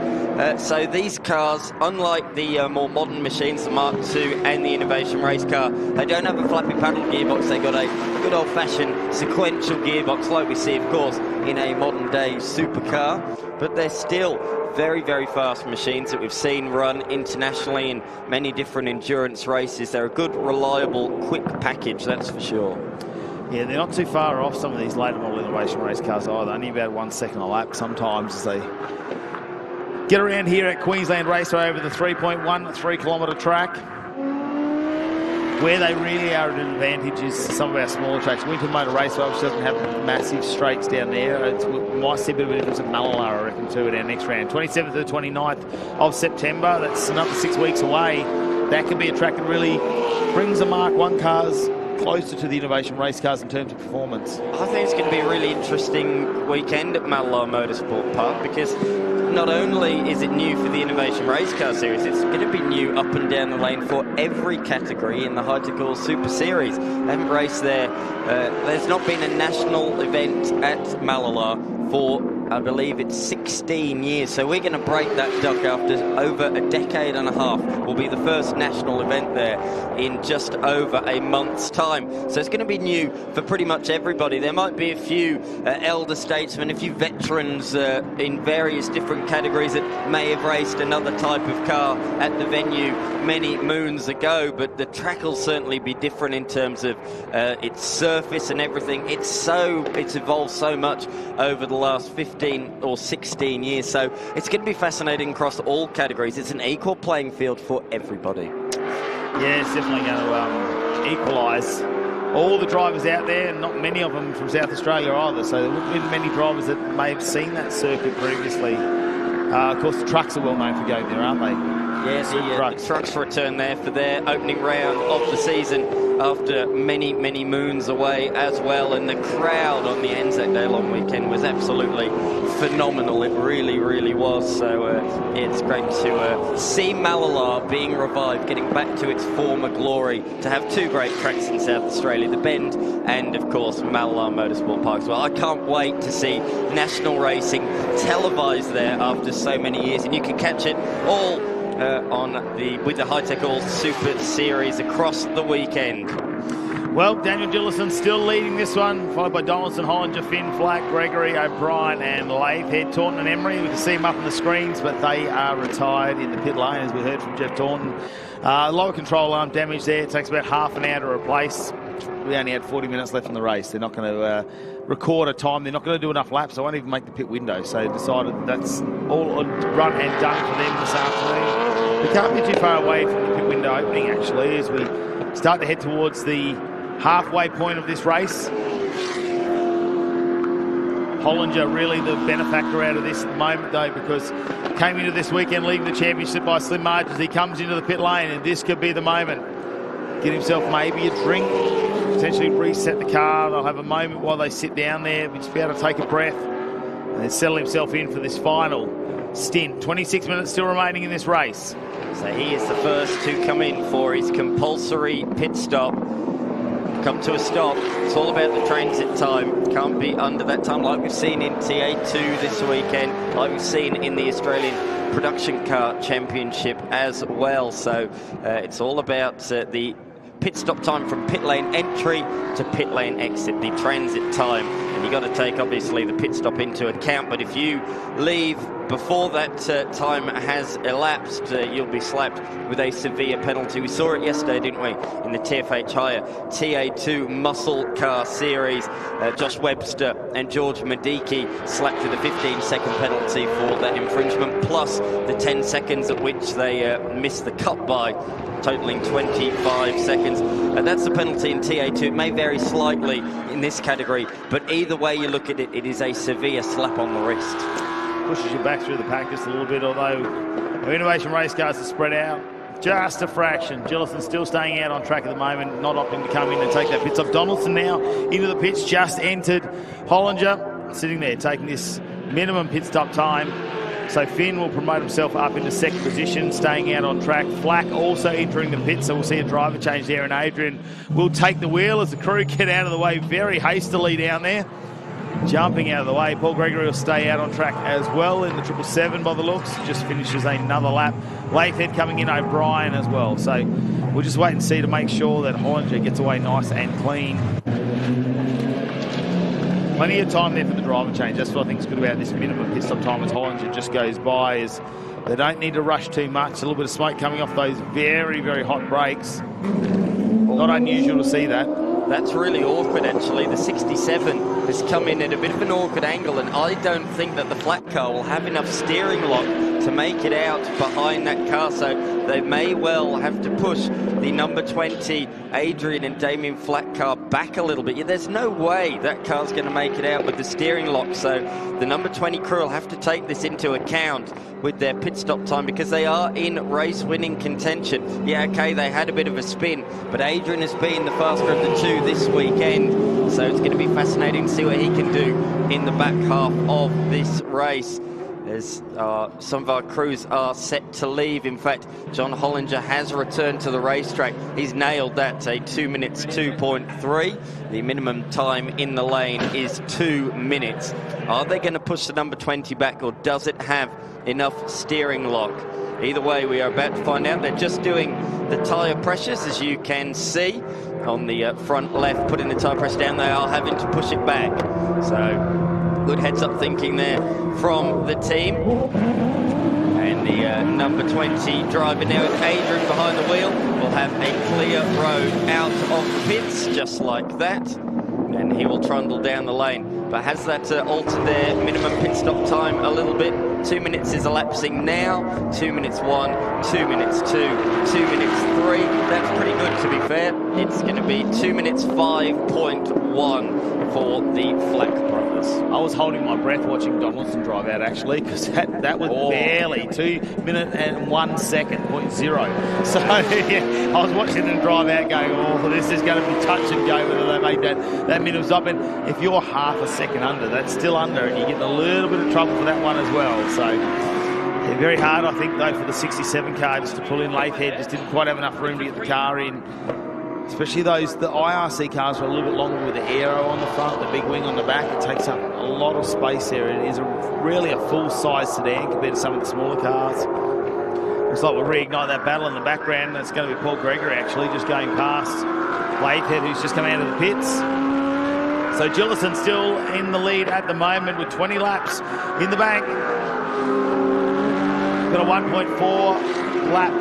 So these cars, unlike the more modern machines, the Mark II and the Innovation Race Car, they don't have a flappy paddle gearbox. They've got a good old-fashioned sequential gearbox like we see, of course, in a modern-day supercar. But they're still very, very fast machines that we've seen run internationally in many different endurance races. They're a good, reliable, quick package, that's for sure. Yeah, they're not too far off some of these later model Innovation Race Cars either. Only about 1 second a lap sometimes as they get around here at Queensland Raceway over the 3.13-kilometre track. Where they really are at an advantage is some of our smaller tracks. Winton Motor Raceway, which doesn't have massive straights down there. We might see a bit of a difference at Mallala, I reckon, too, at our next round. 27th to the 29th of September. That's another 6 weeks away. That could be a track that really brings the Mark 1 cars closer to the Innovation Race Cars in terms of performance. I think it's going to be a really interesting weekend at Mallala Motorsport Park because not only is it new for the Innovation Race Car Series, it's going to be new up and down the lane for every category in the Hi-Tec Qld Super Series. They haven't raced there. There's not been a national event at Mallala for, I believe it's 16 years. So we're going to break that duck after over a decade and a half. Will be the first national event there in just over a month's time. So it's going to be new for pretty much everybody. There might be a few elder statesmen, a few veterans in various different categories that may have raced another type of car at the venue many moons ago, but the track will certainly be different in terms of its surface and everything. It's evolved so much over the last 15 or 16 years, so it's going to be fascinating across all categories. It's an equal playing field for everybody. Yeah, it's definitely going to equalise all the drivers out there, and not many of them from South Australia either, so there wouldn't be many drivers that may have seen that circuit previously. Of course, the trucks are well known for going there, aren't they? Yes, the trucks return there for their opening round of the season after many, many moons away as well. And the crowd on the Anzac Day long weekend was absolutely phenomenal. It really, really was. So it's great to see Mallala being revived, getting back to its former glory, to have two great tracks in South Australia, the Bend and, of course, Mallala Motorsport Park as well. I can't wait to see national racing televised there after so many years, and you can catch it all with the Hi-Tec Qld Super Series across the weekend. Well, Daniel Gillison still leading this one, followed by Donaldson, Hollinger, Finn, Flack, Gregory, O'Brien and Lathead, Taunton and Emery. We can see them up on the screens, but they are retired in the pit lane, as we heard from Jeff Taunton. Lower control arm damage there. It takes about half an hour to replace. We only had 40 minutes left in the race. They're not going to record a time. They're not going to do enough laps. They won't even make the pit window. So they decided that's all run and done for them this afternoon. We can't be too far away from the pit window opening, actually, as we start to head towards the halfway point of this race. Hollinger really the benefactor out of this at the moment, though, because came into this weekend leading the championship by slim margins. He comes into the pit lane, and this could be the moment. Get himself maybe a drink, potentially reset the car. They'll have a moment while they sit down there, just be able to take a breath, and then settle himself in for this final stint. 26 minutes still remaining in this race. So he is the first to come in for his compulsory pit stop. Come to a stop. It's all about the transit time. Can't be under that time, like we've seen in TA2 this weekend, like we've seen in the Australian Production Car Championship as well. So it's all about the pit stop time from pit lane entry to pit lane exit, the transit time. And you've got to take, obviously, the pit stop into account. But if you leave before that time has elapsed, you'll be slapped with a severe penalty. We saw it yesterday, didn't we, in the TFH Hire TA2 Muscle Car Series. Josh Webster and George Madiki slapped with a 15-second penalty for that infringement, plus the 10 seconds at which they missed the cut by, totaling 25 seconds. That's the penalty in TA2. It may vary slightly in this category, but either way you look at it, it is a severe slap on the wrist. Pushes you back through the pack just a little bit, although our innovation race cars are spread out just a fraction. Gillison's still staying out on track at the moment, not opting to come in and take that pit stop. Donaldson now into the pits, just entered. Hollinger sitting there taking this minimum pit stop time. So Finn will promote himself up into second position, staying out on track. Flack also entering the pit, so we'll see a driver change there, and Adrian will take the wheel as the crew get out of the way very hastily down there. Jumping out of the way. Paul Gregory will stay out on track as well in the 777 by the looks. Just finishes another lap. Lathead coming in, O'Brien as well. So we'll just wait and see to make sure that Hollinger gets away nice and clean. Plenty of time there for the driver change. That's what I think is good about this minimum pit stop time as Hollinger just goes by, is they don't need to rush too much. A little bit of smoke coming off those very, very hot brakes. Not unusual to see that. That's really awkward, actually. The 67 has come in at a bit of an awkward angle, and I don't think that the flat car will have enough steering lock to make it out behind that car, so they may well have to push the number 20 Adrian and Damien flat car back a little bit. Yeah, there's no way that car's going to make it out with the steering lock, so the number 20 crew will have to take this into account with their pit stop time, because they are in race-winning contention. Yeah, okay, they had a bit of a spin, but Adrian has been the faster of the two this weekend, so it's going to be fascinating to see what he can do in the back half of this race, as some of our crews are set to leave. In fact, John Hollinger has returned to the racetrack. He's nailed that, a 2 minutes 2.3. The minimum time in the lane is 2 minutes. Are they going to push the number 20 back, or does it have enough steering lock? Either way, we are about to find out. They're just doing the tyre pressures, as you can see on the front left, putting the tyre pressure down. They are having to push it back. So good heads-up thinking there from the team. And the number 20 driver now with Adrian behind the wheel will have a clear road out of the pits, just like that. And he will trundle down the lane. But has that altered their minimum pit stop time a little bit? 2 minutes is elapsing now. 2 minutes 1, 2 minutes 2, 2 minutes 3. That's pretty good, to be fair. It's going to be 2 minutes 5.1 for the Flack brothers. I was holding my breath watching Donaldson drive out, actually, because that was barely 2 minutes and 1 second, 0.0. So yeah, I was watching them drive out going, oh, this is going to be touch and go whether they make that minimum stop. And if you're half a second under, that's still under, and you get a little bit of trouble for that one as well. So yeah, very hard, I think, though, for the 67 car just to pull in. Lathead just didn't quite have enough room to get the car in. Especially the IRC cars are a little bit longer with the aero on the front, the big wing on the back. It takes up a lot of space there. It is really a full-size sedan compared to some of the smaller cars. Looks like we'll reignite that battle in the background. That's going to be Paul Gregory, actually, just going past Lathead, who's just come out of the pits. So Gillison still in the lead at the moment with 20 laps in the bank. Got a 1.4 lap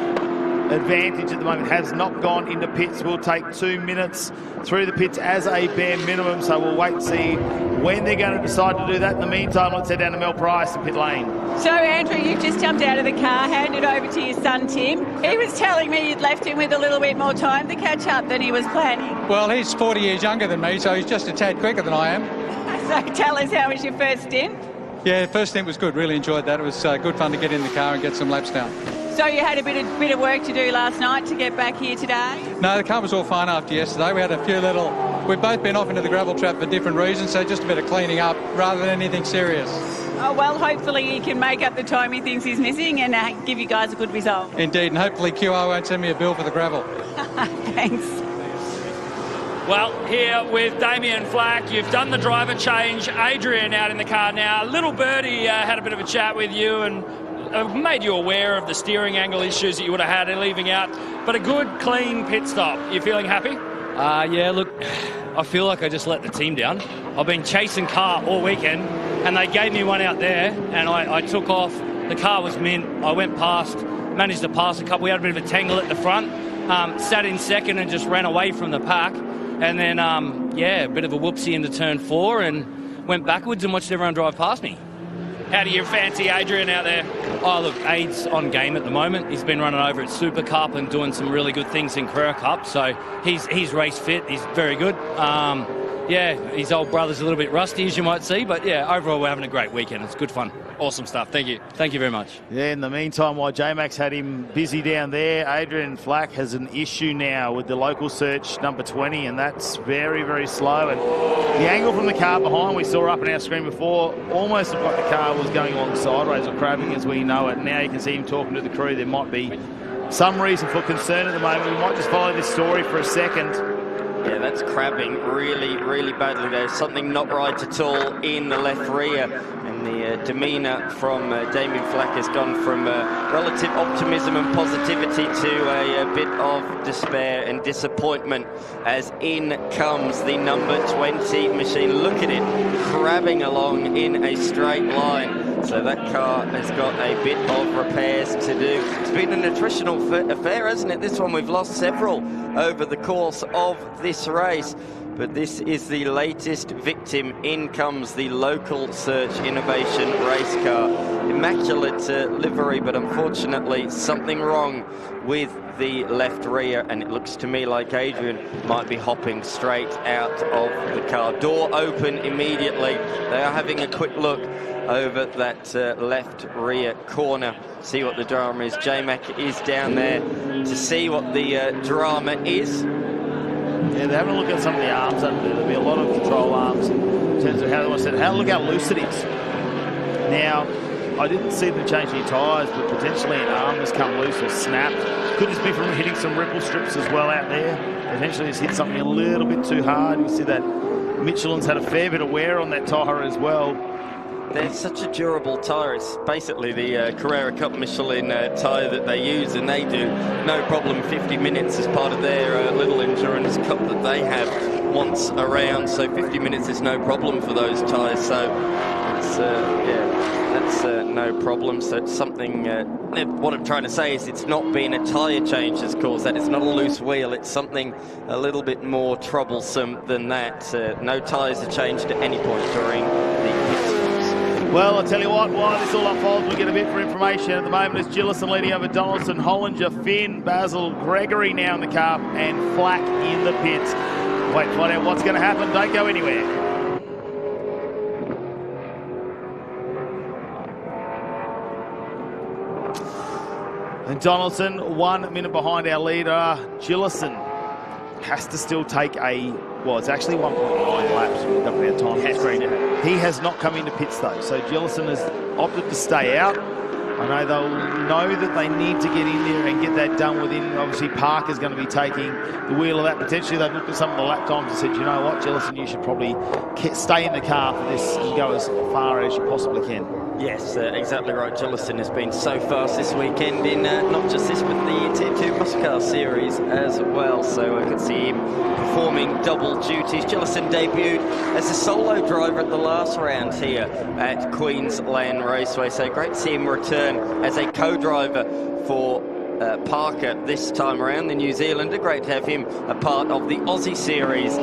advantage at the moment, has not gone into pits. Will take 2 minutes through the pits as a bare minimum, so we'll wait and see when they're going to decide to do that. In the meantime, let's head down to Mel Price in pit lane. So, Andrew, you've just jumped out of the car, handed over to your son, Tim. He was telling me you'd left him with a little bit more time to catch up than he was planning. Well, he's 40 years younger than me, so he's just a tad quicker than I am. So tell us, how was your first stint? Yeah, the first stint was good. Really enjoyed that. It was good fun to get in the car and get some laps down. So you had a bit of work to do last night to get back here today? No, the car was all fine after yesterday. We had a few little... We've both been off into the gravel trap for different reasons, so just a bit of cleaning up rather than anything serious. Oh, well, hopefully he can make up the time he thinks he's missing and give you guys a good result. Indeed, and hopefully QR won't send me a bill for the gravel. Thanks. Well, here with Damien Flack, you've done the driver change. Adrian out in the car now. Little Birdie had a bit of a chat with you and made you aware of the steering angle issues that you would have had in leaving out. But a good, clean pit stop. You feeling happy? Yeah, look, I feel like I just let the team down. I've been chasing car all weekend, and they gave me one out there, and I took off. The car was mint. I went past, managed to pass a couple. We had a bit of a tangle at the front. Sat in second and just ran away from the pack. And then, yeah, a bit of a whoopsie into turn 4 and went backwards and watched everyone drive past me. How do you fancy Adrian out there? Oh, look, Aid's on game at the moment. He's been running over at Supercup and doing some really good things in Carrera Cup, so he's race fit. He's very good. Yeah, his old brother's a little bit rusty, as you might see, but yeah, overall we're having a great weekend. It's good fun. Awesome stuff. Thank you. Thank you very much. Yeah, in the meantime, while J-Max had him busy down there, Adrian Flack has an issue now with the local search number 20, and that's very, very slow. And the angle from the car behind, we saw up on our screen before, almost looked like the car was going along sideways or crabbing as we know it. Now you can see him talking to the crew. There might be some reason for concern at the moment. We might just follow this story for a second. Yeah, that's crabbing really, really badly. There's something not right at all in the left rear. And the demeanour from Damien Flack has gone from relative optimism and positivity to a bit of despair and disappointment as in comes the number 20 machine. Look at it, crabbing along in a straight line. So that car has got a bit of repairs to do. It's been an attritional affair, hasn't it? This one, we've lost several over the course of this race. But this is the latest victim. In comes the local search innovation race car. Immaculate livery, but unfortunately something wrong with the left rear, and it looks to me like Adrian might be hopping straight out of the car. Door open immediately. They are having a quick look over that left rear corner, see what the drama is. J-Mac is down there to see what the drama is. Yeah, they're having a look at some of the arms under there. There'll be a lot of control arms in terms of how they want to set it. Look how loose it is. Now, I didn't see them change any tyres, but potentially an arm has come loose or snapped. Could just be from hitting some ripple strips as well out there. Potentially it's hit something a little bit too hard. You see that Michelin's had a fair bit of wear on that tyre as well. They're such a durable tyre. It's basically the Carrera Cup Michelin tyre that they use, and they do no problem 50 minutes as part of their little endurance cup that they have once around. So 50 minutes is no problem for those tyres. So it's, yeah, that's no problem. So it's something, what I'm trying to say is it's not been a tyre change that's caused that. It's not a loose wheel. It's something a little bit more troublesome than that. No tyres are changed at any point during the pit stops. Well, I'll tell you what, while this all unfolds, we'll get a bit for information. At the moment, it's Gillison leading over Donaldson, Hollinger, Finn, Basil, Gregory now in the car, and Flack in the pits. Wait to find out what's going to happen. Don't go anywhere. And Donaldson, 1 minute behind our leader. Gillison has to still take a, well, it's actually 1.9 laps. We've got our time screen. He has not come into pits though, so Gillison has opted to stay out. I know they'll know that they need to get in there and get that done within. Obviously, Parker's going to be taking the wheel of that. Potentially, they've looked at some of the lap times and said, you know what, Gillison, you should probably stay in the car for this and go as far as you possibly can. Yes, exactly right. Gillison has been so fast this weekend in not just this, but the Tier 2 Muscle Car Series as well. So I could see him performing double duties. Gillison debuted as a solo driver at the last round here at Queensland Raceway. So great to see him return as a co-driver for Parker this time around, the New Zealander. Great to have him a part of the Aussie series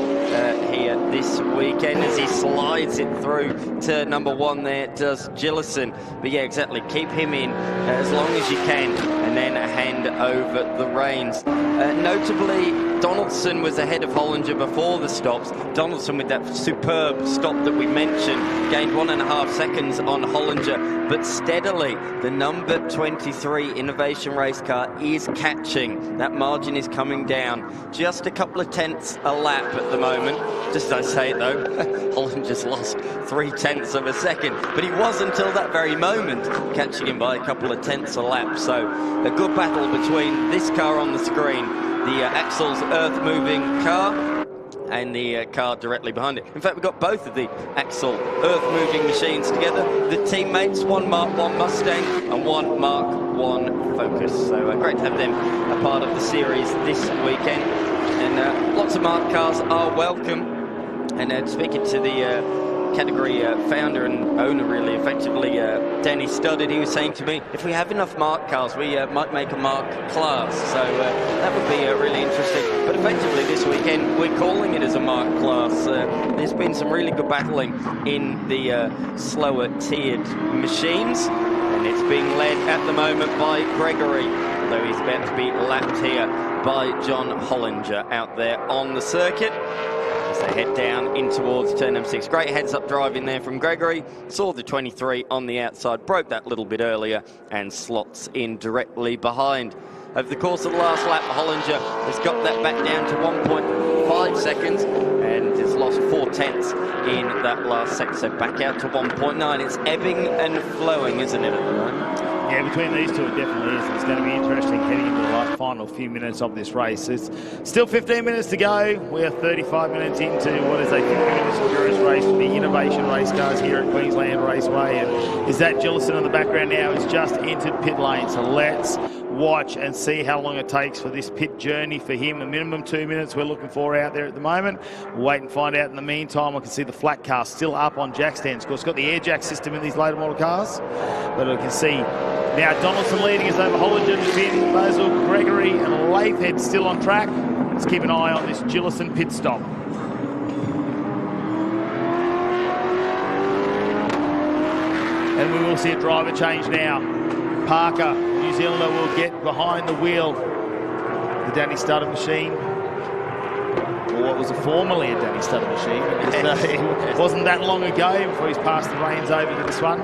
here this weekend as he slides it through to number 1 there, does Gillison. But yeah, exactly, keep him in as long as you can and then hand over the reins. Notably, Donaldson was ahead of Hollinger before the stops. Donaldson with that superb stop that we mentioned gained 1.5 seconds on Hollinger, but steadily the number 23 Innovation Race car is catching. That margin is coming down. Just a couple of tenths a lap at the moment. Just as I say it though, Hollinger's lost 0.3 of a second, but he was until that very moment catching him by a couple of tenths a lap. So a good battle between this car on the screen, the Axel's earth-moving car, and the car directly behind it. In fact, we've got both of the Axel earth-moving machines together. The teammates, one Mark 1 Mustang and one Mark 1 Focus. So great to have them a part of the series this weekend. And lots of Mark cars are welcome. And speaking to the category founder and owner, really, effectively, Danny Studdard, he was saying to me, if we have enough Mark cars, we might make a Mark class. So that would be really interesting. But effectively, this weekend, we're calling it as a Mark class. There's been some really good battling in the slower tiered machines, and it's being led at the moment by Gregory, although he's about to be lapped here by John Hollinger out there on the circuit. As they head down in towards turn M6. Great heads-up driving there from Gregory. Saw the 23 on the outside, broke that little bit earlier, and slots in directly behind. Over the course of the last lap, Hollinger has got that back down to 1.5 seconds and has lost 0.4 in that last sector, so back out to 1.9. It's ebbing and flowing, isn't it, at the moment? Yeah, between these two it definitely is. It's going to be interesting heading into the last final few minutes of this race. It's still 15 minutes to go. We are 35 minutes into what is a 50-minute endurance race for the Innovation Race cars here at Queensland Raceway. And is that Gillison in the background now has just entered pit lane. So let's watch and see how long it takes for this pit journey for him. A minimum 2 minutes we're looking for out there at the moment. We'll wait and find out. In the meantime, I can see the flat car still up on jack stands. Of course, it's got the air jack system in these later model cars. But I can see now Donaldson leading us over Hollinger, Finn, Basil, Gregory and Lathead still on track. Let's keep an eye on this Gillison pit stop. And we will see a driver change now. Parker, New Zealander, will get behind the wheel. The Danny Studdard machine. Or what was formerly a Danny Studdard machine. It wasn't that long ago before he's passed the reins over to this one.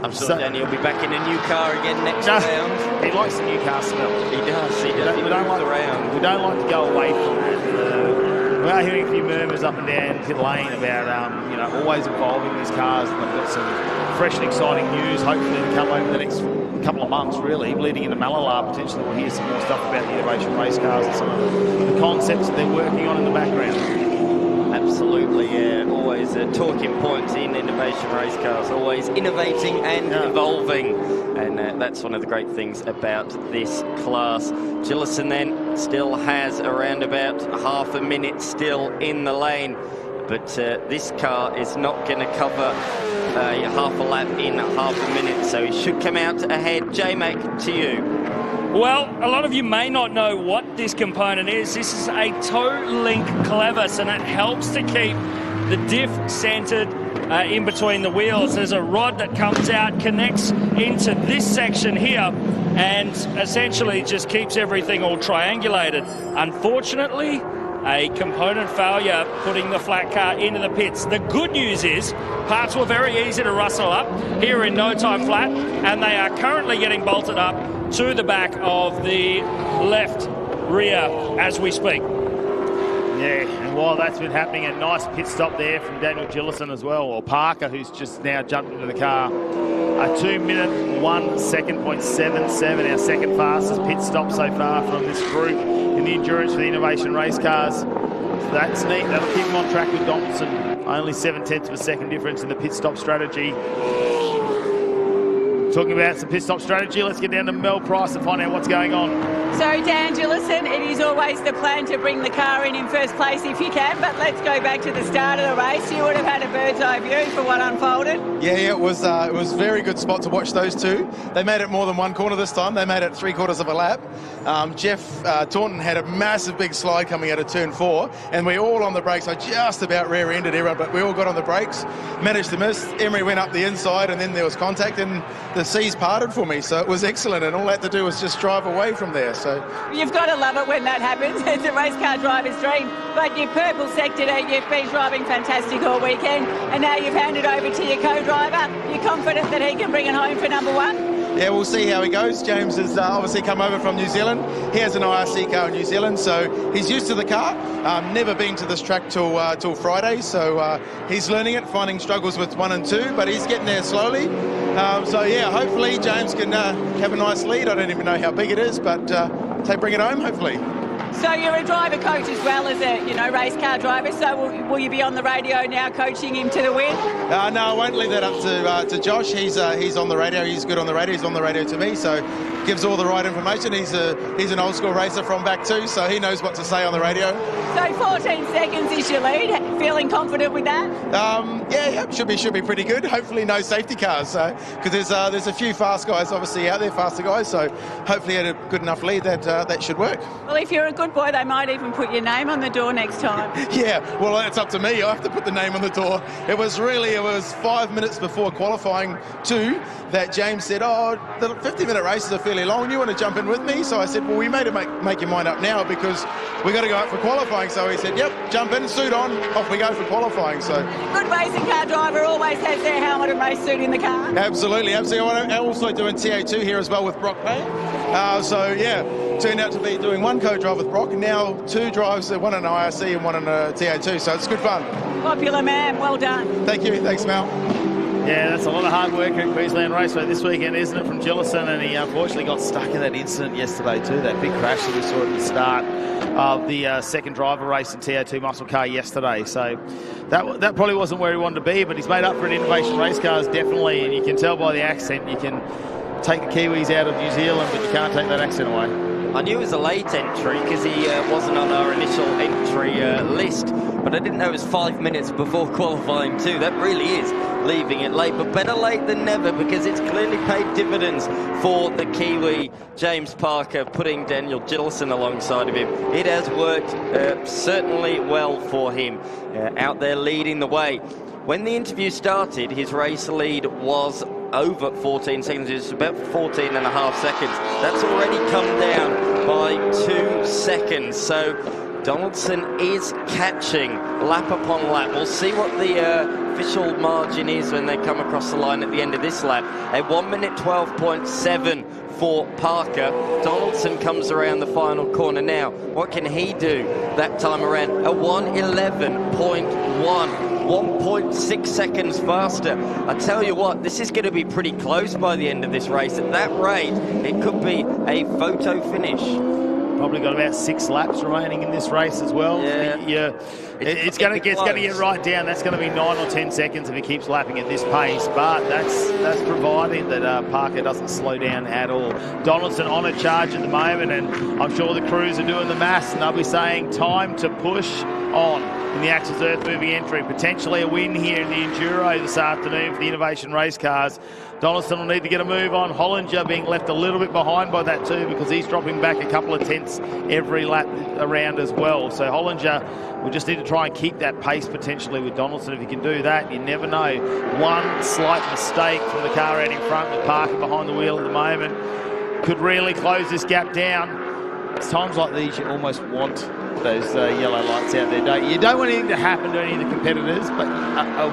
I'm sure Danny will be back in a new car again next round. He likes the new car smell. He does. We don't like around. We don't like to go away from that. We are hearing a few murmurs up and down pit lane about always evolving these cars. And they've got some fresh and exciting news, hopefully to come over the next couple of months, really, leading into Malala. Potentially we'll hear some more stuff about the Innovation Race cars and some of the concepts that they're working on in the background. Absolutely, yeah. Always a talking point in Innovation Race cars, always innovating and evolving. And that's one of the great things about this class. Gillison then still has around about half a minute still in the lane. But this car is not going to cover half a lap in half a minute, so he should come out ahead. J-Mac, to you. Well, a lot of you may not know what this component is. This is a toe link clevis, and it helps to keep the diff centered in between the wheels. There's a rod that comes out, connects into this section here, and essentially just keeps everything all triangulated. Unfortunately, a component failure putting the flat car into the pits. The good news is parts were very easy to rustle up here in no time flat, and they are currently getting bolted up to the back of the left rear as we speak. Yeah, and while that's been happening, a nice pit stop there from Daniel Gillison as well, or Parker, who's just now jumped into the car. A 2 minute, 1 second, 0.77, our second fastest pit stop so far from this group in the endurance for the Innovation Race cars. So that's neat. That'll keep him on track with Donaldson. Only 0.7 of a second difference in the pit stop strategy. Talking about some pit stop strategy, let's get down to Mel Price and find out what's going on. So, Dan Gillison, it is always the plan to bring the car in first place if you can, but let's go back to the start of the race. You would have had a bird's eye view for what unfolded. Yeah, it was a very good spot to watch those two. They made it more than one corner this time. They made it 3/4 of a lap. Jeff Taunton had a massive big slide coming out of turn 4, and we all on the brakes. I just about rear-ended everyone, but we all got on the brakes, managed to miss. Emery went up the inside, and then there was contact, and the seas parted for me, so it was excellent, and all I had to do was just drive away from there. So you've got to love it when that happens. It's a race car driver's dream. But your purple sector, you've been driving fantastic all weekend, and now you've handed over to your co-driver. You're confident that he can bring it home for number 1? Yeah, we'll see how he goes. James has obviously come over from New Zealand. He has an IRC car in New Zealand, so he's used to the car. Never been to this track till Friday, so he's learning it, finding struggles with 1 and 2, but he's getting there slowly. So yeah, hopefully James can have a nice lead. I don't even know how big it is, but they bring it home, hopefully. So you're a driver coach as well as a race car driver. So will you be on the radio now coaching him to the win? No, I won't leave that up to Josh. He's on the radio. He's good on the radio. He's on the radio to me, so gives all the right information. He's an old school racer from back too, so he knows what to say on the radio. So 14 seconds is your lead. Feeling confident with that? Yeah, should be pretty good. Hopefully no safety cars, because there's a few fast guys obviously out there, faster guys. So hopefully at a good enough lead that should work. Well, if you're a good boy, they might even put your name on the door next time. Yeah, well, it's up to me. I have to put the name on the door. It was 5 minutes before qualifying 2 that James said, oh, the 50-minute races are fairly long. You want to jump in with me? So I said, well, we made it make your mind up now because we got to go out for qualifying. So he said, yep, jump in, suit on, off we go for qualifying. So good racing car driver always has their helmet and race suit in the car. Absolutely. I'm also doing TA2 here as well with Brock Payne. So yeah, turned out to be doing 1 co-drive with Brock, and now 2 drives, 1 in IRC and 1 in TA2. So it's good fun. Popular man, well done. Thank you. Thanks, Mel. Yeah, that's a lot of hard work at Queensland Raceway this weekend, isn't it, from Gillison? And he unfortunately got stuck in that incident yesterday too, that big crash that we saw at the start of the second driver race in TA2 muscle car yesterday. So that probably wasn't where he wanted to be, but he's made up for it in Innovation Race Cars, definitely. And you can tell by the accent, you can take the Kiwis out of New Zealand, but you can't take that accent away. I knew it was a late entry because he wasn't on our initial entry list, but I didn't know it was 5 minutes before qualifying too. That really is leaving it late, but better late than never because it's clearly paid dividends for the Kiwi James Parker, putting Daniel Gillison alongside of him. It has worked certainly well for him, out there leading the way. When the interview started, his race lead was over 14 seconds. It's about 14 and a half seconds. That's already come down by 2 seconds. So Donaldson is catching lap upon lap. We'll see what the official margin is when they come across the line at the end of this lap. A 1 minute 12.7 for Parker. Donaldson comes around the final corner now. What can he do that time around? A 1:11.1. 1.6 seconds faster. I tell you what, this is going to be pretty close by the end of this race. At that rate, it could be a photo finish. Probably got about 6 laps remaining in this race as well. Yeah. It's going to get right down. That's going to be 9 or 10 seconds if he keeps lapping at this pace. But that's providing that Parker doesn't slow down at all. Donaldson on a charge at the moment, and I'm sure the crews are doing the maths, and they'll be saying time to push on in the Axis Earth Moving entry. Potentially a win here in the Enduro this afternoon for the Innovation Race Cars. Donaldson will need to get a move on. Hollinger being left a little bit behind by that too because he's dropping back a couple of tenths every lap around as well. So Hollinger will just need to try and keep that pace potentially with Donaldson. If he can do that, you never know. One slight mistake from the car out in front with Parker behind the wheel at the moment could really close this gap down. It's times like these you almost want those yellow lights out there, don't you? You don't want anything to happen to any of the competitors, but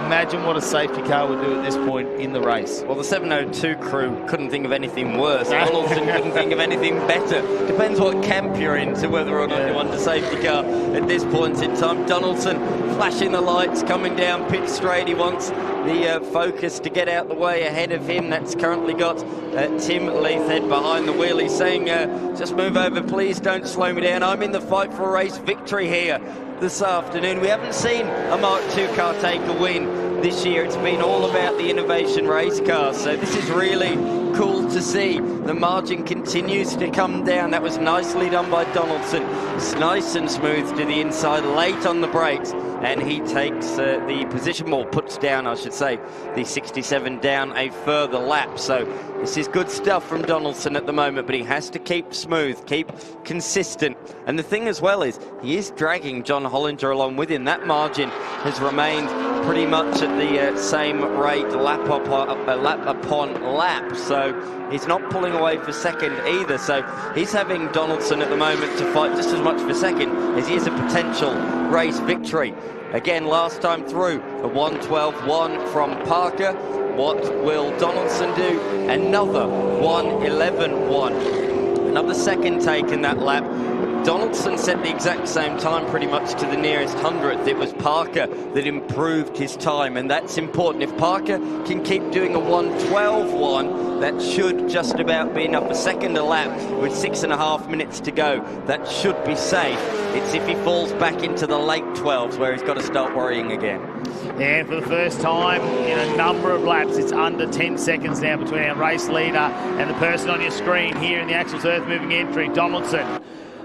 imagine what a safety car would do at this point in the race. Well, the 702 crew couldn't think of anything worse. Donaldson couldn't think of anything better. Depends what camp you're into, whether or not you want a safety car at this point in time. Donaldson flashing the lights, coming down pit straight. He wants the Focus to get out the way ahead of him. That's currently got Tim Leithhead behind the wheel. He's saying, just move over, please, don't slow me down. I'm in the fight for a race victory here this afternoon. We haven't seen a Mark II car take a win this year, it's been all about the innovation race cars. So this is really cool to see. The margin continues to come down. That was nicely done by Donaldson. It's nice and smooth to the inside, late on the brakes, and he takes the position, or puts down, I should say, the 67 down a further lap. So this is good stuff from Donaldson at the moment, but he has to keep smooth, keep consistent. And the thing as well is, he is dragging John Hollinger along with him. That margin has remained pretty much at the same rate, lap upon lap. So he's not pulling away for second either. So he's having Donaldson at the moment to fight just as much for second as he is a potential race victory. Again, last time through, a 1:12.1 from Parker. What will Donaldson do? Another 1:11.1. Another second take in that lap. Donaldson set the exact same time pretty much to the nearest hundredth. It was Parker that improved his time, and that's important. If Parker can keep doing a 1:12.1, that should just about be enough. A second a lap with 6.5 minutes to go. That should be safe. It's if he falls back into the late 12s where he's got to start worrying again. And for the first time in a number of laps, it's under 10 seconds now between our race leader and the person on your screen here in the Axles Earth Moving entry, Donaldson.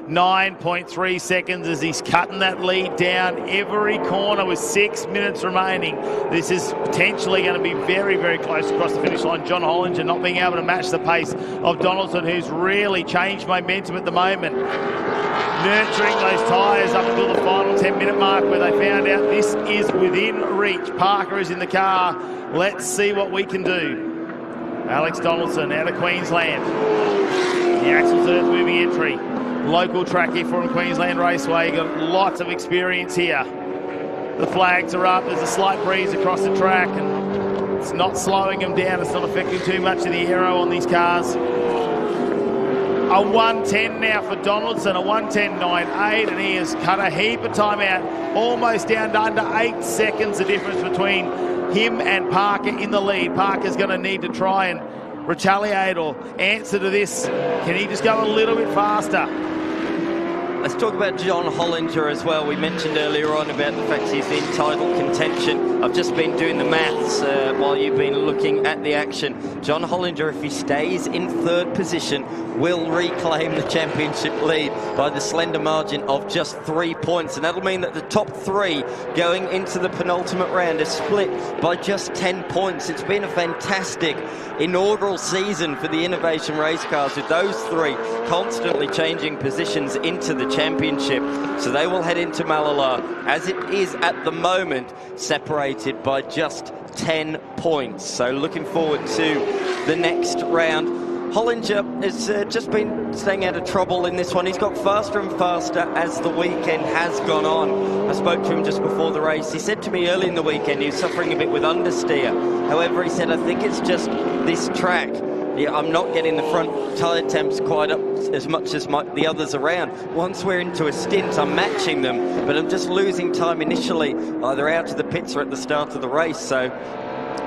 9.3 seconds as he's cutting that lead down every corner with 6 minutes remaining. This is potentially going to be very, very close across the finish line. John Hollinger not being able to match the pace of Donaldson, who's really changed momentum at the moment. Nurturing those tyres up until the final 10-minute mark where they found out this is within reach. Parker is in the car. Let's see what we can do. Alex Donaldson out of Queensland. The Axles Earth Moving entry. Local track here from Queensland Raceway. Got lots of experience here. The flags are up. There's a slight breeze across the track, and it's not slowing them down. It's not affecting too much of the aero on these cars. A 1:10 now for Donaldson, a 1:10.98, and he has cut a heap of time out, almost down to under 8 seconds the difference between him and Parker in the lead. Parker's going to need to try and retaliate or answer to this. Can he just go a little bit faster? Let's talk about John Hollinger as well. We mentioned earlier on about the fact he's in title contention. I've just been doing the maths while you've been looking at the action. John Hollinger, if he stays in third position, will reclaim the championship lead by the slender margin of just 3 points. And that'll mean that the top three going into the penultimate round is split by just 10 points. It's been a fantastic inaugural season for the Innovation Race Cars, with those three constantly changing positions into the championship. So they will head into Malala, as it is at the moment, separated by just 10 points. So looking forward to the next round. Hollinger has just been staying out of trouble in this one. He's got faster and faster as the weekend has gone on. I spoke to him just before the race. He said to me early in the weekend he was suffering a bit with understeer. However, he said, I think it's just this track. Yeah, I'm not getting the front tyre temps quite up as much as the others around. Once we're into a stint, I'm matching them, but I'm just losing time initially, either out to the pits or at the start of the race. So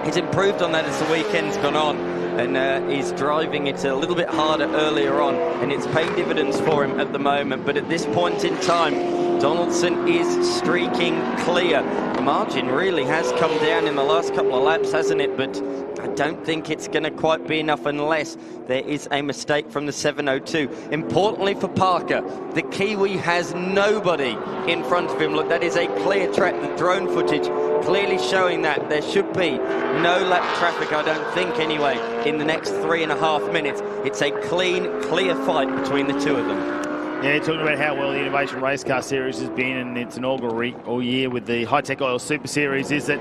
he's improved on that as the weekend's gone on, and he's driving it a little bit harder earlier on, and it's paying dividends for him at the moment. But at this point in time, Donaldson is streaking clear. The margin really has come down in the last couple of laps, hasn't it? But I don't think it's going to quite be enough unless there is a mistake from the 702. Importantly for Parker, the Kiwi has nobody in front of him. Look, that is a clear track. The drone footage clearly showing that. There should be no lap traffic, I don't think anyway, in the next 3.5 minutes. It's a clean, clear fight between the two of them. Yeah, talking about how well the Innovation Race Car Series has been in its inaugural year with the Hi-Tec Oil Super Series, is that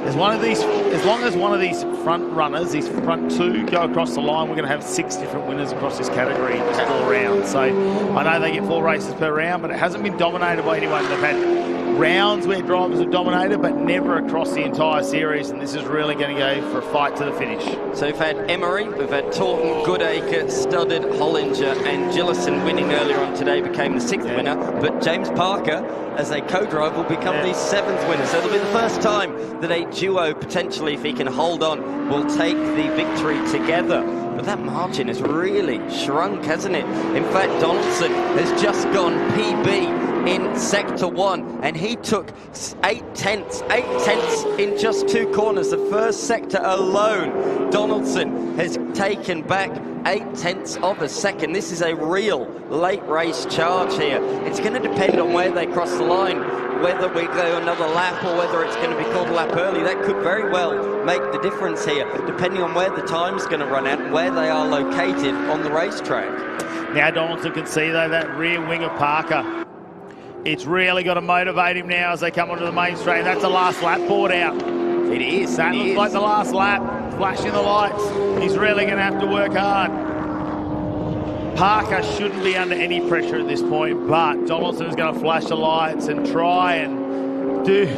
as long as one of these front runners, these front two, go across the line, we're going to have 6 different winners across this category in just 4 rounds. So I know they get 4 races per round, but it hasn't been dominated by anyone. They've had rounds where drivers have dominated, but never across the entire series, and this is really going to go for a fight to the finish. So we've had Emery, we've had Taunton, Goodacre, Studdard, Hollinger, and Gillison winning earlier on today, became the 6th winner, but James Parker, as a co-driver, will become the 7th winner. So it'll be the first time that a duo, potentially, if he can hold on, will take the victory together. But that margin has really shrunk, hasn't it? In fact, Donaldson has just gone PB in Sector 1, and he took 8 tenths in just 2 corners. The first sector alone, Donaldson has taken back 8 tenths of a second. This is a real late race charge here. It's going to depend on where they cross the line, whether we go another lap or whether it's going to be called a lap early. That could very well make the difference here, depending on where the time's going to run out and where they are located on the racetrack. Now Donaldson can see, though, that rear wing of Parker. It's really got to motivate him now as they come onto the main straight. That's the last lap board out. It is. That looks like the last lap. Flashing the lights. He's really going to have to work hard. Parker shouldn't be under any pressure at this point, but Donaldson is going to flash the lights and try and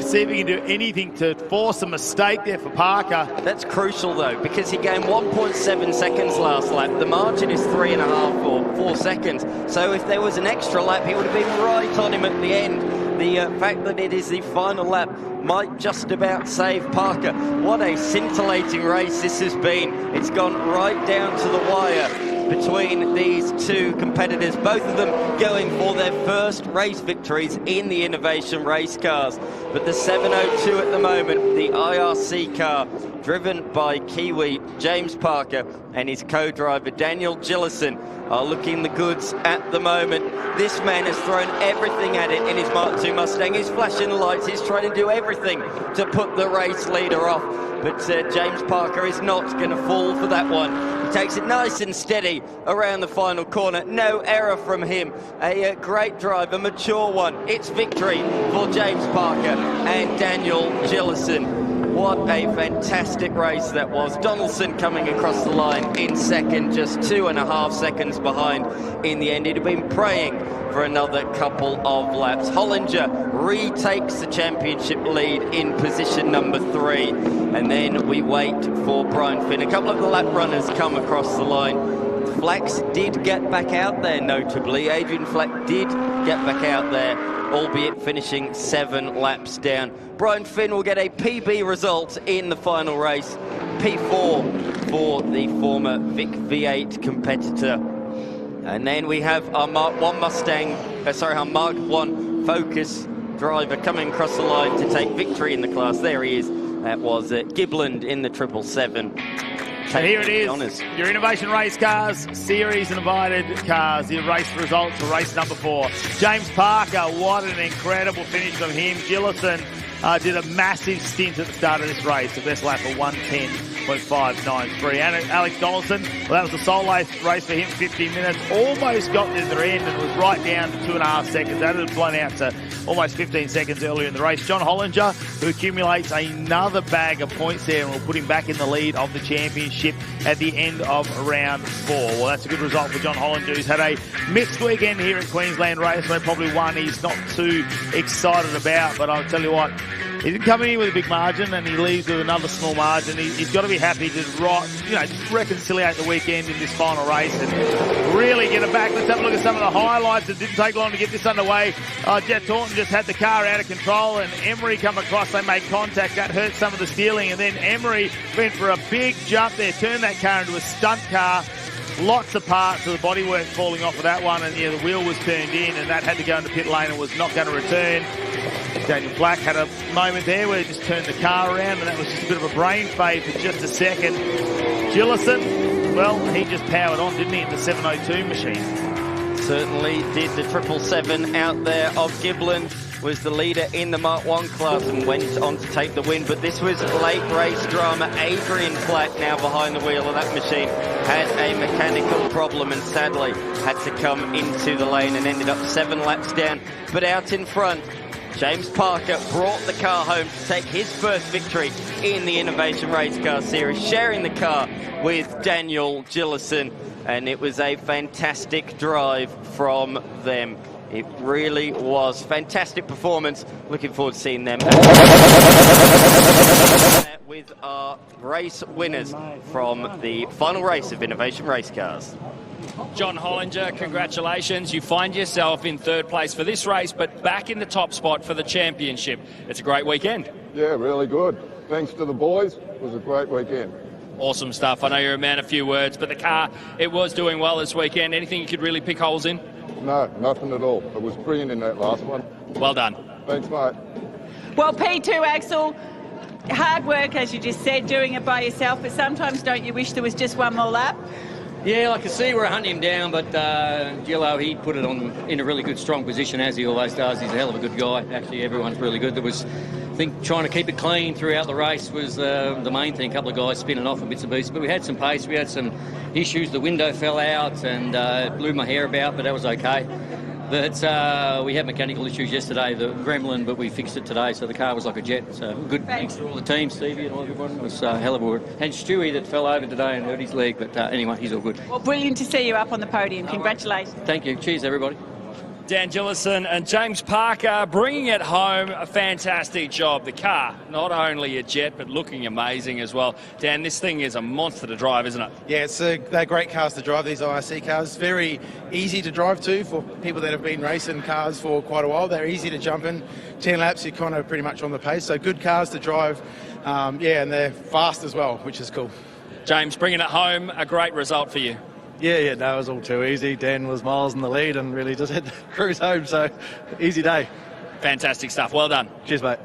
see if he can do anything to force a mistake there for Parker. That's crucial, though, because he gained 1.7 seconds last lap. The margin is 3.5 or 4 seconds. So if there was an extra lap, he would have been right on him at the end. The fact that it is the final lap might just about save Parker. What a scintillating race this has been. It's gone right down to the wire between these two competitors, both of them going for their first race victories in the Innovation Race Cars. But the 702 at the moment, the IRC car, driven by Kiwi James Parker and his co-driver Daniel Gillison, are looking the goods at the moment. This man has thrown everything at it in his Mark II Mustang. He's flashing the lights, he's trying to do everything to put the race leader off. But James Parker is not going to fall for that one. He takes it nice and steady around the final corner. No error from him. A great drive, a mature one. It's victory for James Parker and Daniel Gillison. What a fantastic race that was. Donaldson coming across the line in second, just 2.5 seconds behind in the end. He'd have been praying for another couple of laps. Hollinger retakes the championship lead in position number 3, and then we wait for Brian Finn. A couple of the lap runners come across the line. Flax did get back out there, notably. Adrian Flack did get back out there, albeit finishing 7 laps down. Brian Finn will get a PB result in the final race. P4 for the former Vic V8 competitor. And then we have our Mark 1 Mustang, our Mark 1 Focus driver coming across the line to take victory in the class. There he is. That was Gibland in the 777. So here it is, your Innovation Race Cars, Series and Invited Cars, your race results for race number 4. James Parker, what an incredible finish from him. Gillison did a massive stint at the start of this race, the best lap of 1:10.593. And Alex Donaldson, well, that was the sole race for him, 15 minutes, almost got to the end and was right down to 2.5 seconds. That had blown out to almost 15 seconds earlier in the race. John Hollinger, who accumulates another bag of points there and will put him back in the lead of the championship at the end of round 4. Well, that's a good result for John Hollinger, who's had a mixed weekend here at Queensland Raceway, probably one he's not too excited about, but I'll tell you what, he didn't come in here with a big margin and he leaves with another small margin. He's got to be happy to just reconciliate the weekend in this final race and really get it back. Let's have a look at some of the highlights. It didn't take long to get this underway. Jeff Taunton just had the car out of control and Emery come across. They made contact. That hurt some of the steering, and then Emery went for a big jump there, turned that car into a stunt car. Lots of parts of the bodywork falling off of that one, and the wheel was turned in and that had to go into pit lane and was not going to return. Daniel Black had a moment there where he just turned the car around and that was just a bit of a brain fade for just a second. Gillison, well, he just powered on, didn't he, in the 702 machine? Certainly did. The 777 out there of Gibland was the leader in the Mark 1 class and went on to take the win. But this was late race drama. Adrian Flack, now behind the wheel of that machine, had a mechanical problem and sadly had to come into the lane and ended up 7 laps down. But out in front, James Parker brought the car home to take his first victory in the Innovation Race Car Series, sharing the car with Daniel Gillison, and it was a fantastic drive from them. It really was. Fantastic performance. Looking forward to seeing them with our race winners from the final race of Innovation Race Cars. John Hollinger, congratulations. You find yourself in 3rd place for this race, but back in the top spot for the championship. It's a great weekend. Yeah, really good. Thanks to the boys. It was a great weekend. Awesome stuff. I know you're a man of few words, but the car, it was doing well this weekend. Anything you could really pick holes in? No, nothing at all. It was brilliant in that last one. Well done. Thanks, mate. Well, P2, Axel, hard work, as you just said, doing it by yourself, but sometimes don't you wish there was just one more lap? Yeah, I could see we're hunting him down, but Gillo, he put it on in a really good, strong position, as he always does. He's a hell of a good guy. Actually, everyone's really good. There was, I think, trying to keep it clean throughout the race was the main thing. A couple of guys spinning off and bits and pieces, but we had some pace. We had some issues. The window fell out and blew my hair about, but that was okay. But we had mechanical issues yesterday, the gremlin, but we fixed it today, so the car was like a jet. So good. Thanks to all the team, Stevie and all everyone. It was a hell of a work. And Stewie that fell over today and hurt his leg, but anyway, he's all good. Well, brilliant to see you up on the podium. Congratulations. Thank you. Cheers, everybody. Dan Gillison and James Parker bringing it home. A fantastic job. The car, not only a jet, but looking amazing as well. Dan, this thing is a monster to drive, isn't it? Yeah, they're great cars to drive, these IRC cars. Very easy to drive too for people that have been racing cars for quite a while. They're easy to jump in. 10 laps, you're kind of pretty much on the pace. So good cars to drive. Yeah, and they're fast as well, which is cool. James, bringing it home, a great result for you. Yeah, no, it was all too easy. Dan was miles in the lead and really just had to cruise home, so easy day. Fantastic stuff. Well done. Cheers, mate.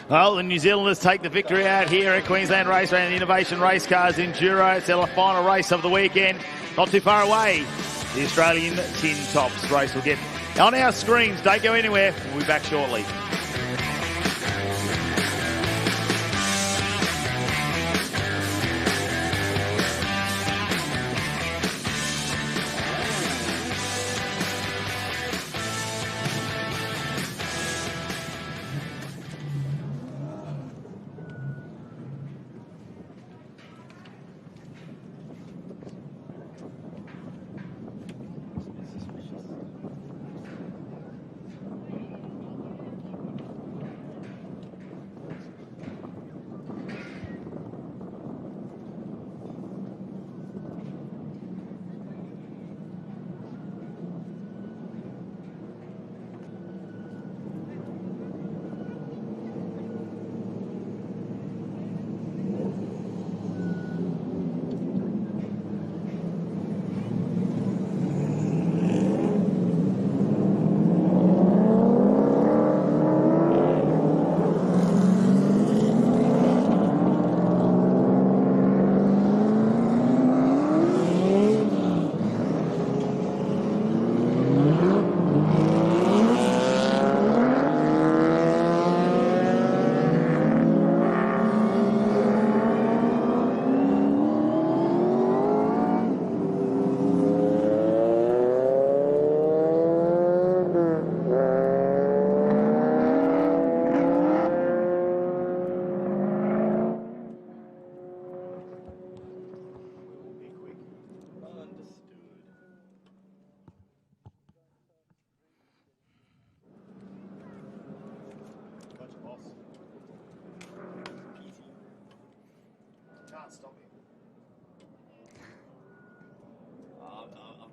Well, the New Zealanders take the victory out here at Queensland Raceway and the Innovation Race Cars Enduro. It's their final race of the weekend. Not too far away, the Australian Tin Tops race will get on our screens. Don't go anywhere. We'll be back shortly.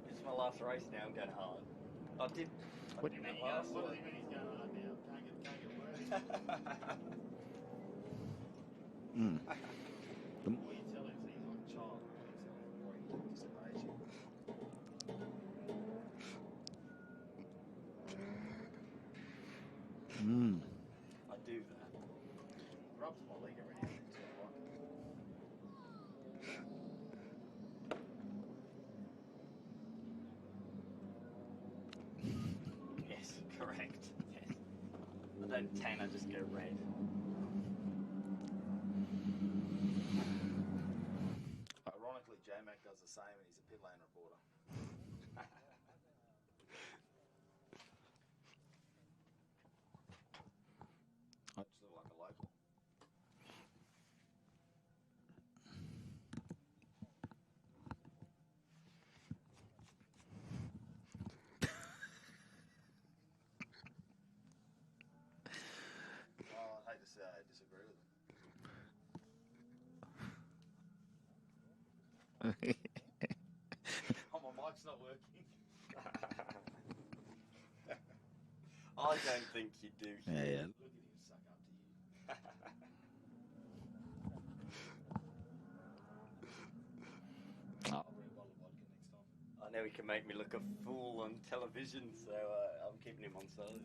This is my last race now. I'm going hard. I did. What do you mean? What do you mean he's going hard now? Can't get worse. I do that. Rubs my leg around. Yes, correct. Yes. I don't tan, I just go red. Ironically, J-Mac does the same and he's a pit lane reporter. I just look like a local. Well, I hate to say I disagree with him. Oh, my mic's not working. I don't think you do. Yeah. Look at him suck up to you. I now he can make me look a fool on television, so I'm keeping him on side.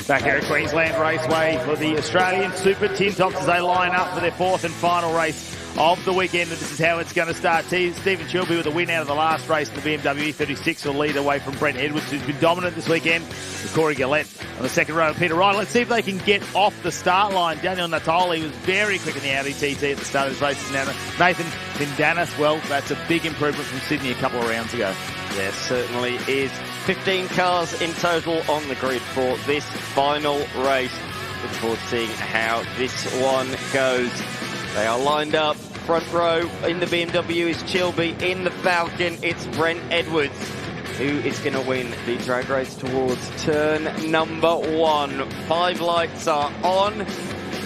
Back here at Queensland Raceway for the Australian Super Tin Tops as they line up for their fourth and final race of the weekend. And this is how it's going to start. Stephen Chilby with a win out of the last race in the BMW E36 will lead away from Brent Edwards, who's been dominant this weekend. With Corey Gillette on the second row of Peter Ryder. Let's see if they can get off the start line. Daniel Natali was very quick in the Audi TT at the start of his race. Now Nathan Vindanis, well, that's a big improvement from Sydney a couple of rounds ago. Yes, certainly is. 15 cars in total on the grid for this final race. Look forward to seeing how this one goes. They are lined up. Front row in the BMW is Chilby. In the Falcon, it's Brent Edwards, who is going to win the drag race towards turn number 1. 5 lights are on.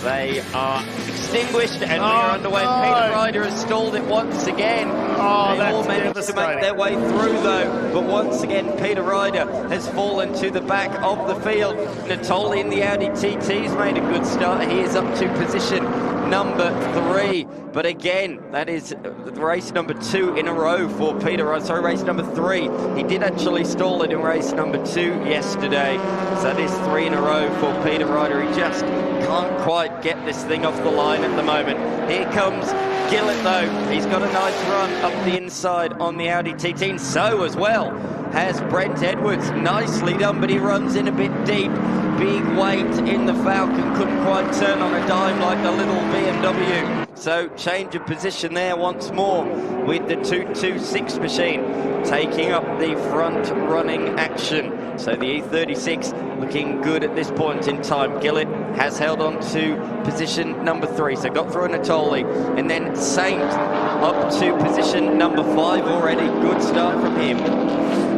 They are extinguished and we are underway. No. Peter Ryder has stalled it once again. They all managed to make their way through though, but once again Peter Ryder has fallen to the back of the field. Natoli in the Audi TT's made a good start. He is up to position number 3, but again that is race number 2 in a row for Peter Ryder. Sorry, race number 3. He did actually stall it in race number 2 yesterday, so that is 3 in a row for Peter Ryder. He just can't quite get this thing off the line at the moment. Here comes Gillett though. He's got a nice run up the inside on the Audi TT, and so as well has Brent Edwards. Nicely done, but he runs in a bit deep. Big weight in the Falcon, couldn't quite turn on a dime like the little BMW. So change of position there once more with the 226 machine taking up the front running action. So the E36 looking good at this point in time. Gillett has held on to position number 3, so got through Natoli, and then Saint up to position number 5 already. Good start from him.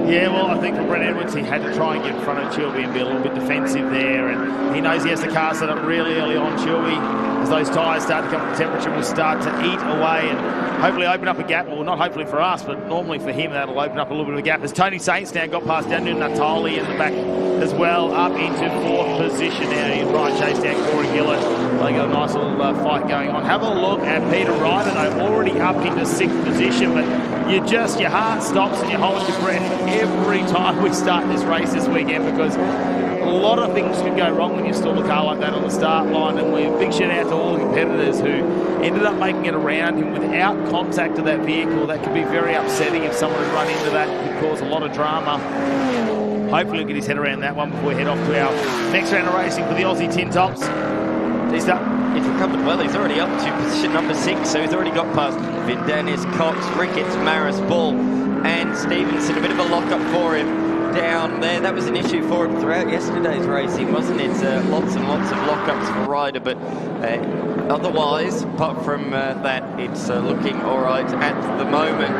Yeah, well, I think for Brent Edwards, he had to try and get in front of Chilby and be a little bit defensive there, and he knows he has the car set up really early on. Chilby, as those tyres start to come up to temperature, will start to eat away and hopefully open up a gap. Well, not hopefully for us, but normally for him, that'll open up a little bit of a gap. As Tony Saints now got past Daniel Natali in the back as well, up into 4th position now. He's right chase down Corey Gillett. They got a nice little fight going on. Have a look at Peter Ryder, though, already up into 6th position, but your heart stops and you hold your breath every time we start this race this weekend, because a lot of things could go wrong when you stall a car like that on the start line. And we big shout out to all the competitors who ended up making it around him without contact to that vehicle. That could be very upsetting if someone had run into that. It could cause a lot of drama. Hopefully he'll get his head around that one before we head off to our next round of racing for the Aussie Tin Tops. He's recovered well. He's already up to position number 6, so he's already got past Vindanis, Cox, Ricketts, Maris, Bull, and Stevenson. A bit of a lock-up for him down there. That was an issue for him throughout yesterday's racing, wasn't it? Lots and lots of lock-ups for Ryder, but otherwise, apart from that, it's looking all right at the moment.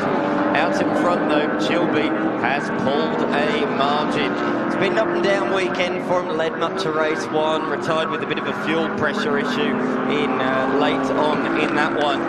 Out in front, though, Chilby has pulled a margin. It's been an up and down weekend for him, led up to race 1, retired with a bit of a fuel pressure issue in late on in that one.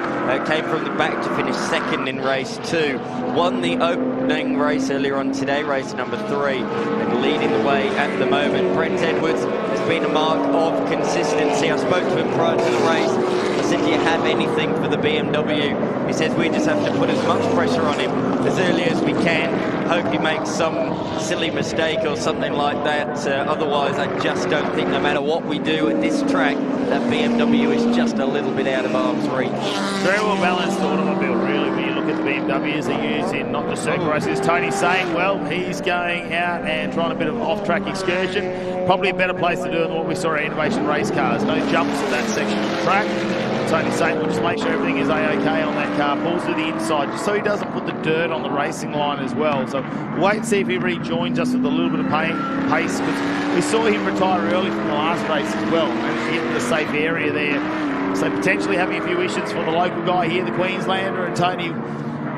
Came from the back to finish 2nd in race 2. Won the opening race earlier on today, race number 3, and leading the way at the moment. Brent Edwards has been a mark of consistency. I spoke to him prior to the race. I said, do you have anything for the BMW? He says, we just have to put as much pressure on him as early as we can. Hope he makes some silly mistake or something like that. Otherwise, I just don't think, no matter what we do at this track, that BMW is just a little bit out of arm's reach. Very well balanced automobile, really, when you look at the BMWs they use in not just circuit races. Tony's saying, well, he's going out and trying a bit of off-track excursion. Probably a better place to do it than what we saw at Innovation Race Cars. No jumps at that section of the track. Tony's saying we'll just make sure everything is A-OK on that car. Pulls to the inside just so he doesn't put the dirt on the racing line as well. So wait and see if he rejoins us with a little bit of pace, because we saw him retire early from the last race as well and hit the safe area there. So potentially having a few issues for the local guy here, the Queenslander, and Tony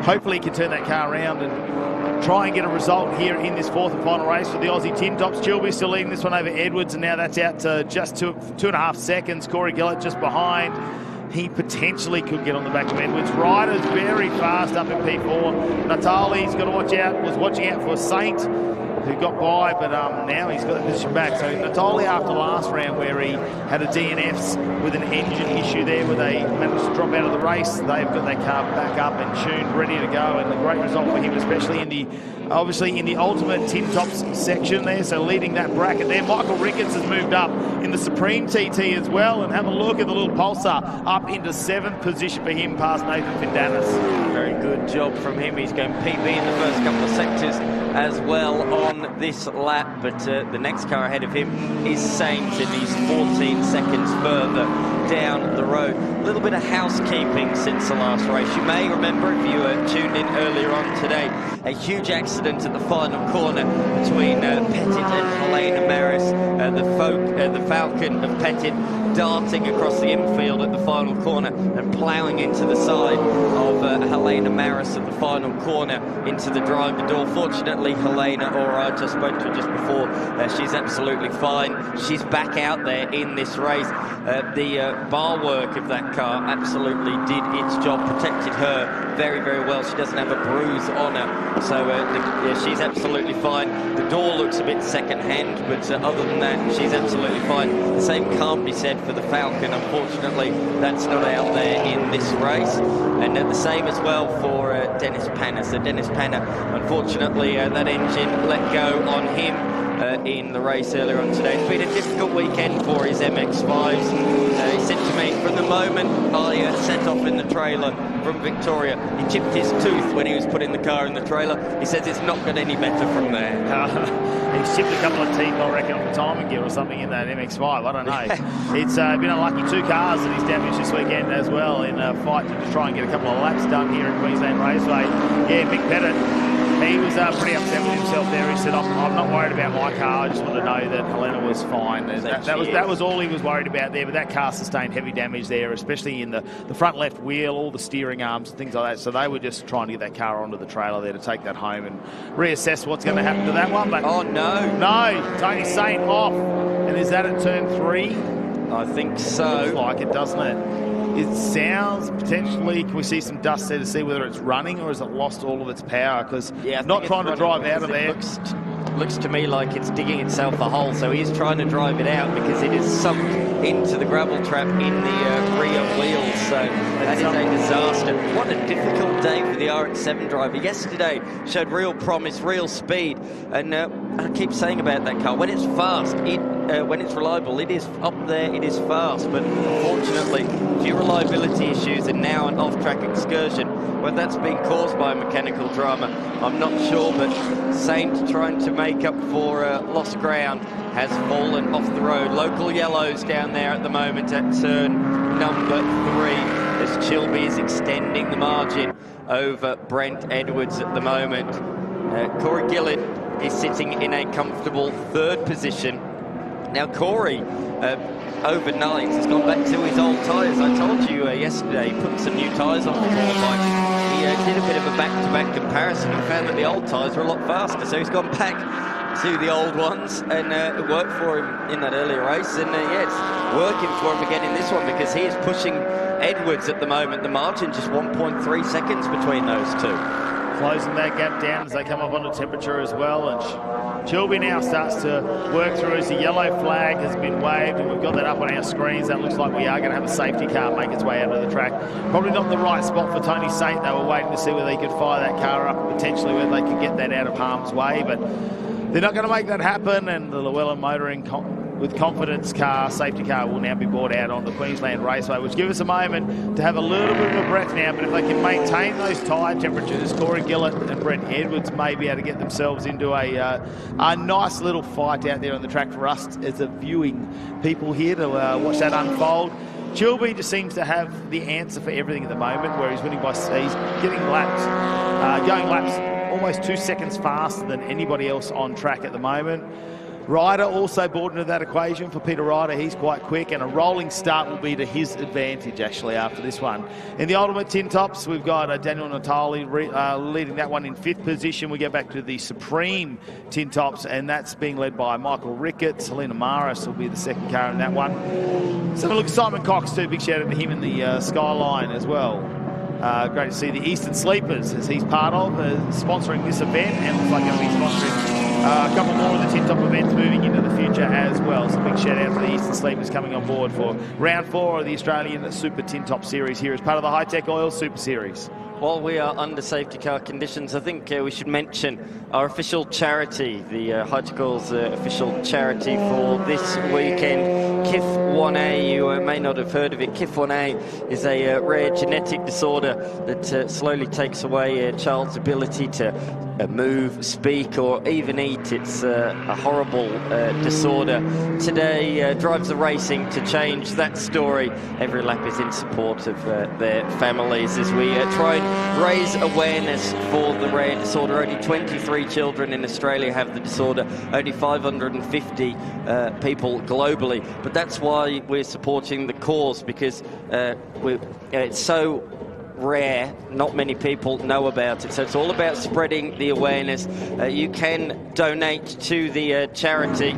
hopefully can turn that car around and try and get a result here in this 4th and final race for the Aussie Tin Tops. Chilby still leading this one over Edwards, and now that's out to just 2.5 seconds. Corey Gillett just behind. he potentially could get on the back of Edwards. Ryder's very fast up in P4. Natali's got to watch out, was watching out for Saint, who got by, but now he's got the position back. So Natali, after last round where he had a DNFs with an engine issue there where they managed to drop out of the race, they've got their car back up and tuned, ready to go, and a great result for him, especially in the, obviously in the ultimate Tin Tops section there, so leading that bracket there. Michael Ricketts has moved up in the Supreme TT as well, and have a look at the little pulsar up into 7th position for him past Nathan Findanis. Very good job from him. He's going PB in the first couple of sectors as well on this lap, but the next car ahead of him is Saint, and he's 14 seconds further down the road. A little bit of housekeeping since the last race. You may remember, if you tuned in earlier on today, a huge accident at the final corner between Pettit and Helena Maris. The Falcon of Pettit darting across the infield at the final corner and ploughing into the side of Helena Maris at the final corner into the driver door. Fortunately, Helena, or I just spoke to her just before, she's absolutely fine. She's back out there in this race. The bar work of that car absolutely did its job, protected her very, very well. She doesn't have a bruise on her, so yeah, she's absolutely fine. The door looks a bit second-hand, but other than that, she's absolutely fine. The same can't be said for the Falcon. Unfortunately, that's not out there in this race. And the same as well for Dennis Panner. So Dennis Panner, unfortunately, that engine let go on him in the race earlier on today. It's been a difficult weekend for his MX-5s. He said to me, from the moment I set off in the trailer from Victoria, he chipped his tooth when he was putting the car in the trailer. He says it's not got any better from there. He's chipped a couple of teeth, I reckon, on the timing gear or something in that MX-5. I don't know. It's been unlucky. 2 cars that he's damaged this weekend as well in a fight to try and get a couple of laps done here at Queensland Raceway. Yeah, Mick Pettit, he was pretty upset with himself there. He said, I'm not worried about my car. I just want to know that Helena was fine. That was all he was worried about there. But that car sustained heavy damage there, especially in the front left wheel, all the steering arms, things like that. So they were just trying to get that car onto the trailer there to take that home and reassess what's going to happen to that one. But oh, no. No, Tony Saint off. And is that at turn 3? I think so. Looks like it, doesn't it? It sounds potentially, can we see some dust there to see whether it's running or has it lost all of its power? Because yeah, not trying to drive out of there. Looks to me like it's digging itself a hole, so he's trying to drive it out because it is sunk into the gravel trap in the rear wheels. So that is a disaster. What a difficult day for the RX-7 driver. Yesterday showed real promise, real speed, and I keep saying about that car, when it's fast, when it's reliable, it is up there, it is fast, but unfortunately, a few reliability issues and now an off-track excursion. Whether that's been caused by mechanical drama, I'm not sure, but Saint, trying to make up for lost ground, has fallen off the road. Local yellows down there at the moment at turn number 3, as Chilby is extending the margin over Brent Edwards at the moment. Corey Gillett is sitting in a comfortable 3rd position. Now Corey, overnight, has gone back to his old tyres. I told you yesterday, he put some new tyres on for qualifying. He did a bit of a back-to-back comparison and found that the old tyres were a lot faster. So he's gone back to the old ones, and it worked for him in that earlier race. And yeah, it's working for him again in this one because he is pushing Edwards at the moment. The margin just 1.3 seconds between those two. Closing that gap down as they come up onto temperature as well. And Chilby now starts to work through as the yellow flag has been waved, and we've got that up on our screens. That looks like we are going to have a safety car make its way out of the track. Probably not the right spot for Tony Saint. They were waiting to see whether they could fire that car up, potentially whether they could get that out of harm's way, but they're not going to make that happen. And the Llewellyn Motoring with confidence car, safety car, will now be brought out on the Queensland Raceway, which gives us a moment to have a little bit of a breath now. But if they can maintain those tyre temperatures, Corey Gillett and Brent Edwards may be able to get themselves into a nice little fight out there on the track for us as a viewing people here to watch that unfold. Chilby just seems to have the answer for everything at the moment, where he's winning by, he's getting laps, going laps almost 2 seconds faster than anybody else on track at the moment. Ryder also brought into that equation for Peter Ryder. He's quite quick, and a rolling start will be to his advantage, actually, after this one. In the Ultimate Tin Tops, we've got Daniel Natali leading that one in 5th position. We get back to the Supreme Tin Tops, and that's being led by Michael Ricketts. Helena Maris will be the second car in that one. So look, Simon Cox too, big shout out to him in the Skyline as well. Great to see the Eastern Sleepers, as he's part of, sponsoring this event, and looks like going to be sponsoring a couple more of the Tin Top events moving into the future as well. So big shout out to the Eastern Sleepers coming on board for round 4 of the Australian Super Tin Top Series here as part of the Hi-Tec Oil Super Series. While we are under safety car conditions, I think we should mention our official charity, the Hi-Tec Oil's official charity for this weekend, KIF1A. You may not have heard of it. KIF1A is a rare genetic disorder that slowly takes away a child's ability to move, speak, or even eat. It's a horrible disorder. Today, Drives the Racing to change that story. Every lap is in support of their families as we try and raise awareness for the rare disorder. Only 23 children in Australia have the disorder, only 550 people globally. But that's why we're supporting the cause, because it's so rare, not many people know about it, so it's all about spreading the awareness. You can donate to the charity.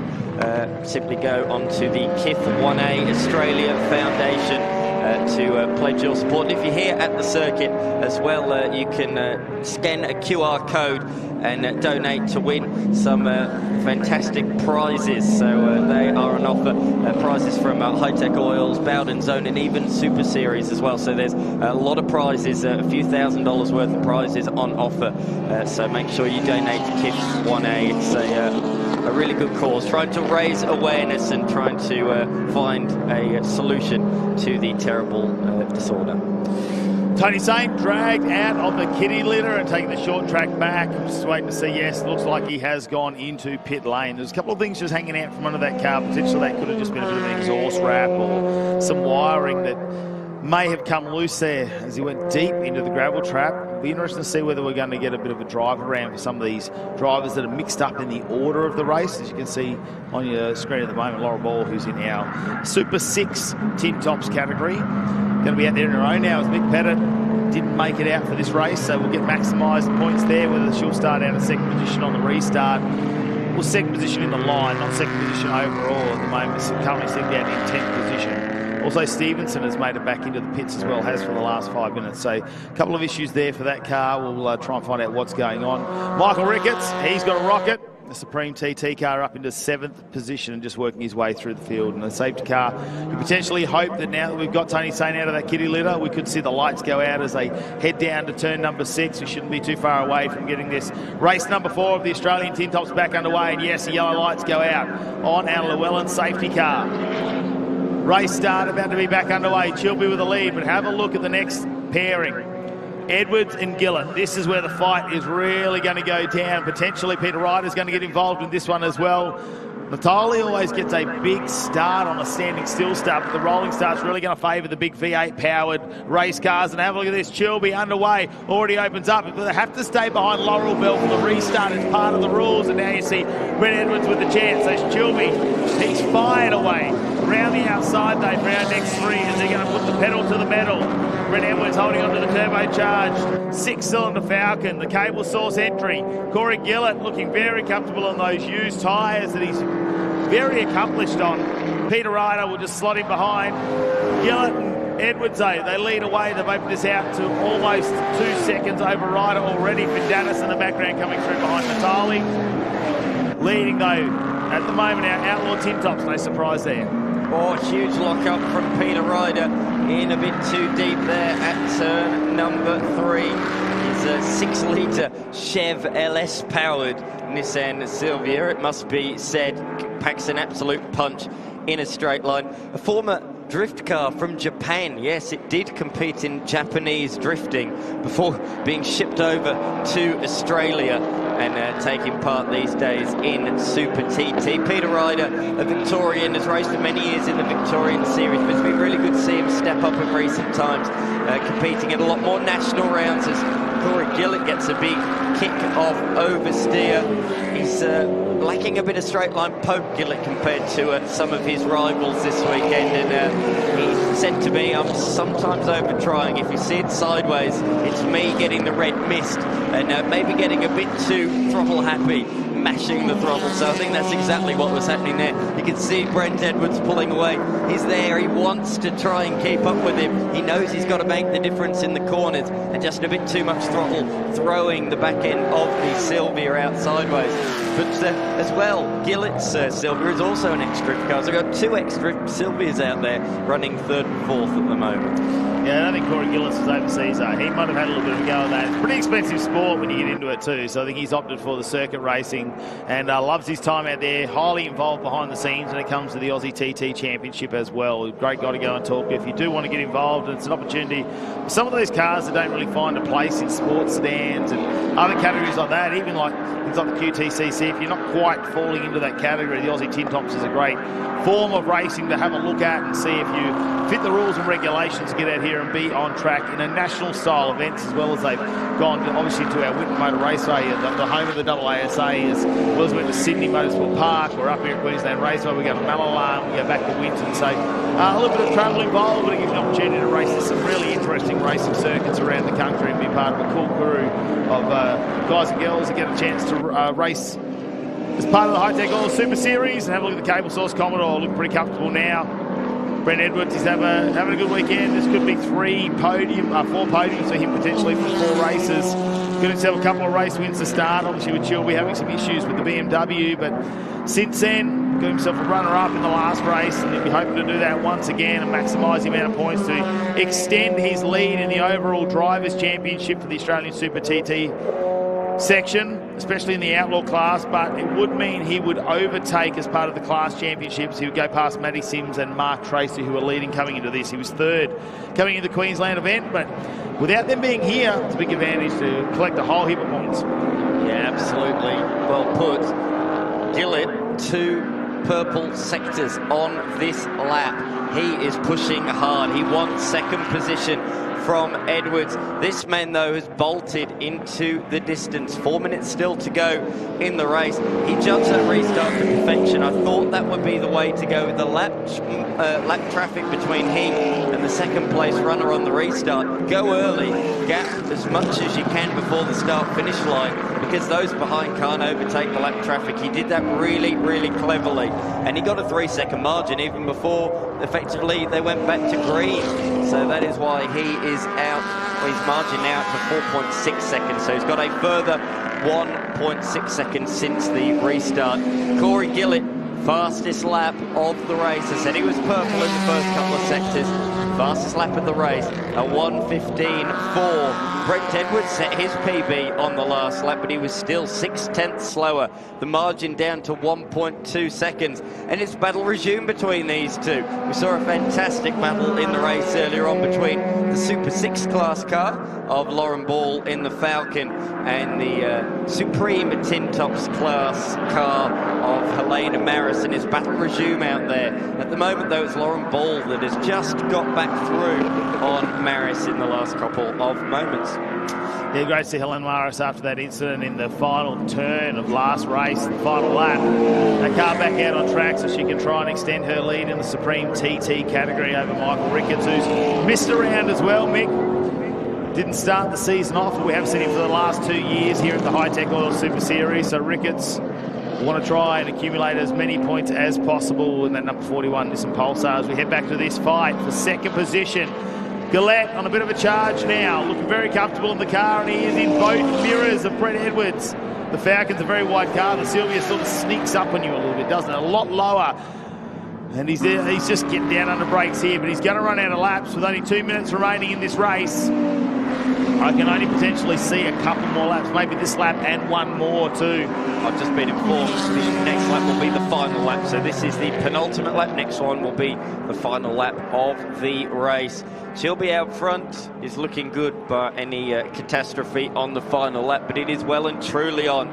Simply go onto the KIF1A Australia Foundation to pledge your support. And if you're here at the circuit as well, you can scan a QR code and donate to win some fantastic prizes. So they are on offer, prizes from Hi-Tec Oils, Bowden Zone, and even Super Series as well. So there's a lot of prizes, a few $1,000s worth of prizes on offer. So make sure you donate to KIF1A. It's a really good cause, trying to raise awareness and trying to find a solution to the terrible disorder. Tony Saint dragged out of the kitty litter and taking the short track back. I'm just waiting to see. Yes, looks like he has gone into pit lane. There's a couple of things just hanging out from under that car. Potentially that could have just been a bit of an exhaust wrap or some wiring that may have come loose there as he went deep into the gravel trap. It'll be interesting to see whether we're going to get a bit of a drive around for some of these drivers that are mixed up in the order of the race. As you can see on your screen at the moment, Laura Ball, who's in our Super 6 Tin Tops category, going to be out there in her own now as Mick Pettit didn't make it out for this race, so we'll get maximised points there, whether she'll start out in 2nd position on the restart. Well, 2nd position in the line, not 2nd position overall at the moment. So currently sitting down in 10th position. Also, Stevenson has made it back into the pits as well, has for the last 5 minutes. So a couple of issues there for that car. We'll try and find out what's going on. Michael Ricketts, he's got a rocket. The Supreme TT car up into 7th position and just working his way through the field. And the safety car, you potentially hope that now that we've got Tony Saint out of that kitty litter, we could see the lights go out as they head down to turn number 6. We shouldn't be too far away from getting this race number 4 of the Australian Tin Tops back underway. And yes, the yellow lights go out on our Llewellyn safety car. Race start about to be back underway. Chilby with the lead, but have a look at the next pairing. Edwards and Gillett. This is where the fight is really going to go down. Potentially Peter Ryder's going to get involved in this one as well. Natali always gets a big start on a standing still start, but the rolling start's really going to favour the big V8 powered race cars. And have a look at this, Chilby underway, already opens up, but they have to stay behind Laurel Bell for the restart. It's part of the rules, and now you see Brett Edwards with the chance. So Chilby, he's fired away. Around the outside though for our next 3 as they're going to put the pedal to the metal. Brett Edwards holding onto the turbocharged 6-cylinder Falcon, the cable source entry. Corey Gillett looking very comfortable on those used tyres that he's very accomplished on. Peter Ryder will just slot him behind. Gillett and Edwards, though, they lead away. They've opened this out to almost 2 seconds over Ryder already. Findanis in the background coming through behind Natali. Leading, though, at the moment, our Outlaw Tin Tops, no surprise there. Oh, huge lock-up from Peter Ryder, in a bit too deep there at turn number 3. It's a 6-litre Chev LS-powered Nissan Silvia, it must be said. Packs an absolute punch in a straight line. A former drift car from Japan. Yes, it did compete in Japanese drifting before being shipped over to Australia and taking part these days in Super TT. Peter Ryder, a Victorian, has raced for many years in the Victorian series, but it's been really good to see him step up in recent times, competing in a lot more national rounds as Corey Gillett gets a big kick off oversteer. He's lacking lacking a bit of straight line poke, Gillett, compared to some of his rivals this weekend. And he said to me, I'm sometimes over trying. If you see it sideways, it's me getting the red mist and maybe getting a bit too throttle happy, mashing the throttle. So I think that's exactly what was happening there. You can see Brent Edwards pulling away. He's there. He wants to try and keep up with him. He knows he's got to make the difference in the corners, and just a bit too much throttle, throwing the back end of the Sylvia out sideways. But as well, Gillett's Sylvia is also an X-Drift car. So we've got 2 X-Drift Sylvias out there running 3rd and 4th at the moment. Yeah, I don't think Corey Gillis was overseas. He might have had a little bit of a go at that. It's a pretty expensive sport when you get into it too, so I think he's opted for the circuit racing and loves his time out there, highly involved behind the scenes when it comes to the Aussie TT Championship as well. Great guy to go and talk to if you do want to get involved, and it's an opportunity for some of those cars that don't really find a place in sports sedans and other categories like that, even like things like the QTCC. If you're not quite falling into that category, the Aussie Tin Tops is a great form of racing to have a look at and see if you fit the rules and regulations to get out here and be on track in a national style events, as well as they've gone obviously to our Winton Motor Raceway, the home of the AASA, as well as we went to Sydney Motorsport Park. We're up here at Queensland Raceway, we go to Malalam, we go back to Winton. So a little bit of travel involved, but it gives you an opportunity to race in some really interesting racing circuits around the country and be part of a cool crew of guys and girls that get a chance to race as part of the Hi-Tec Qld Super Series. And have a look at the Cable Source Commodore, look pretty comfortable now. Brent Edwards is having a good weekend. This could be 4 podiums for him potentially for 4 races. Got himself a couple of race wins to start. Obviously with Chilby having some issues with the BMW, but since then got himself a runner-up in the last race, and he'll be hoping to do that once again and maximise the amount of points to extend his lead in the overall Drivers' Championship for the Australian Super TT section, especially in the outlaw class. But it would mean he would overtake, as part of the class championships, he would go past Matty Sims and Mark Tracy, who are leading coming into this. He was 3rd coming into the Queensland event, but without them being here, it's a big advantage to collect a whole heap of points. Yeah, absolutely. Well put. Gillett, 2 purple sectors on this lap. He is pushing hard. He wants 2nd position from Edwards. This man, though, has bolted into the distance. 4 minutes still to go in the race. He judged that restart to perfection. I thought that would be the way to go with the lap traffic between him and the 2nd place runner on the restart. Go early, gap as much as you can before the start-finish line, because those behind can't overtake the lap traffic. He did that really, really cleverly, and he got a 3-second margin even before effectively they went back to green. So that is why he is out. Well, he's margin out to 4.6 seconds, so he's got a further 1.6 seconds since the restart. Corey Gillett, fastest lap of the race. I said he was purple in the first couple of sectors. Fastest lap of the race, a 1:15.4. Brent Edwards set his PB on the last lap, but he was still 6/10 slower. The margin down to 1.2 seconds. And it's battle resumed between these two. We saw a fantastic battle in the race earlier on between the Super 6 class car of Lauren Ball in the Falcon and the Supreme Tin Tops class car of Helena Maris, and his battle resume out there. At the moment, though, it's Lauren Ball that has just got back through on Maris in the last couple of moments. Yeah, great to see Helen Maris after that incident in the final turn of last race, the final lap. That car back out on track so she can try and extend her lead in the Supreme TT category over Michael Ricketts, who's missed around as well, Mick. Didn't start the season off, but we have seen him for the last 2 years here at the Hi-Tec Qld Super Series. So Ricketts want to try and accumulate as many points as possible in that number 41 Nissan Pulsar as we head back to this fight for 2nd position. Gillett on a bit of a charge now, looking very comfortable in the car, and he is in both mirrors of Brent Edwards. The Falcon's a very wide car. The Sylvia sort of sneaks up on you a little bit, doesn't it? A lot lower. And he's just getting down under brakes here, but he's going to run out of laps with only 2 minutes remaining in this race. I can only potentially see a couple more laps, maybe this lap and one more too. I've just been informed the next lap will be the final lap, so this is the penultimate lap. Next one will be the final lap of the race. She'll be out front, is looking good by any catastrophe on the final lap, but it is well and truly on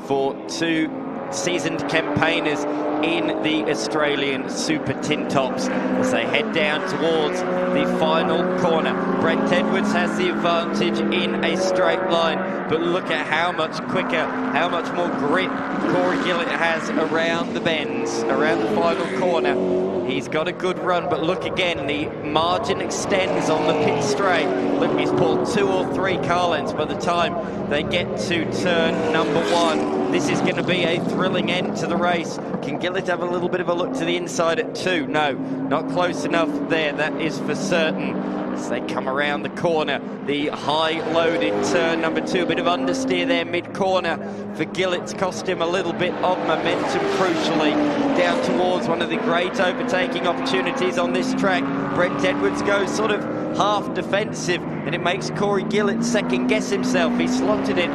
for 2 seasoned campaigners in the Australian Super Tin Tops as they head down towards the final corner. Brent Edwards has the advantage in a straight line, but look at how much quicker, how much more grip Corey Gillett has around the bends, around the final corner. He's got a good run, but look again, the margin extends on the pit straight. Look, he's pulled 2 or 3 car lengths by the time they get to turn number 1. This is going to be a thrilling end to the race. Can Gillett have a little bit of a look to the inside at 2? No, not close enough there, that is for certain. As they come around the corner, the high-loaded turn number 2, a bit of understeer there mid-corner for Gillett's cost him a little bit of momentum, crucially, down towards one of the great overtaking opportunities on this track. Brent Edwards goes sort of half defensive, and it makes Corey Gillett second-guess himself. He slotted it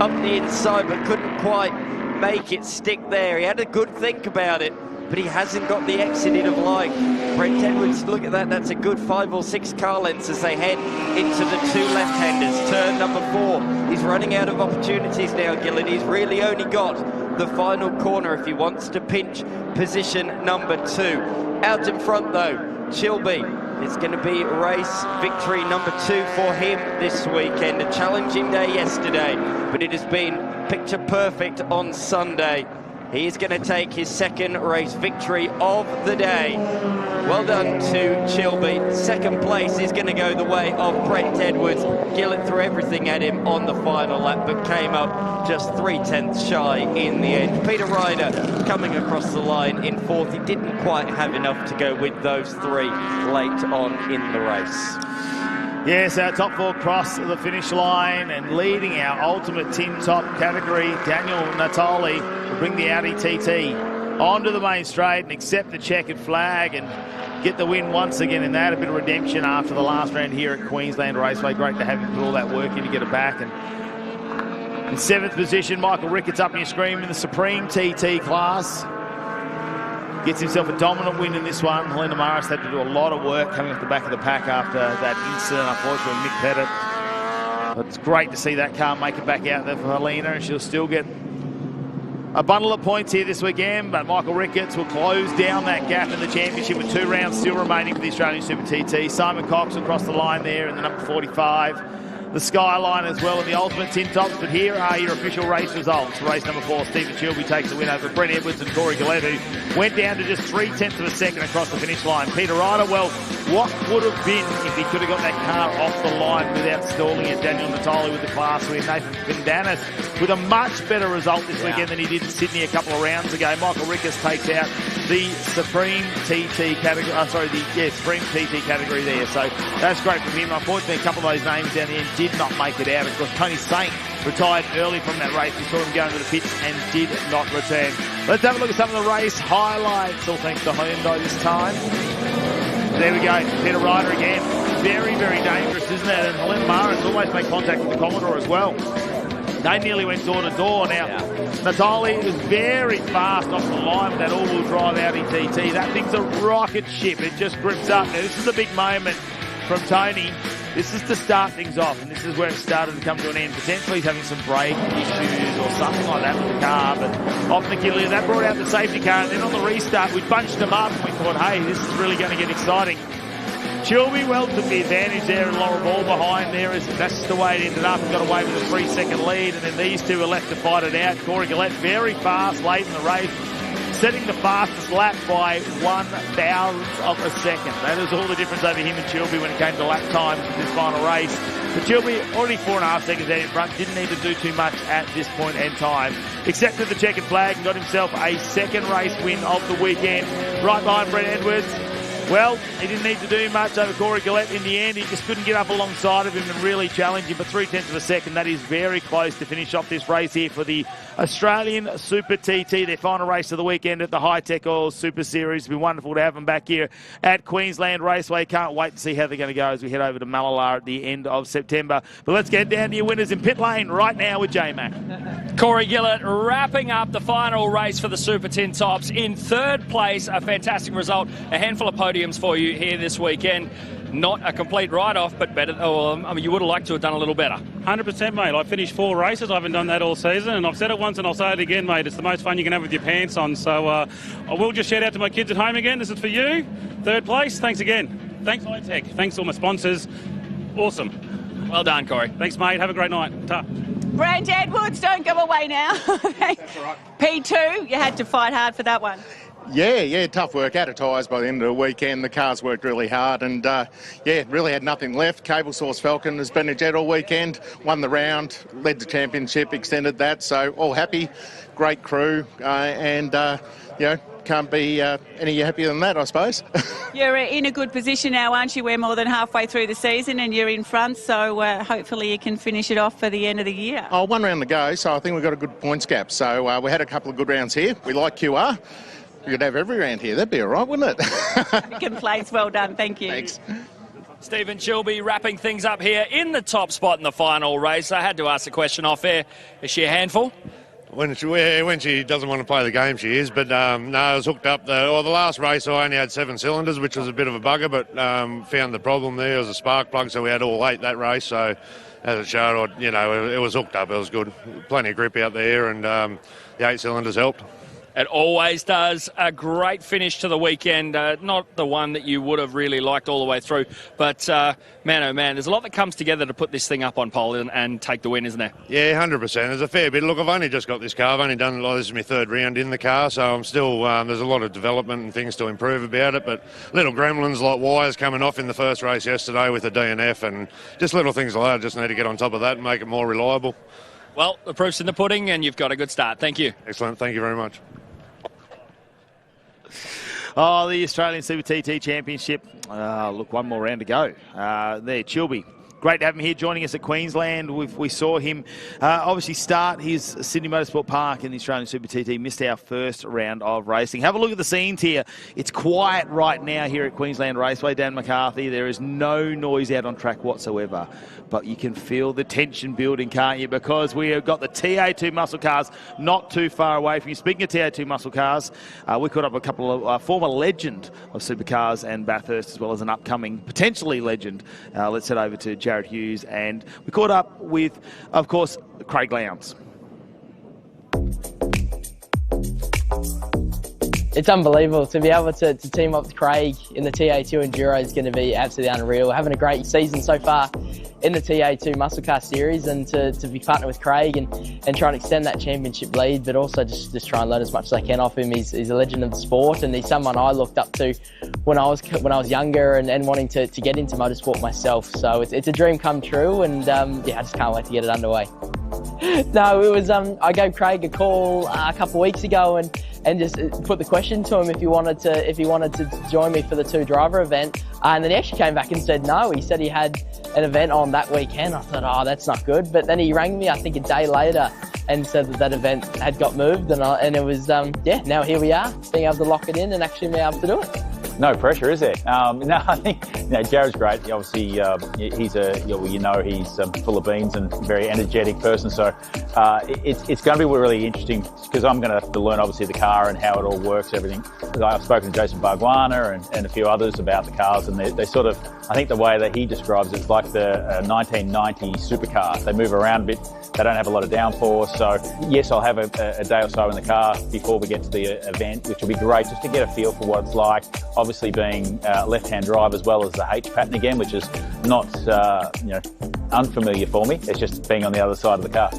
up the inside, but couldn't quite make it stick there. He had a good think about it, but he hasn't got the exit he'd have liked. Brent Edwards, look at that, that's a good 5 or 6 car lengths as they head into the 2 left-handers. Turn number 4. He's running out of opportunities now, Gillett. He's really only got the final corner if he wants to pinch position number 2. Out in front though, Chilby. It's going to be race victory number 2 for him this weekend. A challenging day yesterday, but it has been picture perfect on Sunday. He's going to take his 2nd race victory of the day. Well done to Chilby. 2nd place is going to go the way of Brent Edwards. Gillett threw everything at him on the final lap, but came up just 3/10 shy in the end. Peter Ryder coming across the line in 4th. He didn't quite have enough to go with those 3 late on in the race. Yes, our top 4 cross the finish line, and leading our ultimate tin top category, Daniel Natali will bring the Audi TT onto the main straight and accept the checkered flag and get the win once again in that. A bit of redemption after the last round here at Queensland Raceway. Great to have him put all that work in to get it back. And in 7th position, Michael Ricketts up in your screen in the Supreme TT class. Gets himself a dominant win in this one. Helena Maris had to do a lot of work coming off the back of the pack after that incident, unfortunately, with Mick Pettit. But it's great to see that car make it back out there for Helena, and she'll still get a bundle of points here this weekend, but Michael Ricketts will close down that gap in the championship with 2 rounds still remaining for the Australian Super TT. Simon Cox across the line there in the number 45. The Skyline as well in the Ultimate Tin Tops, but here are your official race results. Race number 4, Stephen Chilby takes the win over Brent Edwards and Corey Gillett, who went down to just 3/10 of a second across the finish line. Peter Ryder, well, what would have been if he could have got that car off the line without stalling it? Daniel Natali with the class win. Nathan Vindanis with a much better result this weekend than he did in Sydney a couple of rounds ago. Michael Ricketts takes out the Supreme TT category, Supreme TT category there. So that's great for him. Unfortunately, a couple of those names down the end did not make it out. Of course, Tony Saint retired early from that race. We saw him going to the pits and did not return. Let's have a look at some of the race highlights, all thanks to Hyundai this time. There we go, Peter Ryder again. Very, very dangerous, isn't it? And Helena Maris almost made contact with the Commodore as well. They nearly went door to door. Now, Natali was very fast off the line with that all-wheel drive Audi TT. That thing's a rocket ship. It just grips up. Now, this is a big moment from Tony. This is to start things off, and this is where it started to come to an end. Potentially he's having some brake issues or something like that with the car, but off Nikilia, that brought out the safety car, and then on the restart, we bunched them up, and we thought, hey, this is really going to get exciting. Chilby well took the advantage there, and Laura Ball behind there. That's just the way it ended up, and got away with a 3-second lead, and then these two were left to fight it out. Corey Gillett very fast late in the race, setting the fastest lap by 1/1000th of a second. That is all the difference over him and Chilby when it came to lap times in this final race. But Chilby already 4.5 seconds out in front, didn't need to do too much at this point in time. Accepted the checkered flag and got himself a 2nd race win of the weekend. Right behind Brent Edwards. Well, he didn't need to do much over Corey Gillett in the end. He just couldn't get up alongside of him and really challenge him. But 3/10 of a second, that is very close to finish off this race here for the Australian Super TT, their final race of the weekend at the Hi-Tec Qd Super Series. It's been wonderful to have them back here at Queensland Raceway. Can't wait to see how they're going to go as we head over to Mallala at the end of September. But let's get down to your winners in pit lane right now with J-Mac. Corey Gillett wrapping up the final race for the Super Tin Tops in 3rd place. A fantastic result. A handful of podiums for you here this weekend. not a complete write-off, but better. I mean, you would have liked to have done a little better. 100%, mate. I finished 4 races. I haven't done that all season, and I've said it once and I'll say it again, mate. It's the most fun you can have with your pants on. So I will just shout out to my kids at home again. This is for you. 3rd place. Thanks again. Thanks, Hi-Tec. Thanks to all my sponsors. Awesome. Well done, Corey. Thanks, mate. Have a great night. Ta. Brand Edwards, don't go away now. That's all right. P2, you had to fight hard for that one. Yeah, tough work. Out of tyres by the end of the weekend. The cars worked really hard and, really had nothing left. Cable Source Falcon has been a jet all weekend, won the round, led the championship, extended that. So all happy, great crew can't be any happier than that, I suppose. You're in a good position now, aren't you? We're more than halfway through the season and you're in front, so hopefully you can finish it off for the end of the year. Oh, 1 round to go, so I think we've got a good points gap. So we had a couple of good rounds here. We like QR. We could have every round here. That'd be all right, wouldn't it? Complaints, well done. Thank you. Thanks. Stephen Chilby wrapping things up here in the top spot in the final race. I had to ask the question off air. Is she a handful? When she doesn't want to play the game, she is. But no, I was hooked up. The last race, I only had 7 cylinders, which was a bit of a bugger, but found the problem there. It was a spark plug, so we had all 8 that race. So as it showed, it was hooked up. It was good. Plenty of grip out there, and the 8 cylinders helped. It always does. A great finish to the weekend. Not the one that you would have really liked all the way through. But, man, oh, man, there's a lot that comes together to put this thing up on pole and take the win, isn't there? Yeah, 100%. There's a fair bit. Look, I've only just got this car. I've only done, this is my 3rd round in the car, so I'm still, there's a lot of development and things to improve about it. But little gremlins like wires coming off in the first race yesterday with the DNF and just little things like that. I just need to get on top of that and make it more reliable. Well, the proof's in the pudding and you've got a good start. Thank you. Excellent. Thank you very much. Oh, the Australian Super TT Championship. Look, 1 more round to go. There, Chilby. Great to have him here joining us at Queensland. We saw him obviously start his Sydney Motorsport Park in the Australian Super TT. Missed our first round of racing. Have a look at the scenes here. It's quiet right now here at Queensland Raceway. Dan McCarthy, there is no noise out on track whatsoever. But you can feel the tension building, can't you? Because we have got the TA2 muscle cars not too far away from you. Speaking of TA2 muscle cars, we caught up a couple of former legend of supercars and Bathurst, as well as an upcoming potentially legend. Let's head over to Jared Hughes, and we caught up with, of course, Craig Lowndes. It's unbelievable to be able to team up with Craig in the TA2 Enduro is going to be absolutely unreal. We're having a great season so far in the TA2 Muscle Car Series, and to be partnered with Craig and try and extend that championship lead, but also just try and learn as much as I can off him. He's a legend of the sport, and he's someone I looked up to when I was younger and wanting to get into motorsport myself. So it's a dream come true, and I just can't wait to get it underway. No, it was I gave Craig a call a couple of weeks ago and just put the question to him if he wanted to join me for the 2 driver event, and then he actually came back and said no. He said he had an event on that weekend. I thought, oh, that's not good. But then he rang me, I think a day later, and said that event had got moved, and it was now here we are, being able to lock it in and actually being able to do it. No pressure, is there? No, I think Jared's great. Obviously, he's he's full of beans and very energetic person. So it's going to be really interesting because I'm going to have to learn obviously the car and how it all works, everything. I've spoken to Jason Barguana and a few others about the cars, and they sort of, I think the way that he describes it is like the 1990 supercar. They move around a bit. They don't have a lot of downforce. So yes, I'll have a day or so in the car before we get to the event, which will be great just to get a feel for what it's like. Obviously being left-hand drive as well as the H pattern again, which is not unfamiliar for me. It's just being on the other side of the car.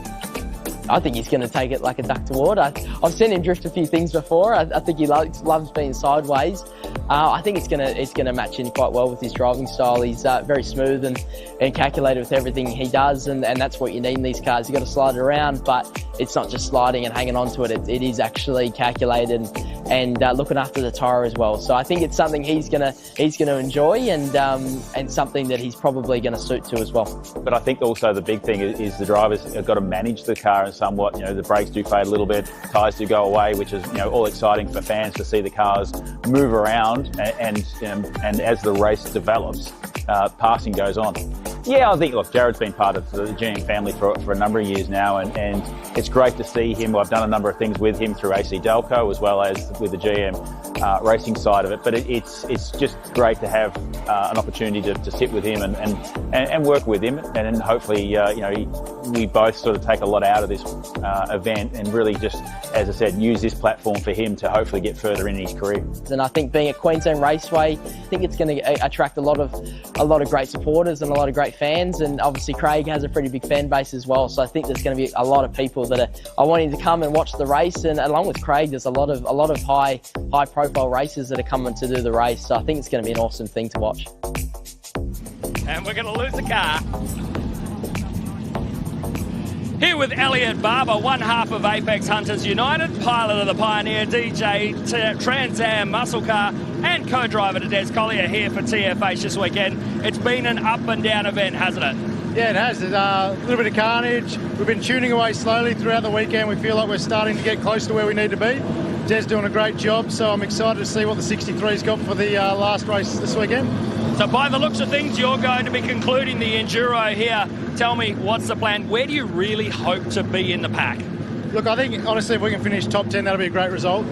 I think he's going to take it like a duck to water. I've seen him drift a few things before. I think he loves being sideways. I think it's going to match in quite well with his driving style. He's very smooth and calculated with everything he does, and that's what you need in these cars. You've got to slide it around, but it's not just sliding and hanging on to it. It is actually calculated and looking after the tyre as well. So I think it's something he's going to enjoy and something that he's probably going to suit to as well. But I think also the big thing is the drivers have got to manage the car somewhat. The brakes do fade a little bit, tyres do go away, which is all exciting for fans to see the cars move around and as the race develops, passing goes on. Yeah, I think, look, Jared's been part of the GM family for a number of years now, and it's great to see him. I've done a number of things with him through AC Delco as well as with the GM racing side of it, but it's just great to have an opportunity to sit with him and work with him, and hopefully, we both sort of take a lot out of this event and really just, as I said, use this platform for him to hopefully get further in his career. And I think being at Queensland Raceway, I think it's going to attract a lot of great supporters and a lot of great fans, and obviously Craig has a pretty big fan base as well, so I think there's going to be a lot of people that are wanting to come and watch the race, and along with Craig there's a lot of high profile racers that are coming to do the race, so I think it's going to be an awesome thing to watch. And we're going to lose the car. Here with Elliot Barber, one half of Apex Hunters United, pilot of the Pioneer DJ Trans Am muscle car, and co-driver to Des Collier here for TFH this weekend. It's been an up and down event, hasn't it? Yeah, it has. There's a little bit of carnage. We've been tuning away slowly throughout the weekend. We feel like we're starting to get close to where we need to be. Des doing a great job, so I'm excited to see what the 63's got for the last race this weekend. So by the looks of things, you're going to be concluding the Enduro here. Tell me, what's the plan? Where do you really hope to be in the pack? Look, I think, honestly, if we can finish top 10, that'll be a great result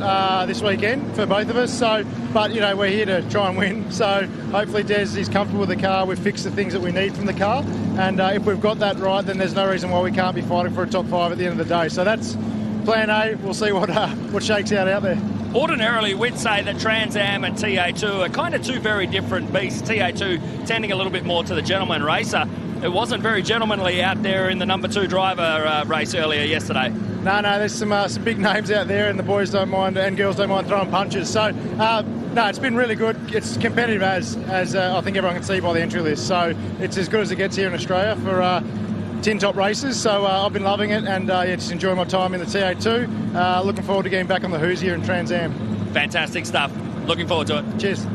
this weekend for both of us. So, but, we're here to try and win. So hopefully Des is comfortable with the car. We've fixed the things that we need from the car. And if we've got that right, then there's no reason why we can't be fighting for a top 5 at the end of the day. So that's plan A. We'll see what shakes out there. Ordinarily, we'd say that Trans Am and TA2 are kind of two very different beasts. TA2 tending a little bit more to the gentleman racer. It wasn't very gentlemanly out there in the number 2 driver race earlier yesterday. No, there's some big names out there, and the boys don't mind and girls don't mind throwing punches. So, no, it's been really good. It's competitive as I think everyone can see by the entry list. So it's as good as it gets here in Australia for tin top races. So I've been loving it, and just enjoying my time in the TA2. Looking forward to getting back on the Who's here in Trans Am. Fantastic stuff. Looking forward to it. Cheers.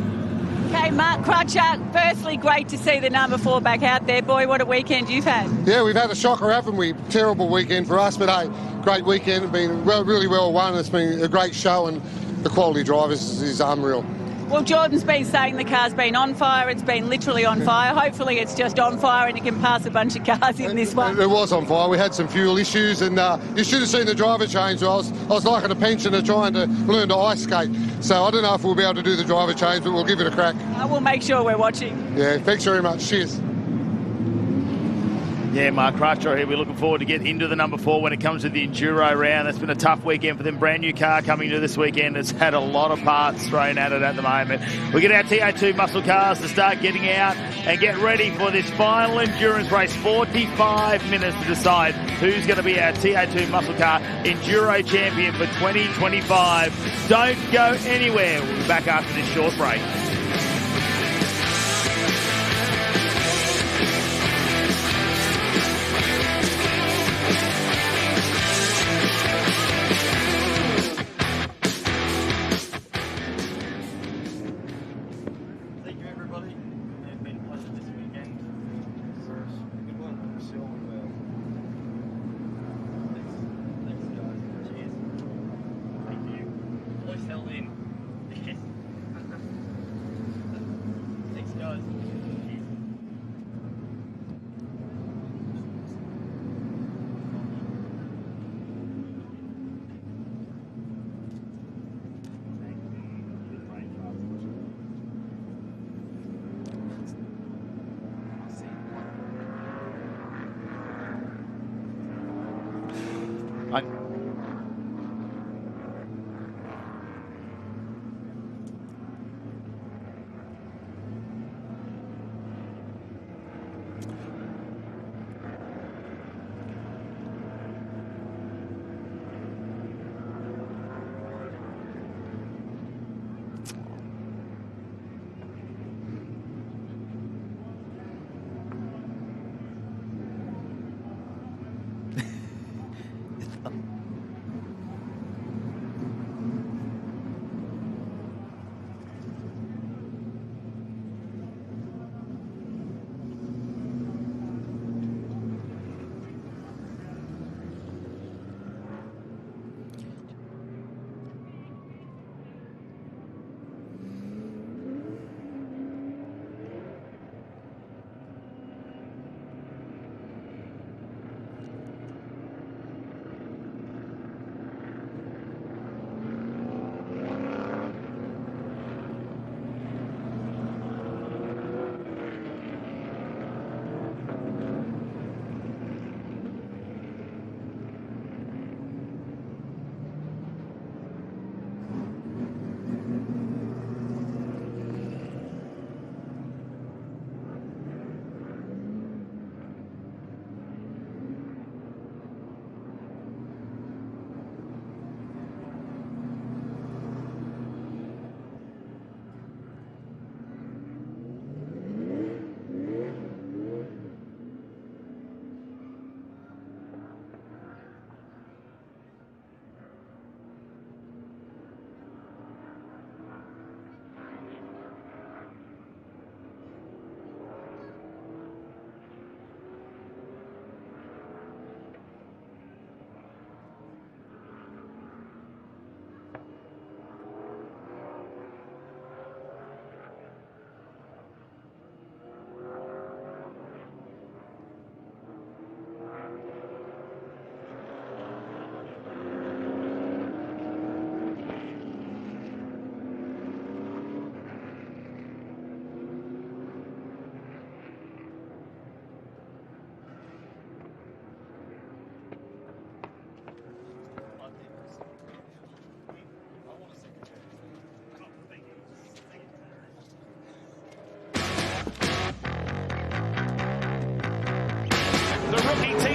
Okay, Mark Crutcher, firstly, great to see the number 4 back out there. Boy, what a weekend you've had. Yeah, we've had a shocker, haven't we? Terrible weekend for us, but hey, great weekend. It's been really well won. It's been a great show, and the quality drivers is unreal. Well, Jordan's been saying the car's been on fire. It's been literally on fire. Hopefully it's just on fire and it can pass a bunch of cars in this one. It was on fire. We had some fuel issues, and you should have seen the driver change. I was like a pensioner trying to learn to ice skate. So I don't know if we'll be able to do the driver change, but we'll give it a crack. We'll make sure we're watching. Yeah, thanks very much. Cheers. Yeah, Mark Crutcher here. We're looking forward to get into the number 4 when it comes to the Enduro round. That's been a tough weekend for them. Brand new car coming to this weekend. It's had a lot of parts thrown at it at the moment. We get our TA2 muscle cars to start getting out and get ready for this final endurance race. 45 minutes to decide who's going to be our TA2 muscle car Enduro champion for 2025. Don't go anywhere. We'll be back after this short break.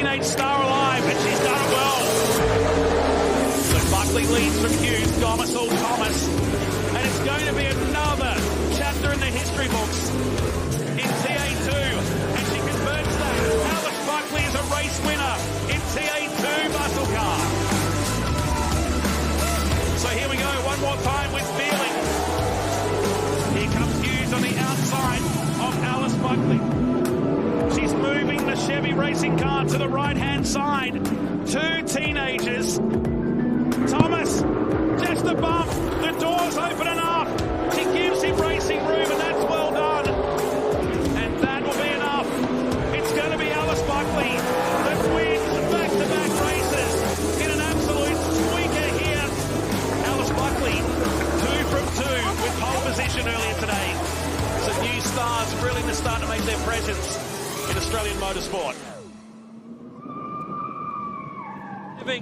teenage star alive, and she's done it well. But Buckley leads from Hughes, Gomersall, Thomas, and it's going to be another chapter in the history books in TA2, and she converts that. Alice Buckley is a race winner in TA2 muscle car. So here we go, one more time with Feeling. Here comes Hughes on the outside of Alice Buckley. She's moving the Chevy racing car to the right-hand side. Two teenagers. Thomas, just a bump. The door's open enough. She gives him racing room, and that's well done. And that will be enough. It's going to be Alice Buckley that wins back-to-back races in an absolute squeaker here. Alice Buckley, 2 from 2 with pole position earlier today. Some new stars really starting to make their presence in Australian motorsport.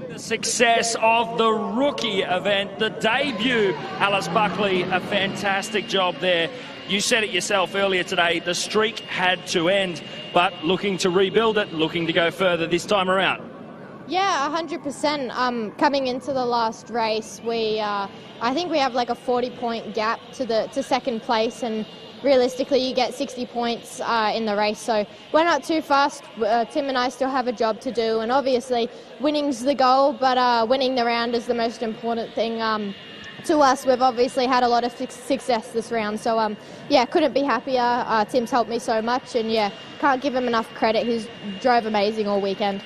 The success of the rookie event, the debut, Alice Buckley, a fantastic job there. You said it yourself earlier today, the streak had to end, but looking to rebuild it, looking to go further this time around. Yeah, 100%. Coming into the last race, I think we have like a 40-point gap to second place, and realistically you get 60 points in the race, so we're not too fast. Tim and I still have a job to do, and obviously winning's the goal, but winning the round is the most important thing to us. We've obviously had a lot of success this round, so yeah, couldn't be happier. Tim's helped me so much, and yeah, can't give him enough credit. He's drove amazing all weekend.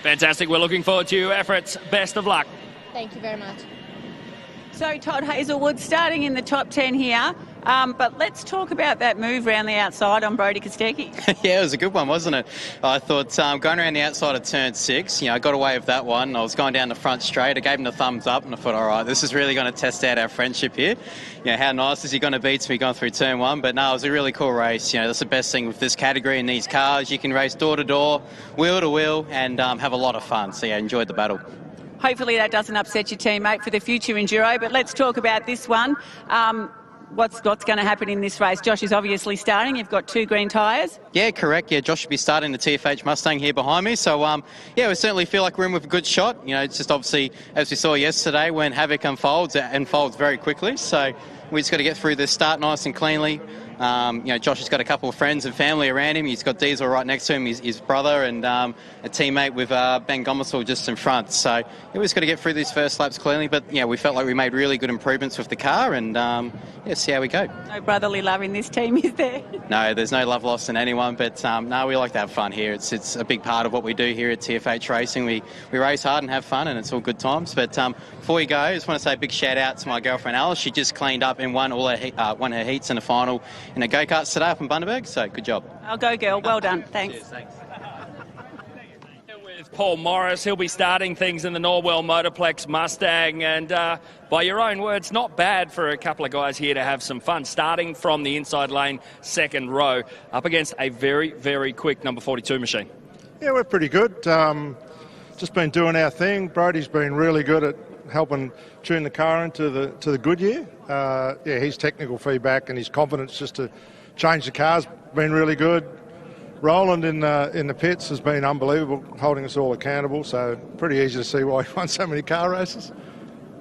Fantastic. We're looking forward to your efforts. Best of luck. Thank you very much. So Todd Hazelwood starting in the top 10 here, but let's talk about that move around the outside on Brodie Kostecki. Yeah, it was a good one, wasn't it? I thought going around the outside of turn 6, I got away with that one. I was going down the front straight. I gave him the thumbs up, and I thought, all right, this is really going to test out our friendship here. How nice is he going to be to me going through turn 1? But no, it was a really cool race. That's the best thing with this category and these cars. You can race door to door, wheel to wheel, and have a lot of fun. So yeah, enjoyed the battle. Hopefully that doesn't upset your teammate for the future Enduro, but let's talk about this one. What's going to happen in this race? Josh is obviously starting. You've got 2 green tyres. Yeah, correct. Yeah, Josh should be starting the TFH Mustang here behind me. So, yeah, we certainly feel like we're in with a good shot. It's just obviously, as we saw yesterday, when havoc unfolds, it unfolds very quickly. So we just got to get through this start nice and cleanly. Josh has got a couple of friends and family around him. He's got Diesel right next to him, his brother, and a teammate with Ben Gomersall just in front. So yeah, we just got to get through these first laps cleanly. But yeah, we felt like we made really good improvements with the car, and yeah, see how we go. No brotherly love in this team, is there? No, there's no love lost in anyone. But no, we like to have fun here. It's a big part of what we do here at TFH Racing. We race hard and have fun, and it's all good times. But before we go, I just want to say a big shout out to my girlfriend Alice. She just cleaned up and won her heats in the final in the go-karts today up in Bundaberg, so good job. I'll go, girl. Well done. Thanks. Cheers, thanks. With Paul Morris, he'll be starting things in the Norwell Motorplex Mustang, and by your own words, not bad for a couple of guys here to have some fun, starting from the inside lane, second row, up against a very, very quick number 42 machine. Yeah, we're pretty good. Just been doing our thing. Brodie's been really good at helping tune the car into the good year. Yeah, his technical feedback and his confidence just to change the car's been really good. Roland in the pits has been unbelievable, holding us all accountable. So pretty easy to see why he won so many car races.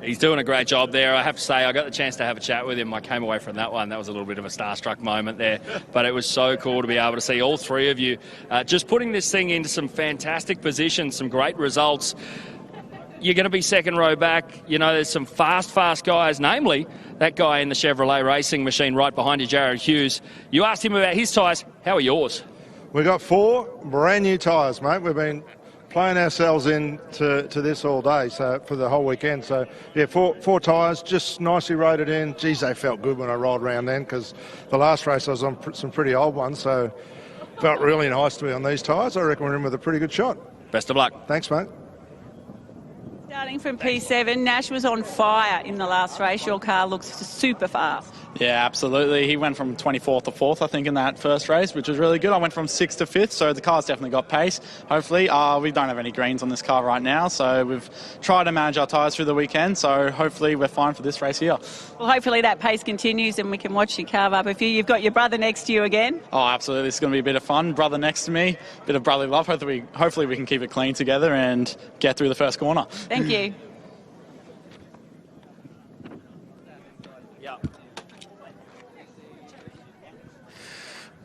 He's doing a great job there. I have to say, I got the chance to have a chat with him. I came away from that one. That was a little bit of a starstruck moment there. But it was so cool to be able to see all three of you just putting this thing into some fantastic positions, some great results. You're going to be second row back. There's some fast guys, namely that guy in the Chevrolet racing machine right behind you, Jared Hughes. You asked him about his tyres. How are yours? We got 4 brand new tyres, mate. We've been playing ourselves into this all day, so for the whole weekend. So yeah, four tyres, just nicely rated in. Geez, they felt good when I rolled around then, because the last race I was on some pretty old ones, so felt really nice to be on these tyres. I reckon we're in with a pretty good shot. Best of luck. Thanks, mate. Starting from P7, Nash was on fire in the last race. Your car looks super fast. Yeah, absolutely. He went from 24th to 4th, I think, in that first race, which was really good. I went from 6th to 5th, so the car's definitely got pace, hopefully. We don't have any greens on this car right now, so we've tried to manage our tyres through the weekend, so hopefully we're fine for this race here. Well, hopefully that pace continues and we can watch you carve up a few. You've got your brother next to you again. Oh, absolutely. This is going to be a bit of fun. Brother next to me, bit of brotherly love. Hopefully we can keep it clean together and get through the first corner. Thank you.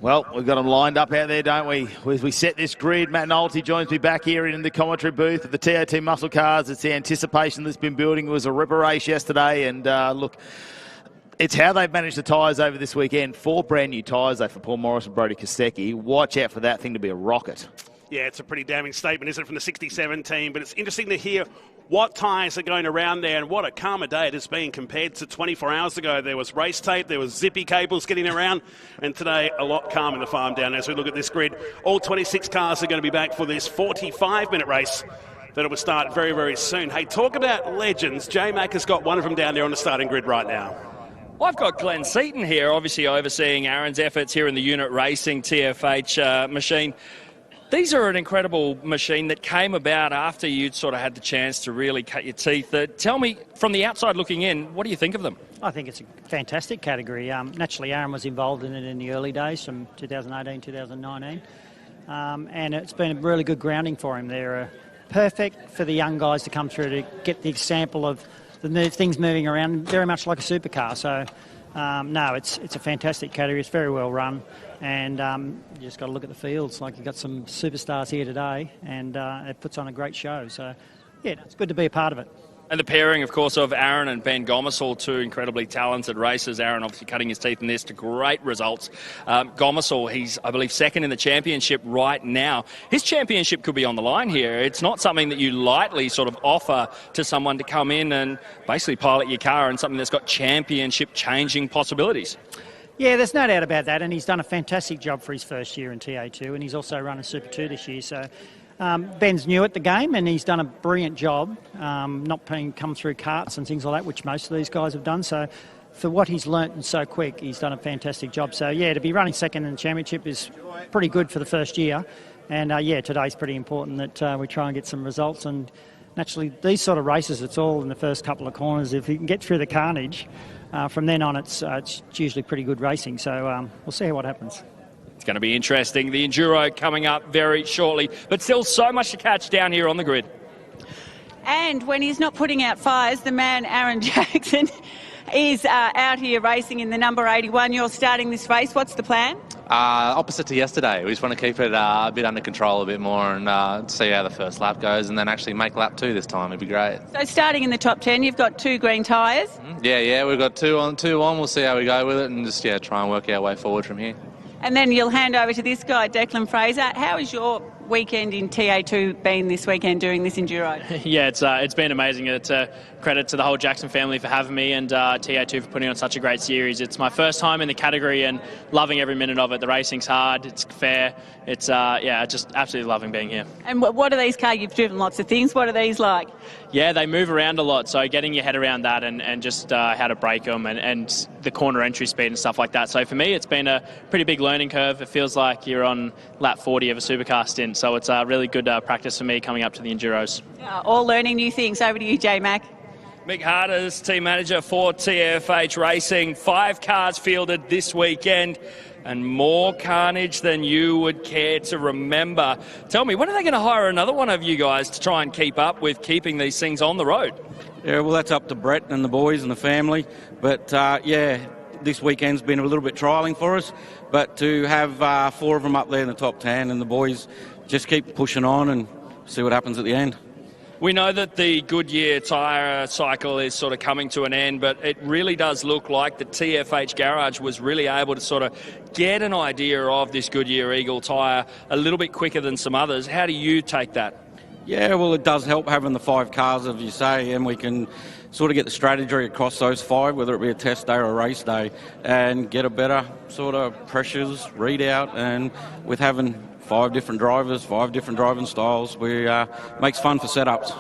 Well, we've got them lined up out there, don't we? As we set this grid, Matt Nolte joins me back here in the commentary booth at the TO2 Muscle Cars. It's the anticipation that's been building. It was a ripper race yesterday, and look, it's how they've managed the tyres over this weekend. 4 brand new tyres, though, for Paul Morris and Brodie Kostecki. Watch out for that thing to be a rocket. Yeah, it's a pretty damning statement, isn't it, from the 67 team? But it's interesting to hear what tyres are going around there and what a calmer day it has been compared to 24 hours ago. There was race tape, there was zippy cables getting around, and today a lot calmer in the farm down as we look at this grid. All 26 cars are going to be back for this 45-minute race that will start very, very soon. Hey, talk about legends. J-Mac has got one of them down there on the starting grid right now. I've got Glenn Seaton here, obviously overseeing Aaron's efforts here in the unit racing TFH machine. These are an incredible machine that came about after you'd sort of had the chance to really cut your teeth. Tell me, from the outside looking in, what do you think of them? I think it's a fantastic category. Naturally, Aaron was involved in it in the early days from 2018, 2019. And it's been a really good grounding for him. They're perfect for the young guys to come through to get the example of the things moving around, very much like a supercar. So, no, it's a fantastic category. It's very well run. And you just got to look at the fields. Like, you've got some superstars here today, and it puts on a great show. So, yeah, it's good to be a part of it. And the pairing, of course, of Aaron and Ben Gomersall, 2 incredibly talented racers. Aaron obviously cutting his teeth in this to great results. Gomersall, he's, I believe, second in the championship right now. His championship could be on the line here. It's not something that you lightly sort of offer to someone to come in and basically pilot your car in something that's got championship-changing possibilities. Yeah, there's no doubt about that, and he's done a fantastic job for his first year in TA2, and he's also run a Super 2 this year. So Ben's new at the game, and he's done a brilliant job, not being come through karts and things like that, which most of these guys have done. So for what he's learnt so quick, he's done a fantastic job. So, yeah, to be running second in the championship is pretty good for the first year. And, yeah, today's pretty important that we try and get some results. And naturally, these sort of races, it's all in the first couple of corners. If you can get through the carnage, from then on, it's usually pretty good racing. So we'll see what happens. It's going to be interesting. The Enduro coming up very shortly, but still so much to catch down here on the grid. And when he's not putting out fires, the man Aaron Jackson is out here racing in the number 81. You're starting this race. What's the plan? Opposite to yesterday. We just want to keep it a bit under control a bit more and see how the first lap goes, and then actually make lap 2 this time. It'd be great. So starting in the top 10, you've got 2 green tyres. Yeah, we've got 2 on. We'll see how we go with it and just try and work our way forward from here. And then you'll hand over to this guy, Declan Fraser. How has your weekend in TA2 been this weekend doing this Enduro? Yeah, it's been amazing. It's a credit to the whole Jackson family for having me, and TA2 for putting on such a great series. It's my first time in the category and loving every minute of it. The racing's hard, it's fair. It's just absolutely loving being here. And what are these cars? You've driven lots of things. What are these like? Yeah, they move around a lot, so getting your head around that and just how to brake them and the corner entry speed and stuff like that. So for me, it's been a pretty big learning curve. It feels like you're on lap 40 of a supercar stint, so it's a really good practice for me coming up to the Enduros. All learning new things. Over to you, J-Mac. Mick Harder's team manager for TFH Racing. 5 cars fielded this weekend and more carnage than you would care to remember. Tell me, when are they going to hire another one of you guys to try and keep up with keeping these things on the road? Yeah, well, that's up to Brett and the boys and the family. But, this weekend's been a little bit trialling for us. But to have 4 of them up there in the top 10 and the boys just keep pushing on and see what happens at the end. We know that the Goodyear tyre cycle is sort of coming to an end, but it really does look like the TFH garage was really able to sort of get an idea of this Goodyear Eagle tyre a little bit quicker than some others. How do you take that? Yeah, well, it does help having the 5 cars, as you say, and we can sort of get the strategy across those 5, whether it be a test day or a race day, and get a better sort of pressures readout. And with having 5 different drivers, 5 different driving styles, makes fun for setups.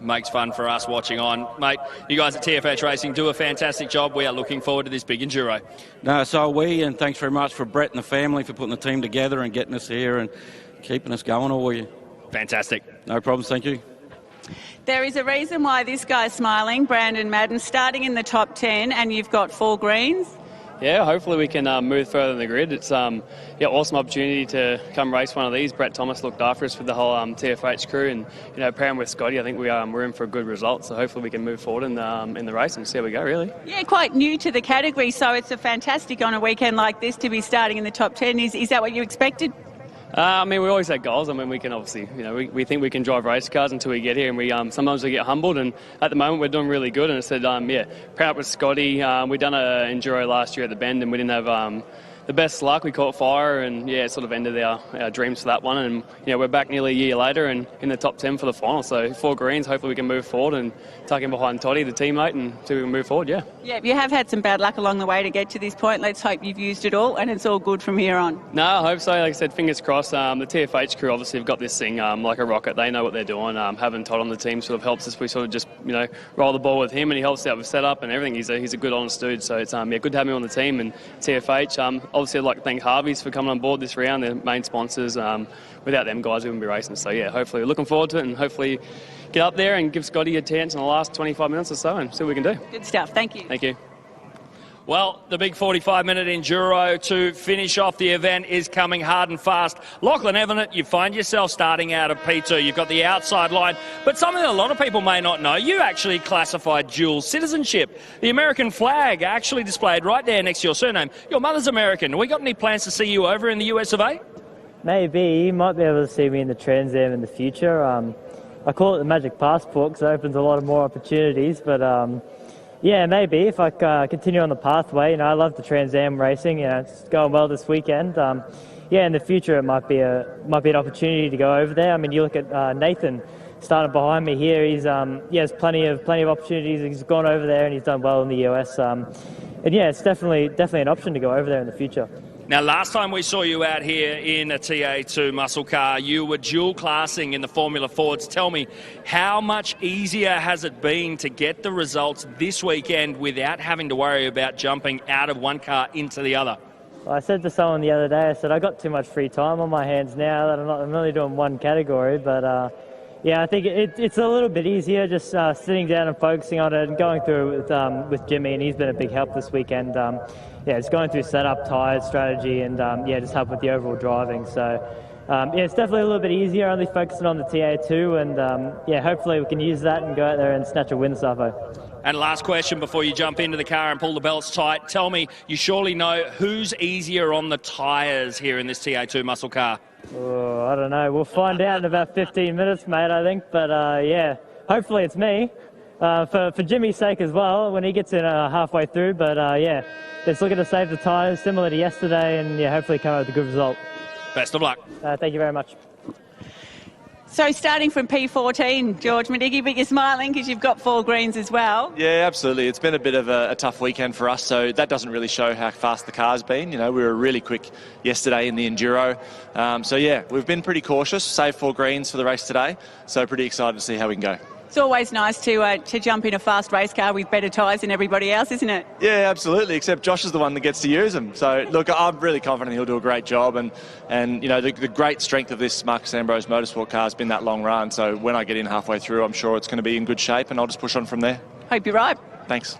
makes fun for us watching on. Mate, you guys at TFH Racing do a fantastic job. We are looking forward to this big Enduro. No, so are we, and thanks very much for Brett and the family for putting the team together and getting us here and keeping us going all year. Fantastic. No problems, thank you. There is a reason why this guy's smiling, Brandon Madden, starting in the top 10, and you've got 4 greens. Yeah, hopefully we can move further in the grid. It's yeah, awesome opportunity to come race one of these. Brett Thomas looked after us with the whole TFH crew, and pairing with Scotty, I think we're in for a good result. So hopefully we can move forward in the race and see how we go. Really. Yeah, Quite new to the category, so it's a fantastic on a weekend like this to be starting in the top 10. Is that what you expected? I mean, we always had goals. I mean, we can obviously, we think we can drive race cars until we get here, and we sometimes we get humbled. And at the moment, we're doing really good. And I said, yeah, proud up with Scotty. We done an Enduro last year at the Bend, and we didn't have the best luck. We caught fire, and yeah, it sort of ended our dreams for that one. And we're back nearly a year later and in the top 10 for the final. So 4 greens. Hopefully, we can move forward and tuck in behind Toddy, the teammate, and see if we can move forward. Yeah. Yeah, you have had some bad luck along the way to get to this point. Let's hope you've used it all, and it's all good from here on. No, I hope so. Like I said, fingers crossed. The TFH crew obviously have got this thing like a rocket. They know what they're doing. Having Todd on the team sort of helps us. We sort of just roll the ball with him, and he helps out with setup and everything. He's a good, honest dude. So it's good to have him on the team. And TFH, obviously I'd like to thank Harvey's for coming on board this round. They're main sponsors. Without them guys, we wouldn't be racing. So yeah, hopefully we're looking forward to it, and hopefully get up there and give Scotty a chance in the last 25 minutes or so and see what we can do. Good stuff. Thank you. Thank you. Well, the big 45-minute Enduro to finish off the event is coming hard and fast. Lachlan Evanet, you find yourself starting out of P2. You've got the outside line, but something a lot of people may not know, you actually classified dual citizenship. The American flag actually displayed right there next to your surname. Your mother's American. Have we got any plans to see you over in the US of A? Maybe. You might be able to see me in the Trans Am in the future. I call it the magic passport because it opens a lot of more opportunities, but yeah, maybe if I continue on the pathway. I love the Trans Am racing. It's going well this weekend. Yeah, in the future it might be an opportunity to go over there. I mean, you look at Nathan starting behind me here. He has plenty of opportunities. He's gone over there and he's done well in the US. And yeah, it's definitely an option to go over there in the future. Now, last time we saw you out here in a TA2 muscle car, you were dual classing in the Formula Fords. Tell me, how much easier has it been to get the results this weekend without having to worry about jumping out of one car into the other? I said to someone the other day, I said, I got too much free time on my hands now that I'm only doing one category, but yeah, I think it's a little bit easier just sitting down and focusing on it and going through it with Jimmy, and he's been a big help this weekend. Yeah, just going through setup, tyres, strategy, and yeah, just help with the overall driving. So yeah, it's definitely a little bit easier, only focusing on the TA2, and yeah, hopefully we can use that and go out there and snatch a win, Safo. And last question before you jump into the car and pull the belts tight. Tell me, you surely know who's easier on the tyres here in this TA2 muscle car? Oh, I don't know. We'll find out in about 15 minutes, mate, I think. But yeah, hopefully it's me. For Jimmy's sake as well, when he gets in halfway through. But yeah, just looking to save the tyres, similar to yesterday, and yeah, hopefully come out with a good result. Best of luck. Thank you very much. So starting from P14, George Medigi, but you're smiling because you've got 4 greens as well. Yeah, absolutely. It's been a bit of a tough weekend for us, so that doesn't really show how fast the car's been. We were really quick yesterday in the Enduro. So yeah, we've been pretty cautious, saved 4 greens for the race today, so pretty excited to see how we can go. It's always nice to jump in a fast race car with better tyres than everybody else, isn't it? Yeah, absolutely, except Josh is the one that gets to use them. So, look, I'm really confident he'll do a great job. And the great strength of this Marcus Ambrose Motorsport car has been that long run. So when I get in halfway through, I'm sure it's going to be in good shape, and I'll just push on from there. Hope you're right. Thanks.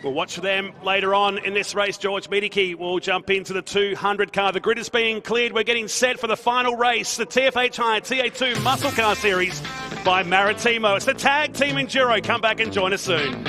We'll watch for them later on in this race. George Mediki will jump into the 200 car. The grid is being cleared. We're getting set for the final race, the TFH High TA2 Muscle Car Series by Maritimo. It's the Tag Team Enduro. Come back and join us soon.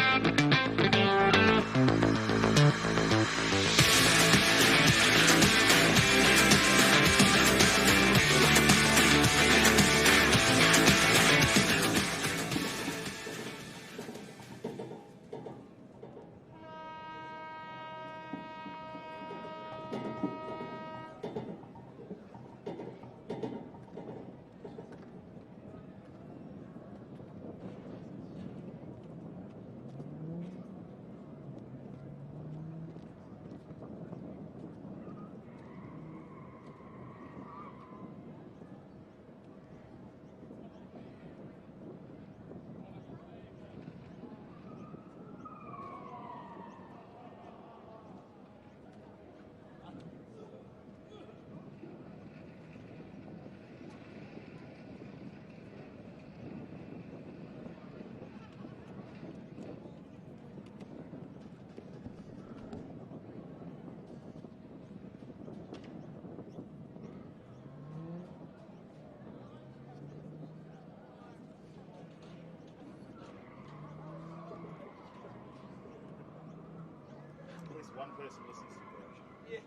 least one person listens to correction. Yeah.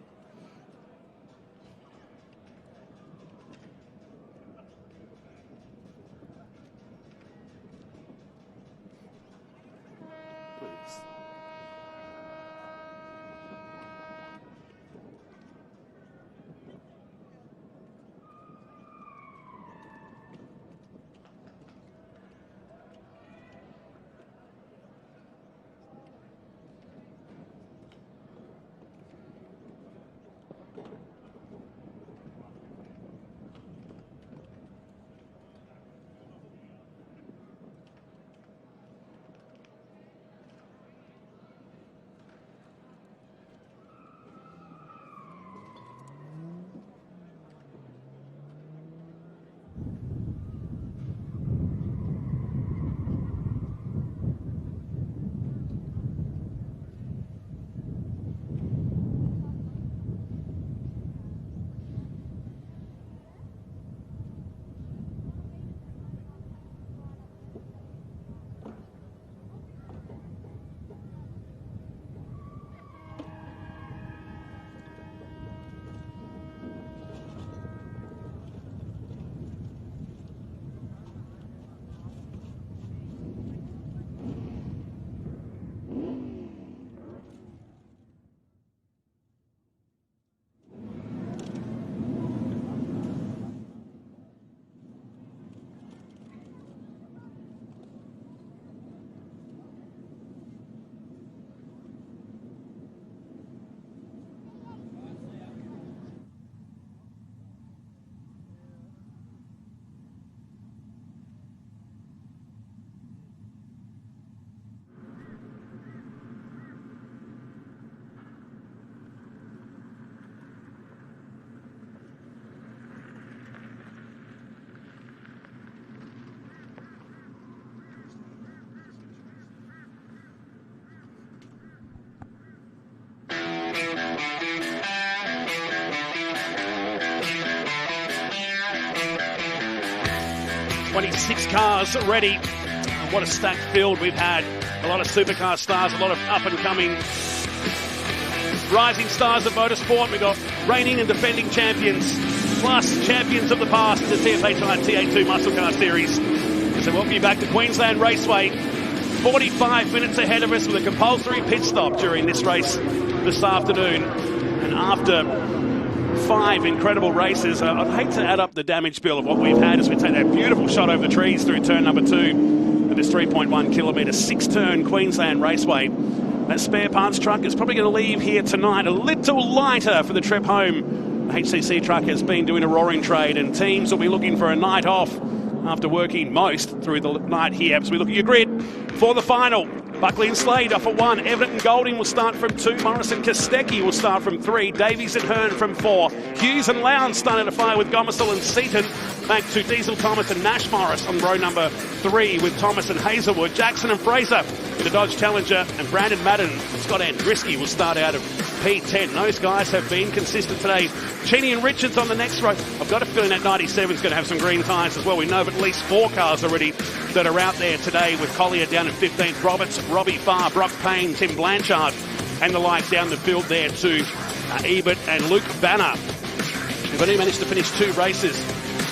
Please. Six cars ready. What a stacked field we've had. A lot of supercar stars, a lot of up-and-coming rising stars of motorsport. We've got reigning and defending champions, plus champions of the past in the TFHI TA2 Muscle Car Series. So welcome you back to Queensland Raceway. 45 minutes ahead of us with a compulsory pit stop during this race this afternoon. And after 5 incredible races, I'd hate to add up the damage bill of what we've had as we take that beautiful shot over the trees through turn number 2 of this 3.1 kilometre 6-turn Queensland Raceway. That spare parts truck is probably going to leave here tonight a little lighter for the trip home. The HCC truck has been doing a roaring trade, and teams will be looking for a night off after working most through the night here. So we look at your grid for the final. Buckley and Slade off at 1. Everett and Golding will start from 2. Morris and Kostecki will start from 3. Davies and Hearn from 4. Hughes and Lowndes starting to fire with Gomersall and Seaton. Back to Diesel, Thomas and Nash Morris on row number 3 with Thomas and Hazelwood. Jackson and Fraser in the Dodge Challenger, and Brandon Madden and Scott Andriski will start out of P10. Those guys have been consistent today. Cheney and Richards on the next row. I've got a feeling that 97 is going to have some green tyres as well. We know of at least 4 cars already that are out there today, with Collier down in 15th, Roberts, Robbie Farr, Brock Payne, Tim Blanchard and the like down the field there too. Ebert and Luke Banner. They've only managed to finish 2 races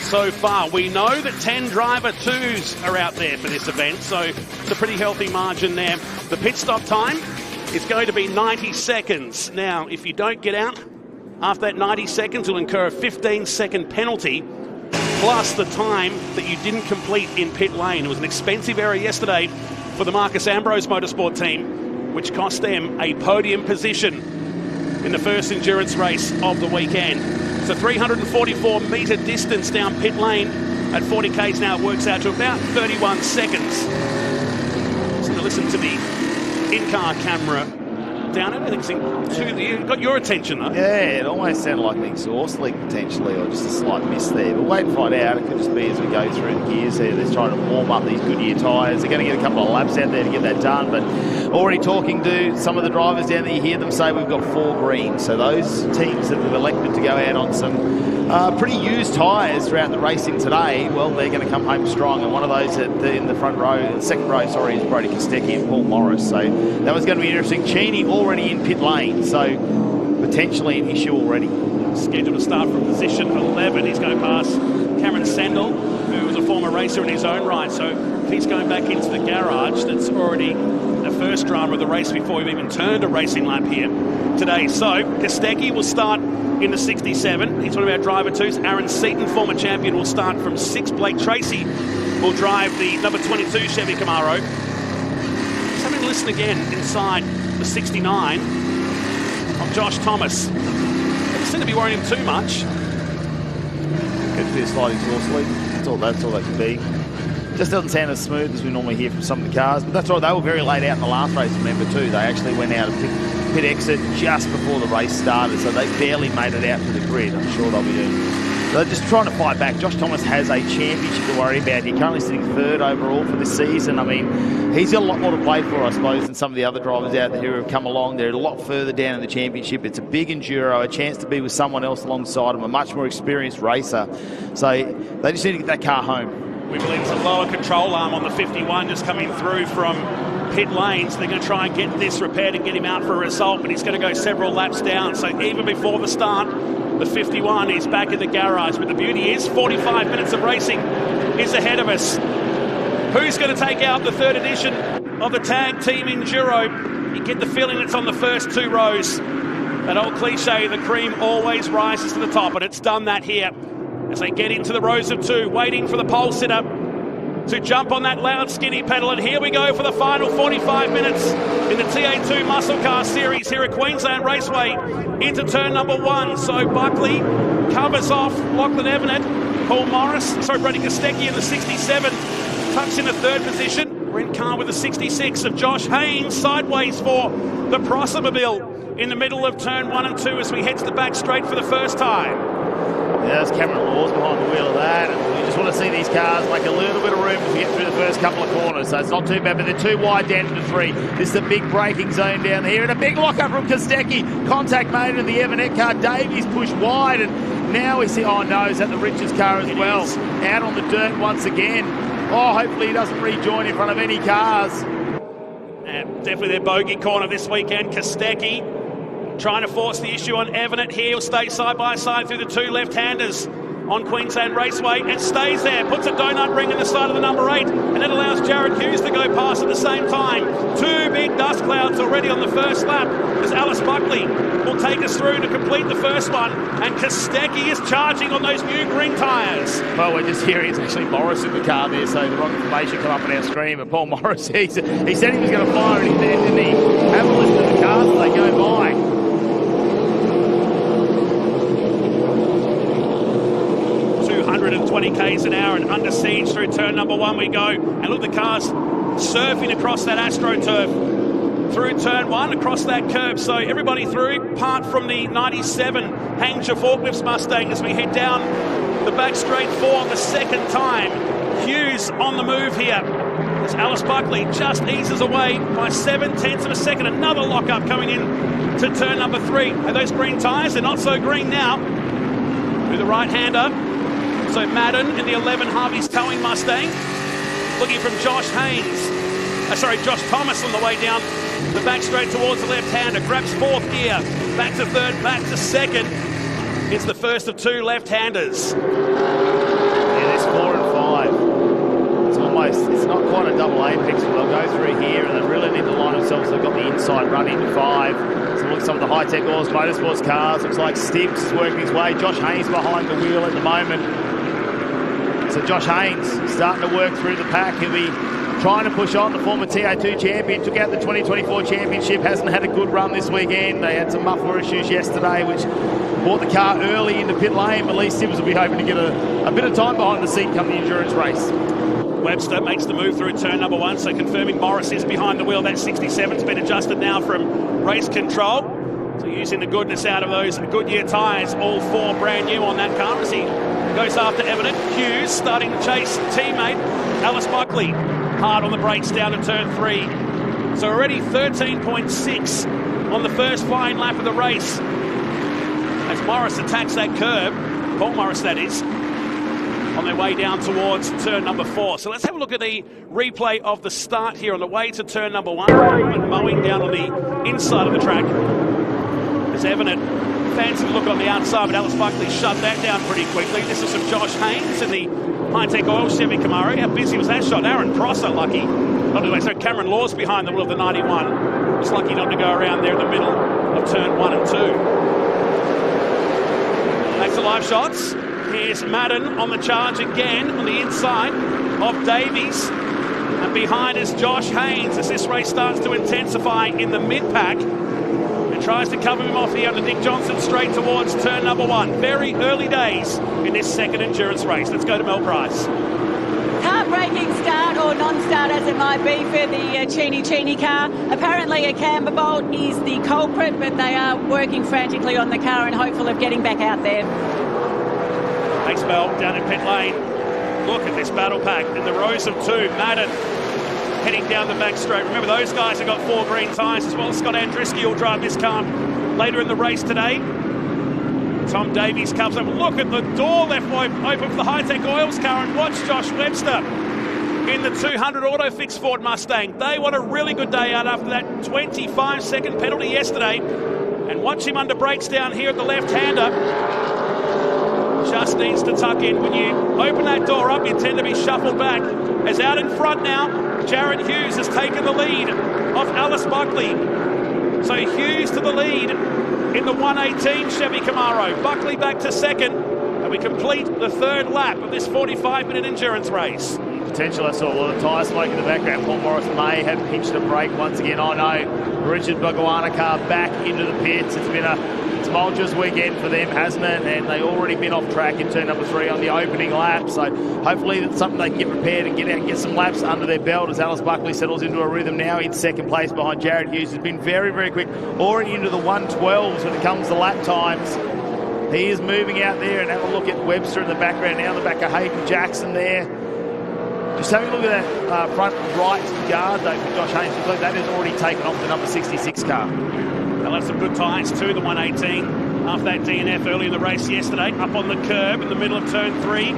so far. We know that 10 driver 2s are out there for this event, so it's a pretty healthy margin there. The pit stop time is going to be 90 seconds. Now, if you don't get out after that 90 seconds, you'll incur a 15-second penalty, plus the time that you didn't complete in pit lane. It was an expensive error yesterday for the Marcus Ambrose Motorsport team, which cost them a podium position in the first endurance race of the weekend. It's a 344-metre distance down pit lane. At 40 k's now, it works out to about 31 seconds. So to listen to the in-car camera down, everything's got your attention though. Yeah, it almost sounded like an exhaust leak potentially, or just a slight miss there. But wait and find out. It could just be as we go through the gears there. They're trying to warm up these Goodyear tyres. They're going to get a couple of laps out there to get that done. But already talking to some of the drivers down there, you hear them say we've got 4 greens. So those teams that have elected to go out on some pretty used tyres throughout the racing today, well, they're going to come home strong. And one of those in the front row, second row, sorry, is Brody Kostecki and Paul Morris. So that was going to be interesting. Cheney already in pit lane, so potentially an issue already. Scheduled to start from position 11. He's going past Cameron Sandel, who was a former racer in his own right. So if he's going back into the garage, that's already the first drama of the race before we've even turned a racing lap here today. So Kostecki will start in the 67. He's one of our driver twos. Aaron Seaton, former champion, will start from 6. Blake Tracy will drive the number 22 Chevy Camaro. Just having a listen again inside the 69 of Josh Thomas. Doesn't seem to be worrying him too much. Could be a slight exhaust leak. That's all that could be. Just doesn't sound as smooth as we normally hear from some of the cars. But that's right, they were very late out in the last race, remember, too. They actually went out of pit exit just before the race started, so they barely made it out to the grid. I'm sure they'll be doing. They're just trying to fight back. Josh Thomas has a championship to worry about. He's currently sitting 3rd overall for this season. I mean, he's got a lot more to play for, I suppose, than some of the other drivers out there who have come along. They're a lot further down in the championship. It's a big enduro, a chance to be with someone else alongside him, a much more experienced racer. So they just need to get that car home. We believe it's a lower control arm on the 51 just coming through from pit lanes. They're going to try and get this repaired and get him out for a result, but he's going to go several laps down. So even before the start, the 51 is back in the garage. But the beauty is 45 minutes of racing is ahead of us. Who's going to take out the 3rd edition of the Tag Team Enduro? You get the feeling it's on the first 2 rows. That old cliche, the cream always rises to the top, and it's done that here. As they get into the rows of 2, waiting for the pole sitter to jump on that loud skinny pedal. And here we go for the final 45 minutes in the TA2 Muscle Car Series here at Queensland Raceway into turn number 1. So Buckley covers off Lachlan Evanet. Paul Morris, Brady Kostecki in the 67, tucks in the 3rd position. Brent Carr with the 66 of Josh Haynes sideways for the Prossermobile in the middle of turn 1 and 2 as we head to the back straight for the first time. Yeah, there's Cameron Laws behind the wheel of that. And you just want to see these cars make a little bit of room as we get through the first couple of corners. So it's not too bad, but they're too wide down to 3. This is a big braking zone down here. And a big lockup from Kostecki. Contact made in the Evanet car. Davies pushed wide. And now we see, oh no, is that the Richards car as well? Out on the dirt once again. Oh, hopefully he doesn't rejoin in front of any cars. And definitely their bogey corner this weekend. Kostecki trying to force the issue on Evanet here. He'll stay side by side through the 2 left-handers on Queensland Raceway and stays there. Puts a donut ring in the side of the number 8, and that allows Jared Hughes to go past at the same time. 2 big dust clouds already on the first lap as Alice Buckley will take us through to complete the first one. And Kostecki is charging on those new green tyres. Well, we're just hearing it's actually Morris in the car there, so the wrong information come up on our screen. But Paul Morris, he said he was going to fire, and he didn't he? Have a listen to the cars as they go by. 220 k's an hour and under siege through turn number 1 we go. And look, the cars surfing across that AstroTurf through turn 1 across that curb. So everybody through, apart from the 97 Hanger Forklifts Mustang as we head down the back straight for the second time. Hughes on the move here as Alice Buckley just eases away by 7/10 of a second. Another lockup coming in to turn number 3. And those green tyres, they're not so green now. With the right-hander. So Madden in the 11 Harvey's towing Mustang. Looking from Josh Thomas on the way down the back straight towards the left-hander. Grabs 4th gear. Back to 3rd, back to 2nd. It's the first of 2 left-handers. Yeah, there's 4 and 5. It's not quite a double apex, but they'll go through here and they really need to line themselves. They've got the inside run into 5. So look at some of the Hi-Tec Aussie Motorsports cars. Looks like Stibbs is working his way. Josh Haynes behind the wheel at the moment. So Josh Haynes starting to work through the pack. He'll be trying to push on. The former TA2 champion took out the 2024 championship. Hasn't had a good run this weekend. They had some muffler issues yesterday, which brought the car early into pit lane. But Lee Stibbs will be hoping to get a bit of time behind the seat come the endurance race. Webster makes the move through turn number 1, so confirming Morris is behind the wheel. That 67's been adjusted now from race control. So using the goodness out of those Goodyear tyres, all 4 brand new on that car as he goes after Evanet. Hughes starting to chase teammate Alice Buckley. Hard on the brakes down to turn 3. So already 13.6 on the first flying lap of the race. As Morris attacks that curb, Paul Morris that is. on their way down towards turn number 4. So let's have a look at the replay of the start here on the way to turn number 1. And mowing down on the inside of the track is evident. Fancy look on the outside, but Alice Buckley shut that down pretty quickly. This is from Josh Haynes in the Hi-Tec Oil Chevy Camaro. How busy was that shot? Aaron Prosser lucky not to go. So Cameron Law's behind the wheel of the 91. Just lucky not to go around there in the middle of turn 1 and 2. Back to live shots. Here's Madden on the charge again on the inside of Davies. And behind is Josh Haynes as this race starts to intensify in the mid-pack. And tries to cover him off here under Nick Johnson straight towards turn number 1. Very early days in this second endurance race. Let's go to Mel Price. Heartbreaking start or non-start as it might be for the Chini car. Apparently a camber bolt is the culprit, but they are working frantically on the car and hopeful of getting back out there. Thanks, Mel, down in pit lane. Look at this battle pack in the rows of 2. Madden heading down the back straight. Remember, those guys have got 4 green tyres as well. Scott Andriski will drive this car later in the race today. Tom Davies comes up. Look at the door left open for the Hi-Tec Oils car, and watch Josh Webster in the 200 Autofix Ford Mustang. They want a really good day out after that 25-second penalty yesterday. And watch him under brakes down here at the left-hander. Just needs to tuck in. When you open that door up, you tend to be shuffled back. As out in front now, Jared Hughes has taken the lead of Alice Buckley. So Hughes to the lead in the 118 Chevy Camaro. Buckley back to second, and we complete the 3rd lap of this 45-minute endurance race. Potential, I saw a lot of tyre smoke in the background. Paul Morris may have pinched a brake once again. I know Richard Baguana car back into the pits. It's been a tumultuous weekend for them, hasn't it? And they've already been off track in turn number 3 on the opening lap. So hopefully that's something they can get prepared and get out and get some laps under their belt as Alice Buckley settles into a rhythm now in second place behind Jared Hughes, who's been very, very quick, already into the 112s when it comes to lap times. He is moving out there, and have a look at Webster in the background now, in the back of Hayden Jackson there. Just having a look at that front right guard though for Josh Haynes. Looks like that is already taken off the number 66 car. They'll have some good tyres too, the 118. After that DNF early in the race yesterday, up on the curb in the middle of turn 3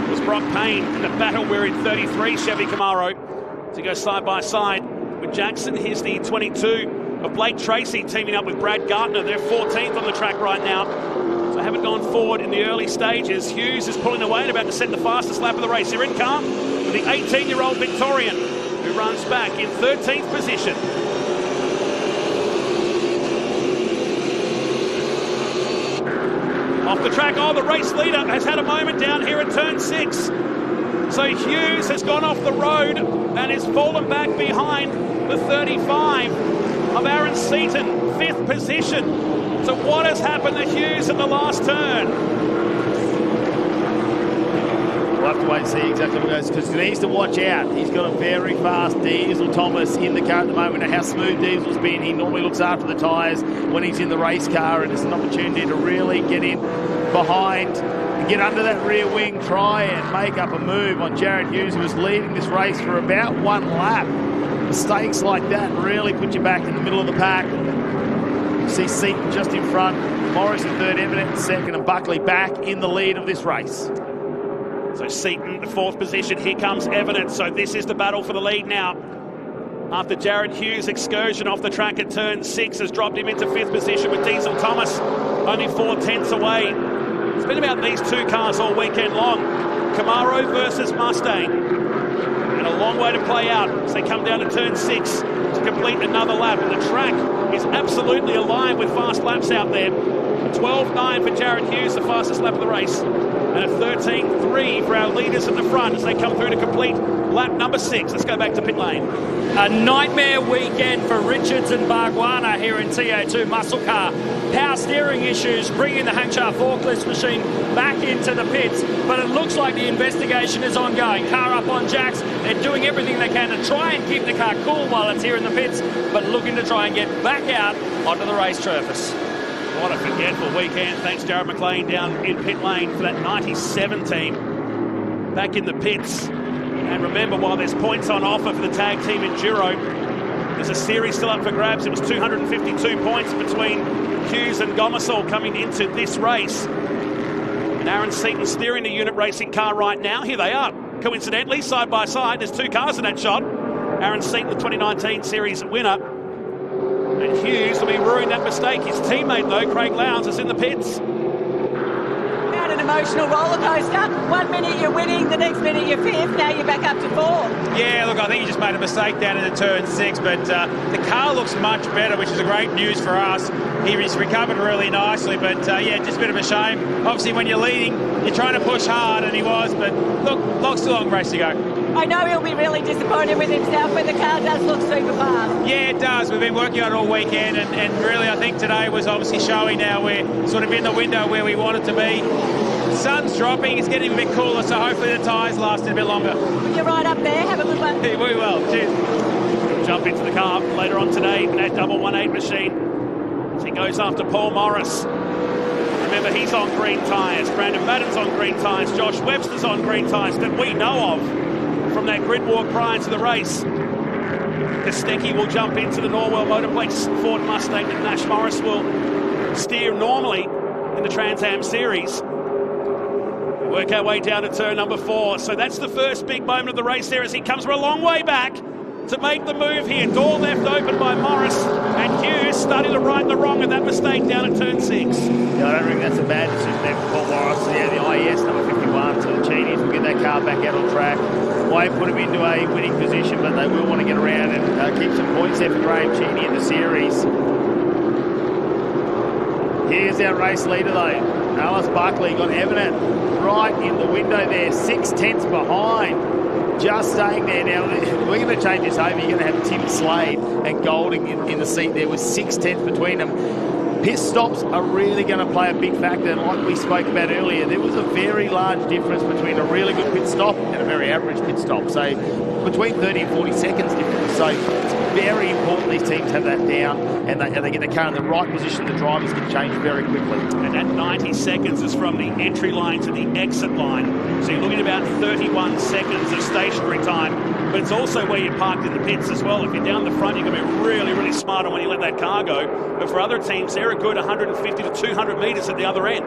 was Brock Payne in the battle. We're in 33 Chevy Camaro to go side by side with Jackson. Here's the 22 of Blake Tracy teaming up with Brad Gardner. They're 14th on the track right now, so haven't gone forward in the early stages. Hughes is pulling away and about to set the fastest lap of the race. They're in car with the 18-year-old Victorian who runs back in 13th position. Off the track, the race leader has had a moment down here at turn 6. So Hughes has gone off the road and is fallen back behind the 35 of Aaron Seaton, 5th position. So what has happened to Hughes at the last turn? We'll have to wait and see exactly what goes, because he needs to watch out. He's got a very fast Diesel Thomas in the car at the moment, and how smooth Diesel's been. He normally looks after the tyres when he's in the race car, and it's an opportunity to really get in behind and get under that rear wing, try and make up a move on Jared Hughes, who was leading this race for about 1 lap. Mistakes like that really put you back in the middle of the pack. You see Seaton just in front, Morris in 3rd, Evident in 2nd, and Buckley back in the lead of this race. So Seaton, the 4th position. Here comes Evident. So this is the battle for the lead now. After Jared Hughes' excursion off the track at turn 6 has dropped him into 5th position with Diesel Thomas only 4 tenths away. It's been about these 2 cars all weekend long. Camaro versus Mustang. And a long way to play out as they come down to turn 6 to complete another lap. And the track is absolutely alive with fast laps out there. A 12.9 for Jared Hughes, the fastest lap of the race. And a 13.3 for our leaders at the front as they come through to complete lap number 6. Let's go back to pit lane. A nightmare weekend for Richards and Barguana here in TA2 muscle car. Power steering issues bringing the Hangsha forklift machine back into the pits, but it looks like the investigation is ongoing. Car up on jacks. They're doing everything they can to try and keep the car cool while it's here in the pits, but looking to try and get back out onto the race surface. What a forgetful weekend. Thanks, Jared McLean down in pit lane for that 97 team. Back in the pits. And remember, while there's points on offer for the tag team Enduro, there's a series still up for grabs. It was 252 points between Hughes and Gomersall coming into this race. And Aaron Seaton steering the unit racing car right now. Here they are. Coincidentally, side by side, there's two cars in that shot. Aaron Seaton, the 2019 series winner. And Hughes will be ruining that mistake. His teammate, though, Craig Lowndes, is in the pits. Had an emotional roller coaster. 1 minute you're winning, the next minute you're fifth. Now you're back up to fourth. Yeah, look, I think he just made a mistake down into turn 6, but the car looks much better, which is a great news for us. He's recovered really nicely, but yeah, just a bit of a shame. Obviously, when you're leading, you're trying to push hard, and he was, but look, still a long race to go. I know he'll be really disappointed with himself, but the car does look super fast. Yeah, it does. We've been working on it all weekend, and really I think today was obviously showing now we're sort of in the window where we want it to be. The sun's dropping, it's getting a bit cooler, so hopefully the tyres lasted a bit longer. You're right up there, have a good one. We will, cheers. We'll jump into the car later on today, that double 1.8 machine. As he goes after Paul Morris. Remember, he's on green tyres. Brandon Madden's on green tyres. Josh Webster's on green tyres that we know of from that grid walk prior to the race. Kostecki will jump into the Norwell Motorplates Ford Mustang that Nash Morris will steer normally in the Trans Am Series. We work our way down to turn number 4. So that's the first big moment of the race there as he comes from a long way back to make the move here. Door left open by Morris, and Hughes starting to right the wrong of that mistake down at turn 6. Yeah, I don't think that's a bad decision there for Paul Morris. Yeah, the IES number 51, so the Cheenies will get that car back out on track. Won't put him into a winning position, but they will want to get around and keep some points there for Graham Cheney in the series. Here's our race leader though. Alice Buckley got Eminent right in the window there, 6/10 behind. Just staying there now. We're going to change this over. You're going to have Tim Slade and Golding in the seat there with 6/10 between them. Pit stops are really going to play a big factor, and like we spoke about earlier, there was a very large difference between a really good pit stop and a very average pit stop. So between 30 and 40 seconds difference. So it's very important these teams have that down and they get the car in the right position. The drivers can change very quickly. And that 90 seconds is from the entry line to the exit line. So you're looking at about 31 seconds of stationary time. But it's also where you're parked in the pits as well. If you're down the front, you're going to be really, really smart on when you let that car go. But for other teams, they're a good 150 to 200 metres at the other end.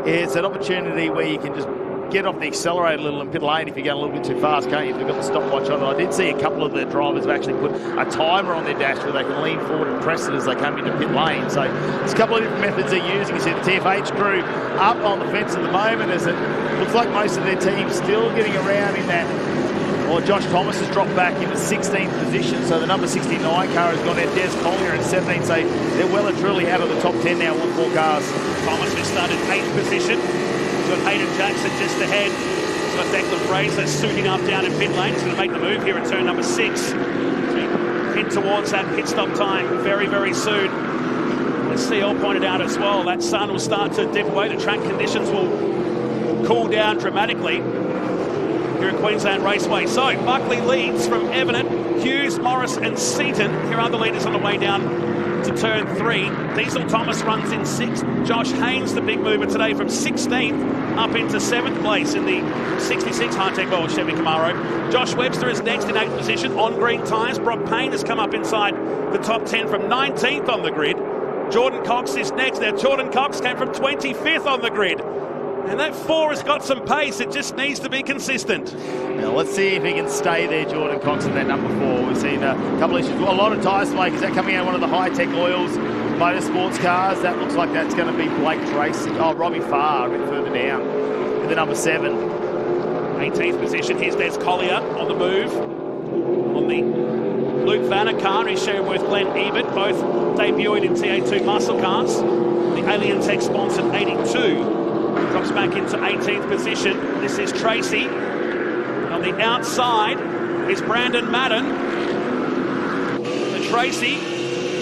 Yeah, it's an opportunity where you can just get off the accelerator a little in pit lane if you're going a little bit too fast, can't you? If you've got the stopwatch on. I did see a couple of the drivers have actually put a timer on their dash where they can lean forward and press it as they come into pit lane. So there's a couple of different methods they're using. You see the TFH crew up on the fence at the moment as it looks like most of their teams still getting around in that. Well, Josh Thomas has dropped back into 16th position, so the number 69 car has gone out. Des Collier in 17th, so they're well and truly out of the top 10 now, 1-4 cars. Thomas has started 8th position. He's got Hayden Jackson just ahead. He's got Declan Fraser suiting up down in pit lane. He's going to make the move here at turn number 6. So head towards that pit stop time very, very soon. As Theo pointed out as well, that sun will start to dip away. The track conditions will cool down dramatically here at Queensland Raceway. So Buckley leads from Evanet, Hughes, Morris and Seaton. Here are the leaders on the way down to turn 3. Diesel Thomas runs in 6th. Josh Haynes, the big mover today, from 16th up into 7th place in the 66 Hi-Tec World Chevy Camaro. Josh Webster is next in 8th position on green tyres. Brock Payne has come up inside the top 10 from 19th on the grid. Jordan Cox is next. Now Jordan Cox came from 25th on the grid. And that 4 has got some pace. It just needs to be consistent. Now let's see if he can stay there, Jordan Cox, in that number 4. We've seen a couple of issues. Well, a lot of tyre smoke. Is that coming out of one of the Hi-Tec Oils motorsports cars? That looks like that's going to be Blake Tracy. Oh, Robbie Farr a bit further down with the number 7. 18th position. Here's Des Collier on the move. On the Luke Vanner car is shared with Glenn Ebert, both debuted in TA2 muscle cars. The Alien Tech sponsored 82. Drops back into 18th position. This is Tracy. On the outside is Brandon Madden. And Tracy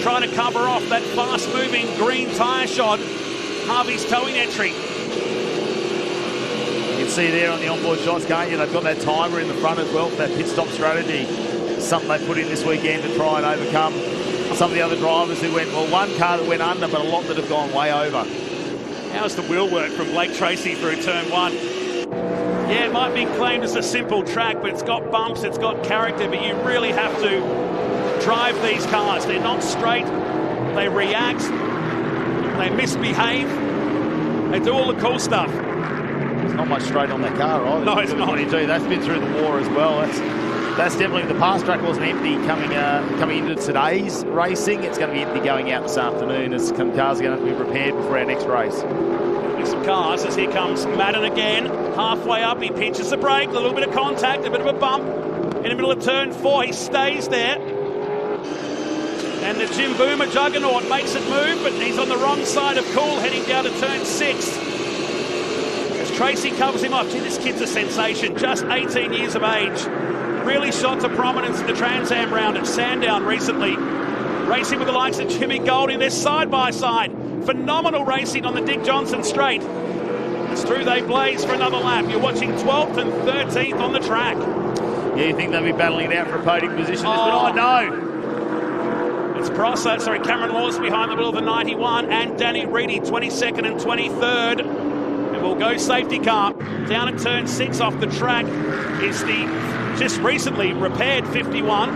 trying to cover off that fast-moving green tyre shot. Harvey's towing entry. You can see there on the onboard shots, can't you? They've got that timer in the front as well for that pit stop strategy. Something they put in this weekend to try and overcome some of the other drivers who went, well, one car that went under, but a lot that have gone way over. How's the wheel work from Blake Tracy through turn 1? Yeah, it might be claimed as a simple track, but it's got bumps, it's got character, but you really have to drive these cars. They're not straight, they react, they misbehave, they do all the cool stuff. There's not much straight on that car, right? No, it's not. 22. That's been through the war as well. That's definitely, the pass track wasn't empty coming into today's racing. It's going to be empty going out this afternoon as cars are going to have to be prepared before our next race. Some cars as here comes Madden again. Halfway up, he pinches the brake, a little bit of contact, a bit of a bump. In the middle of turn 4, he stays there. And the Jim Boomer juggernaut makes it move, but he's on the wrong side of Cool, heading down to turn 6. As Tracy covers him off. Gee, this kid's a sensation, just 18 years of age. Really shot to prominence in the Trans Am round at Sandown recently. Racing with the likes of Jimmy Golding, they're side by side. Phenomenal racing on the Dick Johnson Straight. As through they blaze for another lap. You're watching 12th and 13th on the track. Yeah, you think they'll be battling it out for a podium position? Oh, no. It's Cameron Laws behind the wheel of the 91 and Danny Reedy 22nd and 23rd. And we'll go safety car. Down at turn 6 off the track is the just recently repaired 51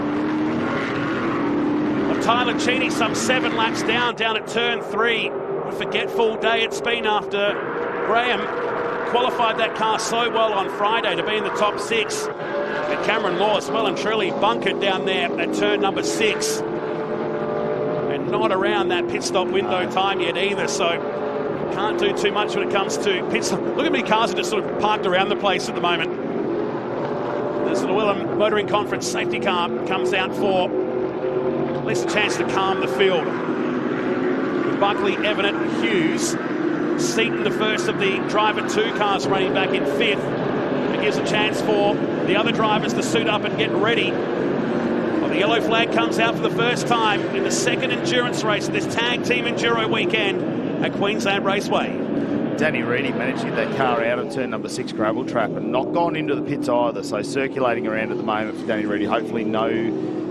of Tyler Cheney, some 7 laps down at turn 3. A forgetful day it's been after Graham qualified that car so well on Friday to be in the top 6. And Cameron Laws well and truly bunkered down there at turn number 6. And not around that pit stop window time yet either, so can't do too much when it comes to pit stop. Look at how many cars are just sort of parked around the place at the moment. There's the Willem Motoring Conference safety car comes out for at least a chance to calm the field. With Buckley, Evanet and Hughes. Seaton, the first of the driver 2 cars, running back in 5th. It gives a chance for the other drivers to suit up and get ready. Well, the yellow flag comes out for the first time in the second endurance race of this tag team enduro weekend at Queensland Raceway. Danny Reedy managed to get that car out of turn number 6 gravel trap and not gone into the pits either, so circulating around at the moment for Danny Reedy. Hopefully no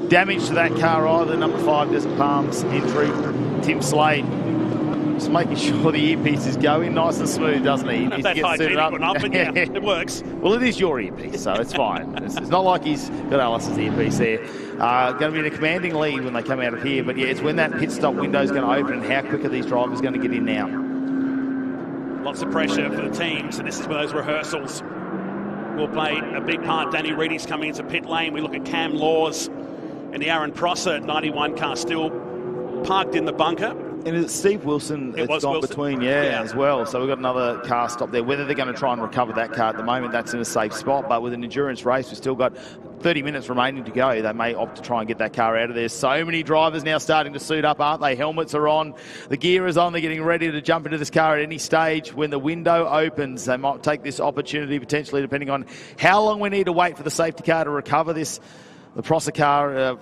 damage to that car either. Number 5, Desert Palms entry, Tim Slade. Just making sure the earpiece is going nice and smooth, doesn't he? Not that hygienic or not, but yeah, it works. Well, it is your earpiece, so it's fine. It's not like he's got Alice's earpiece there. Going to be in a commanding lead when they come out of here, but yeah, it's when that pit stop window is going to open and how quick are these drivers going to get in now. Lots of pressure for the teams, and this is where those rehearsals will play a big part. Danny Reedy's coming into pit lane. We look at Cam Laws and the Aaron Prosser 91 car still parked in the bunker. And it's Steve Wilson that's gone between, as well. So we've got another car stop there. Whether they're going to try and recover that car at the moment, that's in a safe spot. But with an endurance race, we've still got 30 minutes remaining to go. They may opt to try and get that car out of there. So many drivers now starting to suit up, aren't they? Helmets are on. The gear is on. They're getting ready to jump into this car at any stage. When the window opens, they might take this opportunity, potentially, depending on how long we need to wait for the safety car to recover this. The Prosser car,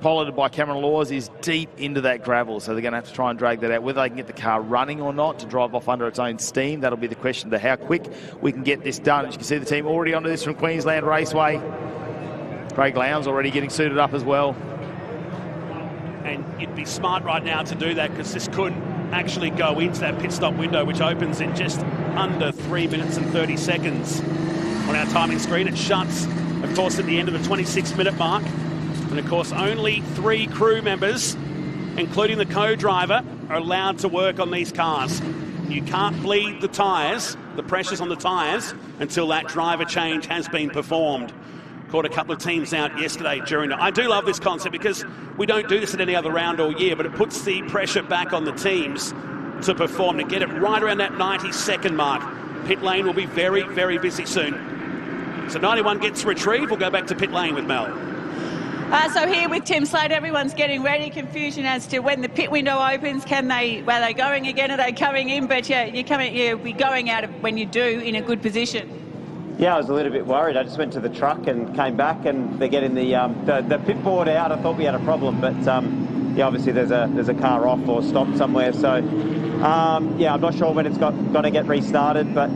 piloted by Cameron Laws, is deep into that gravel, so they're going to have to try and drag that out. Whether they can get the car running or not to drive off under its own steam, that'll be the question to how quick we can get this done. As you can see, the team already onto this from Queensland Raceway. Craig Lowndes already getting suited up as well. And you'd be smart right now to do that, because this could actually go into that pit stop window, which opens in just under 3 minutes and 30 seconds. On our timing screen, it shuts, of course, at the end of the 26-minute mark. And of course, only 3 crew members, including the co-driver, are allowed to work on these cars. You can't bleed the tyres, the pressures on the tyres, until that driver change has been performed. Caught a couple of teams out yesterday during it. I do love this concept because we don't do this at any other round all year, but it puts the pressure back on the teams to perform, to get it right around that 90-second mark. Pit lane will be very, very busy soon. So 91 gets retrieved. We'll go back to pit lane with Mel. So here with Tim Slade, everyone's getting ready. Confusion as to when the pit window opens. Are they going again? Are they coming in? But yeah, you'll be going out when you do in a good position. Yeah, I was a little bit worried. I just went to the truck and came back, and they're getting the pit board out. I thought we had a problem, but yeah, obviously there's a car off or stopped somewhere. So yeah, I'm not sure when it's going to get restarted, but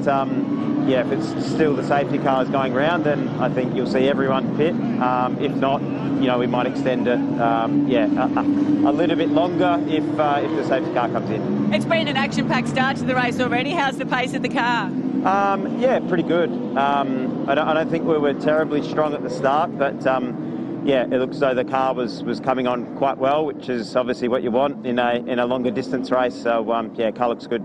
yeah, if it's still the safety cars going round, then I think you'll see everyone pit. If not, we might extend it, a little bit longer if the safety car comes in. It's been an action-packed start to the race already. How's the pace of the car? Yeah, pretty good. I don't think we were terribly strong at the start, but yeah, it looks as though the car was coming on quite well, which is obviously what you want in a longer distance race. So yeah, car looks good.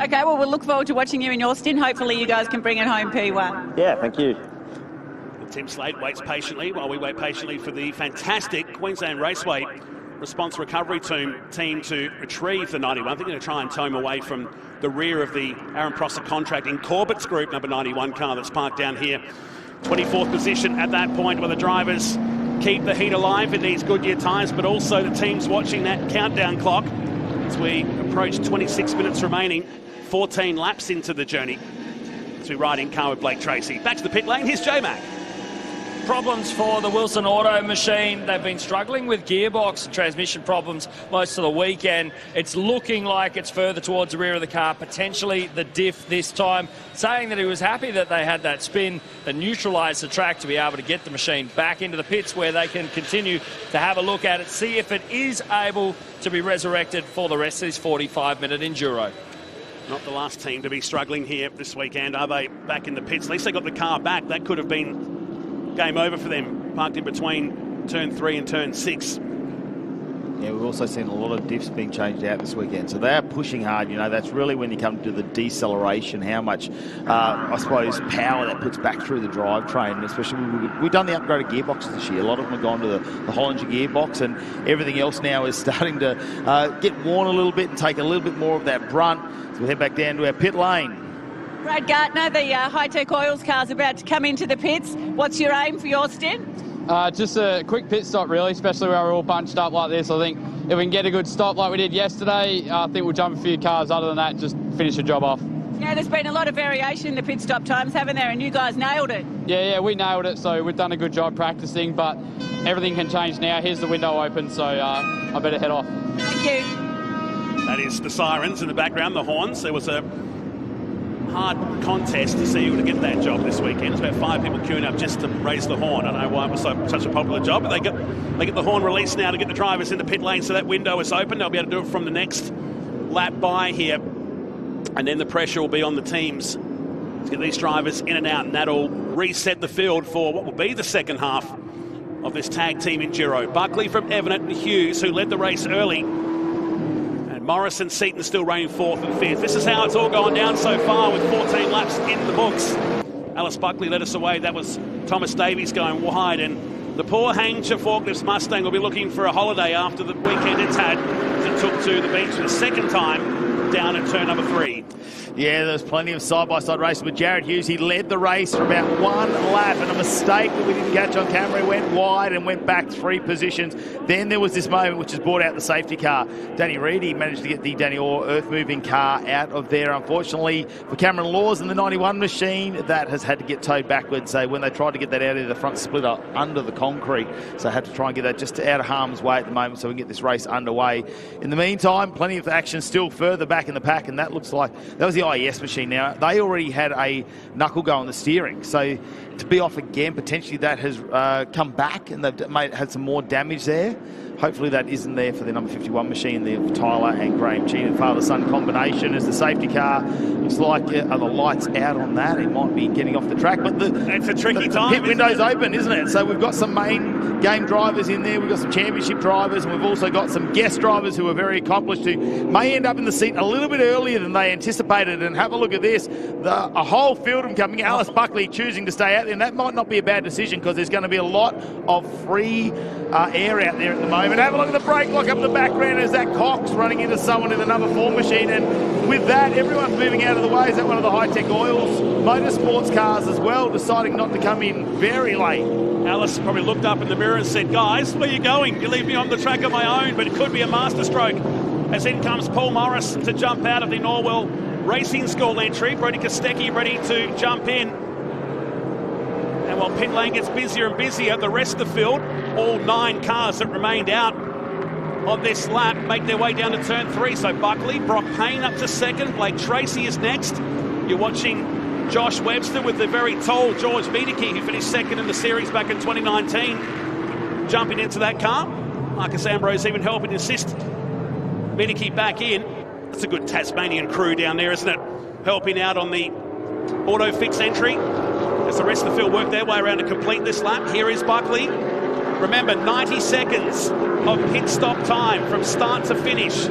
Okay, well, we'll look forward to watching you in Austin. Hopefully you guys can bring it home P1. Yeah, thank you. Tim Slade waits patiently while we wait patiently for the fantastic Queensland Raceway response recovery team to retrieve the 91. I think they're going to try and tow him away from the rear of the Aaron Prosser contracting Corbett's group number 91 car that's parked down here. 24th position at that point, where the drivers keep the heat alive in these Goodyear tyres, but also the teams watching that countdown clock as we approach 26 minutes remaining, 14 laps into the journey as we ride in car with Blake Tracy. Back to the pit lane, here's J-Mac. Problems for the Wilson Auto machine. They've been struggling with gearbox and transmission problems most of the weekend. It's looking like it's further towards the rear of the car, potentially the diff this time, saying that he was happy that they had that spin that neutralised the track to be able to get the machine back into the pits where they can continue to have a look at it, see if it is able to be resurrected for the rest of this 45-minute Enduro. Not the last team to be struggling here this weekend, are they? Back in the pits. At least they got the car back. That could have been game over for them, parked in between turn 3 and turn 6. Yeah, we've also seen a lot of diffs being changed out this weekend. So they are pushing hard. You know, that's really when you come to the deceleration, how much, I suppose, power that puts back through the drivetrain. Especially, we've done the upgraded gearboxes this year. A lot of them have gone to the Hollinger gearbox, and everything else now is starting to get worn a little bit and take a little bit more of that brunt. So we head back down to our pit lane. Brad Gartner, the Hi-Tec Oils car's about to come into the pits. What's your aim for your stint? Just a quick pit stop, really, especially where we're all bunched up like this. I think if we can get a good stop like we did yesterday, I think we'll jump a few cars. Other than that, just finish the job off. Yeah, there's been a lot of variation in the pit stop times, haven't there? And you guys nailed it. Yeah, we nailed it. So we've done a good job practicing, but everything can change now. Here's the window open, so I better head off. Thank you. That is the sirens in the background, the horns. There was a hard contest to see who would get that job this weekend. There's about 5 people queuing up just to raise the horn. I don't know why it was such a popular job, but they get the horn released now to get the drivers in the pit lane, so that window is open. They'll be able to do it from the next lap by here, and then the pressure will be on the teams to get these drivers in and out, and that'll reset the field for what will be the second half of this tag team Enduro. Buckley from Evanet and Hughes, who led the race early, Morris and Seaton still reigning 4th and 5th. This is how it's all gone down so far, with 14 laps in the books. Alice Buckley led us away. That was Thomas Davies going wide, and the poor Hangcha Forklifts Mustang will be looking for a holiday after the weekend it's had, as it took to the beach for the second time down at turn number 3. Yeah, there's plenty of side-by-side racing with Jared Hughes. He led the race for about 1 lap, and a mistake that we didn't catch on camera. He went wide and went back 3 positions. Then there was this moment which has brought out the safety car. Danny Reedy managed to get the Danny Orr earth-moving car out of there. Unfortunately for Cameron Laws and the 91 machine, that has had to get towed backwards. So when they tried to get that out of the front splitter under the concrete, so had to try and get that just out of harm's way at the moment so we can get this race underway. In the meantime, plenty of action still further back in the pack, and that looks like that was the IES machine. Now, they already had a knuckle go on the steering, so to be off again, potentially that has come back, and they've had some more damage there. Hopefully that isn't there for the number 51 machine, the Tyler and Graham Cheatham father-son combination, as the safety car looks like are the lights out on that. It might be getting off the track, but it's a tricky time. The pit window's open, isn't it? So we've got some main game drivers in there. We've got some championship drivers, and we've also got some guest drivers who are very accomplished, who may end up in the seat a little bit earlier than they anticipated. And have a look at this. A whole field of them coming. Alice Buckley choosing to stay out there, and that might not be a bad decision because there's going to be a lot of free air out there at the moment. Have a look at the brake lock up in the background as that Cox running into someone in the number 4 machine, and with that everyone's moving out of the way. Is that one of the Hi-Tec Oils Motorsports cars as well, deciding not to come in very late? Alice probably looked up in the mirror and said, guys, where are you going? You leave me on the track on my own, but it could be a masterstroke. As in comes Paul Morris to jump out of the Norwell Racing School entry. Brody Kostecki ready to jump in. And while pit lane gets busier and busier, the rest of the field, all 9 cars that remained out on this lap, make their way down to turn 3. So Buckley, Brock Payne up to 2nd. Blake Tracy is next. You're watching Josh Webster with the very tall George Wiedeke, who finished 2nd in the series back in 2019, jumping into that car. Marcus Ambrose even helping assist Wiedeke back in. That's a good Tasmanian crew down there, isn't it? Helping out on the auto fix entry as the rest of the field work their way around to complete this lap. Here is Buckley. Remember, 90 seconds of pit stop time from start to finish.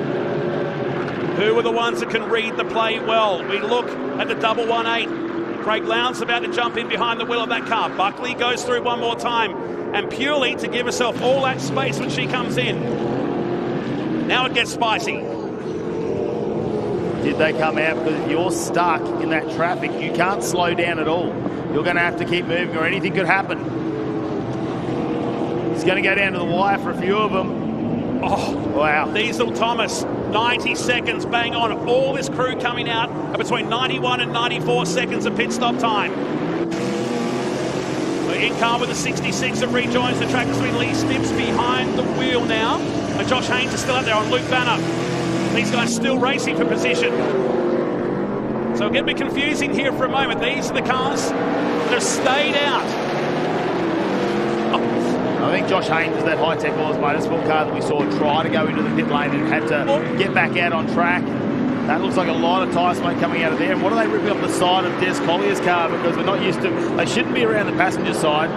Who are the ones that can read the play well? We look at the double 1-8. Craig Lowndes about to jump in behind the wheel of that car. Buckley goes through one more time. And purely to give herself all that space when she comes in. Now it gets spicy. Did they come out? Because if you're stuck in that traffic, you can't slow down at all. You're going to have to keep moving or anything could happen. It's going to go down to the wire for a few of them. Oh, wow. Diesel Thomas, 90 seconds bang on. All this crew coming out at between 91 and 94 seconds of pit stop time. In car with the 66 that rejoins the track between Lee Stibbs behind the wheel now. And Josh Haynes is still out there on Luke Banner. These guys still racing for position. So it'll get a bit confusing here for a moment. These are the cars that have stayed out. I think Josh Haynes is that Hi-Tec Aussie Motorsport car that we saw try to go into the pit lane and had to get back out on track. That looks like a lot of tyre smoke coming out of there. And what are they ripping up the side of Des Collier's car? Because we're not used to... They shouldn't be around the passenger side.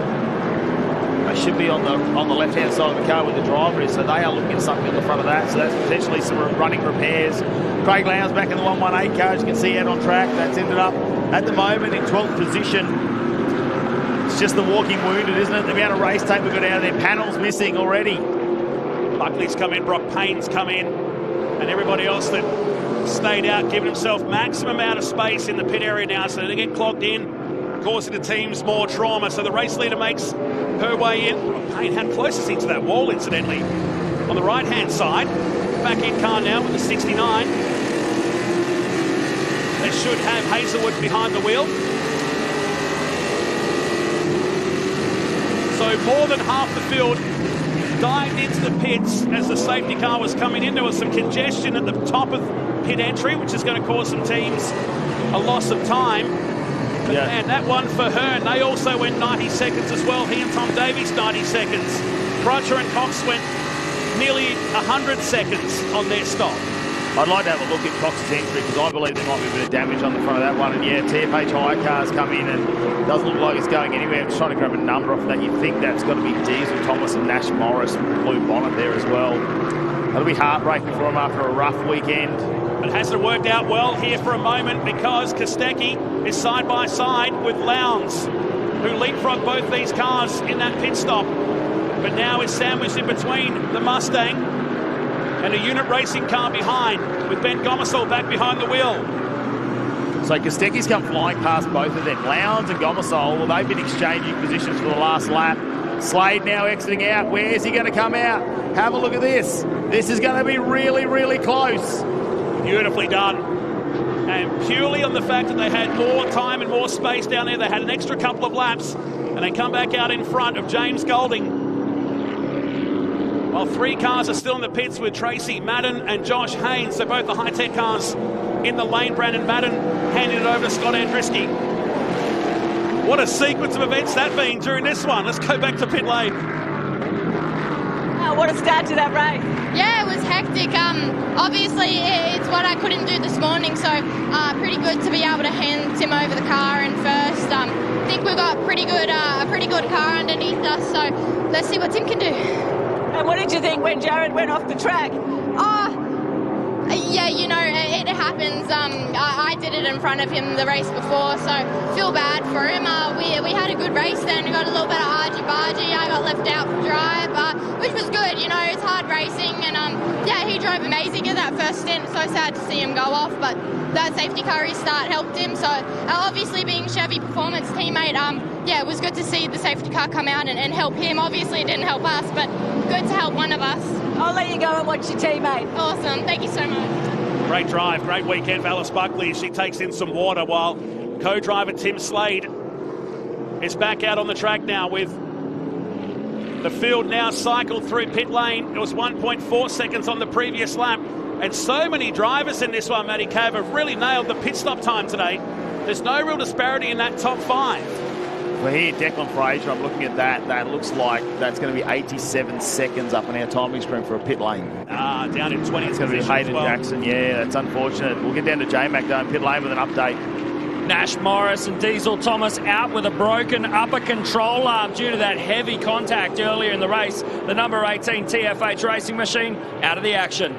They should be on the left-hand side of the car where the driver is. So they are looking at something on the front of that. So that's potentially some running repairs. Craig Lowndes back in the 118 car. As you can see out on track. That's ended up at the moment in 12th position. It's just the walking wounded, isn't it? The amount of race tape we've got out of there. Panels missing already. Buckley's come in. Brock Payne's come in. And everybody else that stayed out, giving himself maximum amount of space in the pit area now so they get clogged in, causing the teams more trauma. So the race leader makes her way in. Payne had closest into that wall, incidentally, on the right-hand side. Back in car now with the 69. They should have Hazelwood behind the wheel. So more than half the field dived into the pits as the safety car was coming in. There was some congestion at the top of pit entry, which is going to cause some teams a loss of time. But man, that one for Hearn, they also went 90 seconds as well. He and Tom Davies 90 seconds. Crutcher and Cox went nearly 100 seconds on their stop. I'd like to have a look at Cox's entry because I believe there might be a bit of damage on the front of that one. And yeah, TFH hire cars come in and it doesn't look like it's going anywhere. I'm just trying to grab a number off that. You'd think that's got to be Diesel Thomas and Nash Morris with the blue bonnet there as well. That'll be heartbreaking for him after a rough weekend. It hasn't worked out well here for a moment because Kostecki is side by side with Lowndes, who leapfrogged both these cars in that pit stop, but now is sandwiched in between the Mustang and a unit racing car behind, with Ben Gomersall back behind the wheel. So Kostecki's come flying past both of them. Lowndes and Gomersall, well, they've been exchanging positions for the last lap. Slade now exiting out. Where's he going to come out? Have a look at this. This is going to be really, really close. Beautifully done. And purely on the fact that they had more time and more space down there, they had an extra couple of laps, and they come back out in front of James Golding. While three cars are still in the pits with Tracy Madden and Josh Haynes. They're both the Hi-Tec cars in the lane. Brandon Madden handing it over to Scott Andriski. What a sequence of events that been during this one. Let's go back to pit lane. Oh, what a start to that race. Yeah, it was hectic. Obviously, it's what I couldn't do this morning, so pretty good to be able to hand Tim over the car in first. I think we've got a pretty good car underneath us, so let's see what Tim can do. And what did you think when Jared went off the track? Yeah, you know, it happens. I did it in front of him the race before, so feel bad for him. We had a good race then. We got a little bit of argy-bargy. I got left out for drive, which was good. You know, it's hard racing, and yeah, he drove amazing in that first stint. So sad to see him go off, but that safety car restart helped him. So obviously, being Chevy Performance teammate, yeah, it was good to see the safety car come out and help him. Obviously, it didn't help us, but good to help one of us. I'll let you go and watch your teammate. Awesome. Thank you so much. Great drive, great weekend for Alice Buckley. She takes in some water while co-driver Tim Slade is back out on the track now with the field now cycled through pit lane. It was 1.4 seconds on the previous lap. And so many drivers in this one, Matty Cav, have really nailed the pit stop time today. There's no real disparity in that top five. Well, here, Declan Fraser, I'm looking at that. That looks like that's going to be 87 seconds up on our timing screen for a pit lane. Down in 20th. It's going to be Hayden Jackson. Yeah, that's unfortunate. We'll get down to J-Mac though in pit lane with an update. Nash Morris and Diesel Thomas out with a broken upper control arm due to that heavy contact earlier in the race. The number 18 TFH racing machine out of the action.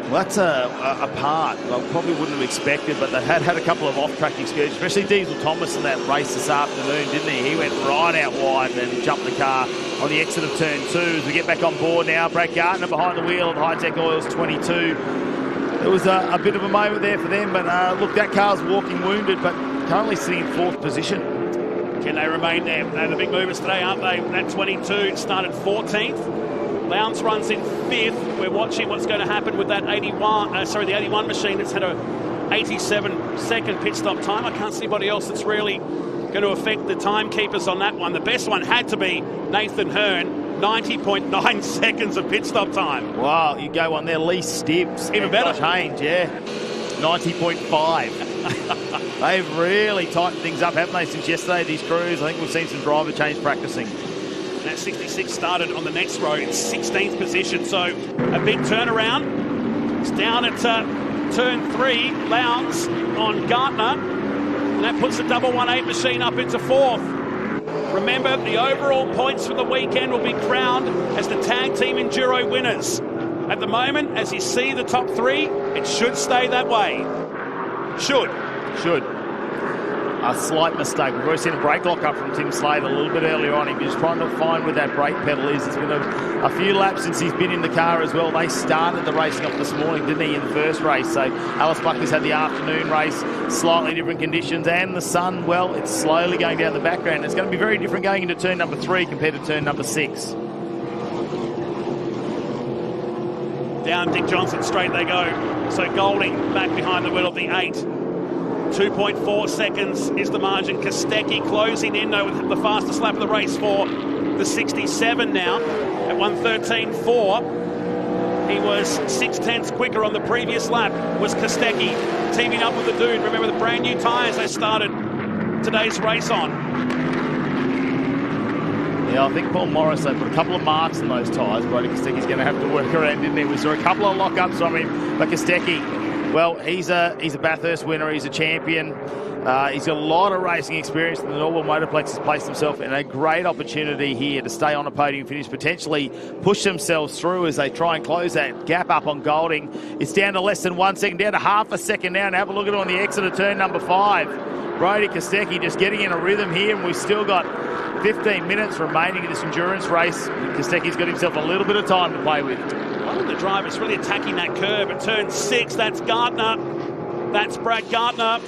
Well, that's a part I probably wouldn't have expected, but they had a couple of off-track excursions, especially Diesel Thomas in that race this afternoon, didn't he? He went right out wide and then jumped the car on the exit of turn 2. As we get back on board now, Brad Gardner behind the wheel of Hi-Tec Oils 22. It was a bit of a moment there for them, but look, that car's walking wounded, but currently sitting in 4th position. Can they remain there? They're the big movers today, aren't they? That 22 started 14th. Lowndes runs in 5th. We're watching what's going to happen with that the 81 machine that's had a 87-second pit stop time. I can't see anybody else that's really going to affect the timekeepers on that one. The best one had to be Nathan Hearn, 90.9 seconds of pit stop time. Wow, you go on there, Lee Stibbs. Even better. Josh Haynes, yeah, 90.5. They've really tightened things up, haven't they, since yesterday, these crews? I think we've seen some driver change practicing. That 66 started on the next row in 16th position, so a big turnaround. It's down at turn 3, Lowndes on Gardner, and that puts the 118 machine up into 4th. Remember, the overall points for the weekend will be crowned as the tag team enduro winners. At the moment, as you see the top 3, it should stay that way. Should. A slight mistake. We've already seen a brake lock up from Tim Slade a little bit earlier on. He was trying to find where that brake pedal is. It's been a few laps since he's been in the car as well. They started the racing off this morning, didn't he, in the first race? So Alice Buckley's had the afternoon race, slightly different conditions, and the sun, well, it's slowly going down the background. It's going to be very different going into turn number 3 compared to turn number 6. Down Dick Johnson straight they go. So Golding back behind the wheel of the 8. 2.4 seconds is the margin. Kostecki closing in, though, with the fastest lap of the race for the 67 now at 1:13.4. He was 0.6 quicker on the previous lap, was Kostecki, teaming up with the dude. Remember the brand new tyres they started today's race on. Yeah, I think Paul Morris, they put a couple of marks in those tyres. Brody Kostecki's going to have to work around, didn't he? We saw a couple of lock-ups from him, but Kostecki, well, he's a Bathurst winner. He's a champion. He's got a lot of racing experience. The Norwell Motorplex has placed himself in a great opportunity here to stay on a podium finish, potentially push themselves through as they try and close that gap up on Golding. It's down to less than 1 second, down to half a second now, and have a look at it on the exit of turn number 5. Brody Kostecki just getting in a rhythm here, and we've still got 15 minutes remaining in this endurance race. Kostecki's got himself a little bit of time to play with. One of the drivers really attacking that curve at turn 6. That's Gardner. That's Brad Gardner.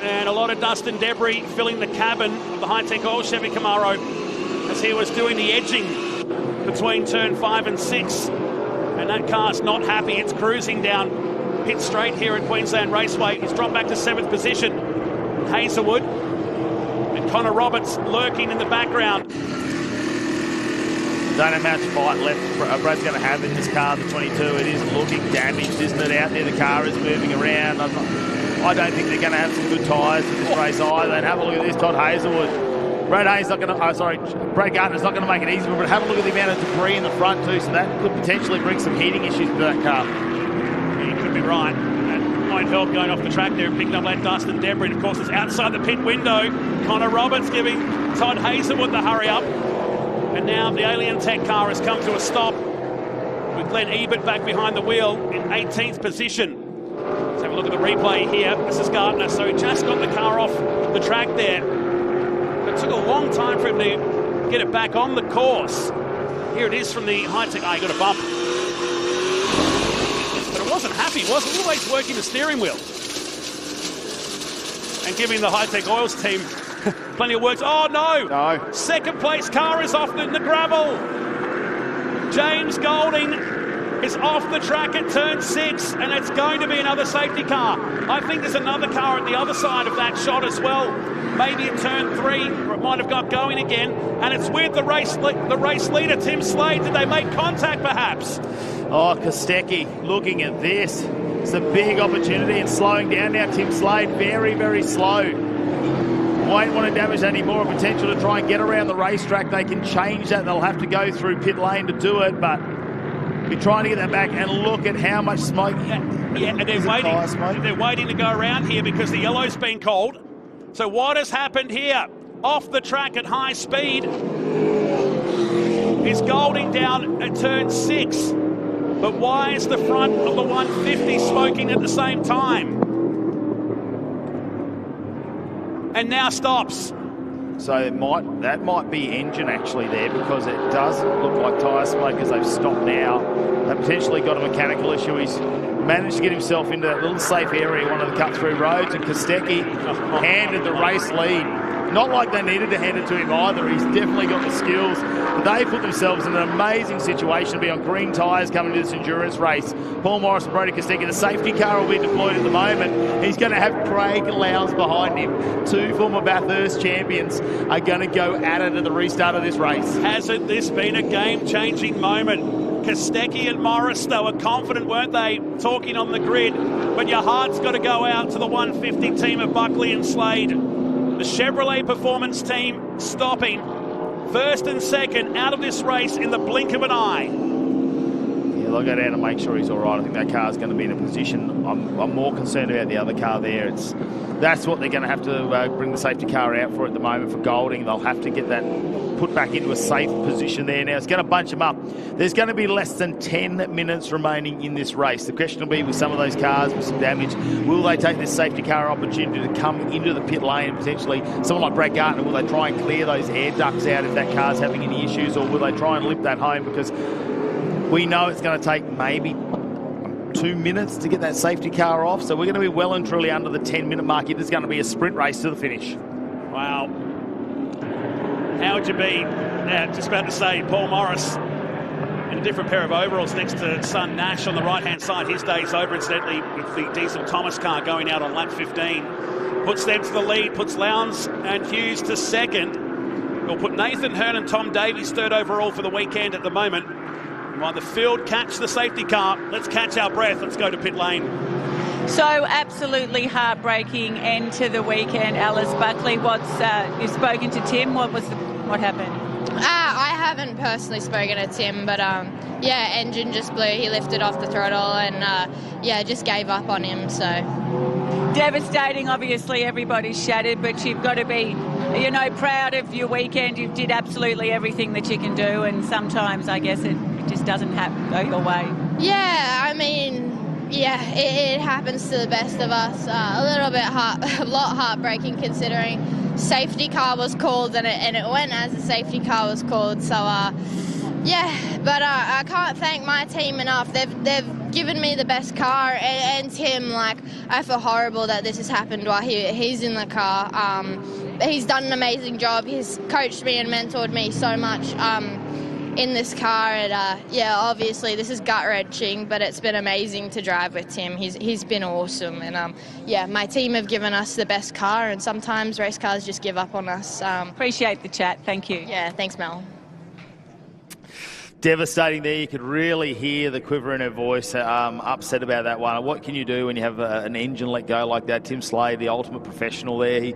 And a lot of dust and debris filling the cabin of the Hi-Tec Oil Chevy Camaro as he was doing the edging between turn 5 and 6. And that car's not happy. It's cruising down pit straight here at Queensland Raceway. He's dropped back to 7th position. Hazelwood and Connor Roberts lurking in the background. Don't have much fight left Brad's going to have in this car, the 22. It is looking damaged, isn't it, out there? The car is moving around. I don't think they're going to have some good tyres for this race either. And have a look at this, Todd Hazelwood. Brad Gardner's not going to make it easy, but have a look at the amount of debris in the front too, so that could potentially bring some heating issues to that car. You could be right. That might help going off the track there and picking up that dust and debris. And of course, it's outside the pit window. Connor Roberts giving Todd Hazelwood the hurry up. And now the Alien Tech car has come to a stop with Glenn Ebert back behind the wheel in 18th position. Let's have a look at the replay here. This is Gardner, so he just got the car off the track there. It took a long time for him to get it back on the course. Here it is from the Hi-Tec. He got a bump. But it wasn't happy, was it? Always working the steering wheel. And giving the Hi-Tec Oils team plenty of work. Oh, no. Second place car is off the gravel. James Golding is off the track at turn 6, and it's going to be another safety car. I think there's another car at the other side of that shot as well. Maybe at turn 3, or it might have got going again. And it's with the race leader, Tim Slade. Did they make contact, perhaps? Oh, Kostecki looking at this. It's a big opportunity and slowing down now. Tim Slade, very, very slow. Won't want to damage any more potential to try and get around the racetrack. They can change that. They'll have to go through pit lane to do it, but be trying to get that back and look at how much smoke. Yeah, and they're waiting to go around here because the yellow's been called. So what has happened here? Off the track at high speed is Golding down at turn 6. But why is the front of the 150 smoking at the same time? And now stops. So that might be engine actually there, because it does look like tyre smoke as they've stopped now. They potentially got a mechanical issue. He's managed to get himself into that little safe area, one of the cut-through roads, and Kostecki handed the race lead. Not like they needed to hand it to him either. He's definitely got the skills. But they put themselves in an amazing situation to be on green tyres coming to this endurance race. Paul Morris and Brodie Kostecki, the safety car will be deployed at the moment. He's going to have Craig Lowndes behind him. Two former Bathurst champions are going to go at it at the restart of this race. Hasn't this been a game-changing moment? Kostecki and Morris, they were confident, weren't they, talking on the grid? But your heart's got to go out to the 150 team of Buckley and Slade. The Chevrolet Performance team stopping first and second out of this race in the blink of an eye. Yeah, they'll go down and make sure he's all right. I think that car's going to be in a position. I'm more concerned about the other car there. That's what they're going to have to bring the safety car out for at the moment for Golding. They'll have to get that put back into a safe position there. Now it's going to bunch them up. There's going to be less than 10 minutes remaining in this race. The question will be with some of those cars with some damage, will they take this safety car opportunity to come into the pit lane, potentially someone like Brett Gardner, will they try and clear those air ducts out if that car's having any issues, or will they try and limp that home? Because we know it's going to take maybe 2 minutes to get that safety car off, so we're going to be well and truly under the 10-minute mark. It is going to be a sprint race to the finish. Wow. How would you be, just about to say, Paul Morris in a different pair of overalls next to son Nash on the right-hand side. His day's over, incidentally, with the Diesel Thomas car going out on lap 15. Puts them to the lead, puts Lowndes and Hughes to second. We'll put Nathan Hearn and Tom Davies third overall for the weekend at the moment. While the field catch the safety car, let's catch our breath. Let's go to pit lane. So absolutely heartbreaking end to the weekend. Alice Buckley, you've spoken to Tim. What happened? I haven't personally spoken to Tim, but yeah, engine just blew. He lifted off the throttle and yeah, just gave up on him. So devastating. Obviously, everybody's shattered, but you've got to be, proud of your weekend. You did absolutely everything that you can do, and sometimes I guess it just doesn't go your way. Yeah, I mean, yeah, it happens to the best of us. A lot heartbreaking considering safety car was called and it went as the safety car was called. So yeah, but I can't thank my team enough. They've given me the best car, and Tim, I feel horrible that this has happened while he's in the car. He's done an amazing job. He's coached me and mentored me so much in this car, and yeah, obviously this is gut-wrenching, but it's been amazing to drive with Tim. He's been awesome, and yeah, my team have given us the best car, and sometimes race cars just give up on us. Appreciate the chat. Thank you. Yeah, thanks, Mel. Devastating there. You could really hear the quiver in her voice, upset about that one. What can you do when you have an engine let go like that? Tim Slade, the ultimate professional there.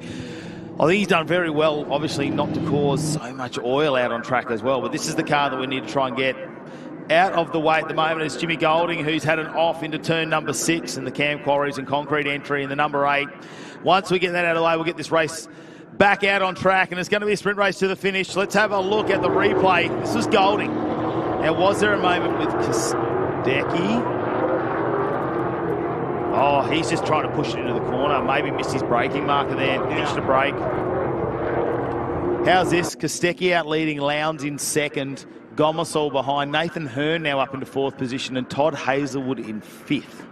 I think he's done very well, obviously, not to cause so much oil out on track as well. But this is the car that we need to try and get out of the way at the moment. It's Jimmy Golding, who's had an off into turn number 6 in the Cam Quarries and concrete entry in the number 8. Once we get that out of the way, we'll get this race back out on track, and it's going to be a sprint race to the finish. Let's have a look at the replay. This was Golding. Now, was there a moment with Kostecki? Oh, he's just trying to push it into the corner. Maybe missed his braking marker there and pitched a brake. How's this? Kostecki out leading, Lowndes in second, Gomersall behind, Nathan Hearn now up into 4th position, and Todd Hazelwood in 5th.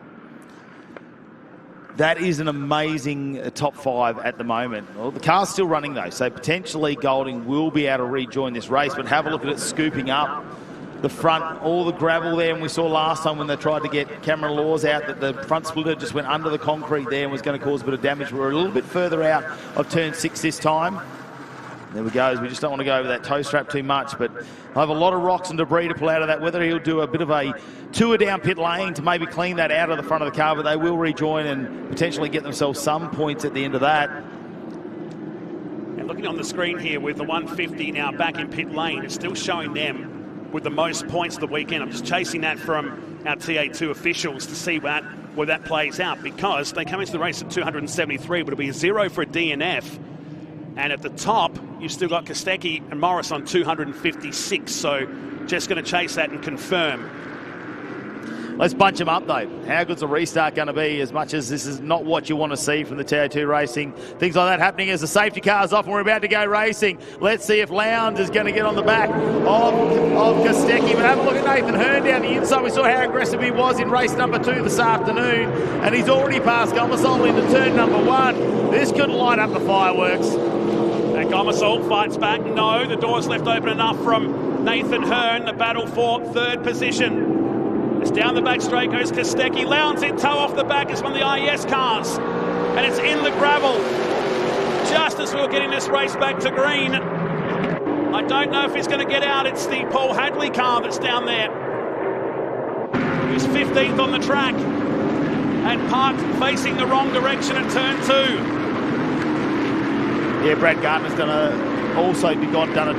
That is an amazing top 5 at the moment. Well, the car's still running though, so potentially Golding will be able to rejoin this race, but have a look at it scooping up the front, all the gravel there, and we saw last time when they tried to get Cameron Laws out that the front splitter just went under the concrete there and was going to cause a bit of damage. We're a little bit further out of turn 6 this time. There we go. We just don't want to go over that toe strap too much, but I have a lot of rocks and debris to pull out of that. Whether he'll do a bit of a tour down pit lane to maybe clean that out of the front of the car, but they will rejoin and potentially get themselves some points at the end of that. And looking on the screen here with the 150 now back in pit lane, it's still showing them with the most points of the weekend. I'm just chasing that from our TA2 officials to see where that plays out, because they come into the race at 273, but it'll be a 0 for a DNF. And at the top, you've still got Kostecki and Morris on 256. So just going to chase that and confirm. Let's bunch them up, though. How good's the restart going to be, as much as this is not what you want to see from the TA2 racing? Things like that happening as the safety car's off and we're about to go racing. Let's see if Lowndes is going to get on the back of Kostecki. But have a look at Nathan Hearn down the inside. We saw how aggressive he was in race number 2 this afternoon, and he's already passed Gomersall into turn number 1. This could light up the fireworks. And Gomersall fights back. No, the door's left open enough from Nathan Hearn. The battle for third position. It's down the back straight goes Kostecki. Lowndes in tow off the back is one of the IES cars. And it's in the gravel. Just as we were getting this race back to green. I don't know if he's going to get out. It's the Paul Hadley car that's down there. He's 15th on the track. And parked facing the wrong direction at turn 2. Yeah, Brad Gardner's done a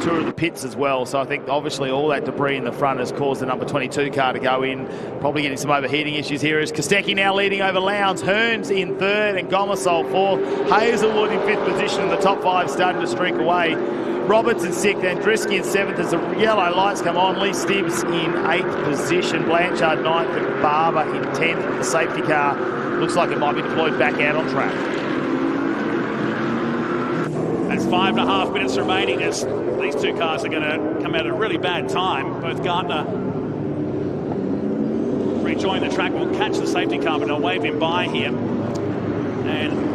tour of the pits as well. So I think obviously all that debris in the front has caused the number 22 car to go in. Probably getting some overheating issues here. As Kostecki now leading over Lowndes. Hearn's in 3rd and Gomersall 4th. Hazelwood in 5th position, and the top 5 starting to streak away. Roberts in 6th, Andriski in 7th as the yellow lights come on. Lee Stibbs in 8th position. Blanchard 9th and Barber in 10th. The safety car looks like it might be deployed back out on track. That's 5.5 minutes remaining as these two cars are going to come out at a really bad time. Both Gardner rejoin the track. Will catch the safety car, but they'll wave him by here. And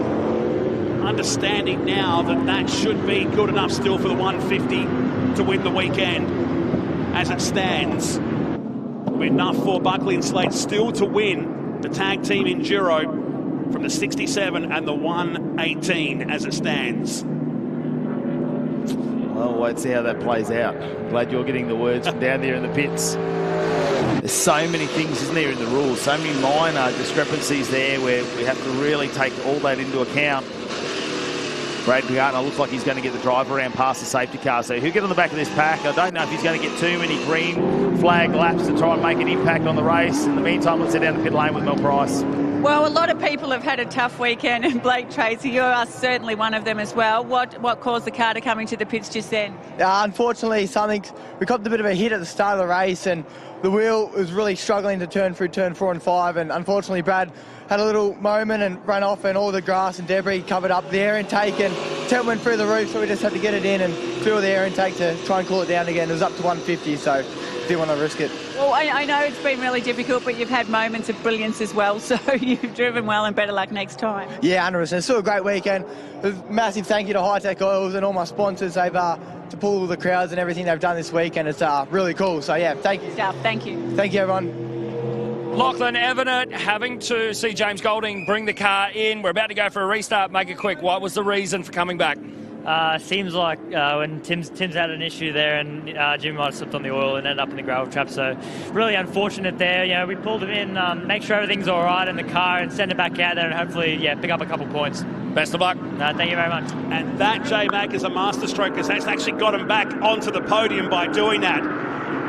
understanding now that that should be good enough still for the 150 to win the weekend as it stands. Enough for Buckley and Slate still to win the tag team Enduro from the 67 and the 118 as it stands. Well, we'll wait to see how that plays out. Glad you're getting the words from down there in the pits. There's so many things, isn't there, in the rules? So many minor discrepancies there where we have to really take all that into account. Brad Gardner looks like he's going to get the drive around past the safety car. So he'll get on the back of this pack. I don't know if he's going to get too many green flag laps to try and make an impact on the race. In the meantime, let's head down the pit lane with Mel Price. Well, a lot of people have had a tough weekend, and Blake Tracy, you are certainly one of them as well. What caused the car to come into the pits just then? Unfortunately, we copped a bit of a hit at the start of the race, and the wheel was really struggling to turn through turn 4 and 5, and unfortunately Brad had a little moment and ran off, and all the grass and debris covered up the air intake, and temp went through the roof, so we just had to get it in and fill the air intake to try and cool it down again. It was up to 150, so didn't want to risk it. Well, I know it's been really difficult, but you've had moments of brilliance as well, so you've driven well, and better luck next time. Yeah, 100%. Still a great weekend. A massive thank you to Hi-Tec Oils and all my sponsors. They've to pull the crowds and everything they've done this week, and it's really cool. So yeah, thank you. Thank you. Thank you, everyone. Lachlan Evanet having to see James Golding bring the car in. We're about to go for a restart. Make it quick. What was the reason for coming back? Seems like when Tim's had an issue there, and Jimmy might have slipped on the oil and ended up in the gravel trap. So really unfortunate there. You know, we pulled him in, make sure everything's all right in the car, and send it back out there, and hopefully, pick up a couple points. Best of luck. Thank you very much. And that, J-Mac, is a masterstroke, because that's actually got him back onto the podium by doing that.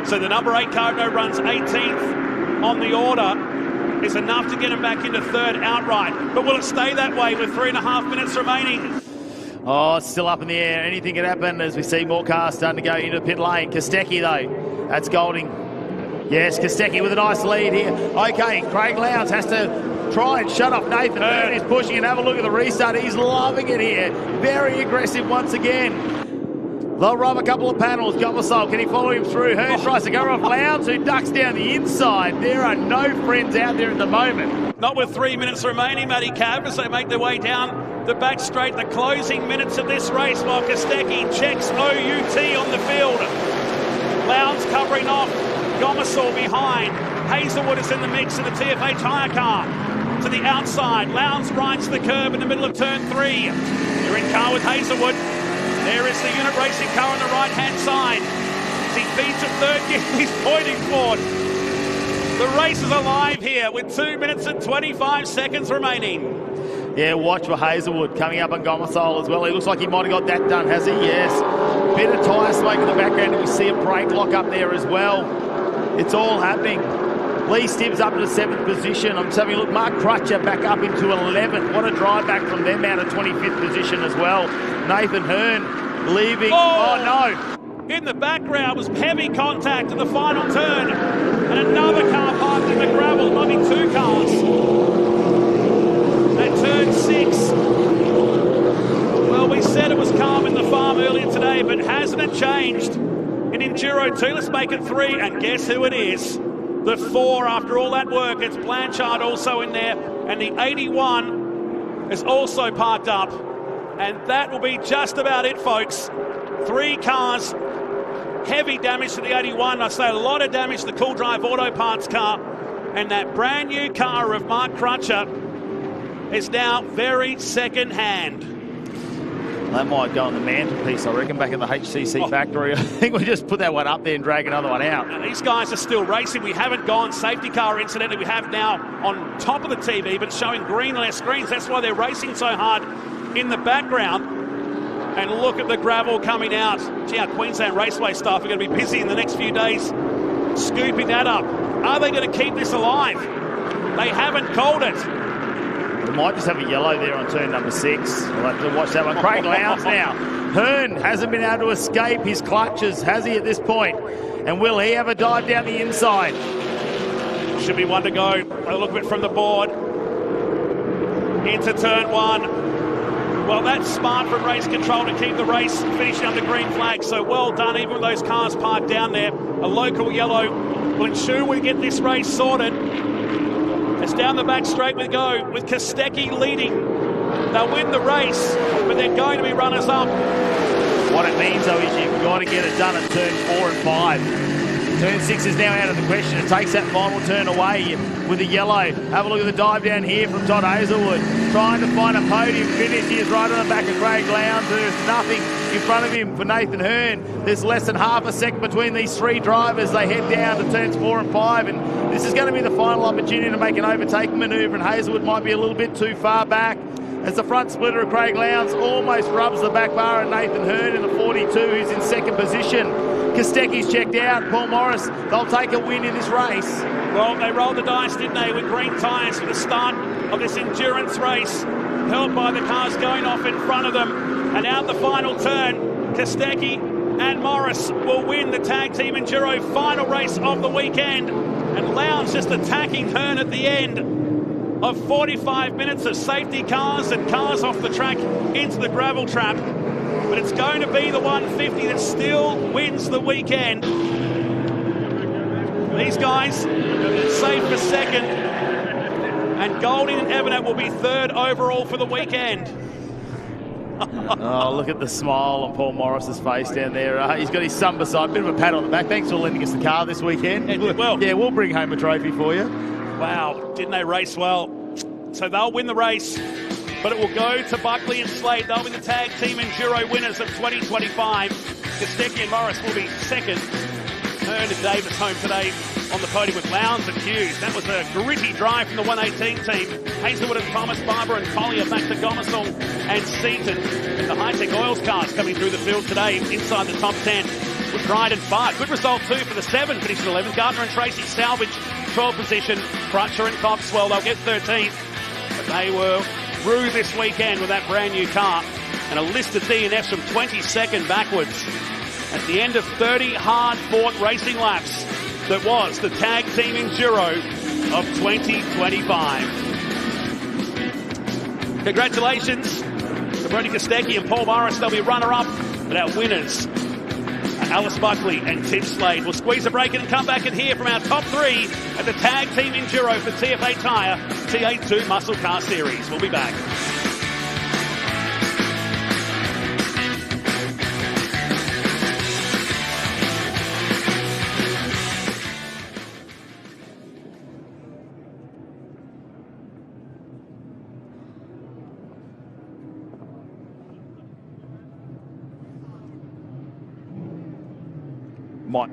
So the number 8 car no runs 18th on the order is enough to get him back into 3rd outright. But will it stay that way with 3.5 minutes remaining? Oh, it's still up in the air. Anything can happen as we see more cars starting to go into the pit lane. Kostecki, though, that's Golding. Yes, Kostecki with a nice lead here. Okay, Craig Lowndes has to try and shut off Nathan Hearn. He's pushing, and have a look at the restart. He's loving it here. Very aggressive once again. They'll rub a couple of panels. Gomersall, can he follow him through? Hearn tries to go off Lowndes, who ducks down the inside. There are no friends out there at the moment. Not with 3 minutes remaining, Matty Cav, as they make their way down the back straight, the closing minutes of this race, while Kostecki checks OUT on the field. Lowndes covering off, Gomersall behind. Hazelwood is in the mix in the TFH hire car. To the outside, Lowndes rides the curb in the middle of turn 3. They're in car with Hazelwood. There is the unit racing car on the right-hand side. As he feeds at 3rd gear, he's pointing forward. The race is alive here with 2 minutes and 25 seconds remaining. Yeah, watch for Hazelwood coming up on Gomersall as well. He looks like he might have got that done, has he? Yes. Bit of tyre smoke in the background, and we see a brake lock up there as well. It's all happening. Lee Stibbs up to 7th position. I'm just having a look. Mark Crutcher back up into 11th. What a drive back from them out of 25th position as well. Nathan Hearn leaving. Oh no. In the background was heavy contact in the final turn. And another car parked in the gravel, might be two cars. At turn 6. Well, we said it was calm in the farm earlier today, but hasn't it changed? In Enduro 2, let's make it 3, and guess who it is? The 4, after all that work, it's Blanchard also in there, and the 81 is also parked up. And that will be just about it, folks. 3 cars, heavy damage to the 81. I say a lot of damage to the Cool Drive Auto Parts car. And that brand new car of Mark Crutcher is now very second hand. That might go on the mantelpiece, I reckon, back at the HCC factory. I think we just put that one up there and drag another one out. Now, these guys are still racing. We haven't gone safety car, incidentally. We have now on top of the TV, but it's showing green on their screens. That's why they're racing so hard in the background. And look at the gravel coming out. Gee, our Queensland Raceway staff are going to be busy in the next few days scooping that up. Are they going to keep this alive? They haven't called it. We might just have a yellow there on turn number 6. We'll have to watch that one. Craig Lowndes now. Hearn hasn't been able to escape his clutches, has he, at this point? And will he have a dive down the inside? Should be one to go. A look at it from the board. Into turn 1. Well, that's smart from race control to keep the race finishing under green flag. So well done, even with those cars parked down there. A local yellow will ensure we get this race sorted. It's down the back straight we go, with Kostecki leading. They'll win the race, but they're going to be runners-up. What it means, though, is you've got to get it done at turn 4 and 5. Turn 6 is now out of the question. It takes that final turn away with the yellow. Have a look at the dive down here from Todd Hazelwood. Trying to find a podium finish. He is right on the back of Craig Lowndes. There's nothing in front of him for Nathan Hearn. There's less than half a second between these 3 drivers. They head down to turns 4 and 5, and this is going to be the final opportunity to make an overtaking manoeuvre, and Hazelwood might be a little bit too far back as the front splitter of Craig Lowndes almost rubs the back bar of Nathan Hearn in the 42, who's in second position. Kostecki's checked out. Paul Morris, they'll take a win in this race. Well, they rolled the dice, didn't they, with green tyres for the start of this endurance race, held by the cars going off in front of them. And out the final turn, Kostecki and Morris will win the Tag Team Enduro final race of the weekend. And Lowndes just attacking Hearn at the end of 45 minutes of safety cars and cars off the track into the gravel trap. But it's going to be the 150 that still wins the weekend. These guys safe for second, and Golding and Evanet will be third overall for the weekend. Oh, look at the smile on Paul Morris's face down there. He's got his son beside. Bit of a pat on the back. Thanks for lending us the car this weekend. Yeah, we'll bring home a trophy for you. Wow, didn't they race well? So they'll win the race, but it will go to Buckley and Slade. They'll be the Tag Team Enduro winners of 2025. Kostecki and Morris will be second. Hearn and Davis home today on the podium with Lowndes and Hughes. That was a gritty drive from the 118 team. Hazelwood and Thomas, Barber and Collier back to Gomersall and Seaton. And the Hi-Tec Oils cars coming through the field today inside the top 10 with Pride and Fart. Good result too for the 7, finishing 11th. Gardner and Tracy salvage 12th position. Crutcher and Coxwell, they'll get 13th. But they were through this weekend with that brand new car. And a list of DNFs from 22nd backwards. At the end of 30 hard-fought racing laps, that was the Tag Team Enduro of 2025. Congratulations to Brodie Kostecki and Paul Morris. They'll be runner-up, but our winners are Alice Buckley and Tim Slade. We'll squeeze a break and come back and hear from our top 3 at the Tag Team Enduro for TFA Tyre T82 Muscle Car Series. We'll be back. Might.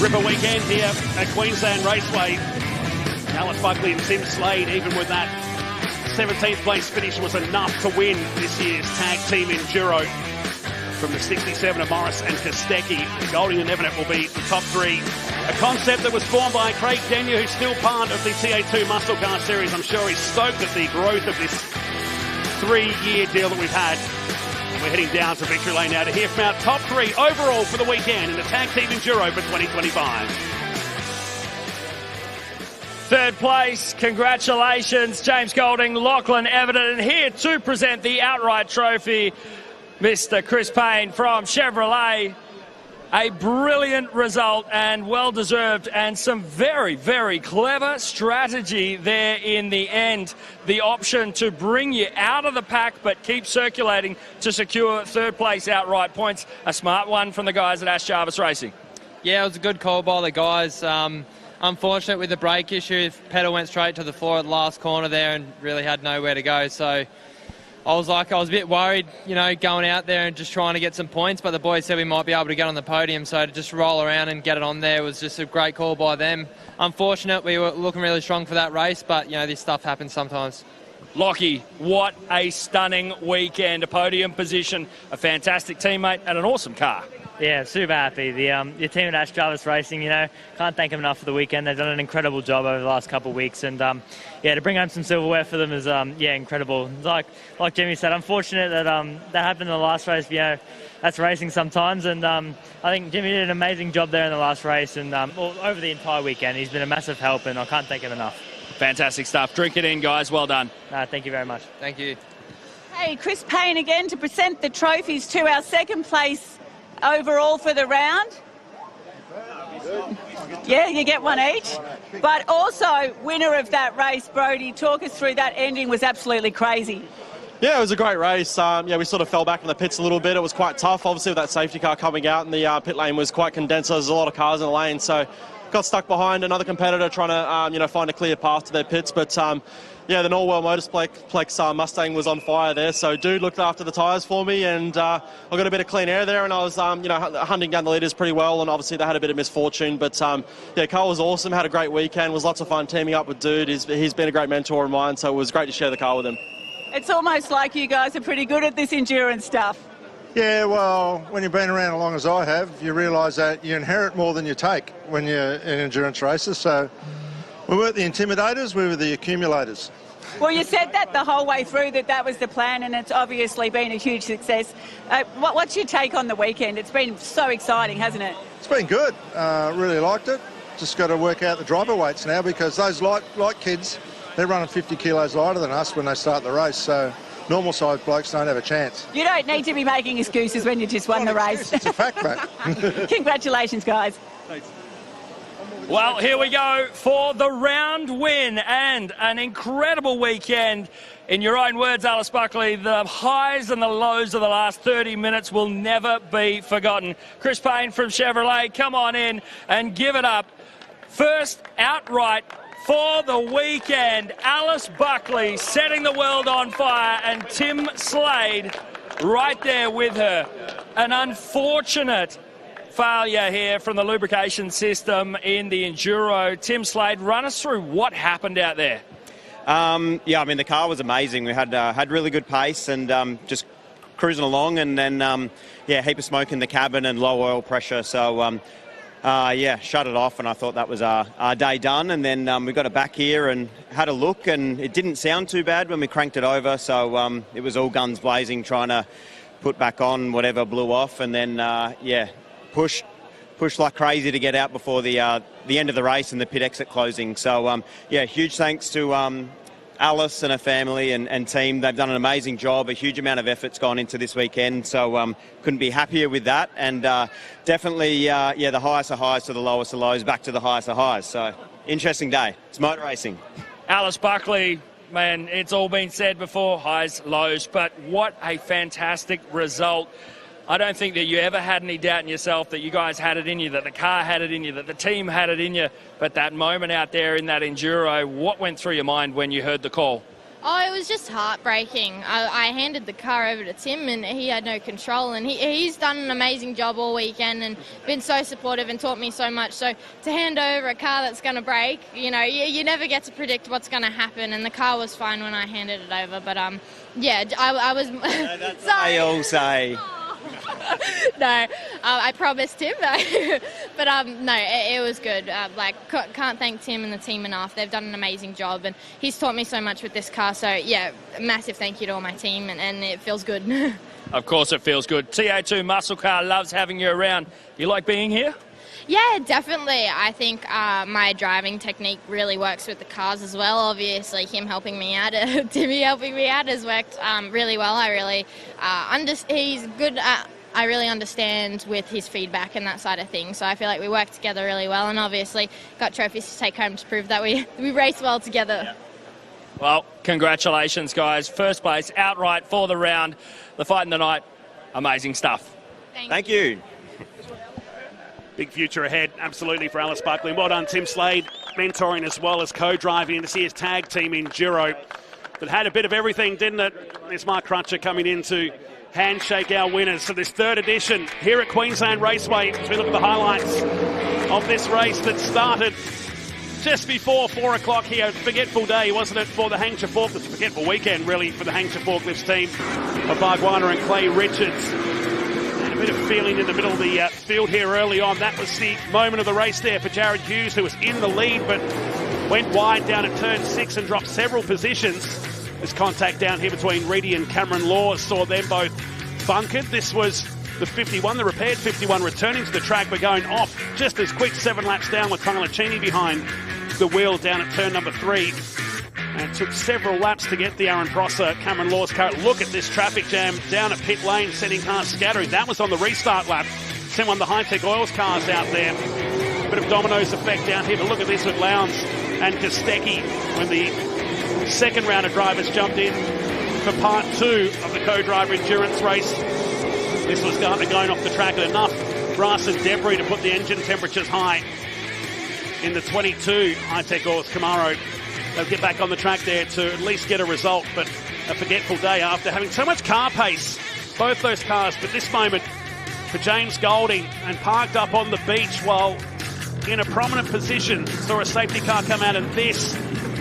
Ripper weekend here at Queensland Raceway. Alice Buckley and Tim Slade, even with that 17th place finish, was enough to win this year's tag team enduro. From the 67 of Morris and Kostecki, Golding and Evanet will be the top three. A concept that was formed by Craig Denyer, who's still part of the TA2 Muscle Car Series. I'm sure he's stoked at the growth of this 3-year deal that we've had. We're heading down to victory lane now to hear from our top three overall for the weekend in the tag team enduro for 2025. Third place, congratulations, James Golding, Lachlan Everton, and here to present the outright trophy, Mr. Chris Payne from Chevrolet. A brilliant result and well-deserved, and some very, very clever strategy there in the end. The option to bring you out of the pack but keep circulating to secure third place outright points. A smart one from the guys at Ash Jarvis Racing. Yeah, it was a good call by the guys. Unfortunate with the brake issue, pedal went straight to the floor at the last corner there and really had nowhere to go. So I was a bit worried, you know, going out there and just trying to get some points, but the boys said we might be able to get on the podium, so to just roll around and get it on there was just a great call by them. Unfortunate, we were looking really strong for that race, but, you know, this stuff happens sometimes. Lockie, what a stunning weekend. A podium position, a fantastic teammate, and an awesome car. Yeah, super happy. Your team at Ash Jarvis Racing, you know, can't thank them enough for the weekend. They've done an incredible job over the last couple of weeks, and yeah, to bring home some silverware for them is yeah, incredible. Like Jimmy said, unfortunate that that happened in the last race. You know, that's racing sometimes, and I think Jimmy did an amazing job there in the last race, and over the entire weekend, he's been a massive help, and I can't thank him enough. Fantastic stuff. Drink it in, guys. Well done. Thank you very much. Thank you. Hey, Chris Payne again to present the trophies to our second place overall for the round. Yeah, you get one each. But also, winner of that race, Brody, talk us through that ending. Was absolutely crazy. Yeah, it was a great race. Yeah, we sort of fell back in the pits a little bit. It was quite tough, obviously, with that safety car coming out, and the pit lane was quite condensed. So there's a lot of cars in the lane, so got stuck behind another competitor trying to, you know, find a clear path to their pits. But yeah, the Norwell Motorsplex Mustang was on fire there, so dude looked after the tyres for me, and I got a bit of clean air there, and I was, you know, hunting down the leaders pretty well, and obviously they had a bit of misfortune, but yeah, Carl was awesome, had a great weekend, was lots of fun teaming up with dude. He's been a great mentor of mine, so it was great to share the car with him. It's almost like you guys are pretty good at this endurance stuff. Yeah, well, when you've been around as long as I have, you realise that you inherit more than you take when you're in endurance races, so we weren't the intimidators, we were the accumulators. Well, you said that the whole way through, that was the plan, and it's obviously been a huge success. What's your take on the weekend? It's been so exciting, hasn't it? It's been good. Really liked it. Just got to work out the driver weights now, because those light kids, they're running 50 kilos lighter than us when they start the race, so normal-sized blokes don't have a chance. You don't need to be making excuses when you just won the race. It's a fact, mate. Congratulations, guys. Thanks. Well, here we go for the round win and an incredible weekend. In your own words, Alice Buckley, the highs and the lows of the last 30 minutes will never be forgotten. Chris Payne from Chevrolet, come on in and give it up. First outright for the weekend, Alice Buckley setting the world on fire, and Tim Slade right there with her. An unfortunate failure here from the lubrication system in the Enduro. Tim Slade, run us through what happened out there. Yeah, I mean, the car was amazing. We had really good pace and just cruising along, and then, yeah, heap of smoke in the cabin and low oil pressure. So, yeah, shut it off, and I thought that was our day done. And then we got it back here and had a look, and it didn't sound too bad when we cranked it over. So it was all guns blazing, trying to put back on whatever blew off, and then, yeah, push like crazy to get out before the end of the race and the pit exit closing. So, yeah, huge thanks to Alice and her family and team. They've done an amazing job. A huge amount of effort's gone into this weekend, so couldn't be happier with that. And definitely, yeah, the highest of highs to the lowest of lows, back to the highest of highs. So, interesting day. It's motor racing. Alice Buckley, man, it's all been said before, highs, lows, but what a fantastic result. I don't think that you ever had any doubt in yourself that you guys had it in you, that the car had it in you, that the team had it in you. But that moment out there in that Enduro, what went through your mind when you heard the call? Oh, it was just heartbreaking. I handed the car over to Tim and he had no control, and he's done an amazing job all weekend and been so supportive and taught me so much. So to hand over a car that's going to break, you know, you never get to predict what's going to happen, and the car was fine when I handed it over. But yeah, I was... That's what they all say. No, I promised him, but no, it was good. Can't thank Tim and the team enough. They've done an amazing job, and he's taught me so much with this car. So yeah, massive thank you to all my team, and it feels good. Of course it feels good. TA2 Muscle Car loves having you around. You like being here? Yeah, definitely. I think my driving technique really works with the cars as well. Obviously, him helping me out, Timmy helping me out has worked really well. I really he's good. I really understand with his feedback and that side of things. So I feel like we work together really well, and obviously got trophies to take home to prove that we race well together. Yeah. Well, congratulations, guys. First place outright for the round. The fight in the night, amazing stuff. Thank you. Big future ahead, absolutely, for Alice Buckley. Well done, Tim Slade, mentoring as well as co-driving to see his tag team Enduro. But had a bit of everything, didn't it? There's Mark Crutcher coming in to handshake our winners for this third edition here at Queensland Raceway. As we look at the highlights of this race that started just before 4 o'clock here. Forgetful day, wasn't it, for the Hangsha Forklifts? It's a forgetful weekend, really, for the Hangsha Forklifts team of Bargwanna and Clay Richards. And a bit of feeling in the middle of the field here early on. That was the moment of the race there for Jared Hughes, who was in the lead, but went wide down at turn 6 and dropped several positions. This contact down here between Reedy and Cameron Laws saw them both bunkered. This was the 51, the repaired 51, returning to the track, but going off just as quick, 7 laps down with Tyler Cheney behind the wheel down at turn number 3. And it took several laps to get the Aaron Prosser, Cameron Laws car. Look at this traffic jam down at pit lane, sending cars scattering. That was on the restart lap. Sent one of the Hi-Tec Oils cars out there. Bit of dominoes effect down here, but look at this with Lowndes and Kostecki when the second round of drivers jumped in for part 2 of the co-driver endurance race. This was going off the track at enough brass and debris to put the engine temperatures high in the 22 Hi-Tec Oils Camaro. They'll get back on the track there to at least get a result, but a forgetful day after having so much car pace, both those cars. But this moment for James Golding, and parked up on the beach while in a prominent position, saw a safety car come out, and this,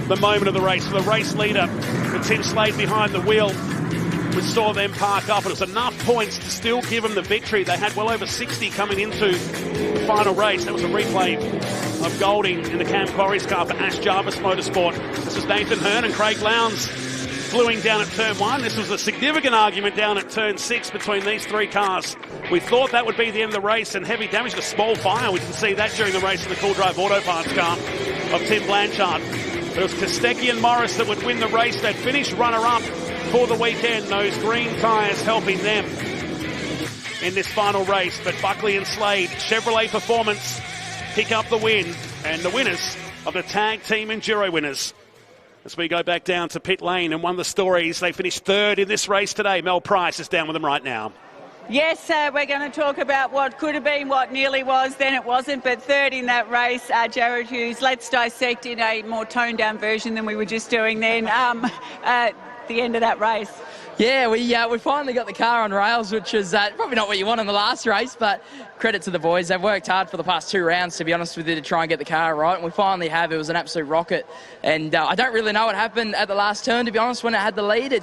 the moment of the race for the race leader with Tim Slade behind the wheel. We saw them park up, and it was enough points to still give them the victory. They had well over 60 coming into the final race. That was a replay of Golding in the Cam Quarries car for Ash Jarvis Motorsport. This was Nathan Hearn and Craig Lowndes fluing down at turn 1. This was a significant argument down at turn 6 between these 3 cars. We thought that would be the end of the race, and heavy damage, a small fire. We can see that during the race in the Cool Drive Auto Parts car of Tim Blanchard. But it was Kostecki and Morris that would win the race. They'd finish runner-up for the weekend. Those green tyres helping them in this final race. But Buckley and Slade, Chevrolet Performance, pick up the win, and the winners of the tag team Enduro winners. As we go back down to pit lane, and one of the stories, they finished 3rd in this race today. Mel Price is down with them right now. Yes, we're going to talk about what could have been, what nearly was, then it wasn't, but 3rd in that race, Jared Hughes. Let's dissect in a more toned-down version than we were just doing then at the end of that race. Yeah, we finally got the car on rails, which is probably not what you want in the last race, but credit to the boys. They've worked hard for the past 2 rounds, to be honest with you, to try and get the car right, and we finally have. It was an absolute rocket, and I don't really know what happened at the last turn, to be honest. When it had the lead, I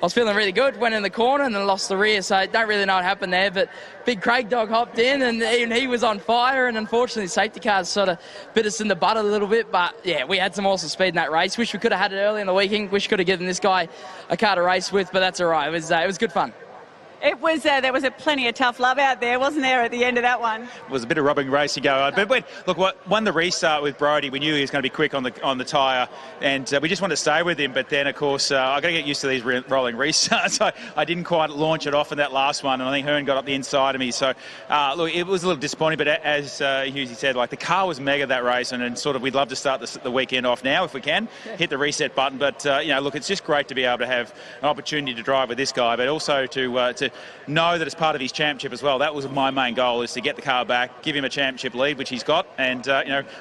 was feeling really good, went in the corner and then lost the rear, so I don't really know what happened there, but Big Craig Dog hopped in, and even he was on fire, and unfortunately safety cars sort of bit us in the butt a little bit, but yeah, we had some awesome speed in that race. Wish we could have had it early in the weekend. Wish we could have given this guy a car to race with, but that's all right. It was good fun. It was there was plenty of tough love out there, wasn't there, at the end of that one? It was a bit of rubbing race to go on. But won the restart with Brodie. We knew he was going to be quick on the tyre, and we just wanted to stay with him. But then, of course, I got to get used to these rolling restarts. I didn't quite launch it off in that last one, and I think Hearn got up the inside of me. So, look, it was a little disappointing. But as Hughesy said, like, the car was mega that race, and sort of we'd love to start the weekend off now if we can, hit the reset button. But look, it's just great to be able to have an opportunity to drive with this guy, but also to know that it's part of his championship as well. That was my main goal, is to get the car back, give him a championship lead, which he's got, and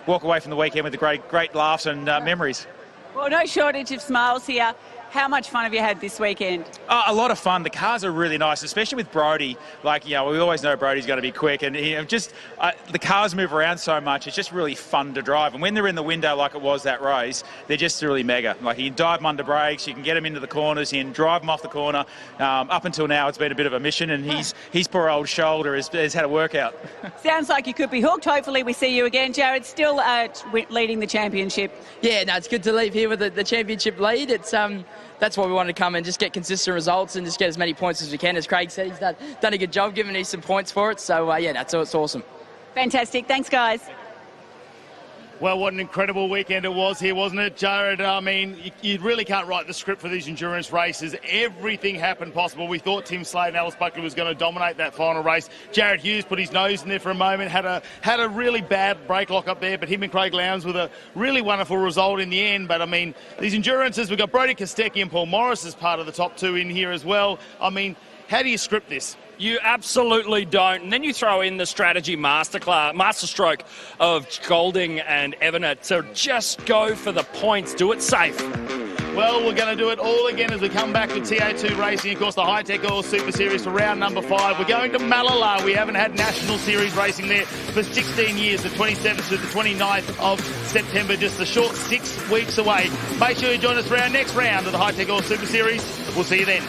walk away from the weekend with the great laughs and memories. Well, no shortage of smiles here. How much fun have you had this weekend? A lot of fun. The cars are really nice, especially with Brody. Like, we always know Brody's going to be quick, and the cars move around so much. It's just really fun to drive. And when they're in the window like it was that race, they're just really mega. Like, you can dive them under brakes, you can get them into the corners, you can drive them off the corner. Up until now, it's been a bit of a mission, and his poor old shoulder has had a workout. Sounds like you could be hooked. Hopefully we see you again. Jared, still leading the championship. Yeah, no, it's good to leave here with the championship lead. It's that's why we wanted to come and just get consistent results and just get as many points as we can. As Craig said, he's done a good job giving me some points for it. So, it's awesome. Fantastic. Thanks, guys. Well, what an incredible weekend it was here, wasn't it, Jared? I mean, you really can't write the script for these endurance races. Everything happened possible. We thought Tim Slade and Alice Buckley was going to dominate that final race. Jared Hughes put his nose in there for a moment, had a really bad brake lock up there, but him and Craig Lowndes with a really wonderful result in the end. But, I mean, these endurances, we've got Brody Kostecki and Paul Morris as part of the top two in here as well. I mean, how do you script this? You absolutely don't. And then you throw in the strategy masterstroke of Golding and Evanet to just go for the points, do it safe. Well, we're going to do it all again as we come back to TA2 racing, of course, the Hi-Tec Qld Super Series for round number 5. We're going to Malala. We haven't had National Series racing there for 16 years, the 27th to the 29th of September, just a short 6 weeks away. Make sure you join us for our next round of the Hi-Tec Qld Super Series. We'll see you then.